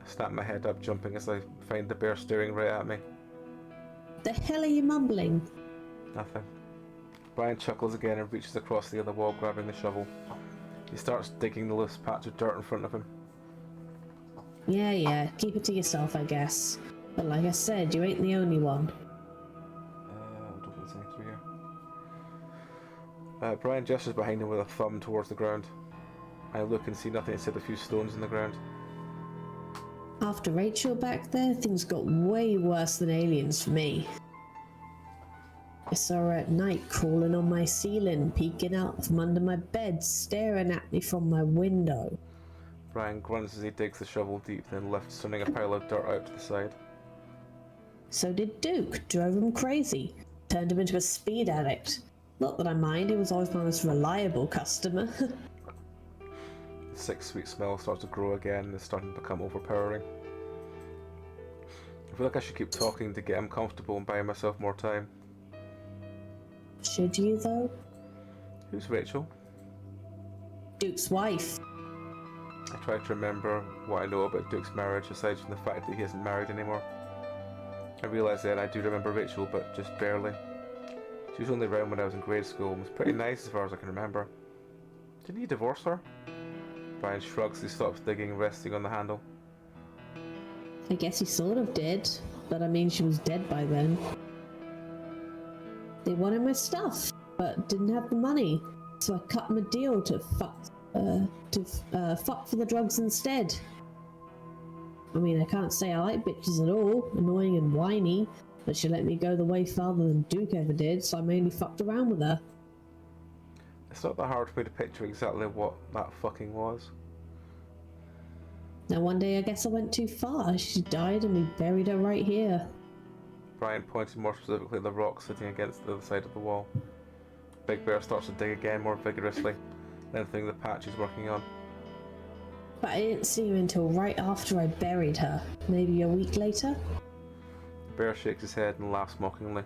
Speaker 1: I snap my head up, jumping as I find the bear staring right at me.
Speaker 2: The hell are you mumbling?
Speaker 1: Nothing. Brian chuckles again and reaches across the other wall, grabbing the shovel. He starts digging the loose patch of dirt in front of him.
Speaker 2: Yeah, keep it to yourself, I guess. But like I said, you ain't the only one.
Speaker 1: I don't think there's anything through here. Brian gestures behind him with a thumb towards the ground. I look and see nothing except a few stones in the ground.
Speaker 2: After Rachel back there, things got way worse than aliens for me. I saw her at night crawling on my ceiling, peeking out from under my bed, staring at me from my window.
Speaker 1: Brian grunts as he digs the shovel deep, then lifts, sending a pile of dirt out to the side.
Speaker 2: So did Duke, drove him crazy, turned him into a speed addict. Not that I mind, he was always my most reliable customer.
Speaker 1: The sick, sweet smell starts to grow again and is starting to become overpowering. I feel like I should keep talking to get him comfortable and buy myself more time.
Speaker 2: Should you, though?
Speaker 1: Who's Rachel?
Speaker 2: Duke's wife.
Speaker 1: I try to remember what I know about Duke's marriage, aside from the fact that he isn't married anymore. I realise then I do remember Rachel, but just barely. She was only around when I was in grade school and was pretty nice as far as I can remember. Didn't he divorce her? Brian shrugs as he stops digging, resting on the handle.
Speaker 2: I guess he sort of did, but I mean she was dead by then. They wanted my stuff, but didn't have the money, so I cut them a deal to fuck for the drugs instead. I mean, I can't say I like bitches at all, annoying and whiny, but she let me go the way farther than Duke ever did, so I mainly fucked around with her.
Speaker 1: It's not that hard for me to picture exactly what that fucking was.
Speaker 2: Now one day I guess I went too far. She died and we buried her right here.
Speaker 1: Brian pointed more specifically at the rock sitting against the other side of the wall. Big Bear starts to dig again more vigorously, lengthening the patch he's working on.
Speaker 2: But I didn't see her until right after I buried her. Maybe a week later?
Speaker 1: The bear shakes his head and laughs mockingly.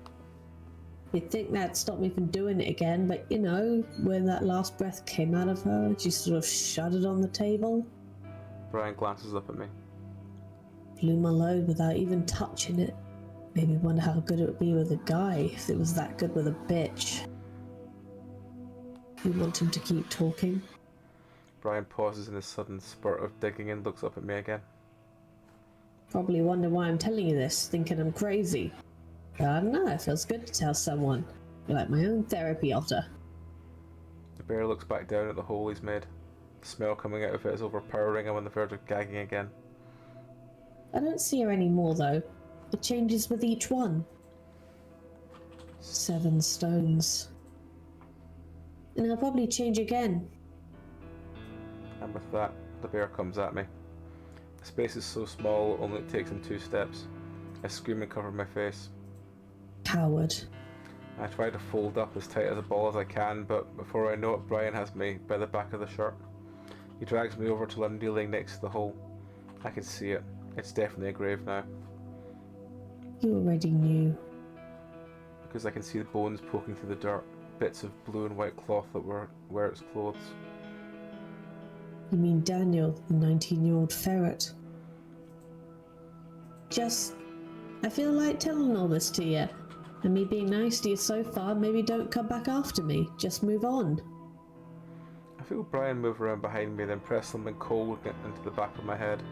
Speaker 2: You'd think that'd stop me from doing it again, but you know, when that last breath came out of her, she sort of shuddered on the table.
Speaker 1: Brian glances up at me.
Speaker 2: Blew my load without even touching it. Made me wonder how good it would be with a guy if it was that good with a bitch. You want him to keep talking?
Speaker 1: Brian pauses in his sudden spurt of digging and looks up at me again.
Speaker 2: Probably wonder why I'm telling you this, thinking I'm crazy. But I don't know, it feels good to tell someone. You're like my own therapy otter.
Speaker 1: The bear looks back down at the hole he's made. The smell coming out of it is overpowering. I'm on the verge of gagging again.
Speaker 2: I don't see her anymore though. It changes with each one. 7 stones. And I'll probably change again.
Speaker 1: And with that, the bear comes at me. The space is so small, only it takes him 2 steps. I scream and cover my face.
Speaker 2: Coward.
Speaker 1: I try to fold up as tight as a ball as I can, but before I know it, Brian has me by the back of the shirt. He drags me over till I'm kneeling next to the hole. I can see it. It's definitely a grave now.
Speaker 2: You already knew.
Speaker 1: Because I can see the bones poking through the dirt, bits of blue and white cloth that wear its clothes.
Speaker 2: You mean Daniel, the 19-year-old ferret? I feel like telling all this to you. And me being nice to you so far, maybe don't come back after me. Just move on.
Speaker 1: I feel Brian move around behind me, then press something cold into the back of my head.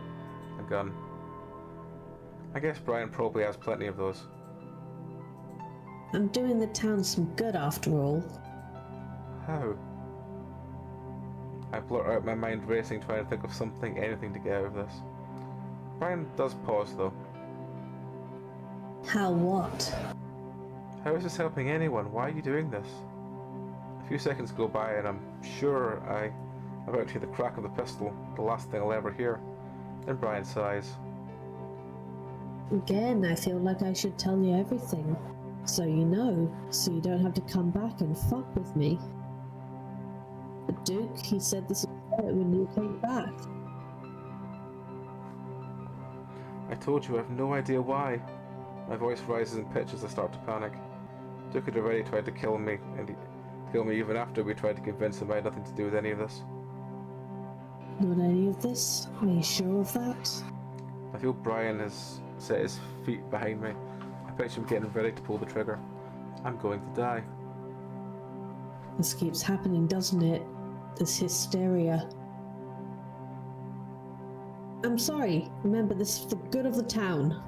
Speaker 1: A gun. I guess Brian probably has plenty of those.
Speaker 2: I'm doing the town some good after all.
Speaker 1: How? I blurt out, my mind racing, trying to think of something, anything to get out of this. Brian does pause though.
Speaker 2: How what?
Speaker 1: How is this helping anyone? Why are you doing this? A few seconds go by and I'm sure I'm about to hear the crack of the pistol, the last thing I'll ever hear. Then Brian sighs.
Speaker 2: Again, I feel like I should tell you everything. So you know, so you don't have to come back and fuck with me. The Duke, he said this was when you came back.
Speaker 1: I told you I have no idea why. My voice rises in pitch as I start to panic. Duke had already tried to kill me, and kill me even after we tried to convince him I had nothing to do with any of this.
Speaker 2: Not any of this? Are you sure of that?
Speaker 1: I feel Brian has set his feet behind me. I picture him getting ready to pull the trigger. I'm going to die.
Speaker 2: This keeps happening, doesn't it? This hysteria. I'm sorry. Remember, this is for the good of the town.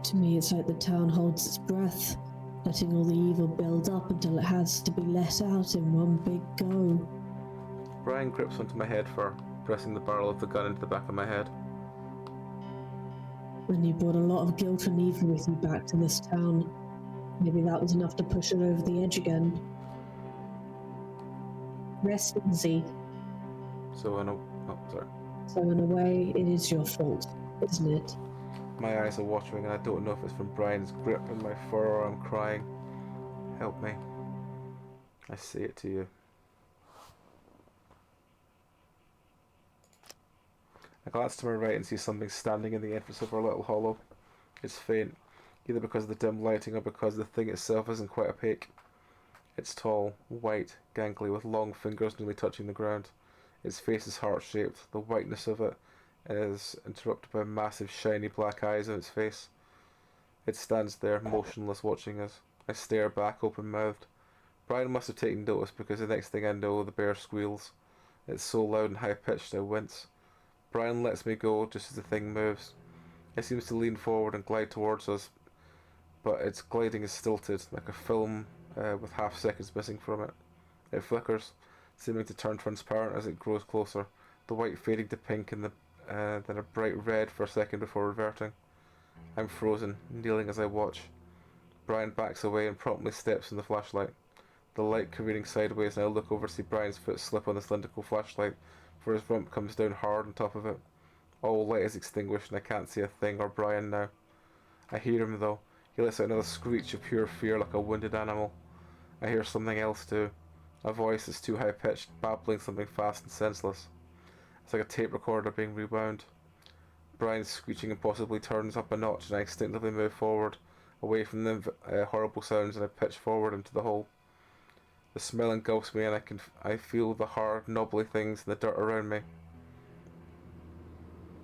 Speaker 2: To me, it's like the town holds its breath, letting all the evil build up until it has to be let out in one big go.
Speaker 1: Brian grips onto my head fur, pressing the barrel of the gun into the back of my head.
Speaker 2: When you brought a lot of guilt and evil with you back to this town, maybe that was enough to push it over the edge again. Rest easy.
Speaker 1: So in a
Speaker 2: way, it is your fault, isn't it?
Speaker 1: My eyes are watering and I don't know if it's from Brian's grip in my fur or I'm crying. Help me. I say it to you. I glance to my right and see something standing in the entrance of our little hollow. It's faint, either because of the dim lighting or because the thing itself isn't quite opaque. It's tall, white, gangly, with long fingers nearly touching the ground. Its face is heart-shaped. The whiteness of it is interrupted by massive shiny black eyes on its face. It stands there, motionless, watching us. I stare back, open-mouthed. Brian must have taken notice because the next thing I know, the bear squeals. It's so loud and high-pitched I wince. Brian lets me go just as the thing moves. It seems to lean forward and glide towards us, but its gliding is stilted, like a film with half seconds missing from it. It flickers, seeming to turn transparent as it grows closer, the white fading to pink and then a bright red for a second before reverting. I'm frozen, kneeling as I watch. Brian backs away and promptly steps in the flashlight. The light careening sideways and I look over to see Brian's foot slip on the cylindrical flashlight, for his rump comes down hard on top of it. All light is extinguished and I can't see a thing or Brian now. I hear him though. He lets out another screech of pure fear like a wounded animal. I hear something else too. A voice that's too high-pitched, babbling something fast and senseless. It's like a tape recorder being rewound. Brian's screeching impossibly turns up a notch and I instinctively move forward. away from the horrible sounds, and I pitch forward into the hole. The smell engulfs me, and I feel the hard, knobbly things in the dirt around me.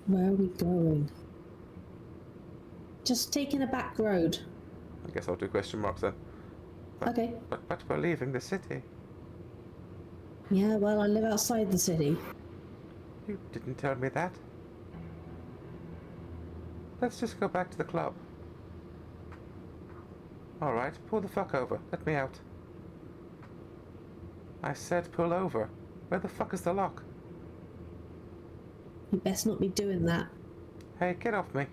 Speaker 2: Where are we going? Just taking a back road.
Speaker 1: I guess I'll do question marks then.
Speaker 2: Okay.
Speaker 1: But we're leaving the city.
Speaker 2: Yeah, well, I live outside the city.
Speaker 1: You didn't tell me that. Let's just go back to the club. Alright, pull the fuck over. Let me out. I said pull over. Where the fuck is the lock?
Speaker 2: You best not be doing that.
Speaker 1: Hey, get off me.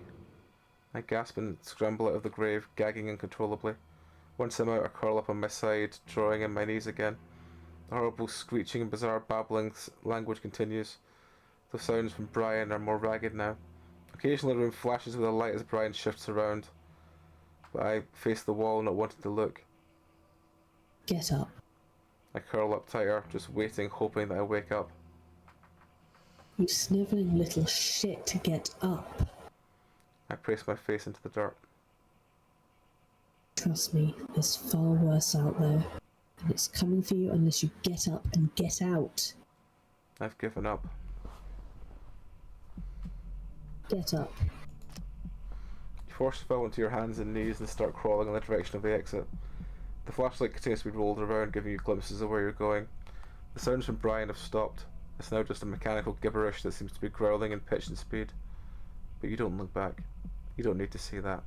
Speaker 1: I gasp and scramble out of the grave, gagging uncontrollably. Once I'm out, I curl up on my side, drawing in my knees again. The horrible screeching and bizarre babbling language continues. The sounds from Brian are more ragged now. Occasionally the room flashes with a light as Brian shifts around. But I face the wall, not wanting to look.
Speaker 2: Get up.
Speaker 1: I curl up tighter, just waiting, hoping that I wake up.
Speaker 2: You snivelling little shit, get up.
Speaker 1: I press my face into the dirt.
Speaker 2: Trust me, there's far worse out there. And it's coming for you unless you get up and get out.
Speaker 1: I've given up.
Speaker 2: Get up.
Speaker 1: You force yourself into your hands and knees and start crawling in the direction of the exit. The flashlight continues to be rolled around, giving you glimpses of where you're going. The sounds from Brian have stopped. It's now just a mechanical gibberish that seems to be growling in pitch and speed. But you don't look back. You don't need to see that.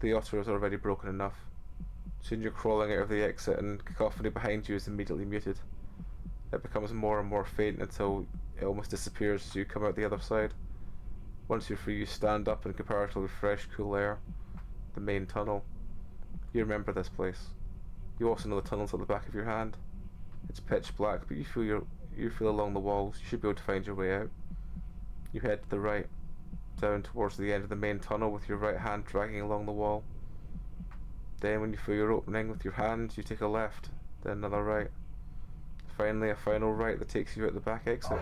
Speaker 1: The otter is already broken enough. Soon you're crawling out of the exit and cacophony behind you is immediately muted. It becomes more and more faint until it almost disappears as you come out the other side. Once you're free, you stand up in comparatively fresh, cool air. The main tunnel. You remember this place. You also know the tunnel's at the back of your hand. It's pitch black, but you feel along the walls. You should be able to find your way out. You head to the right, down towards the end of the main tunnel with your right hand dragging along the wall. Then when you feel your opening with your hand, you take a left, then another right. Finally a final right that takes you out the back exit.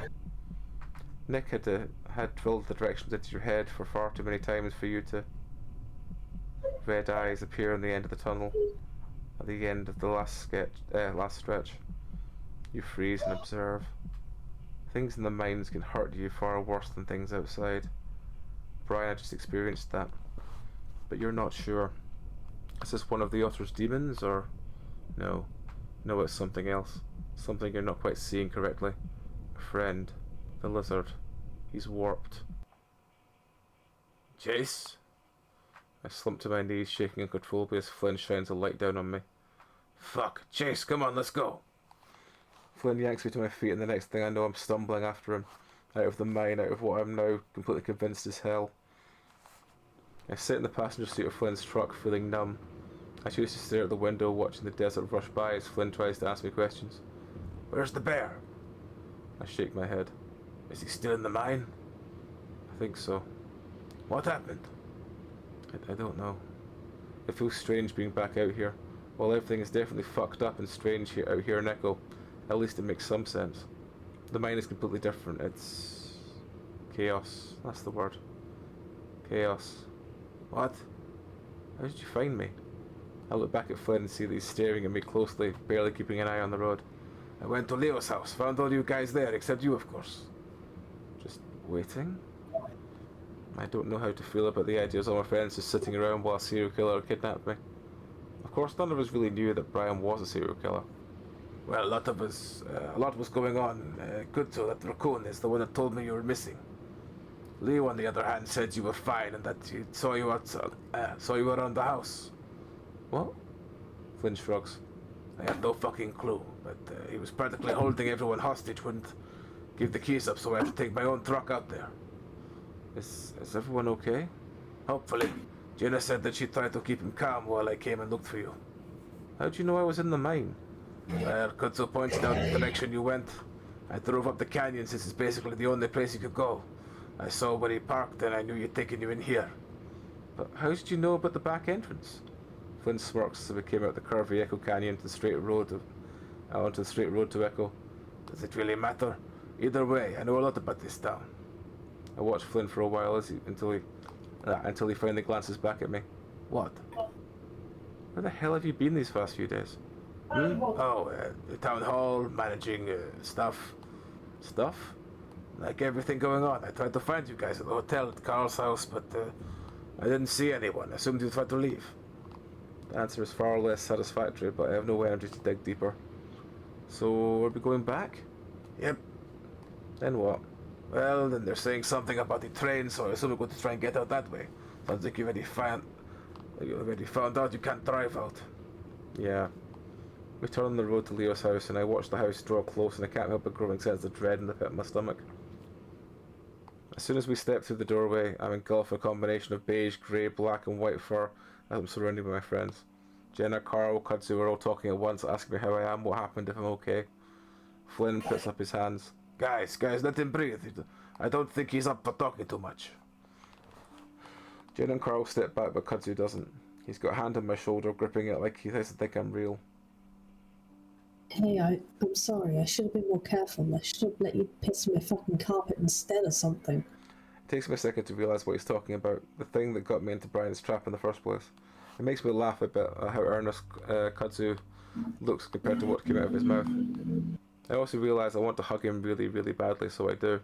Speaker 1: Nick had drilled the directions into your head for far too many times for you to... Red eyes appear on the end of the tunnel, at the end of the last stretch. You freeze and observe. Things in the mines can hurt you far worse than things outside. Brian had just experienced that, but you're not sure. Is this one of the Otter's demons, or... No, it's something else. Something you're not quite seeing correctly. A friend. The lizard. He's warped. Chase? I slump to my knees, shaking uncontrollably as Flynn shines a light down on me. Fuck, Chase, come on, let's go. Flynn yanks me to my feet, and the next thing I know I'm stumbling after him, out of the mine, out of what I'm now completely convinced is hell. I sit in the passenger seat of Flynn's truck, feeling numb. I choose to stare at the window, watching the desert rush by as Flynn tries to ask me questions. Where's the bear? I shake my head. Is he still in the mine? I think so. What happened? I don't know. It feels strange being back out here. While everything is definitely fucked up and strange out here in Echo, at least it makes some sense. The mine is completely different. It's... chaos. That's the word. Chaos. What? How did you find me? I look back at Flynn and see that he's staring at me closely, barely keeping an eye on the road. I went to Leo's house, found all you guys there, except you, of course. Just waiting? I don't know how to feel about the idea of all my friends just sitting around while a serial killer kidnapped me. Of course, none of us really knew that Brian was a serial killer. Well, a lot was going on. Good so that Raccoon is the one that told me you were missing. Leo, on the other hand, said you were fine and that he saw you around the house. What? Flynn shrugs. I had no fucking clue, but he was practically holding everyone hostage, wouldn't give the keys up, so I had to take my own truck out there. Is everyone okay? Hopefully. Jenna said that she tried to keep him calm while I came and looked for you. How'd you know I was in the mine? Well, Kutsu pointed out the direction you went. I drove up the canyon since it's basically the only place you could go. I saw where he parked and I knew you'd taken you in here. But how did you know about the back entrance? Flynn smirks as we came out the curvy Echo Canyon to the straight road to Echo. Does it really matter? Either way, I know a lot about this town. I watch Flynn for a while until he finally glances back at me. What? Where the hell have you been these past few days? Hmm? Oh, the town hall, managing stuff. Stuff? Like everything going on. I tried to find you guys at the hotel at Carl's house, but I didn't see anyone. I assumed you tried to leave. The answer is far less satisfactory, but I have no energy to dig deeper. So, are we going back? Yep. Then what? Well, then they're saying something about the train, so I assume we're going to try and get out that way. Sounds like you already found out you can't drive out. Yeah. We turn on the road to Leo's house, and I watch the house draw close, and I can't help a growing sense of dread in the pit of my stomach. As soon as we step through the doorway, I'm engulfed in a combination of beige, grey, black, and white fur as I'm surrounded by my friends. Jenna, Carl, Kudzu are all talking at once, asking me how I am, what happened, if I'm okay. Flynn puts up his hands. Guys, let him breathe. I don't think he's up for talking too much. Jenna and Carl step back, but Kudzu doesn't. He's got a hand on my shoulder, gripping it like he doesn't think I'm real.
Speaker 2: Hey, I'm sorry. I should have been more careful. I should have let you piss my fucking carpet instead or something.
Speaker 1: It takes me a second to realise what he's talking about, the thing that got me into Brian's trap in the first place. It makes me laugh a bit at how earnest Kudzu looks compared to what came out of his mouth. I also realise I want to hug him really, really badly, so I do.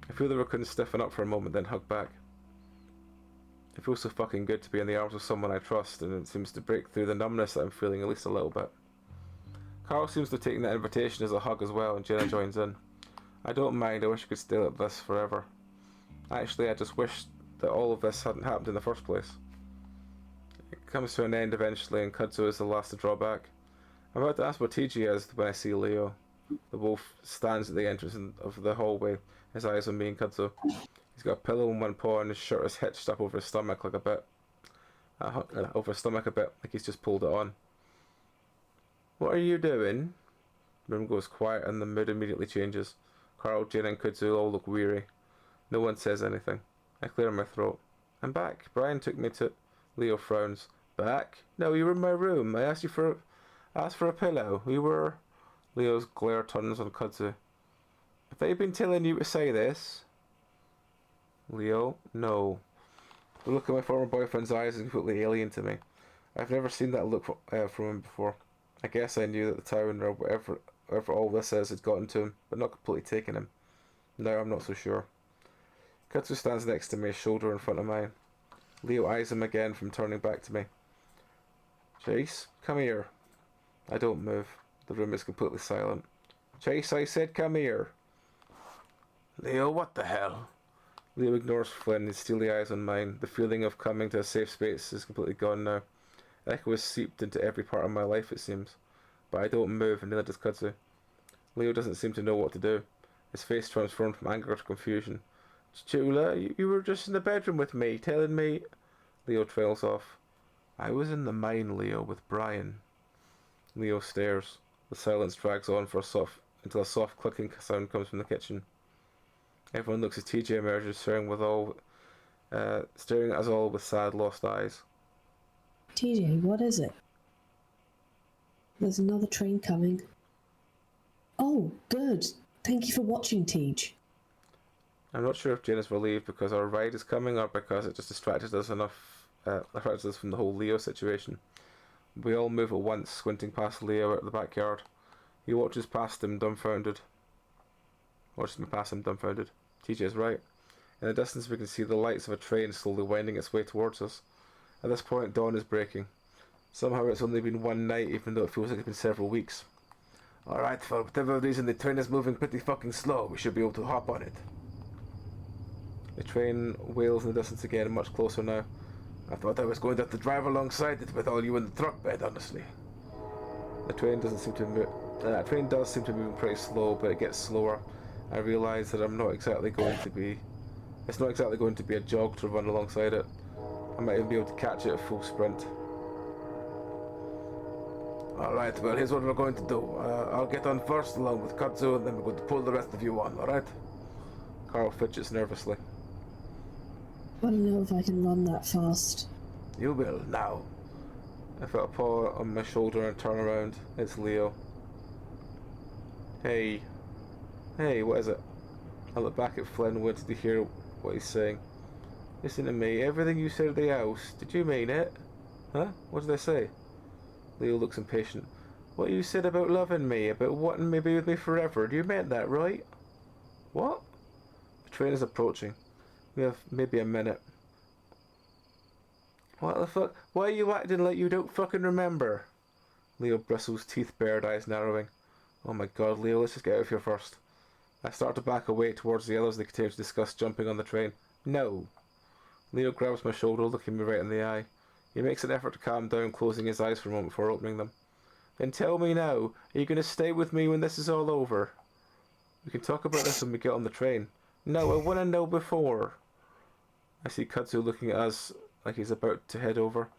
Speaker 1: I feel that I couldn't stiffen up for a moment, then hug back. It feels so fucking good to be in the arms of someone I trust, and it seems to break through the numbness that I'm feeling at least a little bit. Carl seems to have taken that invitation as a hug as well, and Jenna joins in. I don't mind, I wish I could stay like this forever. Actually, I just wish that all of this hadn't happened in the first place. It comes to an end eventually, and Kudzu is the last to draw back. I'm about to ask where TG is when I see Leo. The wolf stands at the entrance of the hallway, his eyes on me and Kudzu. He's got a pillow in one paw and his shirt is hitched up over his stomach like a bit. Like he's just pulled it on. What are you doing? The room goes quiet and the mood immediately changes. Carl, Jane and Kudzu all look weary. No one says anything. I clear my throat. I'm back. Brian took me to... Leo frowns. Back? No, you were in my room. I asked for a pillow. We were... Leo's glare turns on Kudzu. Have they been telling you to say this? Leo? No. The look of my former boyfriend's eyes is completely alien to me. I've never seen that look from him before. I guess I knew that the town or whatever all this is had gotten to him, but not completely taken him. Now I'm not so sure. Kudzu stands next to me, his shoulder in front of mine. Leo eyes him again from turning back to me. Chase, come here. I don't move. The room is completely silent. Chase, I said come here. Leo, what the hell? Leo ignores Flynn, his steely eyes on mine. The feeling of coming to a safe space is completely gone now. Echo has seeped into every part of my life, it seems. But I don't move, and neither does Kudzu. Leo doesn't seem to know what to do. His face transformed from anger to confusion. Chula, you were just in the bedroom with me, telling me... Leo trails off. I was in the mine, Leo, with Brian. Leo stares. The silence drags on until a soft clicking sound comes from the kitchen. Everyone looks as TJ emerges, staring at us all with sad, lost eyes.
Speaker 2: TJ, what is it? There's another train coming. Oh, good. Thank you for watching, Tej.
Speaker 1: I'm not sure if Jane is relieved because our ride is coming or because it just distracted us from the whole Leo situation. We all move at once, squinting past Leo at the backyard. He watches me pass him dumbfounded. TJ is right. In the distance we can see the lights of a train slowly winding its way towards us. At this point, dawn is breaking. Somehow it's only been one night, even though it feels like it's been several weeks. Alright, for whatever reason the train is moving pretty fucking slow. We should be able to hop on it. The train wails in the distance again, much closer now. I thought I was going to have to drive alongside it with all you in the truck bed, honestly. The train does seem to be moving pretty slow, but it gets slower. I realise that it's not exactly going to be a jog to run alongside it. I might even be able to catch it at full sprint. Alright, well here's what we're going to do. I'll get on first along with Kudzu, and then we're going to pull the rest of you on, alright? Carl fidgets nervously.
Speaker 2: I don't know if I can run that fast.
Speaker 1: You will, now. I felt a paw on my shoulder and turn around. It's Leo. Hey, what is it? I look back at Flynn, wanted to hear what he's saying. Listen to me, everything you said at the house, did you mean it? Huh? What did they say? Leo looks impatient. What you said about loving me, about wanting me to be with me forever, you meant that, right? What? The train is approaching. We have maybe a minute. What the fuck? Why are you acting like you don't fucking remember? Leo bristles, teeth bared, eyes narrowing. Oh my god, Leo, let's just get out of here first. I start to back away towards the others they continue to discuss jumping on the train. No. Leo grabs my shoulder, looking me right in the eye. He makes an effort to calm down, closing his eyes for a moment before opening them. Then tell me now, are you going to stay with me when this is all over? We can talk about this when we get on the train. No, I want to know before. I see Kudzu looking at us like he's about to head over.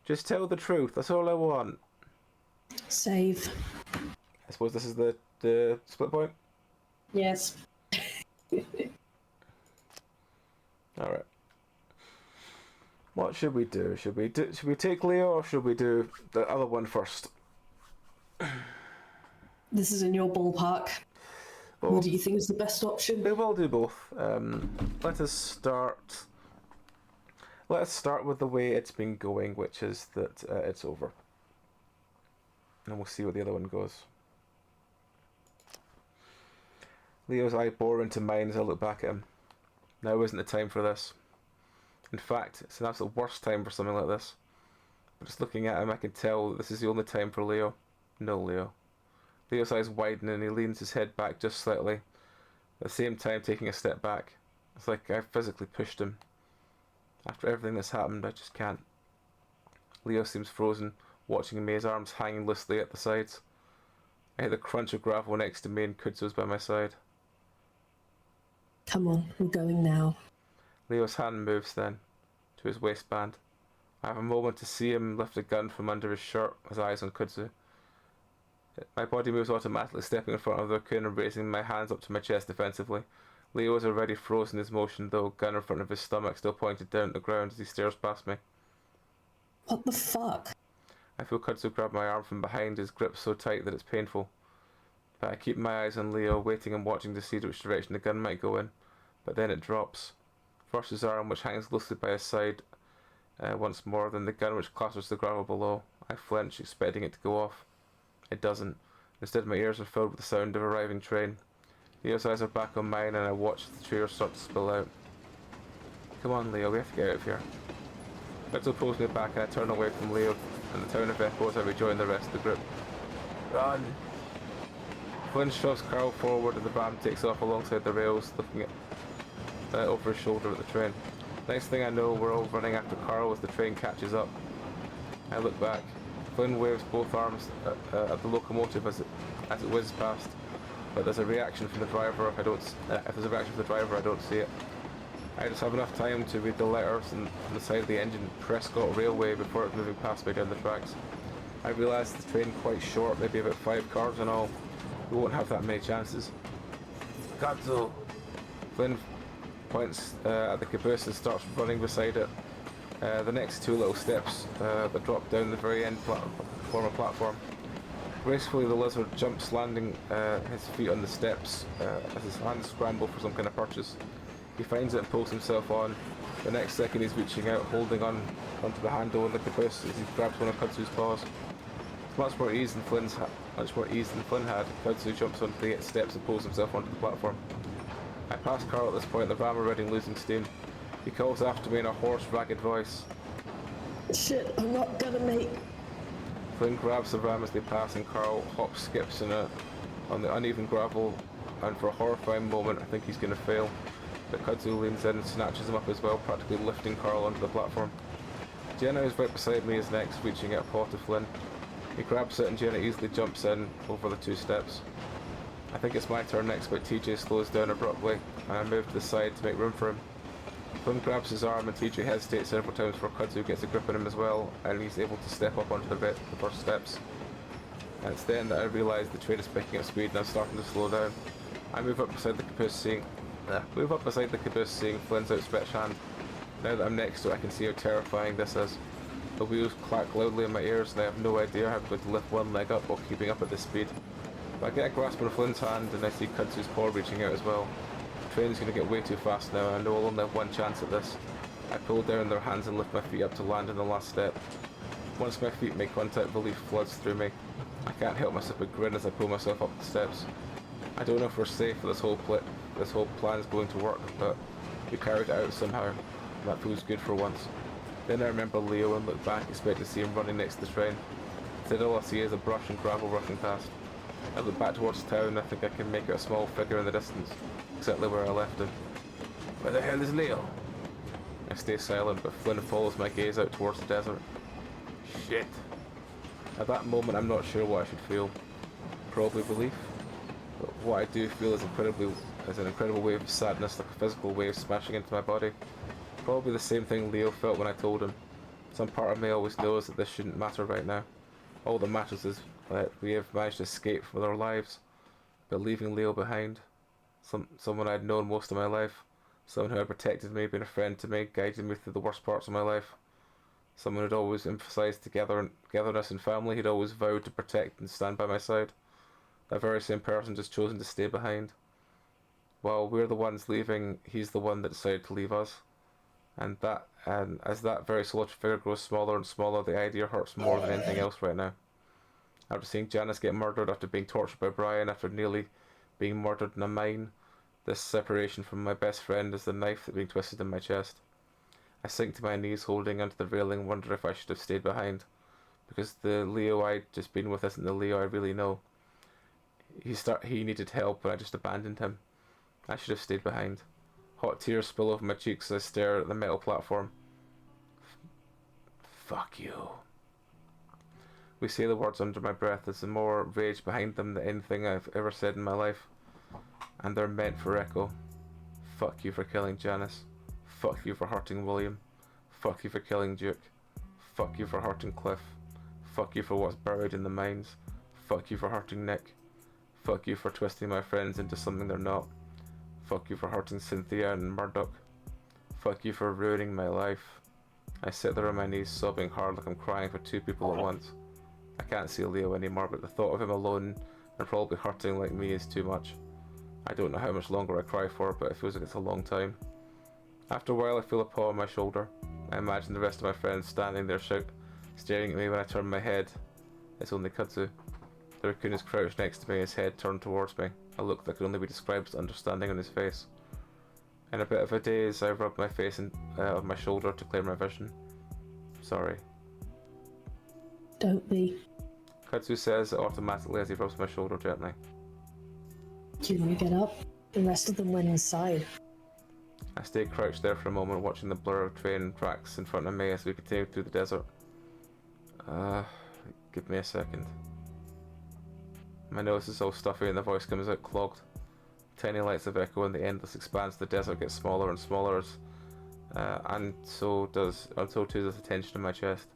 Speaker 1: Just tell the truth, that's all I want.
Speaker 2: Save.
Speaker 1: I suppose this is the split point?
Speaker 2: Yes.
Speaker 1: Alright. What should we do? Should we take Leo or should we do the other one first?
Speaker 2: This is in your ballpark.
Speaker 1: Well,
Speaker 2: What do you think is the best option?
Speaker 1: we will do both. Let us start. Let us start with the way it's been going, which is that it's over, and we'll see what the other one goes. Leo's eye bore into mine as I look back at him. Now isn't the time for this. In fact, it's an absolute worst time for something like this. But just looking at him, I can tell that this is the only time for Leo. No, Leo. Leo's eyes widen and he leans his head back just slightly, at the same time taking a step back. It's like I physically pushed him. After everything that's happened, I just can't. Leo seems frozen, watching me, his arms hanging loosely at the sides. I hear the crunch of gravel next to me and Kudzo's by my side.
Speaker 2: Come on, we're going now.
Speaker 1: Leo's hand moves then, to his waistband. I have a moment to see him lift a gun from under his shirt, his eyes on Kudzu. My body moves automatically, stepping in front of the raccoon and raising my hands up to my chest defensively. Leo is already frozen his motion, though, gun in front of his stomach still pointed down at the ground as he stares past me.
Speaker 2: What the fuck?
Speaker 1: I feel Kudzu grab my arm from behind, his grip so tight that it's painful. But I keep my eyes on Leo, waiting and watching to see which direction the gun might go in. But then it drops. First his arm, which hangs loosely by his side, once more, then the gun which clatters the gravel below. I flinch, expecting it to go off. It doesn't. Instead, my ears are filled with the sound of a arriving train. Leo's eyes are back on mine, and I watch the tears start to spill out. Come on, Leo, we have to get out of here. Kudzu pulls me back, and I turn away from Leo, and the town of echoes. I rejoin the rest of the group. Run! Flynn shoves Carl forward, and the ram takes off alongside the rails, looking at over his shoulder at the train. Next thing I know, we're all running after Carl as the train catches up. I look back. Flynn waves both arms at the locomotive as it whizzes past, but there's a reaction from the driver. If there's a reaction from the driver, I don't see it. I just have enough time to read the letters on the side of the engine, Prescott Railway, before it's moving past me down the tracks. I realise the train quite short, maybe about 5 cars in all. We won't have that many chances. Kudzu! Flynn points at the caboose and starts running beside it. The next 2 little steps that drop down the very end form a platform. Gracefully the lizard jumps, landing his feet on the steps as his hands scramble for some kind of purchase. He finds it and pulls himself on. The next second he's reaching out, holding onto the handle of the caboose as he grabs one of Kudzu's paws. With much more ease than Flynn had, Kudzu jumps onto the steps and pulls himself onto the platform. I pass Carl at this point, the ram already losing steam. He calls after me in a hoarse, ragged voice.
Speaker 2: Shit, I'm not gonna make...
Speaker 1: Flynn grabs the ram as they pass and Carl hops, skips on the uneven gravel, and for a horrifying moment I think he's going to fail. But Kudzu leans in and snatches him up as well, practically lifting Carl onto the platform. Jenna is right beside me, is next, reaching out a paw to Flynn. He grabs it and Jenna easily jumps in over the 2 steps. I think it's my turn next, but TJ slows down abruptly, and I move to the side to make room for him. Flynn grabs his arm and TJ hesitates several times before Kudzu gets a grip on him as well, and he's able to step up onto the first steps. And it's then that I realise the train is picking up speed and I'm starting to slow down. I move up beside the caboose seeing Flynn's outstretched hand. Now that I'm next to it, I can see how terrifying this is. The wheels clack loudly in my ears and I have no idea how I'm going to lift one leg up while keeping up at this speed. But I get a grasp on Flynn's hand and I see Kudzu's paw reaching out as well. The train's going to get way too fast now, and I know I'll only have one chance at this. I pull down their hands and lift my feet up to land on the last step. Once my feet make contact, relief floods through me. I can't help myself but grin as I pull myself up the steps. I don't know if we're safe or this whole plan is going to work, but we carried it out somehow. That feels good for once. Then I remember Leo and look back, expect to see him running next to the train. Instead all I see is a brush and gravel rushing past. I look back towards town and I think I can make out a small figure in the distance, exactly where I left him. Where the hell is Leo? I stay silent, but Flynn follows my gaze out towards the desert. Shit. At that moment I'm not sure what I should feel. Probably relief. But what I do feel is an incredible wave of sadness, like a physical wave smashing into my body. Probably the same thing Leo felt when I told him. Some part of me always knows that this shouldn't matter right now. All that matters is that we have managed to escape with our lives, but leaving Leo behind. Someone I'd known most of my life. Someone who had protected me, been a friend to me, guided me through the worst parts of my life. Someone who'd always emphasised togetherness and family, who'd always vowed to protect and stand by my side. That very same person just chosen to stay behind. While we're the ones leaving, he's the one that decided to leave us. And as that very solitary figure grows smaller and smaller, the idea hurts more than anything else right now. After seeing Janice get murdered, after being tortured by Brian, after nearly being murdered in a mine, this separation from my best friend is the knife that's being twisted in my chest. I sink to my knees, holding onto the railing, and wonder if I should have stayed behind. Because the Leo I'd just been with isn't the Leo I really know. He needed help, and I just abandoned him. I should have stayed behind. Hot tears spill over my cheeks as I stare at the metal platform. Fuck you. We say the words under my breath. There's more rage behind them than anything I've ever said in my life. And they're meant for echo. Fuck you for killing Janice. Fuck you for hurting William. Fuck you for killing Duke. Fuck you for hurting Cliff. Fuck you for what's buried in the mines. Fuck you for hurting Nick. Fuck you for twisting my friends into something they're not. Fuck you for hurting Cynthia and Murdoch. Fuck you for ruining my life. I sit there on my knees sobbing hard like I'm crying for two people at once. I can't see Leo anymore, but the thought of him alone and probably hurting like me is too much. I don't know how much longer I cry for, but it feels like it's a long time. After a while I feel a paw on my shoulder. I imagine the rest of my friends standing there staring at me when I turn my head. It's only Kudzu. The raccoon is crouched next to me, his head turned towards me, a look that can only be described as understanding on his face. In a bit of a daze, I rub my face on my shoulder to clear my vision. Sorry.
Speaker 2: Don't be.
Speaker 1: Kudzu says it automatically as he rubs my shoulder gently.
Speaker 2: Do you want to get up? The rest of them went inside.
Speaker 1: I stay crouched there for a moment, watching the blur of train tracks in front of me as we continue through the desert. Give me a second. My nose is all stuffy and the voice comes out clogged. Tiny lights of echo in the endless expanse of the desert get smaller and smaller and so too does the tension in my chest.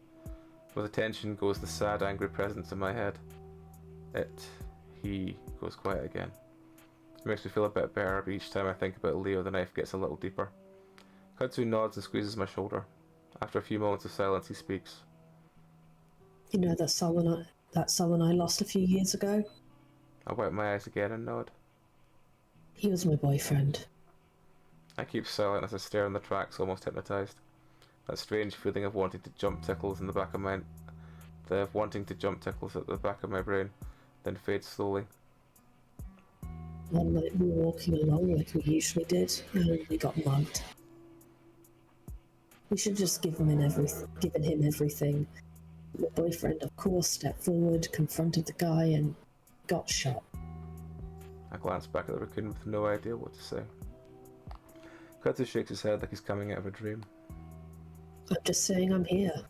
Speaker 1: With the tension goes the sad, angry presence in my head. He goes quiet again. It makes me feel a bit better, but each time I think about Leo, the knife gets a little deeper. Kudzu nods and squeezes my shoulder. After a few moments of silence, he speaks.
Speaker 2: You know that someone I lost a few years ago?
Speaker 1: I wipe my eyes again and nod.
Speaker 2: He was my boyfriend.
Speaker 1: I keep silent as I stare on the tracks, almost hypnotized. That strange feeling of wanting to jump tickles at the back of my brain, then fades slowly.
Speaker 2: One night we were walking along like we usually did, and we got mugged. We should just given him everything. My boyfriend, of course, stepped forward, confronted the guy, and got shot.
Speaker 1: I glance back at the raccoon with no idea what to say. Kudzu shakes his head like he's coming out of a dream.
Speaker 2: I'm just saying I'm here.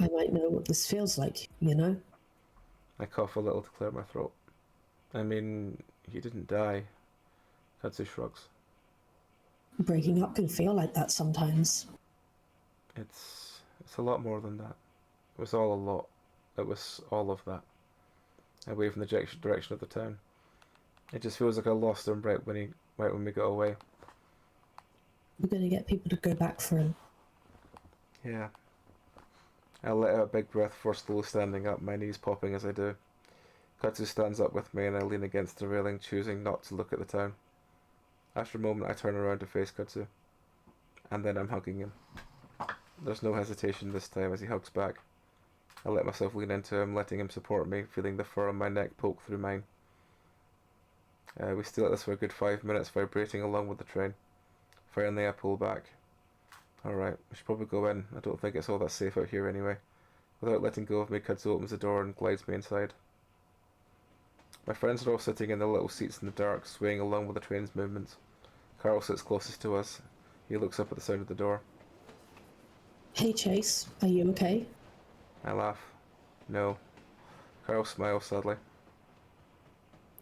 Speaker 2: I might know what this feels like, you know?
Speaker 1: I cough a little to clear my throat. I mean, he didn't die. Kudzu shrugs.
Speaker 2: Breaking up can feel like that sometimes.
Speaker 1: It's a lot more than that. It was all a lot. It was all of that. I wave in the direction of the town. It just feels like I lost him right when we got away.
Speaker 2: We're gonna get people to go back for him.
Speaker 1: Yeah. I let out a big breath before slowly standing up, my knees popping as I do. Kudzu stands up with me and I lean against the railing, choosing not to look at the town. After a moment I turn around to face Kudzu. And then I'm hugging him. There's no hesitation this time as he hugs back. I let myself lean into him, letting him support me, feeling the fur on my neck poke through mine. We stayed like this for a good 5 minutes, vibrating along with the train. Finally, I pull back. Alright, we should probably go in. I don't think it's all that safe out here anyway. Without letting go of me, Kudzu opens the door and glides me inside. My friends are all sitting in their little seats in the dark, swaying along with the train's movements. Carl sits closest to us. He looks up at the sound of the door.
Speaker 2: Hey Chase, are you okay?
Speaker 1: I laugh. No. Carl smiles sadly.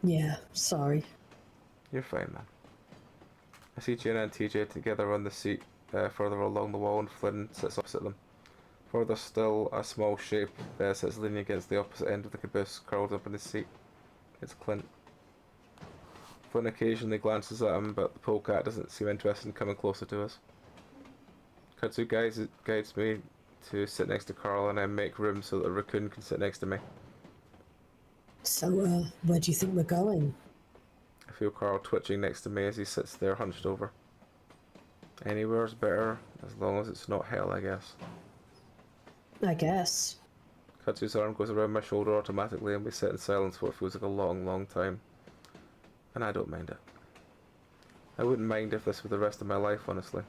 Speaker 2: Yeah, sorry.
Speaker 1: You're fine, man. I see Jenna and TJ together on the seat further along the wall, and Flynn sits opposite them. Further still, a small shape sits leaning against the opposite end of the caboose, curled up in his seat. It's Clint. Flynn occasionally glances at him, but the polecat doesn't seem interested in coming closer to us. Kudzu guides me to sit next to Carl, and I make room so that the raccoon can sit next to me.
Speaker 2: So, where do you think we're going?
Speaker 1: I feel Carl twitching next to me as he sits there hunched over. Anywhere's better, as long as it's not hell, I guess.
Speaker 2: I guess.
Speaker 1: Kudzu's arm goes around my shoulder automatically, and we sit in silence for what feels like a long, long time. And I don't mind it. I wouldn't mind if this were the rest of my life, honestly.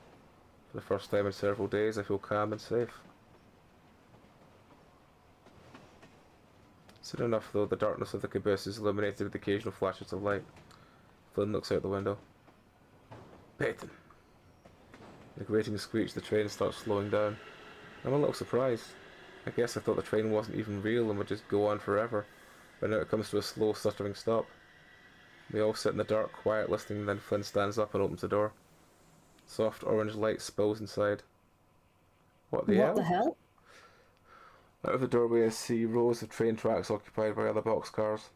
Speaker 1: For the first time in several days, I feel calm and safe. Soon enough, though, the darkness of the caboose is illuminated with occasional flashes of light. Flynn looks out the window. Peyton. The grating screech, the train starts slowing down. I'm a little surprised. I guess I thought the train wasn't even real and would just go on forever, but now it comes to a slow, stuttering stop. We all sit in the dark, quiet, listening, and then Flynn stands up and opens the door. Soft orange light spills inside. What the hell? Out of the doorway I see rows of train tracks occupied by other boxcars.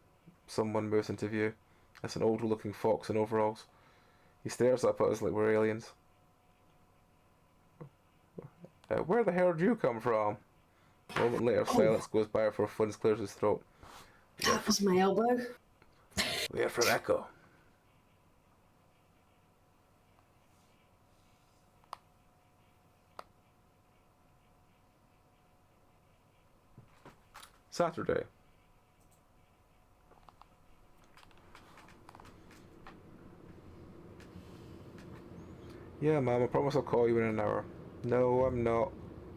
Speaker 1: Someone moves into view. It's an older looking fox in overalls. He stares up at us like we're aliens. Where the hell did you come from? A moment later, silence goes by before Flynn clears his throat.
Speaker 2: That was my elbow.
Speaker 1: We're from Echo. Saturday. Yeah, Mom, I promise I'll call you in an hour. No, I'm not.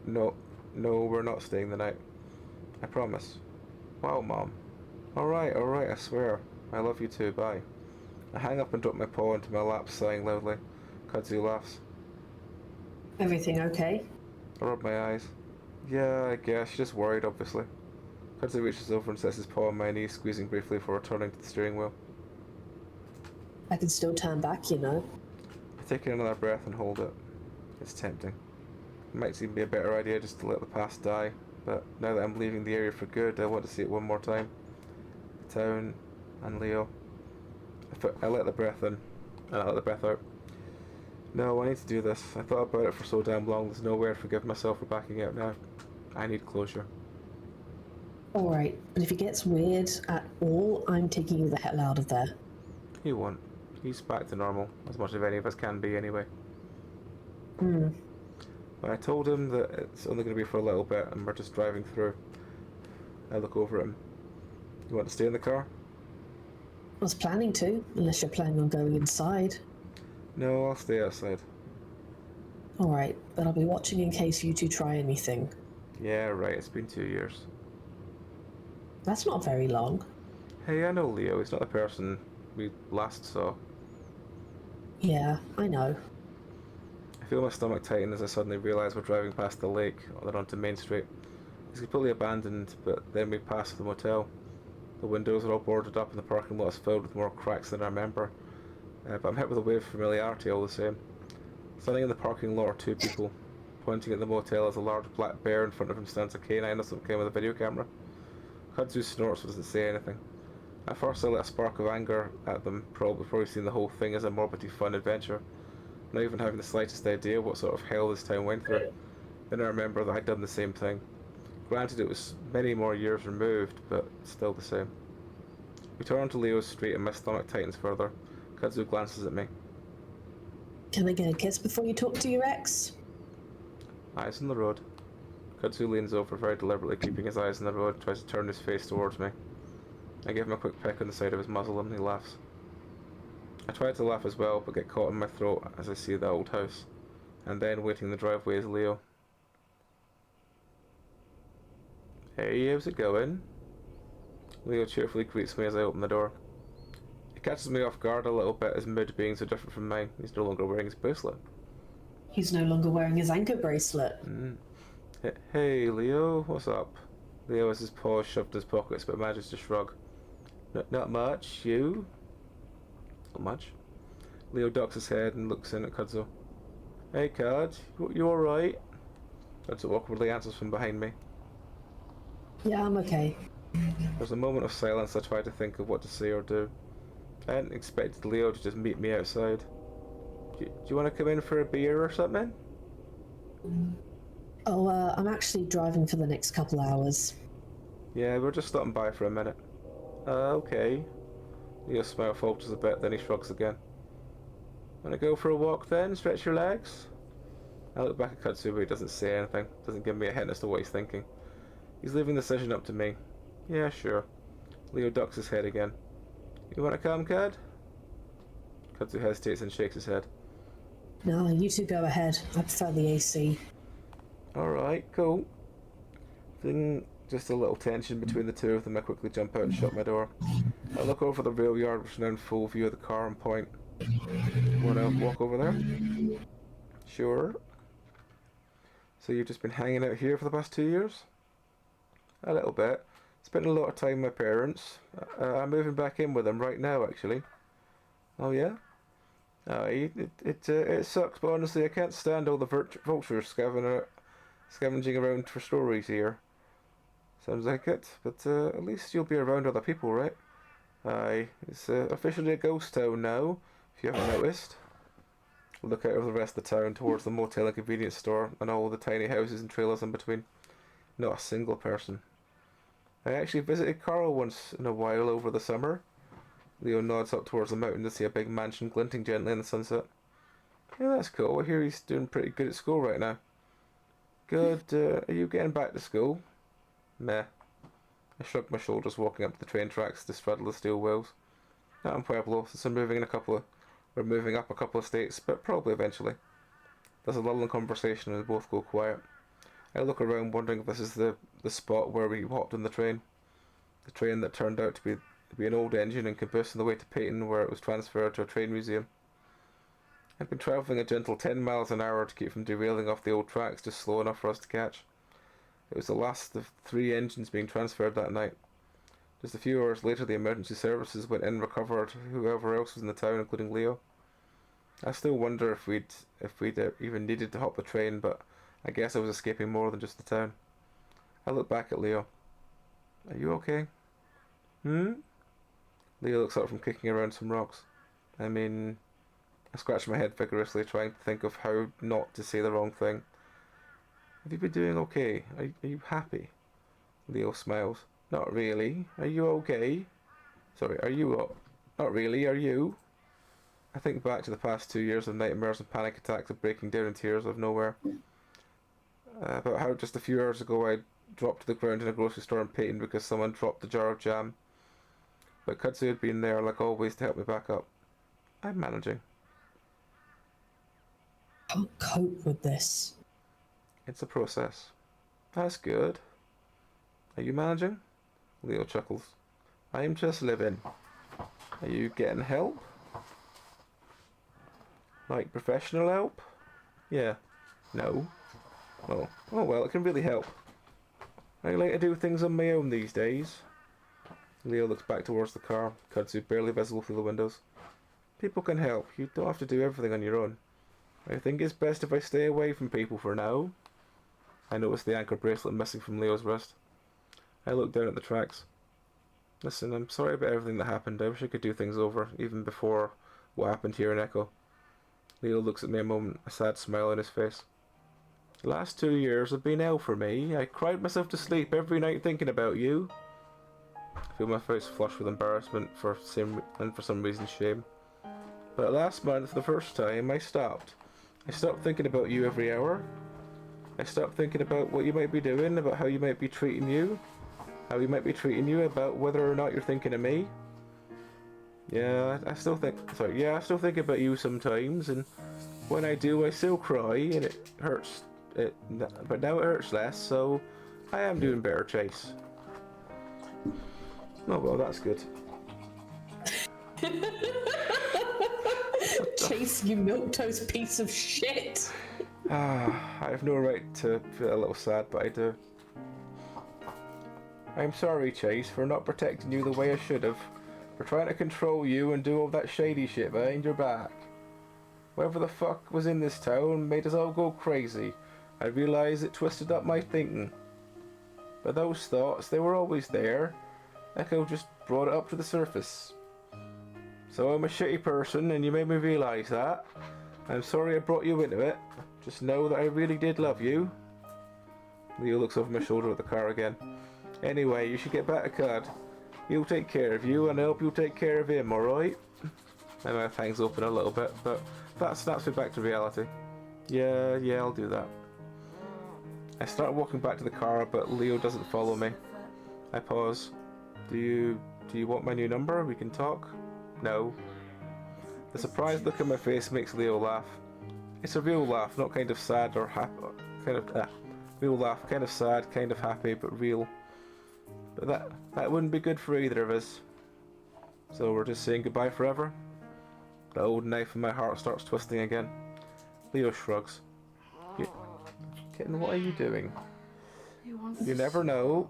Speaker 1: No, we're not staying the night. I promise. Wow, Mom. Alright, I swear. I love you too, bye. I hang up and drop my paw into my lap, sighing loudly. Kudzu laughs.
Speaker 2: Everything okay?
Speaker 1: I rub my eyes. Yeah, I guess. She's just worried, obviously. Kudzu reaches over and sets his paw on my knee, squeezing briefly before returning to the steering wheel.
Speaker 2: I can still turn back, you know.
Speaker 1: I take in another breath and hold it. It's tempting. It might seem to be a better idea just to let the past die, but now that I'm leaving the area for good, I want to see it one more time. The town and Leo. I let the breath in, and I let the breath out. No, I need to do this. I thought about it for so damn long, there's no way I'd forgive myself for backing out now. I need closure.
Speaker 2: Alright, but if it gets weird at all, I'm taking you the hell out of there.
Speaker 1: He won't. He's back to normal, as much as any of us can be anyway. When I told him that it's only going to be for a little bit and we're just driving through, I look over at him. You want to stay in the car?
Speaker 2: I was planning to, unless you're planning on going inside.
Speaker 1: No, I'll stay outside.
Speaker 2: Alright, but I'll be watching in case you two try anything.
Speaker 1: Yeah, right, it's been 2 years.
Speaker 2: That's not very long.
Speaker 1: Hey, I know Leo, he's not the person we last saw.
Speaker 2: Yeah, I know.
Speaker 1: I feel my stomach tighten as I suddenly realise we're driving past the lake, or then onto Main Street. It's completely abandoned, but then we pass the motel. The windows are all boarded up and the parking lot is filled with more cracks than I remember. But I'm hit with a wave of familiarity all the same. Standing in the parking lot are two people. Pointing at the motel as a large black bear in front of him stands a canine or some kind with a video camera. Kudzu snorts but doesn't say anything. At first I let a spark of anger at them, probably seeing the whole thing as a morbidly fun adventure, not even having the slightest idea what sort of hell this town went through. Then I remember that I'd done the same thing. Granted it was many more years removed, but still the same. We turn onto Leo's street and my stomach tightens further. Kudzu glances at me.
Speaker 2: Can I get a kiss before you talk to your ex?
Speaker 1: Eyes on the road. Kudzu leans over very deliberately, keeping his eyes on the road, tries to turn his face towards me. I give him a quick peck on the side of his muzzle and he laughs. I try to laugh as well, but get caught in my throat as I see the old house. And then, waiting in the driveway, is Leo. Hey, how's it going? Leo cheerfully greets me as I open the door. It catches me off guard a little bit, his mood being so different from mine. He's no longer wearing his bracelet.
Speaker 2: He's no longer wearing his anchor bracelet.
Speaker 1: Hey, Leo, what's up? Leo has his paws shoved in his pockets, but manages to shrug. Not much, you? Not much. Leo ducks his head and looks in at Kudzu. Hey, Cud, you alright? Kudzu awkwardly answers from behind me.
Speaker 2: Yeah, I'm okay.
Speaker 1: There's a moment of silence. I try to think of what to say or do. I hadn't expected Leo to just meet me outside. Do you want to come in for a beer or something?
Speaker 2: Oh, I'm actually driving for the next couple hours.
Speaker 1: Yeah, we're just stopping by for a minute. Okay. Leo's smile falters a bit, then he shrugs again. Wanna go for a walk then? Stretch your legs? I look back at Kudzu, but he doesn't say anything. Doesn't give me a hint as to what he's thinking. He's leaving the decision up to me. Yeah, sure. Leo ducks his head again. You wanna come, Cud? Kudzu hesitates and shakes his head.
Speaker 2: No, you two go ahead. I prefer the AC.
Speaker 1: Alright, cool. Feeling just a little tension between the two of them, I quickly jump out and shut my door. I look over the rail yard, which is now in full view of the car, and point. Wanna walk over there? Sure. So you've just been hanging out here for the past 2 years? A little bit. Spent a lot of time with my parents. I'm moving back in with them right now, actually. Oh yeah? It sucks, but honestly, I can't stand all the vultures scavenging around for stories here. Sounds like it, but at least you'll be around other people, right? Aye, it's officially a ghost town now, if you haven't noticed. Look out over the rest of the town towards the motel and convenience store and all the tiny houses and trailers in between. Not a single person. I actually visited Carl once in a while over the summer. Leo nods up towards the mountain to see a big mansion glinting gently in the sunset. Yeah, that's cool. I hear he's doing pretty good at school right now. Good. Are you getting back to school? Meh. I shrugged my shoulders, walking up to the train tracks to straddle the steel wheels. Not in Pueblo, since we're moving up a couple of states, but probably eventually. There's a lull in conversation and we both go quiet. I look around, wondering if this is the spot where we hopped on the train. The train that turned out to be an old engine and combust on the way to Peyton, where it was transferred to a train museum. I'd been travelling a gentle 10 miles an hour to keep from derailing off the old tracks, just slow enough for us to catch. It was the last of 3 engines being transferred that night. Just a few hours later, the emergency services went in and recovered whoever else was in the town, including Leo. I still wonder if we'd even needed to hop the train, but I guess I was escaping more than just the town. I look back at Leo. Are you okay? Leo looks up from kicking around some rocks. I mean, I scratch my head vigorously, trying to think of how not to say the wrong thing. Have you been doing okay? Are you happy? Leo smiles. Not really. Are you okay? Sorry, are you? Not really, are you? I think back to the past 2 years of nightmares and panic attacks of breaking down in tears out of nowhere. About how just a few hours ago I dropped to the ground in a grocery store in Peyton because someone dropped a jar of jam. But Kudzu had been there, like always, to help me back up. I'm managing.
Speaker 2: I can't cope with this.
Speaker 1: It's a process. That's good. Are you managing? Leo chuckles. I'm just living. Are you getting help? Like professional help? Yeah. No. Oh well, it can really help. I like to do things on my own these days. Leo looks back towards the car, Kudzu barely visible through the windows. People can help. You don't have to do everything on your own. I think it's best if I stay away from people for now. I notice the anchor bracelet missing from Leo's wrist. I look down at the tracks. Listen, I'm sorry about everything that happened. I wish I could do things over, even before what happened here in Echo. Leo looks at me a moment, a sad smile on his face. The last 2 years have been hell for me. I cried myself to sleep every night thinking about you. I feel my face flush with embarrassment and for some reason shame. But last month, for the first time, I stopped. I stopped thinking about you every hour. I start thinking about what you might be doing, about how you might be treating you, how he might be treating you, about whether or not you're thinking of me. Yeah, I still think. Sorry, yeah, I still think about you sometimes, and when I do, I still cry, and it hurts. But now it hurts less, so I am doing better, Chase. Oh well, that's good.
Speaker 2: Chase, you milquetoast piece of shit.
Speaker 1: I have no right to feel a little sad, but I do. I'm sorry, Chase, for not protecting you the way I should have, for trying to control you and do all that shady shit behind your back. Whoever the fuck was in this town made us all go crazy. I realise it twisted up my thinking. But those thoughts, they were always there. Echo just brought it up to the surface. So I'm a shitty person, and you made me realise that. I'm sorry I brought you into it. Just know that I really did love you. Leo looks over my shoulder at the car again. Anyway, you should get back to Cad. He'll take care of you, and I hope you'll take care of him, alright? My mouth hangs open a little bit, but that snaps me back to reality. Yeah, I'll do that. I start walking back to the car, but Leo doesn't follow me. I pause. Do you want my new number? We can talk? No. The surprised look on my face makes Leo laugh. It's a real laugh, not kind of sad or happy. Real laugh, kind of sad, kind of happy, but real. But that wouldn't be good for either of us. So we're just saying goodbye forever? The old knife in my heart starts twisting again. Leo shrugs. Kitten, what are you doing? You never know.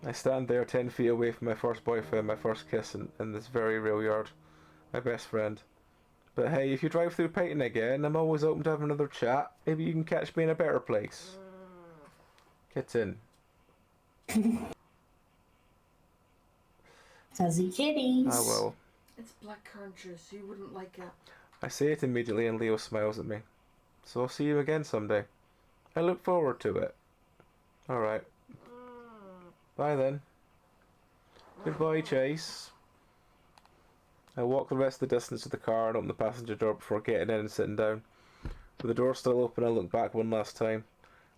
Speaker 1: I stand there 10 feet away from my first boyfriend, my first kiss in this very real yard. My best friend. But hey, if you drive through Peyton again, I'm always open to have another chat. Maybe you can catch me in a better place. Kitten.
Speaker 2: Fuzzy kitties.
Speaker 1: Ah well.
Speaker 3: It's blackcurrant juice, you wouldn't like it.
Speaker 1: I say it immediately and Leo smiles at me. So I'll see you again someday. I look forward to it. Alright. Bye then. Goodbye, Chase. I walk the rest of the distance to the car and open the passenger door before getting in and sitting down. With the door still open, I look back one last time.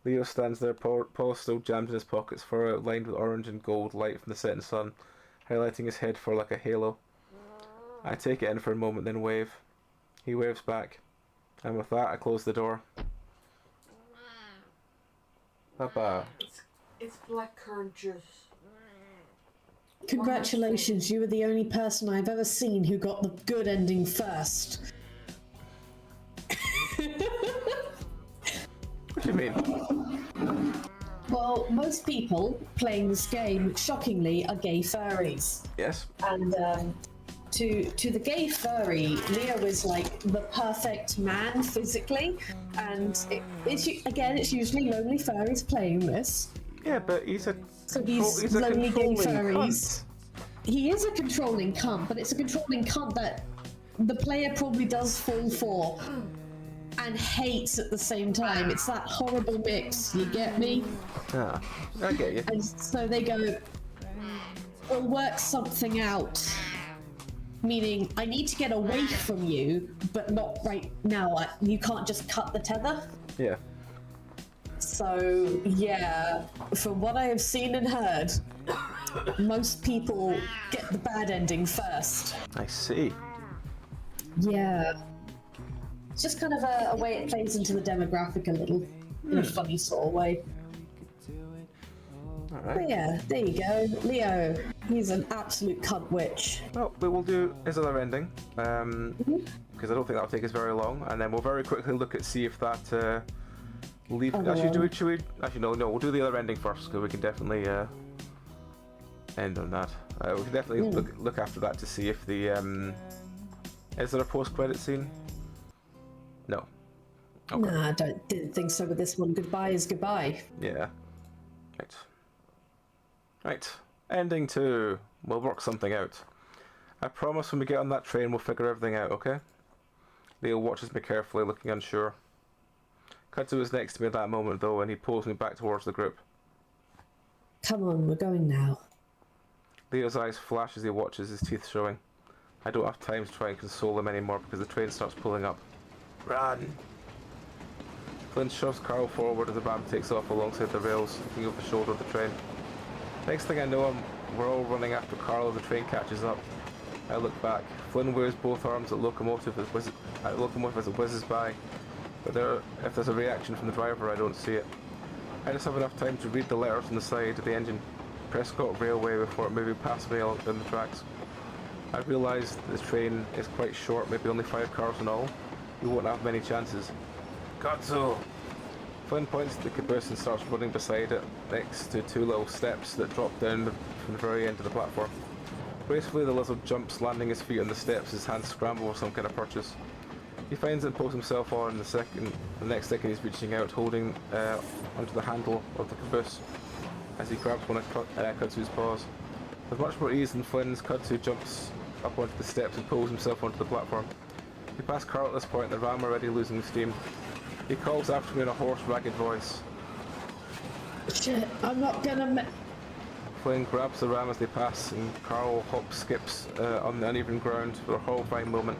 Speaker 1: Leo stands there, paws still jammed in his pockets, fur outlined with orange and gold light from the setting sun, highlighting his head fur like a halo. I take it in for a moment, then wave. He waves back. And with that, I close the door. Bye-bye.
Speaker 3: It's blackcurrant juice.
Speaker 2: Congratulations, you were the only person I've ever seen who got the good ending first.
Speaker 1: What do you mean?
Speaker 2: Well, most people playing this game, shockingly, are gay furries.
Speaker 1: Yes.
Speaker 2: And to the gay furry, Leo is like the perfect man physically, and it's usually lonely furries playing this.
Speaker 1: Yeah, but he's a
Speaker 2: lonely gay
Speaker 1: controlling
Speaker 2: furries.
Speaker 1: cunt.
Speaker 2: He is a controlling cunt, but it's a controlling cunt that the player probably does fall for and hates at the same time. It's that horrible mix, you get me?
Speaker 1: Yeah, I get you.
Speaker 2: And so they go, we'll work something out. Meaning, I need to get away from you, but not right now. You can't just cut the tether.
Speaker 1: Yeah.
Speaker 2: So, yeah, from what I have seen and heard, most people get the bad ending first.
Speaker 1: I see.
Speaker 2: Yeah. It's just kind of a way it plays into the demographic a little, in a funny sort of way.
Speaker 1: Alright.
Speaker 2: But yeah, there you go. Leo, he's an absolute cunt witch.
Speaker 1: Well, we will do his other ending, because I don't think that'll take us very long, and then we'll very quickly look at see if that leave. Should we? Actually, no, we'll do the other ending first, because we can definitely end on that. We can definitely look after that to see if the is there a post-credit scene? No. Okay.
Speaker 2: Nah, I didn't think so with this one. Goodbye is goodbye.
Speaker 1: Yeah. Right. Ending 2. We'll work something out. I promise when we get on that train we'll figure everything out, okay? Leo watches me carefully, looking unsure. Katsu is next to me at that moment though, and he pulls me back towards the group.
Speaker 2: Come on, we're going now.
Speaker 1: Leo's eyes flash as he watches, his teeth showing. I don't have time to try and console him anymore because the train starts pulling up. Run! Flynn shoves Carl forward as the ram takes off alongside the rails, looking over the shoulder of the train. Next thing I know, we're all running after Carl as the train catches up. I look back. Flynn waves both arms at locomotive as it whizzes by, but if there's a reaction from the driver, I don't see it. I just have enough time to read the letters on the side of the engine. Prescott Railway before it moving past me down the tracks. I realised the train is quite short, maybe only 5 cars in all. We won't have many chances. Godso! Flynn points at the caboose and starts running beside it, next to 2 little steps that drop down from the very end of the platform. Gracefully, the lizard jumps, landing his feet on the steps, his hands scramble for some kind of purchase. He finds it and pulls himself on. The next second he's reaching out, holding onto the handle of the caboose as he grabs one of Kudzu's paws. With much more ease than Flynn's, Kudzu jumps up onto the steps and pulls himself onto the platform. We pass Carl at this point, the ram already losing steam. He calls after me in a hoarse, ragged voice.
Speaker 2: Shit, I'm not gonna
Speaker 1: Flynn grabs the ram as they pass, and Carl skips on the uneven ground for a horrifying moment.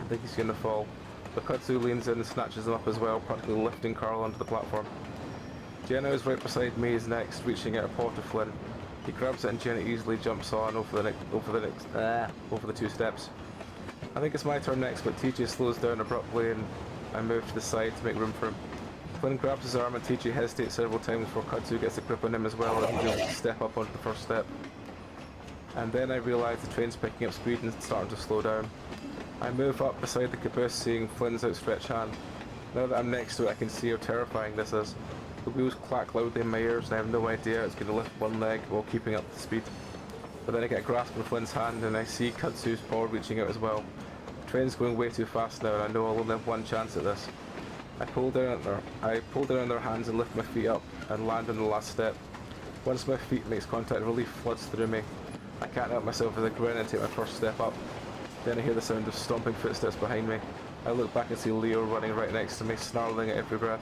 Speaker 1: I think he's gonna fall. But Kudzu leans in and snatches him up as well, practically lifting Carl onto the platform. Jenna is right beside me, is next, reaching out a paw to Flynn. He grabs it and Jenna easily jumps on over the 2 steps. I think it's my turn next, but TJ slows down abruptly and I move to the side to make room for him. Flynn grabs his arm and TJ hesitates several times before Kudzu gets a grip on him as well, and he'll step up onto the first step. And then I realise the train's picking up speed and starting to slow down. I move up beside the caboose, seeing Flynn's outstretched hand. Now that I'm next to it, I can see how terrifying this is. The wheels clack loudly in my ears and I have no idea it's going to lift one leg while keeping up the speed. But then I get a grasp on Flynn's hand and I see Kudzu's paw reaching out as well. The train's going way too fast now and I know I'll only have one chance at this. I pull down on their hands and lift my feet up and land on the last step. Once my feet makes contact, relief floods through me. I can't help myself as I grin and take my first step up. Then I hear the sound of stomping footsteps behind me. I look back and see Leo running right next to me, snarling at every breath.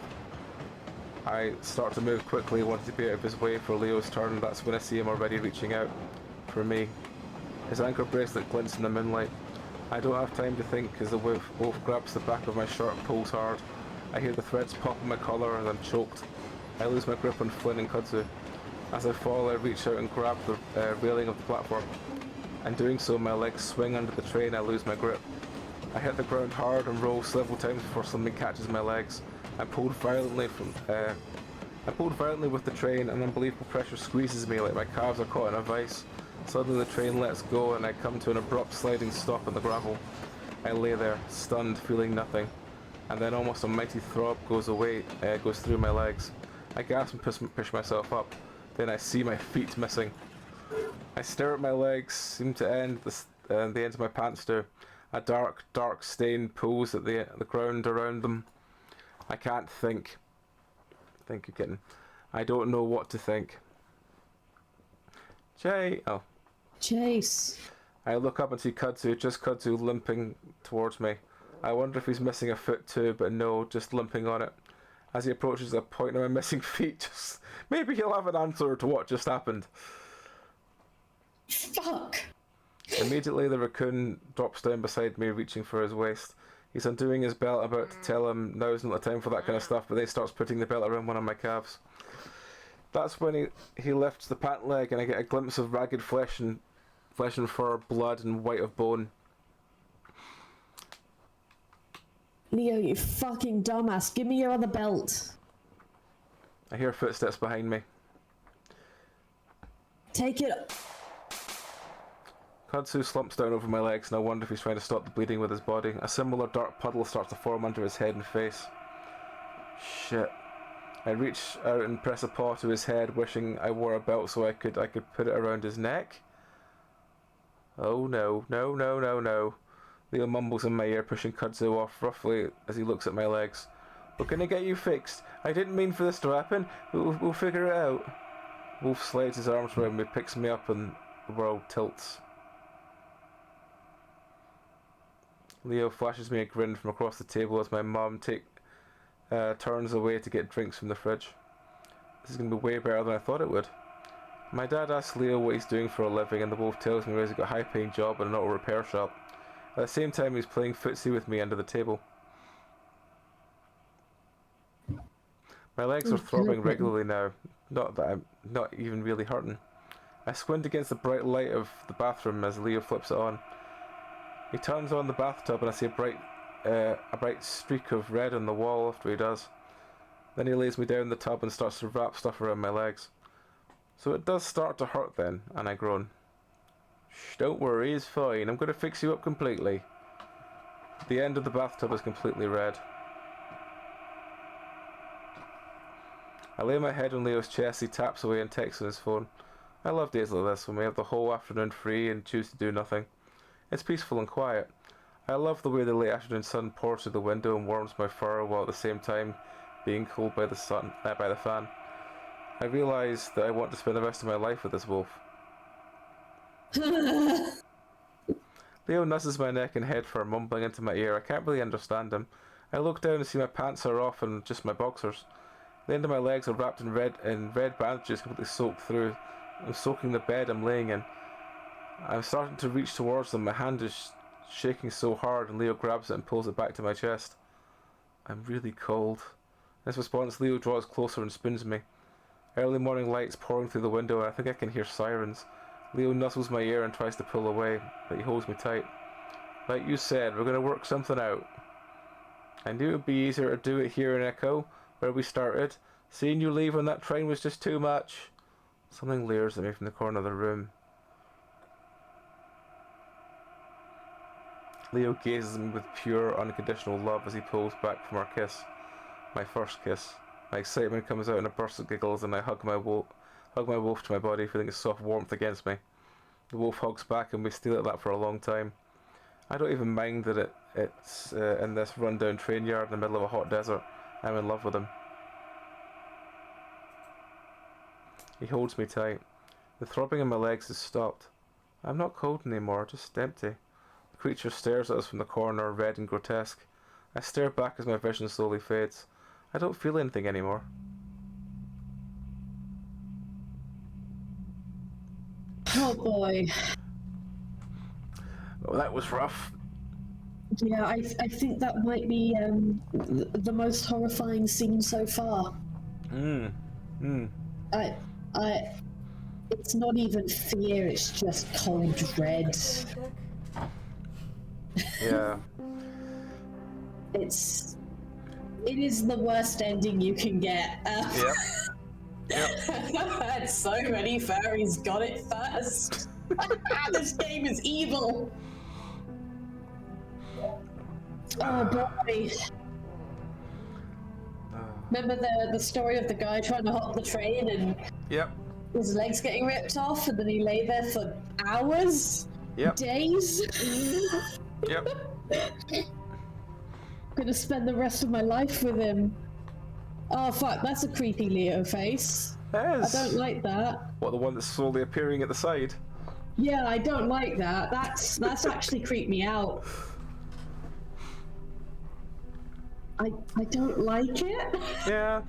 Speaker 1: I start to move quickly, wanting to be out of his way for Leo's turn. That's when I see him already reaching out for me. His anchor bracelet glints in the moonlight. I don't have time to think as the wolf grabs the back of my shirt and pulls hard. I hear the threads pop in my collar and I'm choked. I lose my grip on Flynn and Kudzu. As I fall, I reach out and grab the railing of the platform. In doing so, my legs swing under the train. I lose my grip. I hit the ground hard and roll several times before something catches my legs. I'm pulled violently with the train, and unbelievable pressure squeezes me like my calves are caught in a vice. Suddenly the train lets go and I come to an abrupt sliding stop in the gravel. I lay there, stunned, feeling nothing. And then almost a mighty throb goes through my legs. I gasp and push myself up. Then I see my feet missing. I stare at my legs, seem to end the ends of my pants do. A dark, dark stain pools at the ground around them. I can't think. Think again. I don't know what to think.
Speaker 2: Chase.
Speaker 1: I look up and see Kudzu limping towards me. I wonder if he's missing a foot too, but no, just limping on it. As he approaches, I point at my missing feet. Maybe he'll have an answer to what just happened.
Speaker 2: Fuck!
Speaker 1: Immediately, the raccoon drops down beside me, reaching for his waist. He's undoing his belt, about to tell him now's not the time for that kind of stuff, but then he starts putting the belt around one of my calves. That's when he lifts the pant leg, and I get a glimpse of ragged flesh and fur, blood, and white of bone.
Speaker 2: Leo, you fucking dumbass, give me your other belt.
Speaker 1: I hear footsteps behind me.
Speaker 2: Take it.
Speaker 1: Kudzu slumps down over my legs, and I wonder if he's trying to stop the bleeding with his body. A similar dark puddle starts to form under his head and face. Shit. I reach out and press a paw to his head, wishing I wore a belt so I could put it around his neck. Oh no, no, no, no, no. Leo mumbles in my ear, pushing Kudzu off roughly as he looks at my legs. We're gonna get you fixed. I didn't mean for this to happen. We'll figure it out. Wolf slides his arms around me, picks me up, and the world tilts. Leo flashes me a grin from across the table as my mum turns away to get drinks from the fridge. This is going to be way better than I thought it would. My dad asks Leo what he's doing for a living, and the wolf tells me he's got a high-paying job in an auto repair shop. At the same time, he's playing footsie with me under the table. My legs are throbbing regularly now, not that I'm not even really hurting. I squint against the bright light of the bathroom as Leo flips it on. He turns on the bathtub and I see a bright streak of red on the wall after he does. Then he lays me down in the tub and starts to wrap stuff around my legs. So it does start to hurt then, and I groan. Shh, don't worry, he's fine. I'm going to fix you up completely. The end of the bathtub is completely red. I lay my head on Leo's chest, he taps away and texts on his phone. I love days like this when we have the whole afternoon free and choose to do nothing. It's peaceful and quiet. I love the way the late afternoon sun pours through the window and warms my fur while at the same time being cooled by the fan. I realise that I want to spend the rest of my life with this wolf. Leo nusses my neck and head fur, mumbling into my ear. I can't really understand him. I look down and see my pants are off and just my boxers. The end of my legs are wrapped in red bandages completely soaked through. I'm soaking the bed I'm laying in. I'm starting to reach towards them. My hand is shaking so hard and Leo grabs it and pulls it back to my chest. I'm really cold. In response, Leo draws closer and spoons me. Early morning lights pouring through the window and I think I can hear sirens. Leo nuzzles my ear and tries to pull away, but he holds me tight. Like you said, we're going to work something out. I knew it would be easier to do it here in Echo, where we started. Seeing you leave on that train was just too much. Something leers at me from the corner of the room. Leo gazes at me with pure, unconditional love as he pulls back from our kiss. My first kiss. My excitement comes out in a burst of giggles and I hug my wolf to my body, feeling a soft warmth against me. The wolf hugs back and we stay like that for a long time. I don't even mind that it's in this rundown train yard in the middle of a hot desert. I'm in love with him. He holds me tight. The throbbing in my legs has stopped. I'm not cold anymore, just empty. The creature stares at us from the corner, red and grotesque. I stare back as my vision slowly fades. I don't feel anything anymore.
Speaker 2: Oh boy.
Speaker 1: Oh, that was rough.
Speaker 2: Yeah, I think that might be the most horrifying scene so far. It's not even fear, it's just cold dread.
Speaker 1: Yeah.
Speaker 2: It is the worst ending you can get.
Speaker 1: Yep.
Speaker 2: Yep. So many furries got it first. This game is evil. Oh boy. Remember the story of the guy trying to hop the train and
Speaker 1: Yep.
Speaker 2: his legs getting ripped off and then he lay there for hours?
Speaker 1: Yep.
Speaker 2: Days?
Speaker 1: Yep.
Speaker 2: Gonna spend the rest of my life with him. Oh fuck, that's a creepy Leo face.
Speaker 1: It is.
Speaker 2: I don't like that.
Speaker 1: What, the one that's slowly appearing at the side?
Speaker 2: Yeah, I don't like that. That's actually creeped me out. I don't like it.
Speaker 1: Yeah.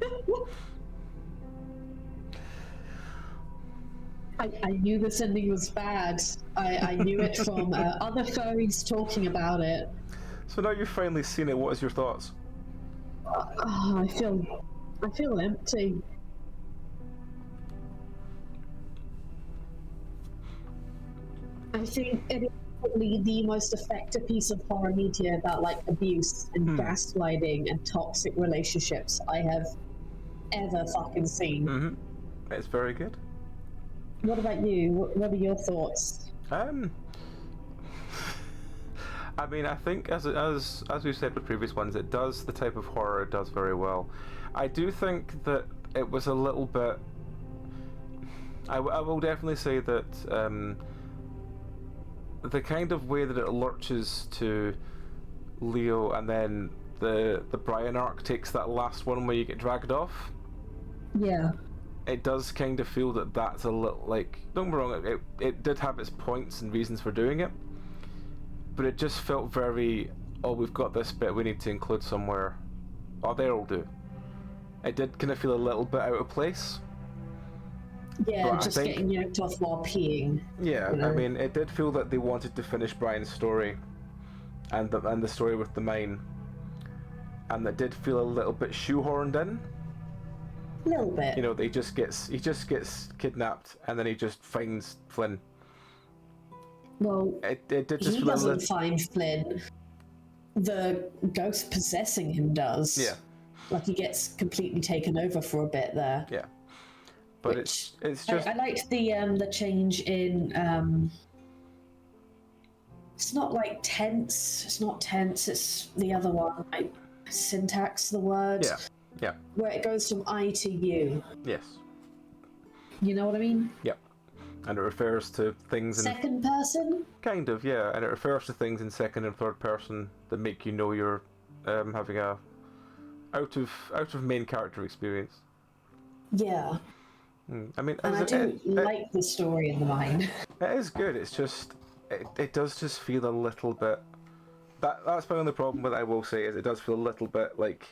Speaker 2: I knew this ending was bad. I knew it from other furries talking about it.
Speaker 1: So now you've finally seen it, what is your thoughts?
Speaker 2: I feel empty. I think it is probably the most effective piece of horror media about like abuse and gaslighting and toxic relationships I have ever fucking seen.
Speaker 1: Mm-hmm. It's very good.
Speaker 2: What about you? What are your thoughts?
Speaker 1: I mean, I think as we've said with previous ones, it does the type of horror it does very well. I do think that it was a little bit. I will definitely say that the kind of way that it lurches to Leo, and then the Brian arc takes that last one where you get dragged off.
Speaker 2: Yeah.
Speaker 1: It does kind of feel that that's a little like. Don't get me wrong. It did have its points and reasons for doing it. But it just felt very, oh, we've got this bit we need to include somewhere. Oh, there'll do. It did kind of feel a little bit out of place.
Speaker 2: Yeah,
Speaker 1: but
Speaker 2: just getting yanked off while peeing.
Speaker 1: Yeah,
Speaker 2: you know?
Speaker 1: I mean, it did feel that they wanted to finish Brian's story, and the story with the mine, and that did feel a little bit shoehorned in.
Speaker 2: A little bit.
Speaker 1: You know, he just gets kidnapped, and then he just finds Flynn.
Speaker 2: Well,
Speaker 1: It did just
Speaker 2: he
Speaker 1: feel a
Speaker 2: doesn't
Speaker 1: little...
Speaker 2: find Flynn. The ghost possessing him does.
Speaker 1: Yeah.
Speaker 2: Like he gets completely taken over for a bit there.
Speaker 1: Yeah. But
Speaker 2: Which,
Speaker 1: it's just...
Speaker 2: I liked the change in it's not like tense. It's not tense. It's the other one. Like syntax, the word.
Speaker 1: Yeah. Yeah.
Speaker 2: Where it goes from I to you.
Speaker 1: Yes.
Speaker 2: You know what I mean?
Speaker 1: Yep. And it refers to things in...
Speaker 2: Second person?
Speaker 1: Kind of, yeah. And it refers to things in second and third person that make you know you're having a out of main character experience.
Speaker 2: Yeah.
Speaker 1: I mean,
Speaker 2: And I do like the story in the mind.
Speaker 1: It is good. It's just it does just feel a little bit... That's my only problem with it, I will say, is it does feel a little bit like...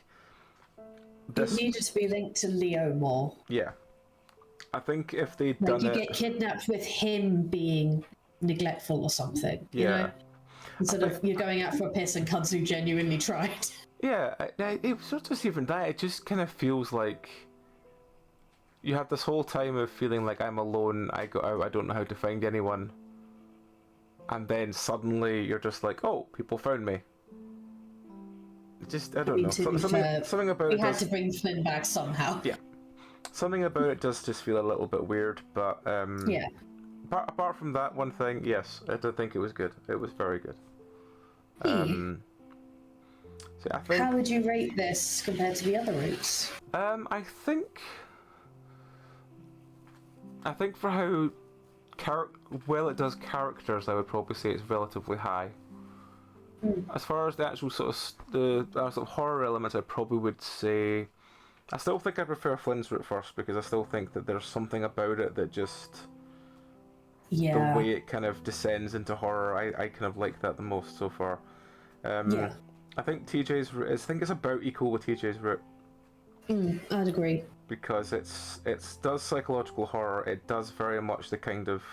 Speaker 2: It needed to be linked to Leo more.
Speaker 1: Yeah. I think if they'd
Speaker 2: Like
Speaker 1: done
Speaker 2: you
Speaker 1: it...
Speaker 2: get kidnapped with him being neglectful or something.
Speaker 1: Yeah.
Speaker 2: You know? Instead of you're going out for a piss and Kudzu genuinely tried.
Speaker 1: Yeah, it's not just even that, it just kind of feels like... You have this whole time of feeling like I'm alone, I got out, I don't know how to find anyone. And then suddenly you're just like, oh, people found me. Just, I don't know. Something about
Speaker 2: we
Speaker 1: it
Speaker 2: had
Speaker 1: does...
Speaker 2: to bring Flynn back somehow.
Speaker 1: Yeah. Something about it does just feel a little bit weird, but
Speaker 2: yeah.
Speaker 1: Apart from that one thing, yes, I don't think it was good. It was very good. So I think...
Speaker 2: How would you rate this compared to the other routes?
Speaker 1: I think for how well it does characters, I would probably say it's relatively high. As far as the actual sort of horror elements, I probably would say... I still think I prefer Flynn's route first, because I still think that there's something about it that just...
Speaker 2: Yeah.
Speaker 1: The way it kind of descends into horror, I kind of like that the most so far.
Speaker 2: Yeah.
Speaker 1: I think TJ's route, I think it's about equal with TJ's route.
Speaker 2: I'd agree.
Speaker 1: Because it does psychological horror, it does very much the kind of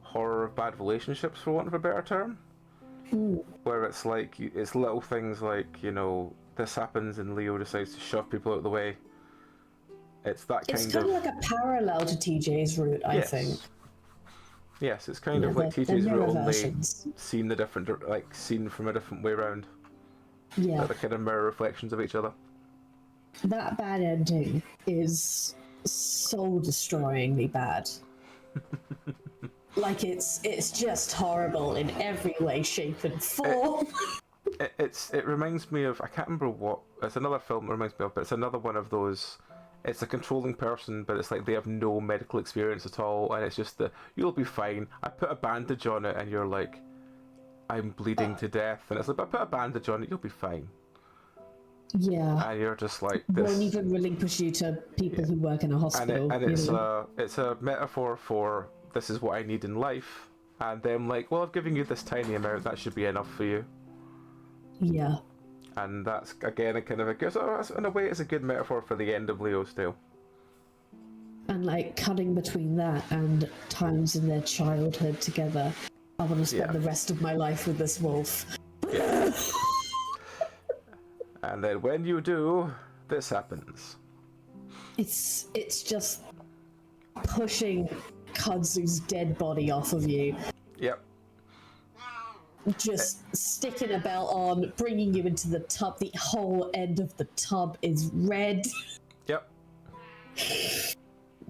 Speaker 1: horror of bad relationships, for want of a better term. Where it's like, it's little things like, you know, this happens and Leo decides to shove people out of the way. It's that kind of...
Speaker 2: It's kind of like a parallel to TJ's route, I think.
Speaker 1: Yes, it's kind of like TJ's route, only seen from a different way around.
Speaker 2: Yeah.
Speaker 1: Like the kind of mirror reflections of each other.
Speaker 2: That bad ending is soul-destroyingly bad. Like it's just horrible in every way, shape, and form.
Speaker 1: It reminds me of, I can't remember what, it's another film it reminds me of, but it's another one of those, it's a controlling person, but it's like they have no medical experience at all, and it's just you'll be fine. I put a bandage on it, and you're like, I'm bleeding to death, and it's like, I put a bandage on it, you'll be fine.
Speaker 2: Yeah.
Speaker 1: And you're just like this.
Speaker 2: Won't even relinquish you to people who work in a hospital.
Speaker 1: And it's a metaphor for this is what I need in life, and then like, well, I've given you this tiny amount, that should be enough for you.
Speaker 2: Yeah.
Speaker 1: And that's again a kind of in a way it's a good metaphor for the end of Leo's tale.
Speaker 2: And like cutting between that and times in their childhood together, I want to spend the rest of my life with this wolf.
Speaker 1: Yeah. And then when you do, this happens.
Speaker 2: It's just pushing Kudzu's dead body off of you.
Speaker 1: Yep.
Speaker 2: Just sticking a belt on, bringing you into the tub. The whole end of the tub is red.
Speaker 1: Yep.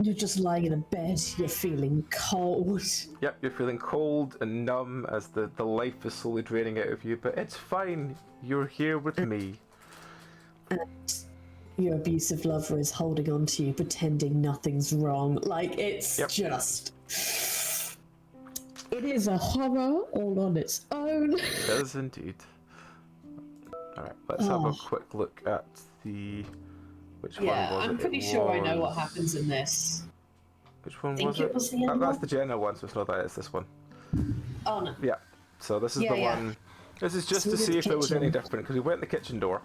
Speaker 2: You're just lying in a bed. You're feeling cold.
Speaker 1: Yep, you're feeling cold and numb as the life is slowly draining out of you, but it's fine. You're here with me.
Speaker 2: And your abusive lover is holding on to you, pretending nothing's wrong. Like, it's just... It is a horror all on its own.
Speaker 1: It does indeed. Alright, let's have a quick look at the... Which one was it?
Speaker 2: I'm pretty sure I know what happens in this.
Speaker 1: Which one
Speaker 2: I think
Speaker 1: was
Speaker 2: it was the other
Speaker 1: That's
Speaker 2: one.
Speaker 1: the Jenna one, so it's not that, it's this one.
Speaker 2: Oh, no.
Speaker 1: Yeah, so this is the one... This is just to see if it was any different, because we went in the kitchen door,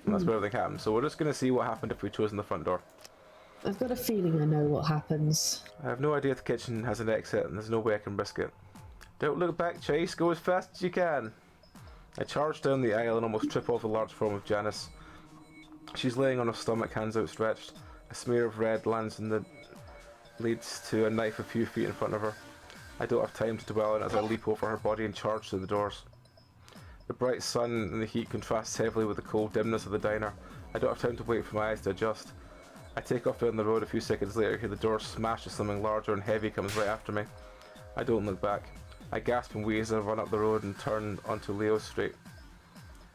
Speaker 1: and that's where everything happened. So we're just going to see what happened if we chose in the front door.
Speaker 2: I've got a feeling I know what happens.
Speaker 1: I have no idea if the kitchen has an exit, and there's no way I can risk it. Don't look back, Chase. Go as fast as you can. I charge down the aisle and almost trip off the large form of Janice. She's laying on her stomach, hands outstretched. A smear of red lands in the leads to a knife a few feet in front of her. I don't have time to dwell on it as I leap over her body and charge through the doors. The bright sun and the heat contrasts heavily with the cold dimness of the diner. I don't have time to wait for my eyes to adjust. I take off down the road. A few seconds later, hear the door smash as something larger and heavy comes right after me. I don't look back. I gasp and wheeze as I run up the road and turn onto Leo Street.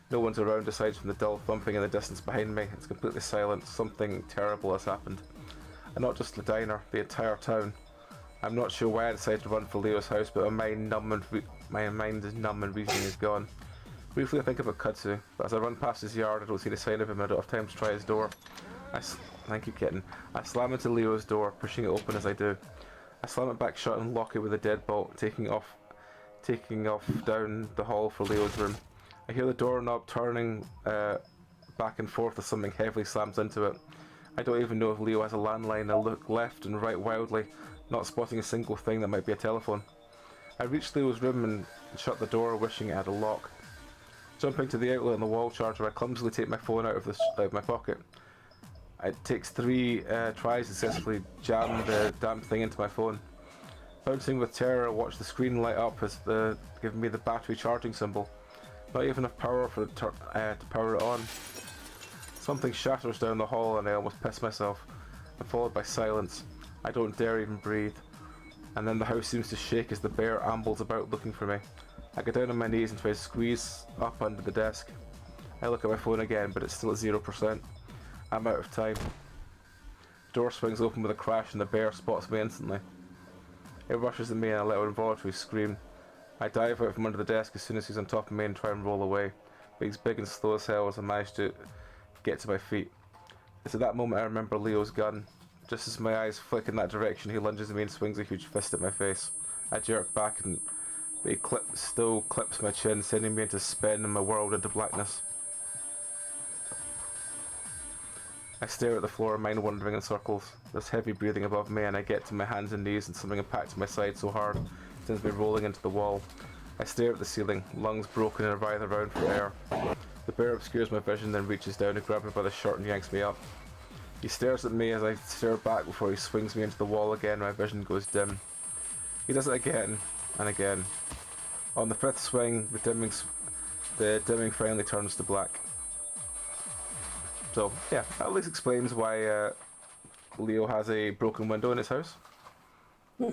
Speaker 1: No one's around aside from the dull thumping in the distance behind me. It's completely silent. Something terrible has happened. And not just the diner, the entire town. I'm not sure why I decided to run for Leo's house, but my mind is numb and reasoning is gone. Briefly I think about Kudzu, but as I run past his yard I don't see the sign of him. I don't have time to try his door. Thank you, kitten. I slam into Leo's door, pushing it open as I do. I slam it back shut and lock it with a deadbolt, taking off down the hall for Leo's room. I hear the doorknob turning back and forth as something heavily slams into it. I don't even know if Leo has a landline. I look left and right wildly, not spotting a single thing that might be a telephone. I reach Leo's room and shut the door, wishing it had a lock. Jumping to the outlet on the wall charger, I clumsily take my phone out of my pocket. It takes 3 tries to successfully jam the damn thing into my phone. Bouncing with terror, I watch the screen light up as giving me the battery charging symbol. Not even enough power to power it on. Something shatters down the hall and I almost piss myself. I'm followed by silence. I don't dare even breathe. And then the house seems to shake as the bear ambles about looking for me. I go down on my knees and try to squeeze up under the desk. I look at my phone again, but it's still at 0%. I'm out of time. The door swings open with a crash and the bear spots me instantly. It rushes at me and I let out an involuntary scream. I dive out from under the desk as soon as he's on top of me and try and roll away, but he's big and slow as hell as I manage to get to my feet. It's at that moment I remember Leo's gun. Just as my eyes flick in that direction, he lunges at me and swings a huge fist at my face. I jerk back but he still clips my chin, sending me into spin and my world into blackness. I stare at the floor, mind wandering in circles. There's heavy breathing above me and I get to my hands and knees and something impacts my side so hard it sends me rolling into the wall. I stare at the ceiling, lungs broken and I writhe around for air. The bear obscures my vision, then reaches down to grab me by the shirt and yanks me up. He stares at me as I stare back before he swings me into the wall again. My vision goes dim. He does it again and again. On the 5th swing, the dimming finally turns to black. So yeah, that at least explains why Leo has a broken window in his house. I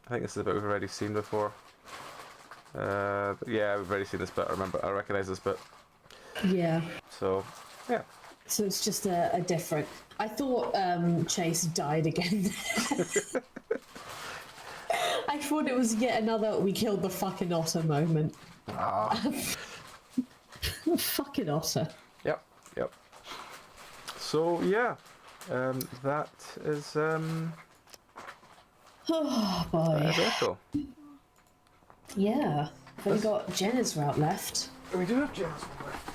Speaker 1: think this is a bit we've already seen before. But yeah, we've already seen this bit. I recognise this bit.
Speaker 2: Yeah.
Speaker 1: So yeah.
Speaker 2: So it's just a different. I thought Chase died again. I thought it was yet another "we killed the fucking otter" moment. Fucking otter.
Speaker 1: Yep. So yeah, that is
Speaker 2: Oh boy.
Speaker 1: Echo.
Speaker 2: Yeah. We've only got Jenna's route left.
Speaker 1: We do have Jenna's one left.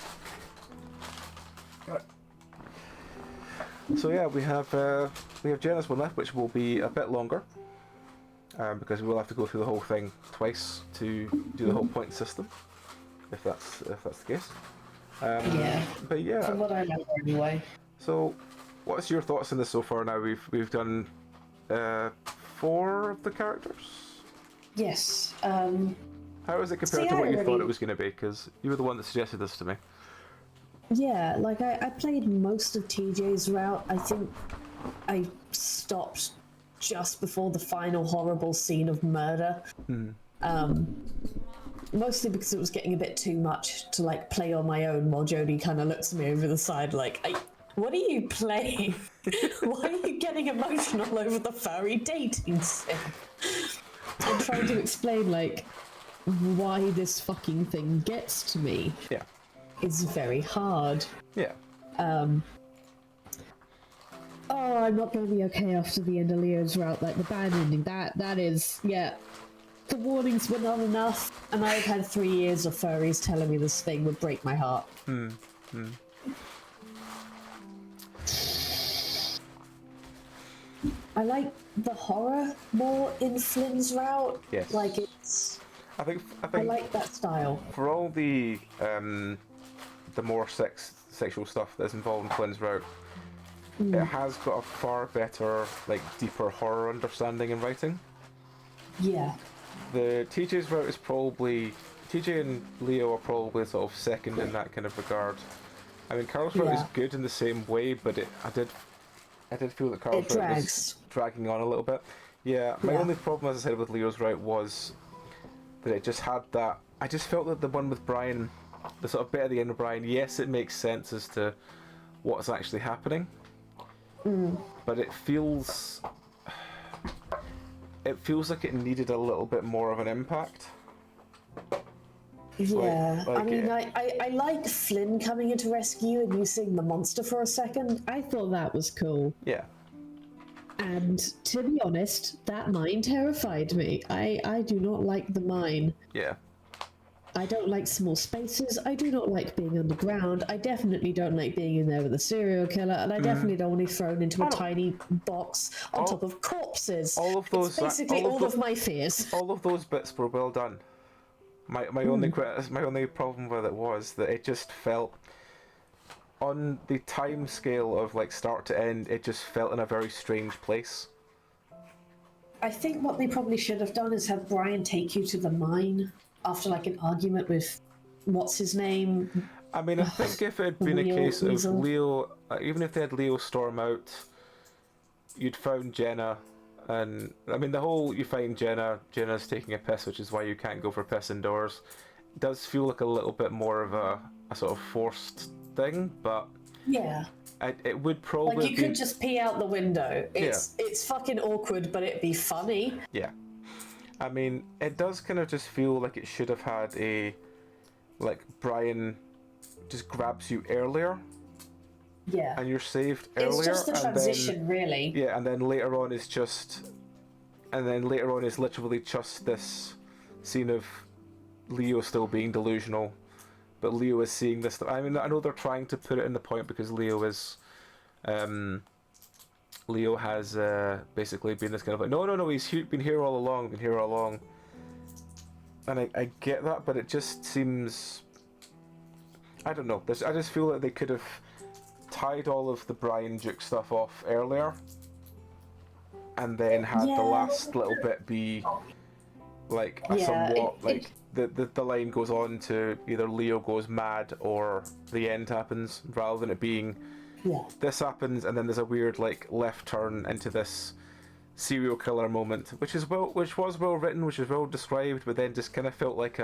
Speaker 1: So yeah, we have Jenna's one left, which will be a bit longer, because we will have to go through the whole thing twice to do the whole point system, if that's the case.
Speaker 2: Yeah.
Speaker 1: But yeah.
Speaker 2: From what I remember, anyway.
Speaker 1: So, what's your thoughts on this so far? Now we've done 4 of the characters.
Speaker 2: Yes.
Speaker 1: How is it compared to what you thought it was going to be? Because you were the one that suggested this to me.
Speaker 2: Yeah, like I played most of TJ's route. I think I stopped just before the final horrible scene of murder. Mostly because it was getting a bit too much to like play on my own while Jodie kind of looks at me over the side like, what are you playing? Why are you getting emotional over the furry dating sim? I'm trying to explain like why this fucking thing gets to me.
Speaker 1: Yeah.
Speaker 2: Is very hard.
Speaker 1: Yeah.
Speaker 2: Oh, I'm not going to be okay after the end of Leo's route, like the bad ending. That is, yeah. The warnings were not enough, and I've had 3 years of furries telling me this thing would break my heart. I like the horror more in Flynn's route.
Speaker 1: Yes.
Speaker 2: Like it's.
Speaker 1: I think
Speaker 2: I like that style.
Speaker 1: for all the more sexual stuff that's involved in Flynn's route, it has got a far better, like, deeper horror understanding in writing.
Speaker 2: Yeah.
Speaker 1: The TJ's route is probably... TJ and Leo are probably sort of second in that kind of regard. I mean, Carl's route is
Speaker 2: Yeah.
Speaker 1: good in the same way, but I did feel that Carl's
Speaker 2: It
Speaker 1: route was
Speaker 2: drags.
Speaker 1: dragging on a little bit. Yeah, my
Speaker 2: Yeah.
Speaker 1: only problem, as I said, with Leo's route was that it just had that... I just felt that the one with Brian, the sort of bit at the end of Brian, yes, it makes sense as to what's actually happening, but it feels like it needed a little bit more of an impact.
Speaker 2: Yeah,
Speaker 1: Like
Speaker 2: I mean,
Speaker 1: it-
Speaker 2: I liked Flynn coming in to rescue and you seeing the monster for a second. I thought that was cool.
Speaker 1: Yeah.
Speaker 2: And to be honest, that mine terrified me. I do not like the mine.
Speaker 1: Yeah.
Speaker 2: I don't like small spaces. I do not like being underground. I definitely don't like being in there with a serial killer, and I definitely don't want to be thrown into a tiny box on top of corpses.
Speaker 1: all of those-
Speaker 2: It's basically
Speaker 1: all of
Speaker 2: all
Speaker 1: the-
Speaker 2: of my fears.
Speaker 1: All of those bits were well done. My only problem with it was that it just felt, on the time scale of like start to end, it just felt in a very strange place.
Speaker 2: I think what they probably should have done is have Brian take you to the mine after like an argument with what's his name.
Speaker 1: I mean, I think if it had been a case of
Speaker 2: Weasel.
Speaker 1: Leo, even if they had Leo storm out, you'd found Jenna, and I mean the whole you find Jenna's taking a piss, which is why you can't go for a piss indoors, does feel like a little bit more of a sort of forced thing, but
Speaker 2: Yeah.
Speaker 1: it would probably
Speaker 2: Like you
Speaker 1: be...
Speaker 2: could just pee out the window. It's fucking awkward, but it'd be funny.
Speaker 1: Yeah. I mean, it does kind of just feel like it should have had a... Like, Brian just grabs you earlier,
Speaker 2: Yeah.
Speaker 1: and you're saved earlier.
Speaker 2: It's just the
Speaker 1: and
Speaker 2: transition, really.
Speaker 1: Yeah, and then later on is just... And then later on is literally just this scene of Leo still being delusional, but Leo is seeing this... I mean, I know they're trying to put it in the point because Leo is... Leo has basically been this kind of like, no, he's been here all along, and I get that, but it just seems, I don't know, I just feel like they could have tied all of the Brian Duke stuff off earlier, and then had the
Speaker 2: Yeah.
Speaker 1: last little bit be like a
Speaker 2: Yeah,
Speaker 1: somewhat like the line goes on to either Leo goes mad or the end happens, rather than it being
Speaker 2: Yeah.
Speaker 1: this happens and then there's a weird like left turn into this serial killer moment, which was well written, which is well described, but then just kind of felt like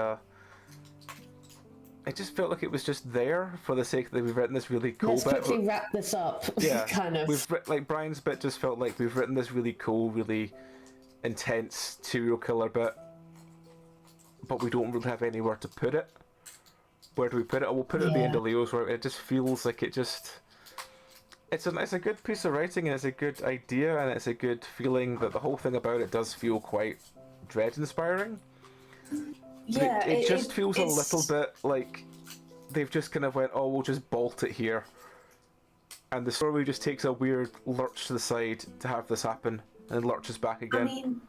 Speaker 1: it just felt like it was just there for the sake that we've written this really cool
Speaker 2: Let's
Speaker 1: bit.
Speaker 2: quickly wrap this up.
Speaker 1: Yeah,
Speaker 2: kind of.
Speaker 1: like Brian's bit just felt like we've written this really cool, really intense serial killer bit, but we don't really have anywhere to put it. Where do we put it? Oh, we'll put it at the end of Leo's, where it just feels like it just... It's a good piece of writing, and it's a good idea, and it's a good feeling, that the whole thing about it does feel quite dread-inspiring.
Speaker 2: Yeah.
Speaker 1: It just feels a
Speaker 2: it's-
Speaker 1: little bit like they've just kind of went, oh, we'll just bolt it here. And the story just takes a weird lurch to the side to have this happen, and lurches back again.
Speaker 2: I mean,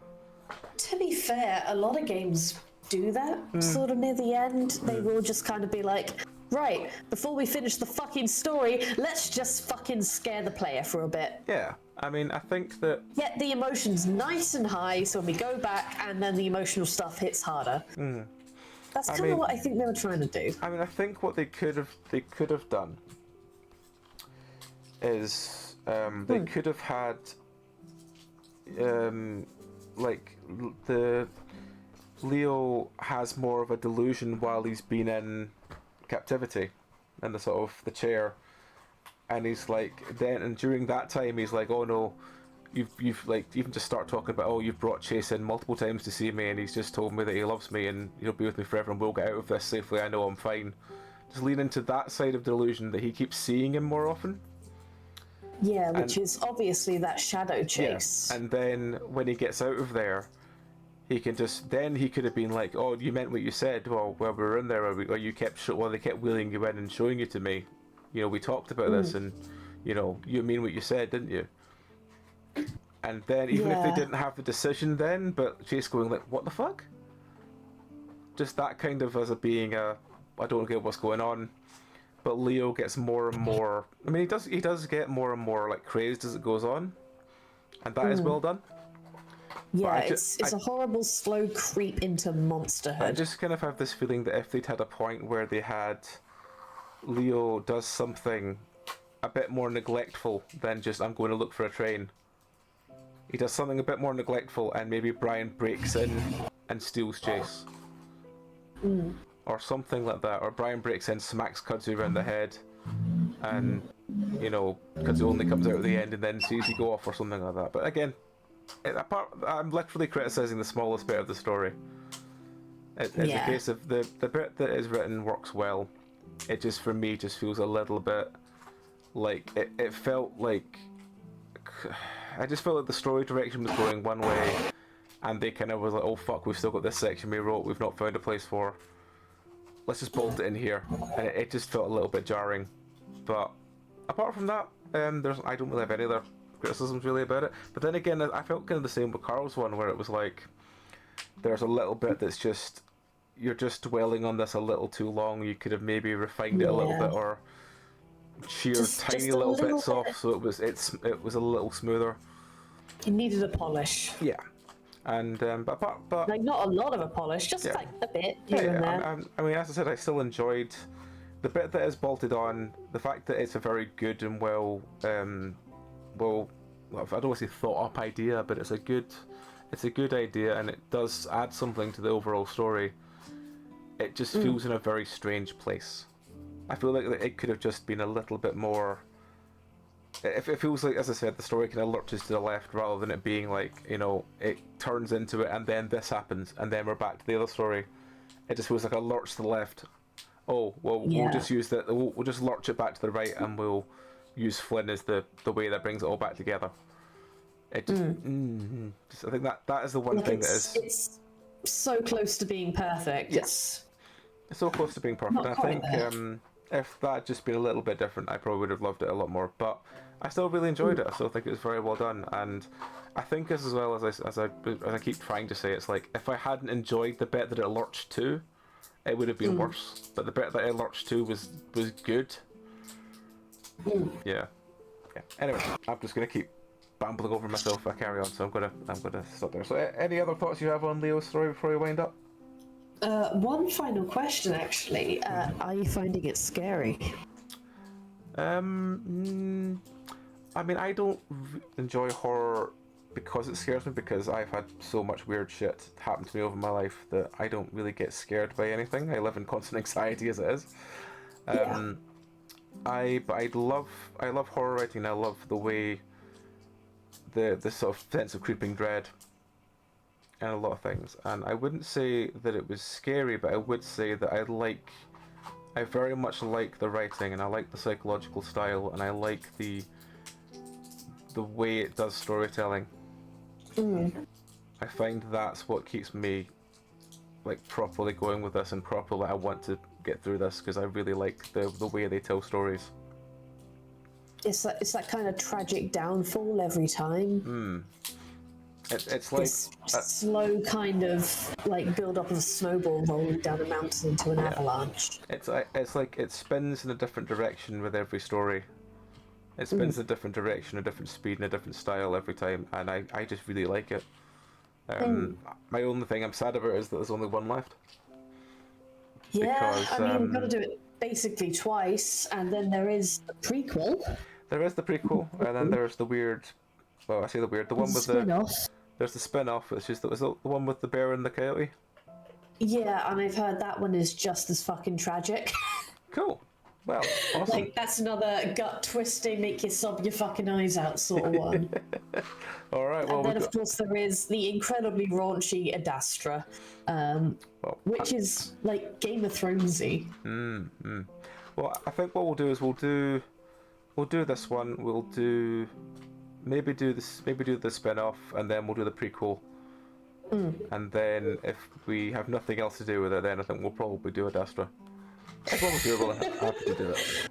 Speaker 2: to be fair, a lot of games do that
Speaker 1: Hmm.
Speaker 2: sort of near the end. They will just kind of be like, right, before we finish the fucking story, let's just fucking scare the player for a bit.
Speaker 1: Yeah, I mean, I think that...
Speaker 2: Get the emotions nice and high so when we go back and then the emotional stuff hits harder. That's kind
Speaker 1: mean-
Speaker 2: of what I think they were trying to do.
Speaker 1: I mean, I think what they could have done is they could have had like the Leo has more of a delusion while he's been in captivity, in the sort of the chair, and he's like and during that time he's like, oh no, you've like even just start talking about, oh, you've brought Chase in multiple times to see me, and he's just told me that he loves me and he'll be with me forever and we'll get out of this safely. I know I'm fine. Just lean into that side of delusion, that he keeps seeing him more often.
Speaker 2: Yeah, which is obviously that shadow chase.
Speaker 1: Yeah. And then when he gets out of there, he can just... Then he could have been like, oh, you meant what you said. Well, we were in there, or they kept wheeling you in and showing you to me. You know, we talked about this, and, you know, you mean what you said, didn't you? And then, even if they
Speaker 2: Yeah.
Speaker 1: didn't have the decision then, but Chase going like, what the fuck? Just that kind of as a being I don't get what's going on. but Leo gets more and more. I mean, he does get more and more like crazed as it goes on, and that is well done.
Speaker 2: Yeah, it's a horrible slow creep into monsterhood.
Speaker 1: I just kind of have this feeling that if they'd had a point where they had Leo does something a bit more neglectful than just I'm going to look for a train. He does something a bit more neglectful, and maybe Brian breaks in and steals Chase. Or something like that. Or Brian breaks in, smacks Kudzu around the head, and, you know, Kudzu only comes out at the end and then sees you go off or something like that. But again, I'm literally criticising the smallest bit of the story. It's a case of the bit that is written works well. It just, for me, just feels a little bit like, it felt like, I just felt like the story direction was going one way, and they kind of was like, oh fuck, we've still got this section we wrote, we've not found a place for. Let's just bolt it in here. And it just felt a little bit jarring. But apart from that, I don't really have any other criticisms really about it. But then again, I felt kind of the same with Carl's one, where it was like, there's a little bit that's just, you're just dwelling on this a little too long. You could have maybe refined it a little bit, or sheared tiny little bits off, so it was a little smoother.
Speaker 2: It needed a polish.
Speaker 1: Yeah, and but
Speaker 2: like not a lot of a polish, just like a bit here and there.
Speaker 1: I mean, as I said, I still enjoyed the bit that is bolted on. The fact that it's a very good and well, I don't want to say thought up idea, but it's a good idea, and it does add something to the overall story. It just feels in a very strange place. I feel like it could have just been a little bit more. It feels like, as I said, the story kind of lurches to the left rather than it being like, you know, it turns into it and then this happens and then we're back to the other story. It just feels like a lurch to the left. Oh, well, we'll just use that. We'll just lurch it back to the right, and we'll use Flynn as the way that brings it all back together. It just, I think that is the one thing that is. It's
Speaker 2: so close to being perfect.
Speaker 1: Yes. It's so close to being perfect. I think if that had just been a little bit different, I probably would have loved it a lot more. But I still really enjoyed it. I still think it was very well done. And I think as well as I keep trying to say, it's like, if I hadn't enjoyed the bit that it lurched to, it would have been worse. But the bit that it lurched to was good. Yeah. Anyway, I'm just gonna keep bambling over myself if I carry on. So I'm gonna stop there. So any other thoughts you have on Leo's story before we wind up?
Speaker 2: One final question, actually. Are you finding it scary?
Speaker 1: I mean, I don't enjoy horror because it scares me, because I've had so much weird shit happen to me over my life that I don't really get scared by anything. I live in constant anxiety as it is. I love horror writing. I love the way the sort of sense of creeping dread and a lot of things. And I wouldn't say that it was scary, but I would say that I very much like the writing, and I like the psychological style, and I like the way it does storytelling. I find that's what keeps me like properly going with this, and properly I want to get through this, because I really like the way they tell stories.
Speaker 2: It's that kind of tragic downfall every time.
Speaker 1: It's like
Speaker 2: this slow kind of like build up of a snowball rolling down a mountain into an avalanche.
Speaker 1: It's like it spins in a different direction with every story. It spins in a different direction, a different speed, and a different style every time, and I just really like it. My only thing I'm sad about is that there's only one left.
Speaker 2: Yeah,
Speaker 1: because,
Speaker 2: I mean, we've got to do it basically twice, and then there is the prequel.
Speaker 1: There is the prequel, and then there's the weird. Well, I say the weird. The one with
Speaker 2: spin-off.
Speaker 1: There's the spin-off. It's just was the one with the bear and the coyote.
Speaker 2: Yeah, and I've heard that one is just as fucking tragic.
Speaker 1: Cool. Well, awesome.
Speaker 2: Like, that's another gut-twisting, make you sob your fucking eyes out sort of one.
Speaker 1: All right. Well,
Speaker 2: and then, of course, there is the incredibly raunchy Adastra, which is like Game of Thronesy.
Speaker 1: Well, I think what we'll do is we'll do this one. We'll do maybe do the spin-off, and then we'll do the prequel. And then if we have nothing else to do with it, then I think we'll probably do Adastra. As long as you're really happy to do it.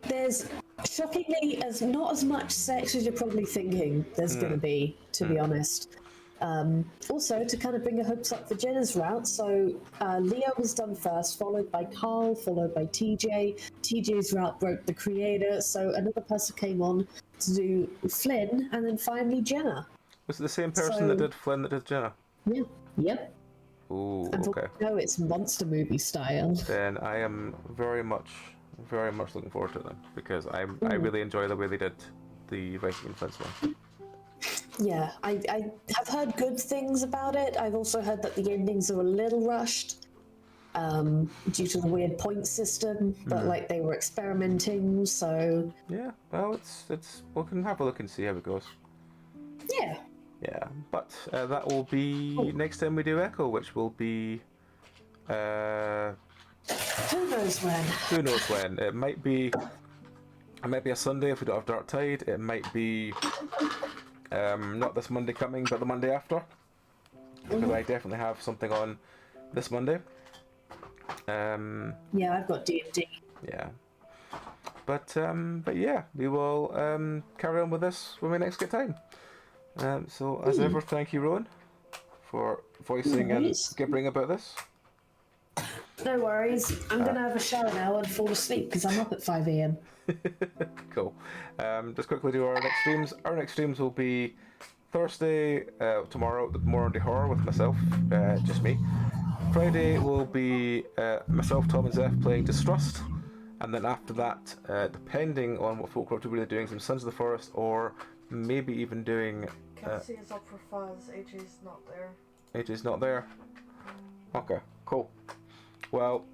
Speaker 2: There's shockingly not as much sex as you're probably thinking there's going to be, to be honest. Also, to kind of bring your hopes up for Jenna's route, so Leo was done first, followed by Carl, followed by TJ. TJ's route broke the creator, so another person came on to do Flynn, and then finally Jenna.
Speaker 1: Was it the same person that did Flynn that did Jenna?
Speaker 2: Yeah. Yep.
Speaker 1: Ooh,
Speaker 2: And
Speaker 1: okay.
Speaker 2: no, it's monster movie style.
Speaker 1: Then I am very much looking forward to them because I really enjoy the way they did the Viking and Flint's one.
Speaker 2: Yeah, I have heard good things about it. I've also heard that the endings are a little rushed due to the weird point system, but like they were experimenting, so...
Speaker 1: Yeah, well, it's we can have a look and see how it goes.
Speaker 2: Yeah.
Speaker 1: Yeah, but that will be next time we do Echo, which will be...
Speaker 2: Who knows when?
Speaker 1: Who knows when? It might be a Sunday if we don't have Dark Tide. It might be not this Monday coming, but the Monday after. Because I definitely have something on this Monday.
Speaker 2: Yeah, I've got D&D.
Speaker 1: Yeah. But yeah, we will carry on with this when we next get time. So as ever, thank you, Rowan, for voicing and gibbering about this.
Speaker 2: No worries. I'm going to have a shower now and fall asleep because I'm up at 5 a.m.
Speaker 1: Cool. Just quickly do our next streams. Our next streams will be Thursday, tomorrow, more on the horror with myself, just me. Friday will be myself, Tom and Zeph playing Distrust. And then after that, depending on what folk are really doing, some Sons of the Forest, or maybe even doing...
Speaker 3: Cassie is up for Fuzz, AJ's not there.
Speaker 1: AJ's not there? Okay, cool. Well,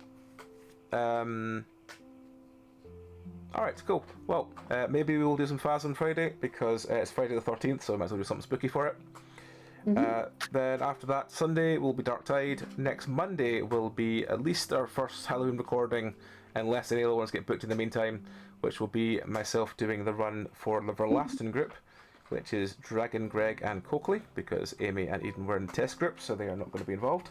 Speaker 1: alright, cool. Well, maybe we will do some Faz on Friday, because it's Friday the 13th, so I might as well do something spooky for it. Then after that, Sunday will be Dark Tide. Next Monday will be at least our first Halloween recording, unless any other ones get booked in the meantime, which will be myself doing the run for the Verlaston group, which is Dragon, Greg and Coakley, because Amy and Eden were in the test group, so they are not going to be involved.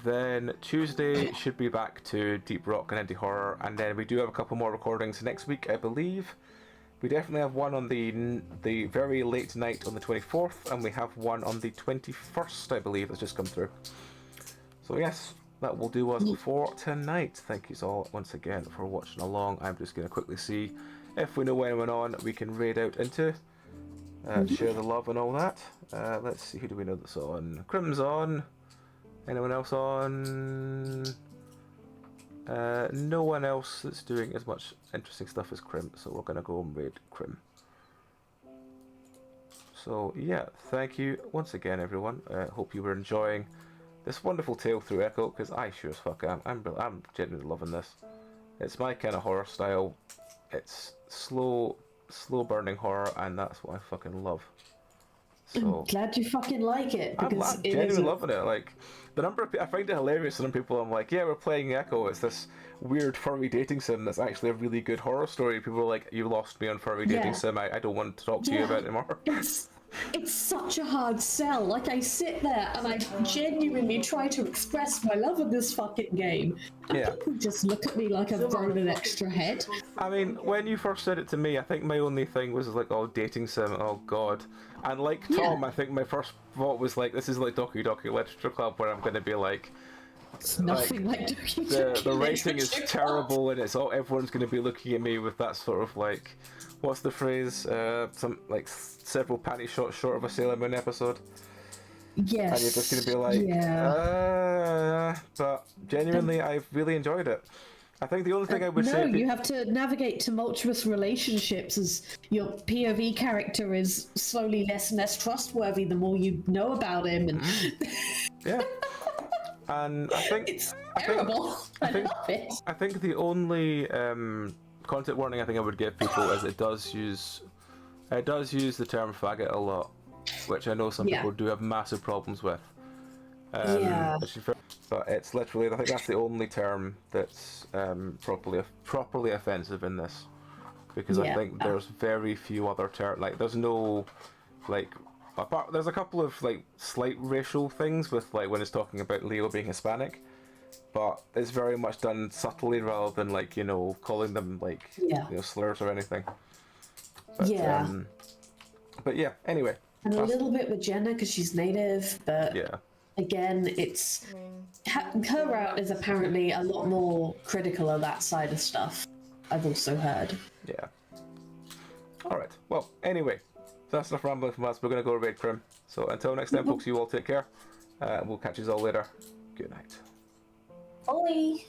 Speaker 1: Then Tuesday should be back to Deep Rock and Indie Horror, and then we do have a couple more recordings next week, I believe. We definitely have one on the very late night on the 24th, and we have one on the 21st, I believe, that's just come through. So yes, that will do us for tonight. Thank you all once again for watching along. I'm just going to quickly see if we know anyone on we can raid out into. Share the love and all that. Let's see, who do we know that's on? Crim's on. Anyone else on? No one else that's doing as much interesting stuff as Crim, so we're going to go and raid Crim. So yeah, thank you once again, everyone. Hope you were enjoying this wonderful tale through Echo, because I sure as fuck am. I'm genuinely loving this. It's my kind of horror style. It's slow burning horror, and that's what I fucking love. So
Speaker 2: I'm glad you fucking like it, because
Speaker 1: I'm genuinely loving it. Like, the number of I find it hilarious. Some people I'm like, yeah, we're playing Echo. It's this weird furry dating sim that's actually a really good horror story. People are like, you lost me on furry dating sim. I don't want to talk to you about it anymore.
Speaker 2: It's such a hard sell. Like, I sit there and I genuinely try to express my love of this fucking game. And people just look at me like I've grown an extra head.
Speaker 1: I mean, when you first said it to me, I think my only thing was like, oh, dating sim, oh god. And like Tom, I think my first thought was like, this is like Doki Doki Literature Club, where I'm going to be like,
Speaker 2: it's nothing like Doki Doki
Speaker 1: the writing is
Speaker 2: Club.
Speaker 1: Terrible, and it's all everyone's going to be looking at me with that sort of like, what's the phrase? Some like several panty shots short of a Sailor Moon episode.
Speaker 2: Yes.
Speaker 1: And you're just going to be like, but genuinely, I've really enjoyed it. I think the only thing I would say...
Speaker 2: No, you have to navigate tumultuous relationships as your POV character is slowly less and less trustworthy the more you know about him. And
Speaker 1: yeah. And I think...
Speaker 2: It's terrible. I love it.
Speaker 1: I think the only content warning I think I would give people is it does use the term faggot a lot, which I know some people do have massive problems with. But it's literally, I think that's the only term that's properly offensive in this, because I think there's very few other terms. Like, there's no, like, there's a couple of like slight racial things with like when it's talking about Leo being Hispanic, but it's very much done subtly rather than like, you know, calling them like you know, slurs or anything. But, but yeah, anyway,
Speaker 2: And a
Speaker 1: That's-
Speaker 2: little bit with Jenna because she's native, but
Speaker 1: Yeah.
Speaker 2: again, it's
Speaker 3: I mean,
Speaker 2: her route is apparently a lot more critical of that side of stuff. I've also heard.
Speaker 1: Yeah. Alright. Well, anyway, that's enough rambling from us. We're going to go raid Crim. So until next time, folks, you all take care. We'll catch you all later. Good night.
Speaker 2: Ollie!